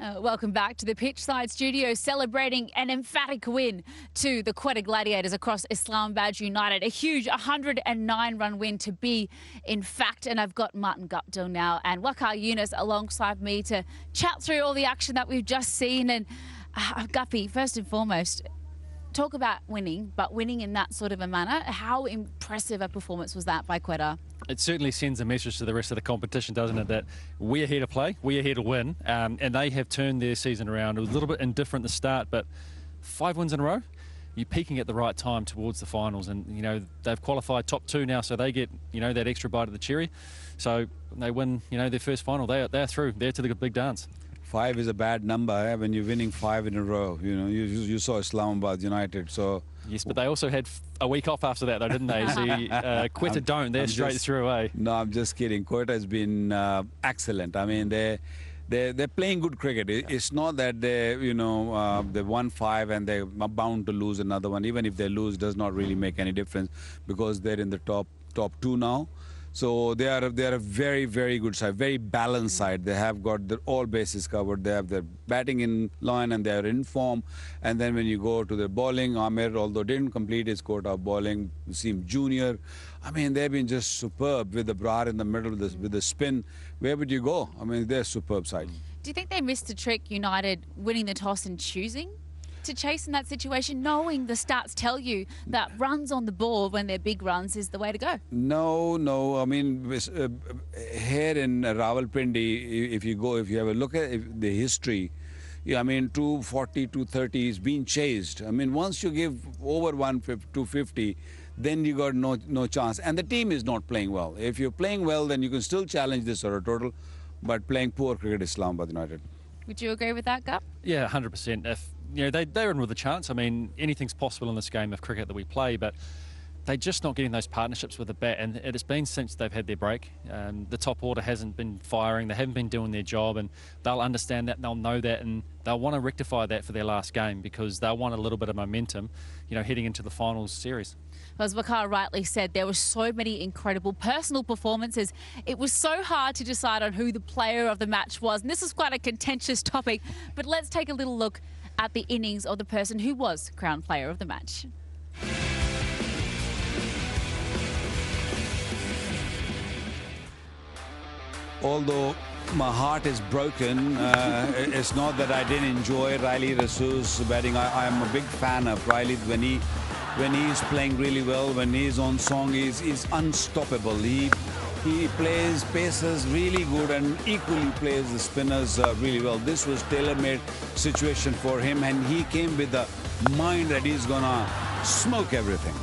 Welcome back to the Pitchside Studio, celebrating an emphatic win to the Quetta Gladiators across Islamabad United. A huge 109-run win to be, in fact. And I've got Martin Guptill now and Waqar Younis alongside me to chat through all the action that we've just seen. And Guppy, first and foremost, talk about winning, but winning in that sort of a manner. How impressive a performance was that by Quetta? It certainly sends a message to the rest of the competition, doesn't it, that we're here to play, we're here to win, and they have turned their season around. It was a little bit indifferent at the start, but 5 wins in a row, you're peaking at the right time towards the finals, and, you know, they've qualified top 2 now, so they get, you know, that extra bite of the cherry. So they win, you know, their first final. They're through. They're to the big dance. 5 is a bad number when you're winning 5 in a row. You know, you saw Islamabad United, so... Yes, but they also had a week off after that, though, didn't they? See, Quetta don't. They're straight through, eh? No, I'm just kidding. Quetta has been excellent. I mean, they're playing good cricket. It's not that they, you know, they won 5 and they're bound to lose another one. Even if they lose, it does not really make any difference because they're in the top 2 now. So they are a very, very good side, very balanced side. They have got all bases covered. They have their batting in line and they are in form. And then when you go to the bowling, Amir, although didn't complete his quota of bowling, seemed junior. I mean, they've been just superb with the Brar in the middle with the spin. Where would you go? I mean, they're a superb side. Do you think they missed a trick, United, winning the toss and choosing to chase in that situation, knowing the stats tell you that runs on the board when they're big runs is the way to go? No. I mean, here in Rawalpindi, if you have a look at the history, I mean, 240, 230 is being chased. I mean, once you give over 250, then you got no chance. And the team is not playing well. If you're playing well, then you can still challenge this sort of total, but playing poor cricket, Islamabad United. Would you agree with that, Gup? Yeah, 100%. If you know, they're in with a chance. I mean, anything's possible in this game of cricket that we play, but they're just not getting those partnerships with the bat, and it's been since they've had their break. The top order hasn't been firing, they haven't been doing their job, and they'll understand that, they'll know that, and they'll want to rectify that for their last game because they'll want a little bit of momentum, you know, heading into the finals series. As Waqar rightly said, there were so many incredible personal performances. It was so hard to decide on who the player of the match was, and this is quite a contentious topic, but let's take a little look at the innings of the person who was crowned player of the match. Although my heart is broken, it's not that I didn't enjoy Riley Rasool's batting. I am a big fan of Riley when he is playing really well, when he's on song, he's unstoppable. He plays paces really good and equally plays the spinners really well. This was tailor-made situation for him, and he came with the mind that he's gonna smoke everything.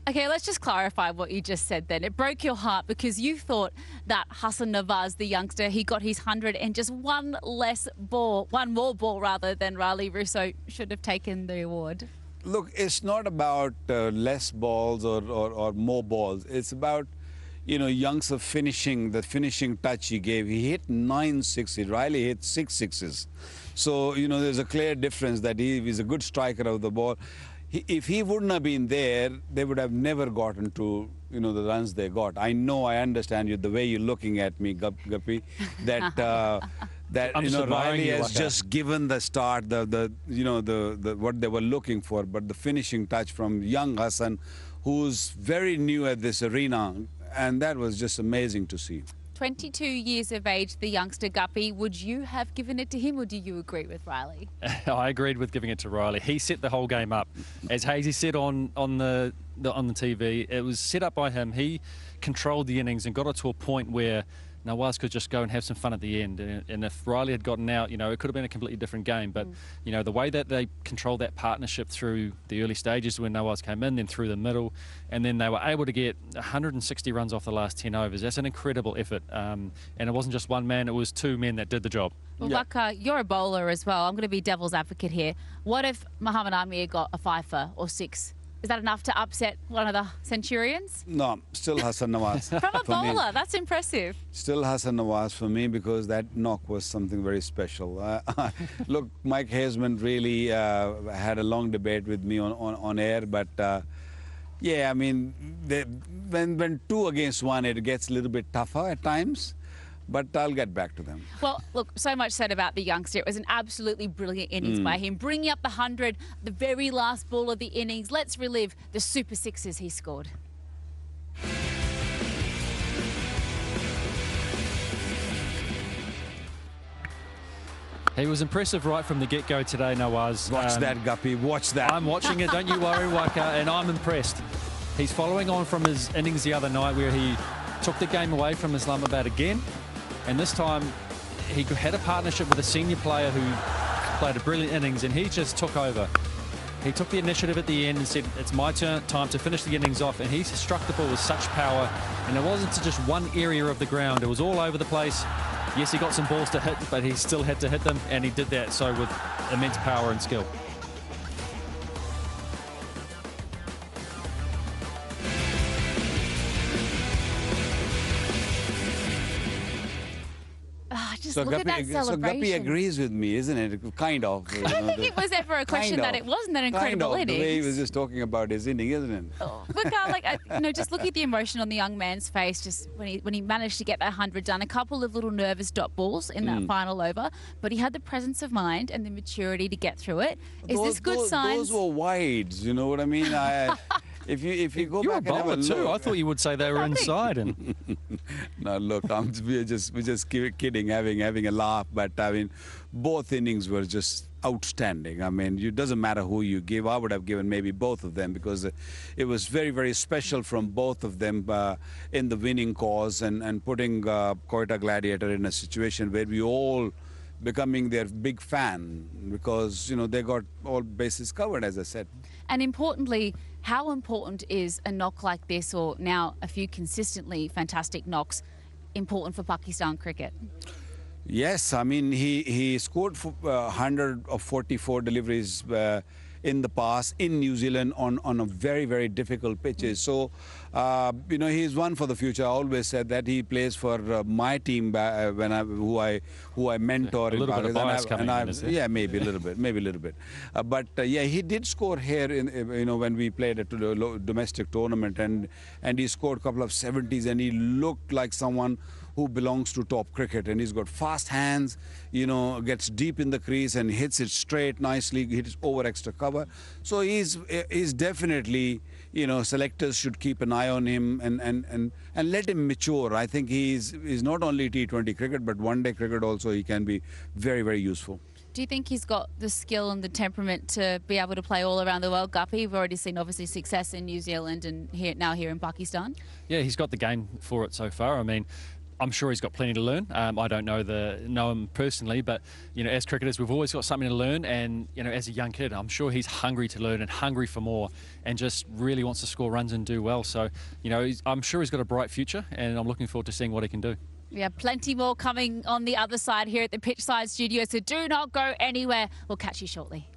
Okay, let's just clarify what you just said then. It broke your heart because you thought that Hassan Nawaz, the youngster, he got his 100 and just one more ball rather than Riley Russo should have taken the award. Look, it's not about less balls or more balls. It's about, you know, youngster finishing, the finishing touch he gave. He hit 9 sixes. Riley hit 6 sixes. So, you know, there's a clear difference that he's a good striker of the ball. If he wouldn't have been there, they would have never gotten to, you know, the runs they got. I know, I understand you, the way you're looking at me, Guppy, that that you know, Riley has just given the start, the what they were looking for, but the finishing touch from young Hassan, who's very new at this arena, and that was just amazing to see. 22 years of age, the youngster Guppy. Would you have given it to him, or do you agree with Riley? I agreed with giving it to Riley. He set the whole game up. As Hazy said on the TV, it was set up by him. He controlled the innings and got it to a point where Nawaz could just go and have some fun at the end. And if Riley had gotten out, you know, it could have been a completely different game. But, you know, the way that they controlled that partnership through the early stages when Nawaz came in, then through the middle, and then they were able to get 160 runs off the last 10 overs. That's an incredible effort. And it wasn't just one man, it was 2 men that did the job. Well, Waqar, you're a bowler as well. I'm going to be devil's advocate here. What if Muhammad Amir got a 5 or 6 Is that enough to upset one of the Centurions? No, still Hassan Nawaz. From a for me. bowler, that's impressive. Still Hassan Nawaz for me because that knock was something very special. Look, Mike Hazeman really had a long debate with me on air, but yeah, I mean, when 2 against 1, it gets a little bit tougher at times. But I'll get back to them. Well, look, so much said about the youngster. It was an absolutely brilliant innings by him, bringing up the 100, the very last ball of the innings. Let's relive the super sixes he scored. He was impressive right from the get-go today, Nawaz. Watch that, Guppy. Watch that. I'm watching it. Don't you worry, Waka. And I'm impressed. He's following on from his innings the other night where he took the game away from Islamabad again. And this time, he had a partnership with a senior player who played a brilliant innings, and he just took over. He took the initiative at the end and said, it's my time to finish the innings off. And he struck the ball with such power. And it wasn't to just one area of the ground. It was all over the place. Yes, he got some balls to hit, but he still had to hit them, and he did that so with immense power and skill. Just look at that celebration. So Guppy agrees with me, isn't it? Kind of. I don't think it was ever a question that it wasn't an incredible innings. The way he was just talking about his inning, isn't it? Oh, but just look at the emotion on the young man's face. Just when he managed to get that 100 done, a couple of little nervous dot balls in that final over, but he had the presence of mind and the maturity to get through it. Is this good signs? Those were wides. You know what I mean? If you go back and have a look. Too. I thought you would say they were inside. And no, look, we're just kidding, having a laugh. But I mean, both innings were just outstanding. I mean, it doesn't matter who you give. I would have given maybe both of them because it was very, very special from both of them in the winning cause and putting Quetta Gladiator in a situation where we all becoming their big fan because, they got all bases covered, as I said. And importantly, how important is a knock like this, or now a few consistently fantastic knocks, important for Pakistan cricket? Yes, I mean, he scored 144 deliveries in the past in New Zealand on a very, very difficult pitches. So, he's one for the future. I always said that he plays for my team who I mentor. A little bit of bias coming in, is it? Yeah, maybe a little bit, but yeah, he did score here in when we played at a domestic tournament, and he scored a couple of 70s, and he looked like someone who belongs to top cricket, and he's got fast hands, gets deep in the crease and hits it straight nicely, hits over extra cover. So he's definitely, selectors should keep an eye on him and let him mature. I think he's not only T20 cricket, but one-day cricket also. He can be very, very useful. Do you think he's got the skill and the temperament to be able to play all around the world, Guppy? We've already seen, obviously, success in New Zealand and now here in Pakistan. Yeah, he's got the game for it so far. I mean, I'm sure he's got plenty to learn. I don't know him personally, but as cricketers, we've always got something to learn. And as a young kid, I'm sure he's hungry to learn and hungry for more, and just really wants to score runs and do well. So, I'm sure he's got a bright future, and I'm looking forward to seeing what he can do. We have plenty more coming on the other side here at the Pitchside Studio, so do not go anywhere. We'll catch you shortly.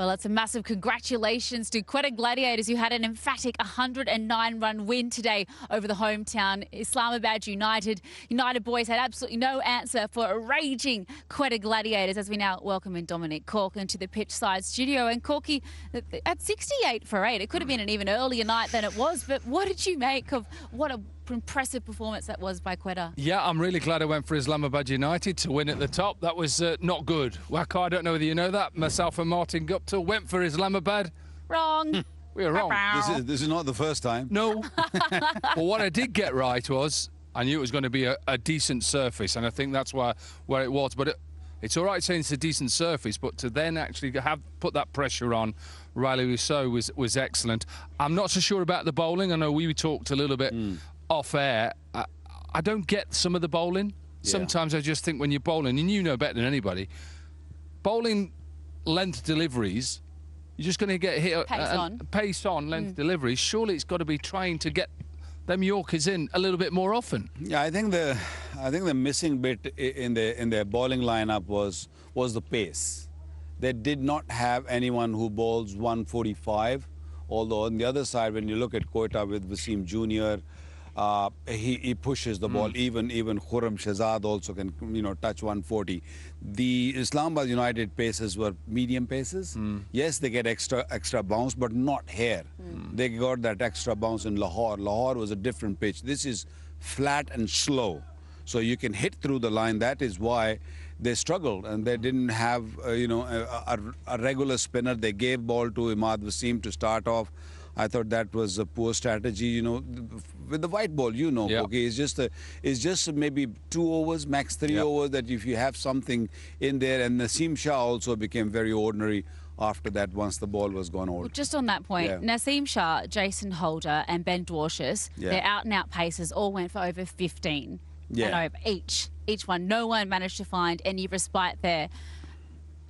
Well, it's a massive congratulations to Quetta Gladiators, who had an emphatic 109-run win today over the hometown Islamabad United. United boys had absolutely no answer for a raging Quetta Gladiators, as we now welcome in Dominic Cork into the pitch side studio. And Corky, at 68 for 8, it could have been an even earlier night than it was, but what did you make of what a impressive performance that was by Quetta? Yeah, I'm really glad I went for Islamabad United to win at the top. That was not good. Waka, I don't know whether you know that. Myself and Martin Guptill went for Islamabad. Wrong. We were wrong. This is not the first time. No. But what I did get right was I knew it was going to be a decent surface, and I think that's where it was. But it's all right saying it's a decent surface, but to then actually put that pressure on Riley Rousseau was excellent. I'm not so sure about the bowling. I know we talked a little bit off air. I don't get some of the bowling. Yeah. Sometimes I just think when you're bowling, and you know better than anybody, bowling length deliveries, you're just going to get hit pace on length deliveries. Surely it's got to be trying to get them Yorkers in a little bit more often. Yeah, I think the missing bit in their bowling lineup was the pace. They did not have anyone who bowls 145. Although on the other side, when you look at Quetta with Wasim Jr., he pushes the ball. Even Khurram Shahzad also can touch 140. The Islamabad United paces were medium paces. Yes, they get extra bounce, but not here. They got that extra bounce in Lahore. Lahore was a different pitch. This is flat and slow, so you can hit through the line. That is why they struggled, and they didn't have a regular spinner. They gave ball to Imad Wasim to start off. I thought that was a poor strategy, with the white ball, okay, it's just maybe 2 overs, max 3 overs, that if you have something in there. And Naseem Shah also became very ordinary after that once the ball was gone over. Well, just on that point, Naseem Shah, Jason Holder and Ben Dwarshuis, their out-and-out paces all went for over 15 and over each one. No one managed to find any respite there.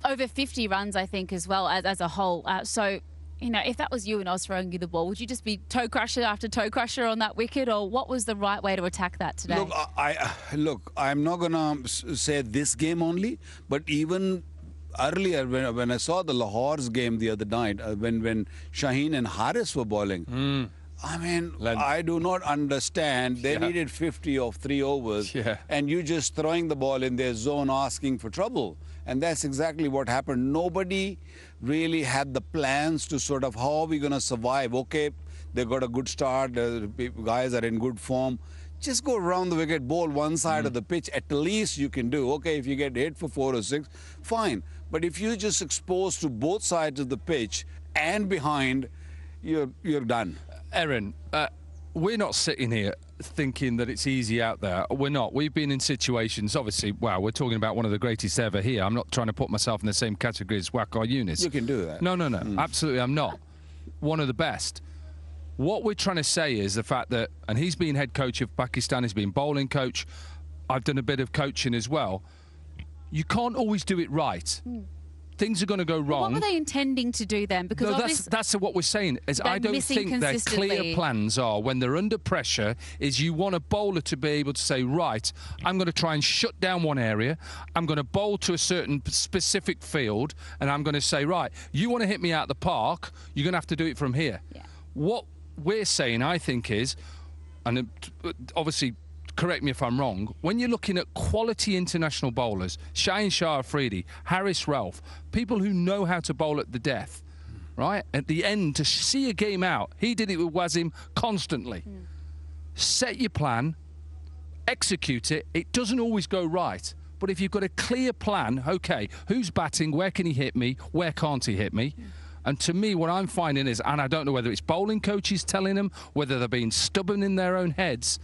Over 50 runs, I think, as well as a whole. So, if that was you and I was throwing you the ball, would you just be toe crusher after toe crusher on that wicket, or what was the right way to attack that today? Look, I'm not gonna say this game only, but even earlier when I saw the Lahore's game the other night, when Shaheen and Haris were bowling. I mean, I do not understand. They needed 50 of 3 overs, and you just throwing the ball in their zone asking for trouble. And that's exactly what happened. Nobody really had the plans to sort of, how are we going to survive? Okay, they got a good start. The guys are in good form. Just go around the wicket, bowl one side of the pitch. At least you can do. Okay, if you get hit for 4 or 6, fine. But if you're just exposed to both sides of the pitch and behind, you're done. Erin, we're not sitting here thinking that it's easy out there. We're not. We've been in situations, obviously, wow, we're talking about one of the greatest ever here. I'm not trying to put myself in the same category as Waqar Younis. You can do that. No. Absolutely, I'm not. One of the best. What we're trying to say is the fact that, and he's been head coach of Pakistan, he's been bowling coach, I've done a bit of coaching as well. You can't always do it right. Things are going to go wrong. What were they intending to do then? Because no, that's what we're saying. Is I don't think their clear plans are, when they're under pressure, is you want a bowler to be able to say, right, I'm going to try and shut down one area, I'm going to bowl to a certain specific field, and I'm going to say, right, you want to hit me out the park, you're going to have to do it from here. What we're saying, I think, is, and obviously, correct me if I'm wrong, when you're looking at quality international bowlers, Shaheen Shah Afridi, Haris Ralph, people who know how to bowl at the death, right? At the end, to see a game out, he did it with Wasim constantly. Set your plan, execute it. It doesn't always go right. But if you've got a clear plan, okay, who's batting, where can he hit me, where can't he hit me? And to me, what I'm finding is, and I don't know whether it's bowling coaches telling them, whether they're being stubborn in their own heads,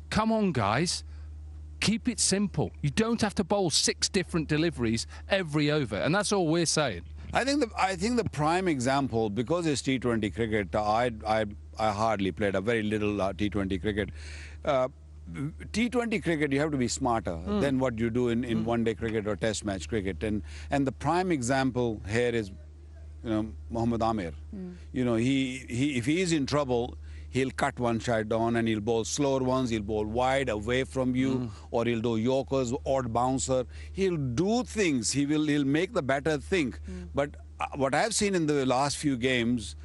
come on, guys. Keep it simple. You don't have to bowl 6 different deliveries every over, and that's all we're saying. I think the prime example, because it's T20 cricket, I hardly played a very little T20 cricket. T20 cricket, you have to be smarter than what you do in one-day cricket or test match cricket. And the prime example here is, Mohammad Amir. If he is in trouble, he'll cut one side down and he'll bowl slower ones, he'll bowl wide away from you, or he'll do Yorkers, odd bouncer. He'll do things, he'll make the batter think. But what I've seen in the last few games,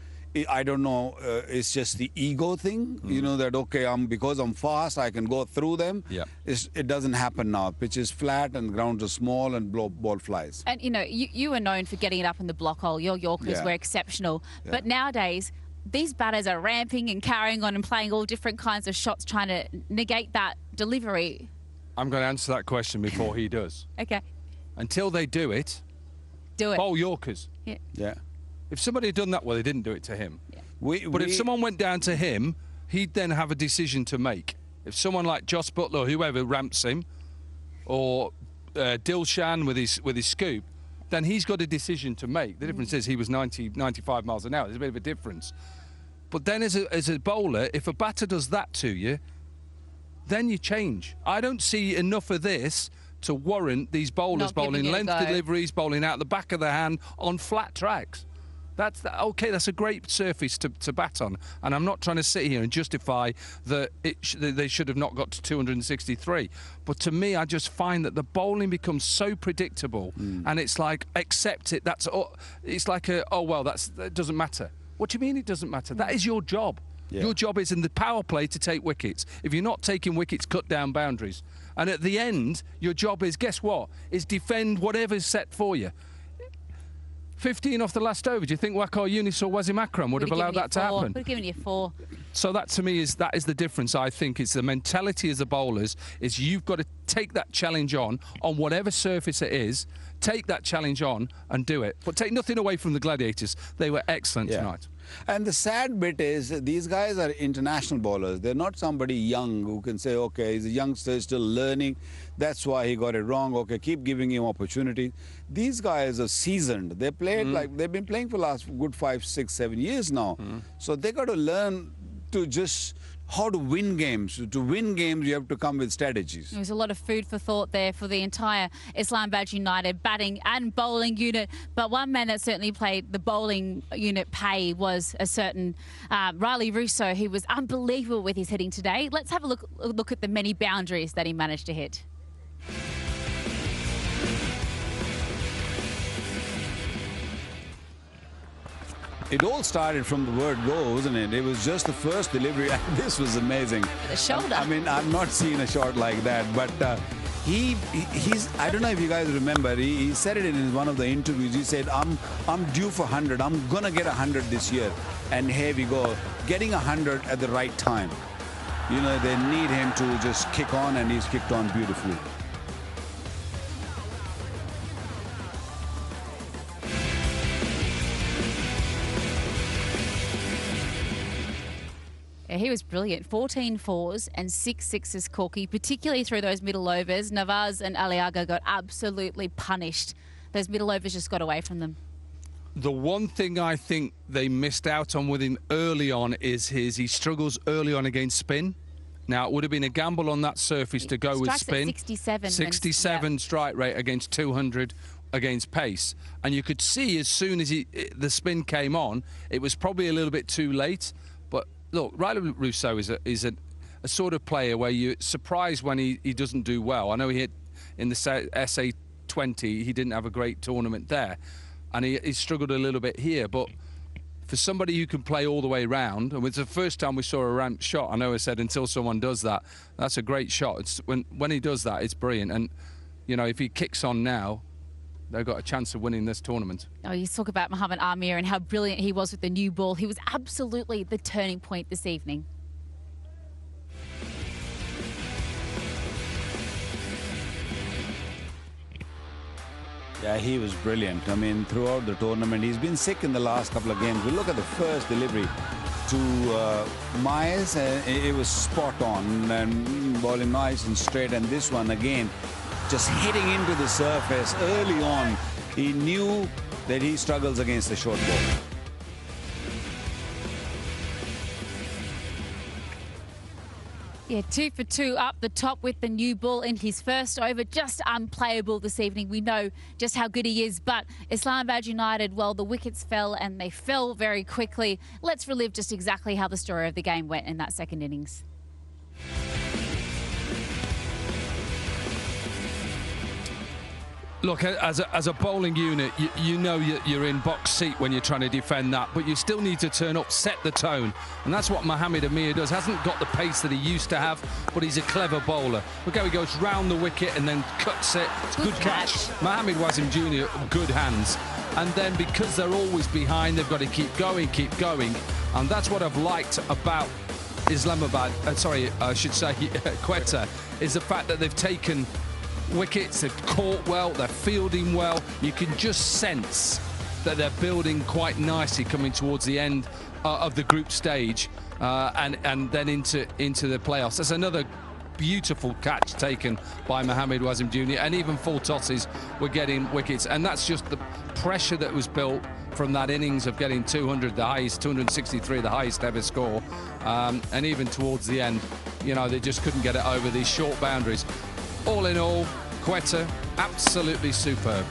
I don't know, it's just the ego thing, you know, that, okay, because I'm fast, I can go through them. Yeah. It doesn't happen now. Pitch is flat and grounds are small and ball flies. And, you know, you are known for getting it up in the block hole. Your Yorkers were exceptional. Yeah. But nowadays, these batters are ramping and carrying on and playing all different kinds of shots, trying to negate that delivery. I'm going to answer that question before he does. Okay. Until they do it, bowl Yorkers. Yeah. Yeah. If somebody had done that, well, they didn't do it to him. Yeah. But if someone went down to him, he'd then have a decision to make. If someone like Joss Butler or whoever ramps him, or Dilshan with his scoop, then he's got a decision to make. The difference is he was 95 miles an hour. There's a bit of a difference. But then as a bowler, if a batter does that to you, then you change. I don't see enough of this to warrant these bowlers bowling length deliveries, bowling out the back of the hand on flat tracks. Okay, that's a great surface to bat on, and I'm not trying to sit here and justify that they should have not got to 263. But to me, I just find that the bowling becomes so predictable, and it's like, accept it. It's like that doesn't matter. What do you mean it doesn't matter? That is your job. Yeah. Your job is in the power play to take wickets. If you're not taking wickets, cut down boundaries. And at the end, your job is, guess what? Is defend whatever's set for you. 15 off the last over. Do you think Waqar Younis or Wasim Akram would have allowed that to happen? Would have given you 4. So that to me is the difference. I think it's the mentality as the bowlers is you've got to take that challenge on whatever surface it is. Take that challenge on and do it. But take nothing away from the Gladiators. They were excellent tonight. And the sad bit is these guys are international bowlers. They're not somebody young who can say, okay, he's a youngster, still learning. That's why he got it wrong. Okay, keep giving him opportunity. These guys are seasoned. They played they've been playing for the last good 5, 6, 7 years now. So they got to learn to just how to win games. To win games, you have to come with strategies. There was a lot of food for thought there for the entire Islamabad United batting and bowling unit. But one man that certainly played the bowling unit pay was a certain Riley Russo, who was unbelievable with his hitting today. Let's have a look at the many boundaries that he managed to hit. It all started from the word go, wasn't it? It was just the first delivery, and this was amazing. The shoulder. I mean, I've not seen a shot like that, but he's, I don't know if you guys remember, he said it in one of the interviews. He said, I'm due for 100. I'm going to get 100 this year. And here we go, getting 100 at the right time. You know, they need him to just kick on, and he's kicked on beautifully. He was brilliant. 14 fours and 6 sixes, 𝐄𝐍𝐆, particularly through those middle overs. Nawaz and Aliaga got absolutely punished. Those middle overs just got away from them. The one thing I think they missed out on with him early on is he struggles early on against spin. Now, it would have been a gamble on that surface to go with spin. 67. 67 strike rate against 200 against pace. And you could see as soon as the spin came on, it was probably a little bit too late. But look, Riley Russo is a sort of player where you're surprised when he doesn't do well. I know he hit in the SA20, he didn't have a great tournament there, and he struggled a little bit here. But for somebody who can play all the way round, and it's the first time we saw a ramped shot. I know I said until someone does that, that's a great shot. It's when he does that, it's brilliant. And you know, if he kicks on now, they've got a chance of winning this tournament. Oh, you talk about Mohammad Amir and how brilliant he was with the new ball. He was absolutely the turning point this evening. Yeah, he was brilliant. I mean, throughout the tournament, he's been sick in the last couple of games. We look at the first delivery to Myers, it was spot on and bowling nice and straight. And this one again, just hitting into the surface early on. He knew that he struggles against the short ball. Yeah, 2 for 2 up the top with the new ball in his first over. Just unplayable this evening. We know just how good he is. But Islamabad United, well, the wickets fell and they fell very quickly. Let's relive just exactly how the story of the game went in that second innings. Look, as a bowling unit, you know you're in box seat when you're trying to defend that, but you still need to turn up, set the tone, and that's what Mohamed Amir does. Hasn't got the pace that he used to have, but he's a clever bowler. Look how he goes round the wicket and then cuts it. Good catch. Mohamed Wasim Jr., good hands. And then because they're always behind, they've got to keep going, and that's what I've liked about Islamabad, I should say Quetta, is the fact that they've taken wickets, they've caught well, they're fielding well. You can just sense that they're building quite nicely coming towards the end of the group stage and then into the playoffs. There's another beautiful catch taken by Mohamed Wasim Jr., and even full tosses were getting wickets, and that's just the pressure that was built from that innings of getting 200, the highest, 263, the highest ever score, and even towards the end, you know, they just couldn't get it over these short boundaries. All in all, Quetta, absolutely superb.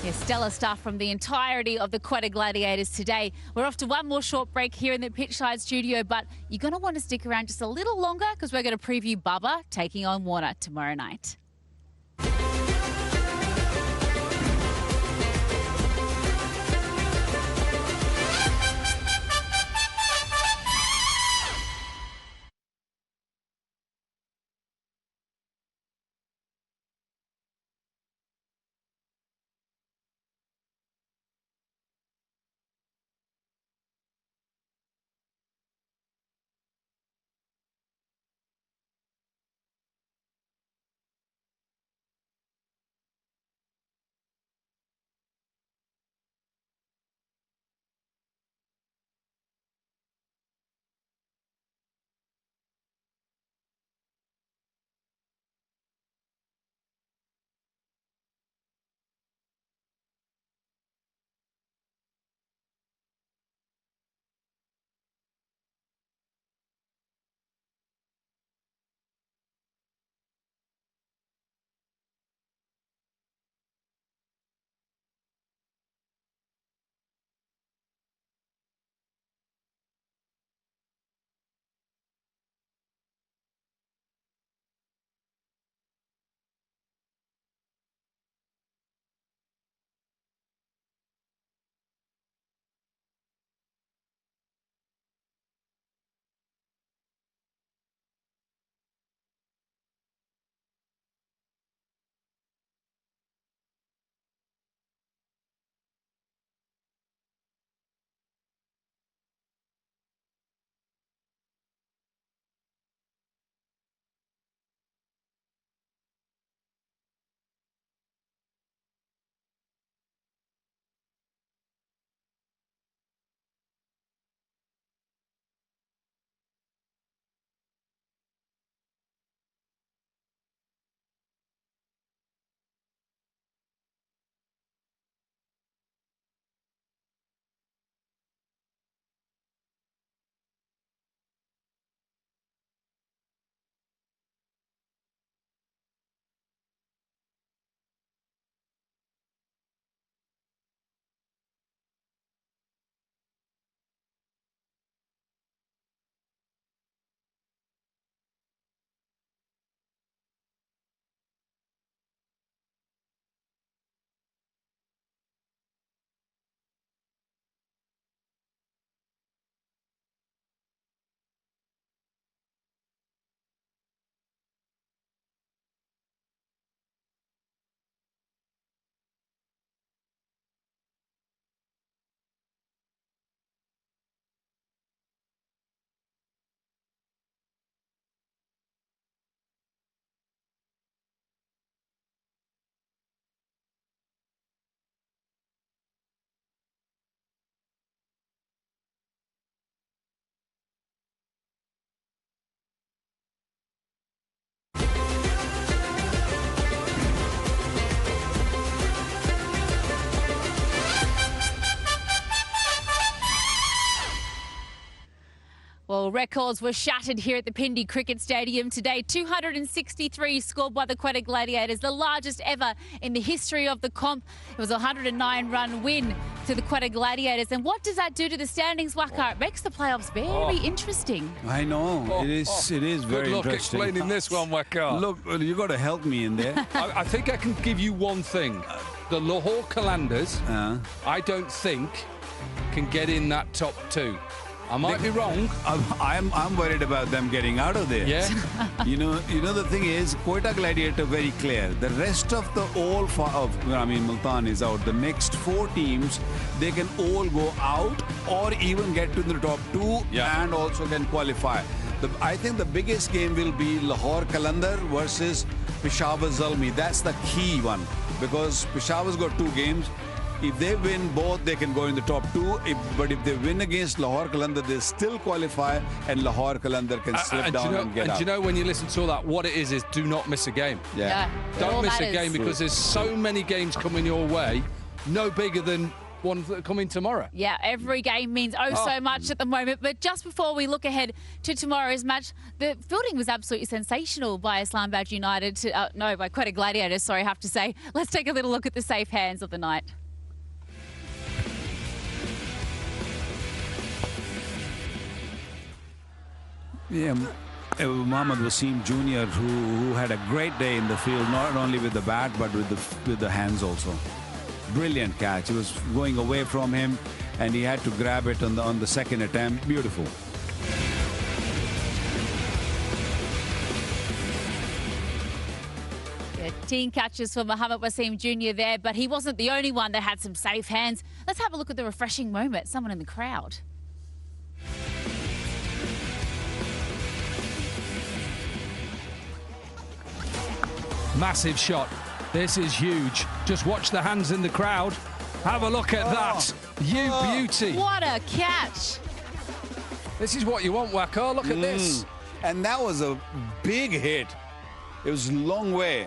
Yeah, stellar stuff from the entirety of the Quetta Gladiators today. We're off to one more short break here in the pitchside studio, but you're going to want to stick around just a little longer because we're going to preview Bubba taking on Warner tomorrow night. Well, records were shattered here at the Pindi Cricket Stadium today. 263 scored by the Quetta Gladiators, the largest ever in the history of the comp. It was a 109-run win to the Quetta Gladiators. And what does that do to the standings, Waka? It makes the playoffs very interesting. I know. It is very Good luck interesting. explaining this one, Waka. Look, you got to help me in there. I think I can give you one thing. The Lahore Qalandars, I don't think, can get in that top two. I might be wrong. I'm worried about them getting out of there. Yeah. you know the thing is, Quetta Gladiator very clear. The rest of the Multan is out. The next 4 teams, they can all go out or even get to the top 2 and also can qualify. I think the biggest game will be Lahore Qalandar versus Peshawar Zalmi. That's the key one because Peshawar's got 2 games. If they win both, they can go in the top 2. But if they win against Lahore Qalandar, they still qualify, and Lahore Qalandar can slip down and get out. And do you know, when you listen to all that, what it is do not miss a game. Yeah. Don't miss a game because there's so many games coming your way, no bigger than one coming tomorrow. Yeah, every game means so much at the moment. But just before we look ahead to tomorrow's match, the fielding was absolutely sensational by Islamabad United. By Quetta Gladiators, sorry, I have to say. Let's take a little look at the safe hands of the night. Yeah, Mohammad Wasim Jr., who had a great day in the field, not only with the bat but with the hands also. Brilliant catch. It was going away from him, and he had to grab it on the second attempt. Beautiful. 13 catches for Mohammad Wasim Jr. there, but he wasn't the only one that had some safe hands. Let's have a look at the refreshing moment. Someone in the crowd. Massive shot. This is huge. Just watch the hands in the crowd. Have a look at that. You beauty. What a catch. This is what you want, Waka. Look at this. And that was a big hit. It was a long way.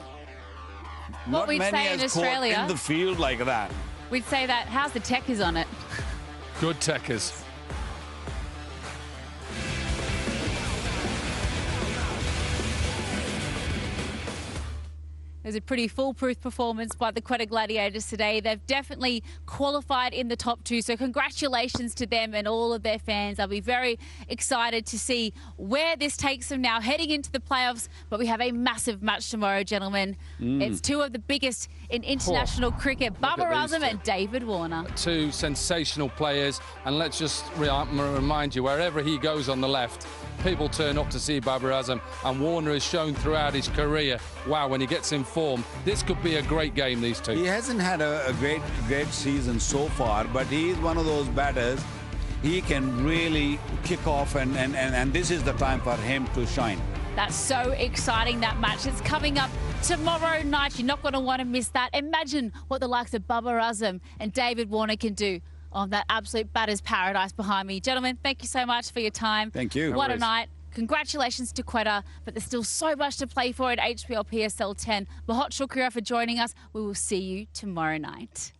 What Not we'd many say in has Australia, caught in the field like that. We'd say that, how's the techers on it? Good techers. It was a pretty foolproof performance by the Quetta Gladiators today. They've definitely qualified in the top 2, so congratulations to them and all of their fans. I'll be very excited to see where this takes them now, heading into the playoffs. But we have a massive match tomorrow, gentlemen. It's 2 of the biggest in international cricket, Babar Azam and David Warner. 2 sensational players, and let's just remind you, wherever he goes on the left, people turn up to see Babar Azam, and Warner has shown throughout his career, wow, when he gets in form, this could be a great game, these 2. He hasn't had a great season so far, but he is one of those batters. He can really kick off, and this is the time for him to shine. That's so exciting, that match. It's coming up tomorrow night. You're not going to want to miss that. Imagine what the likes of Babar Azam and David Warner can do on that absolute batter's paradise behind me. Gentlemen, thank you so much for your time. Thank you. What a night. Congratulations to Quetta, but there's still so much to play for at HBL PSL 10. Mahot Shukriya for joining us. We will see you tomorrow night.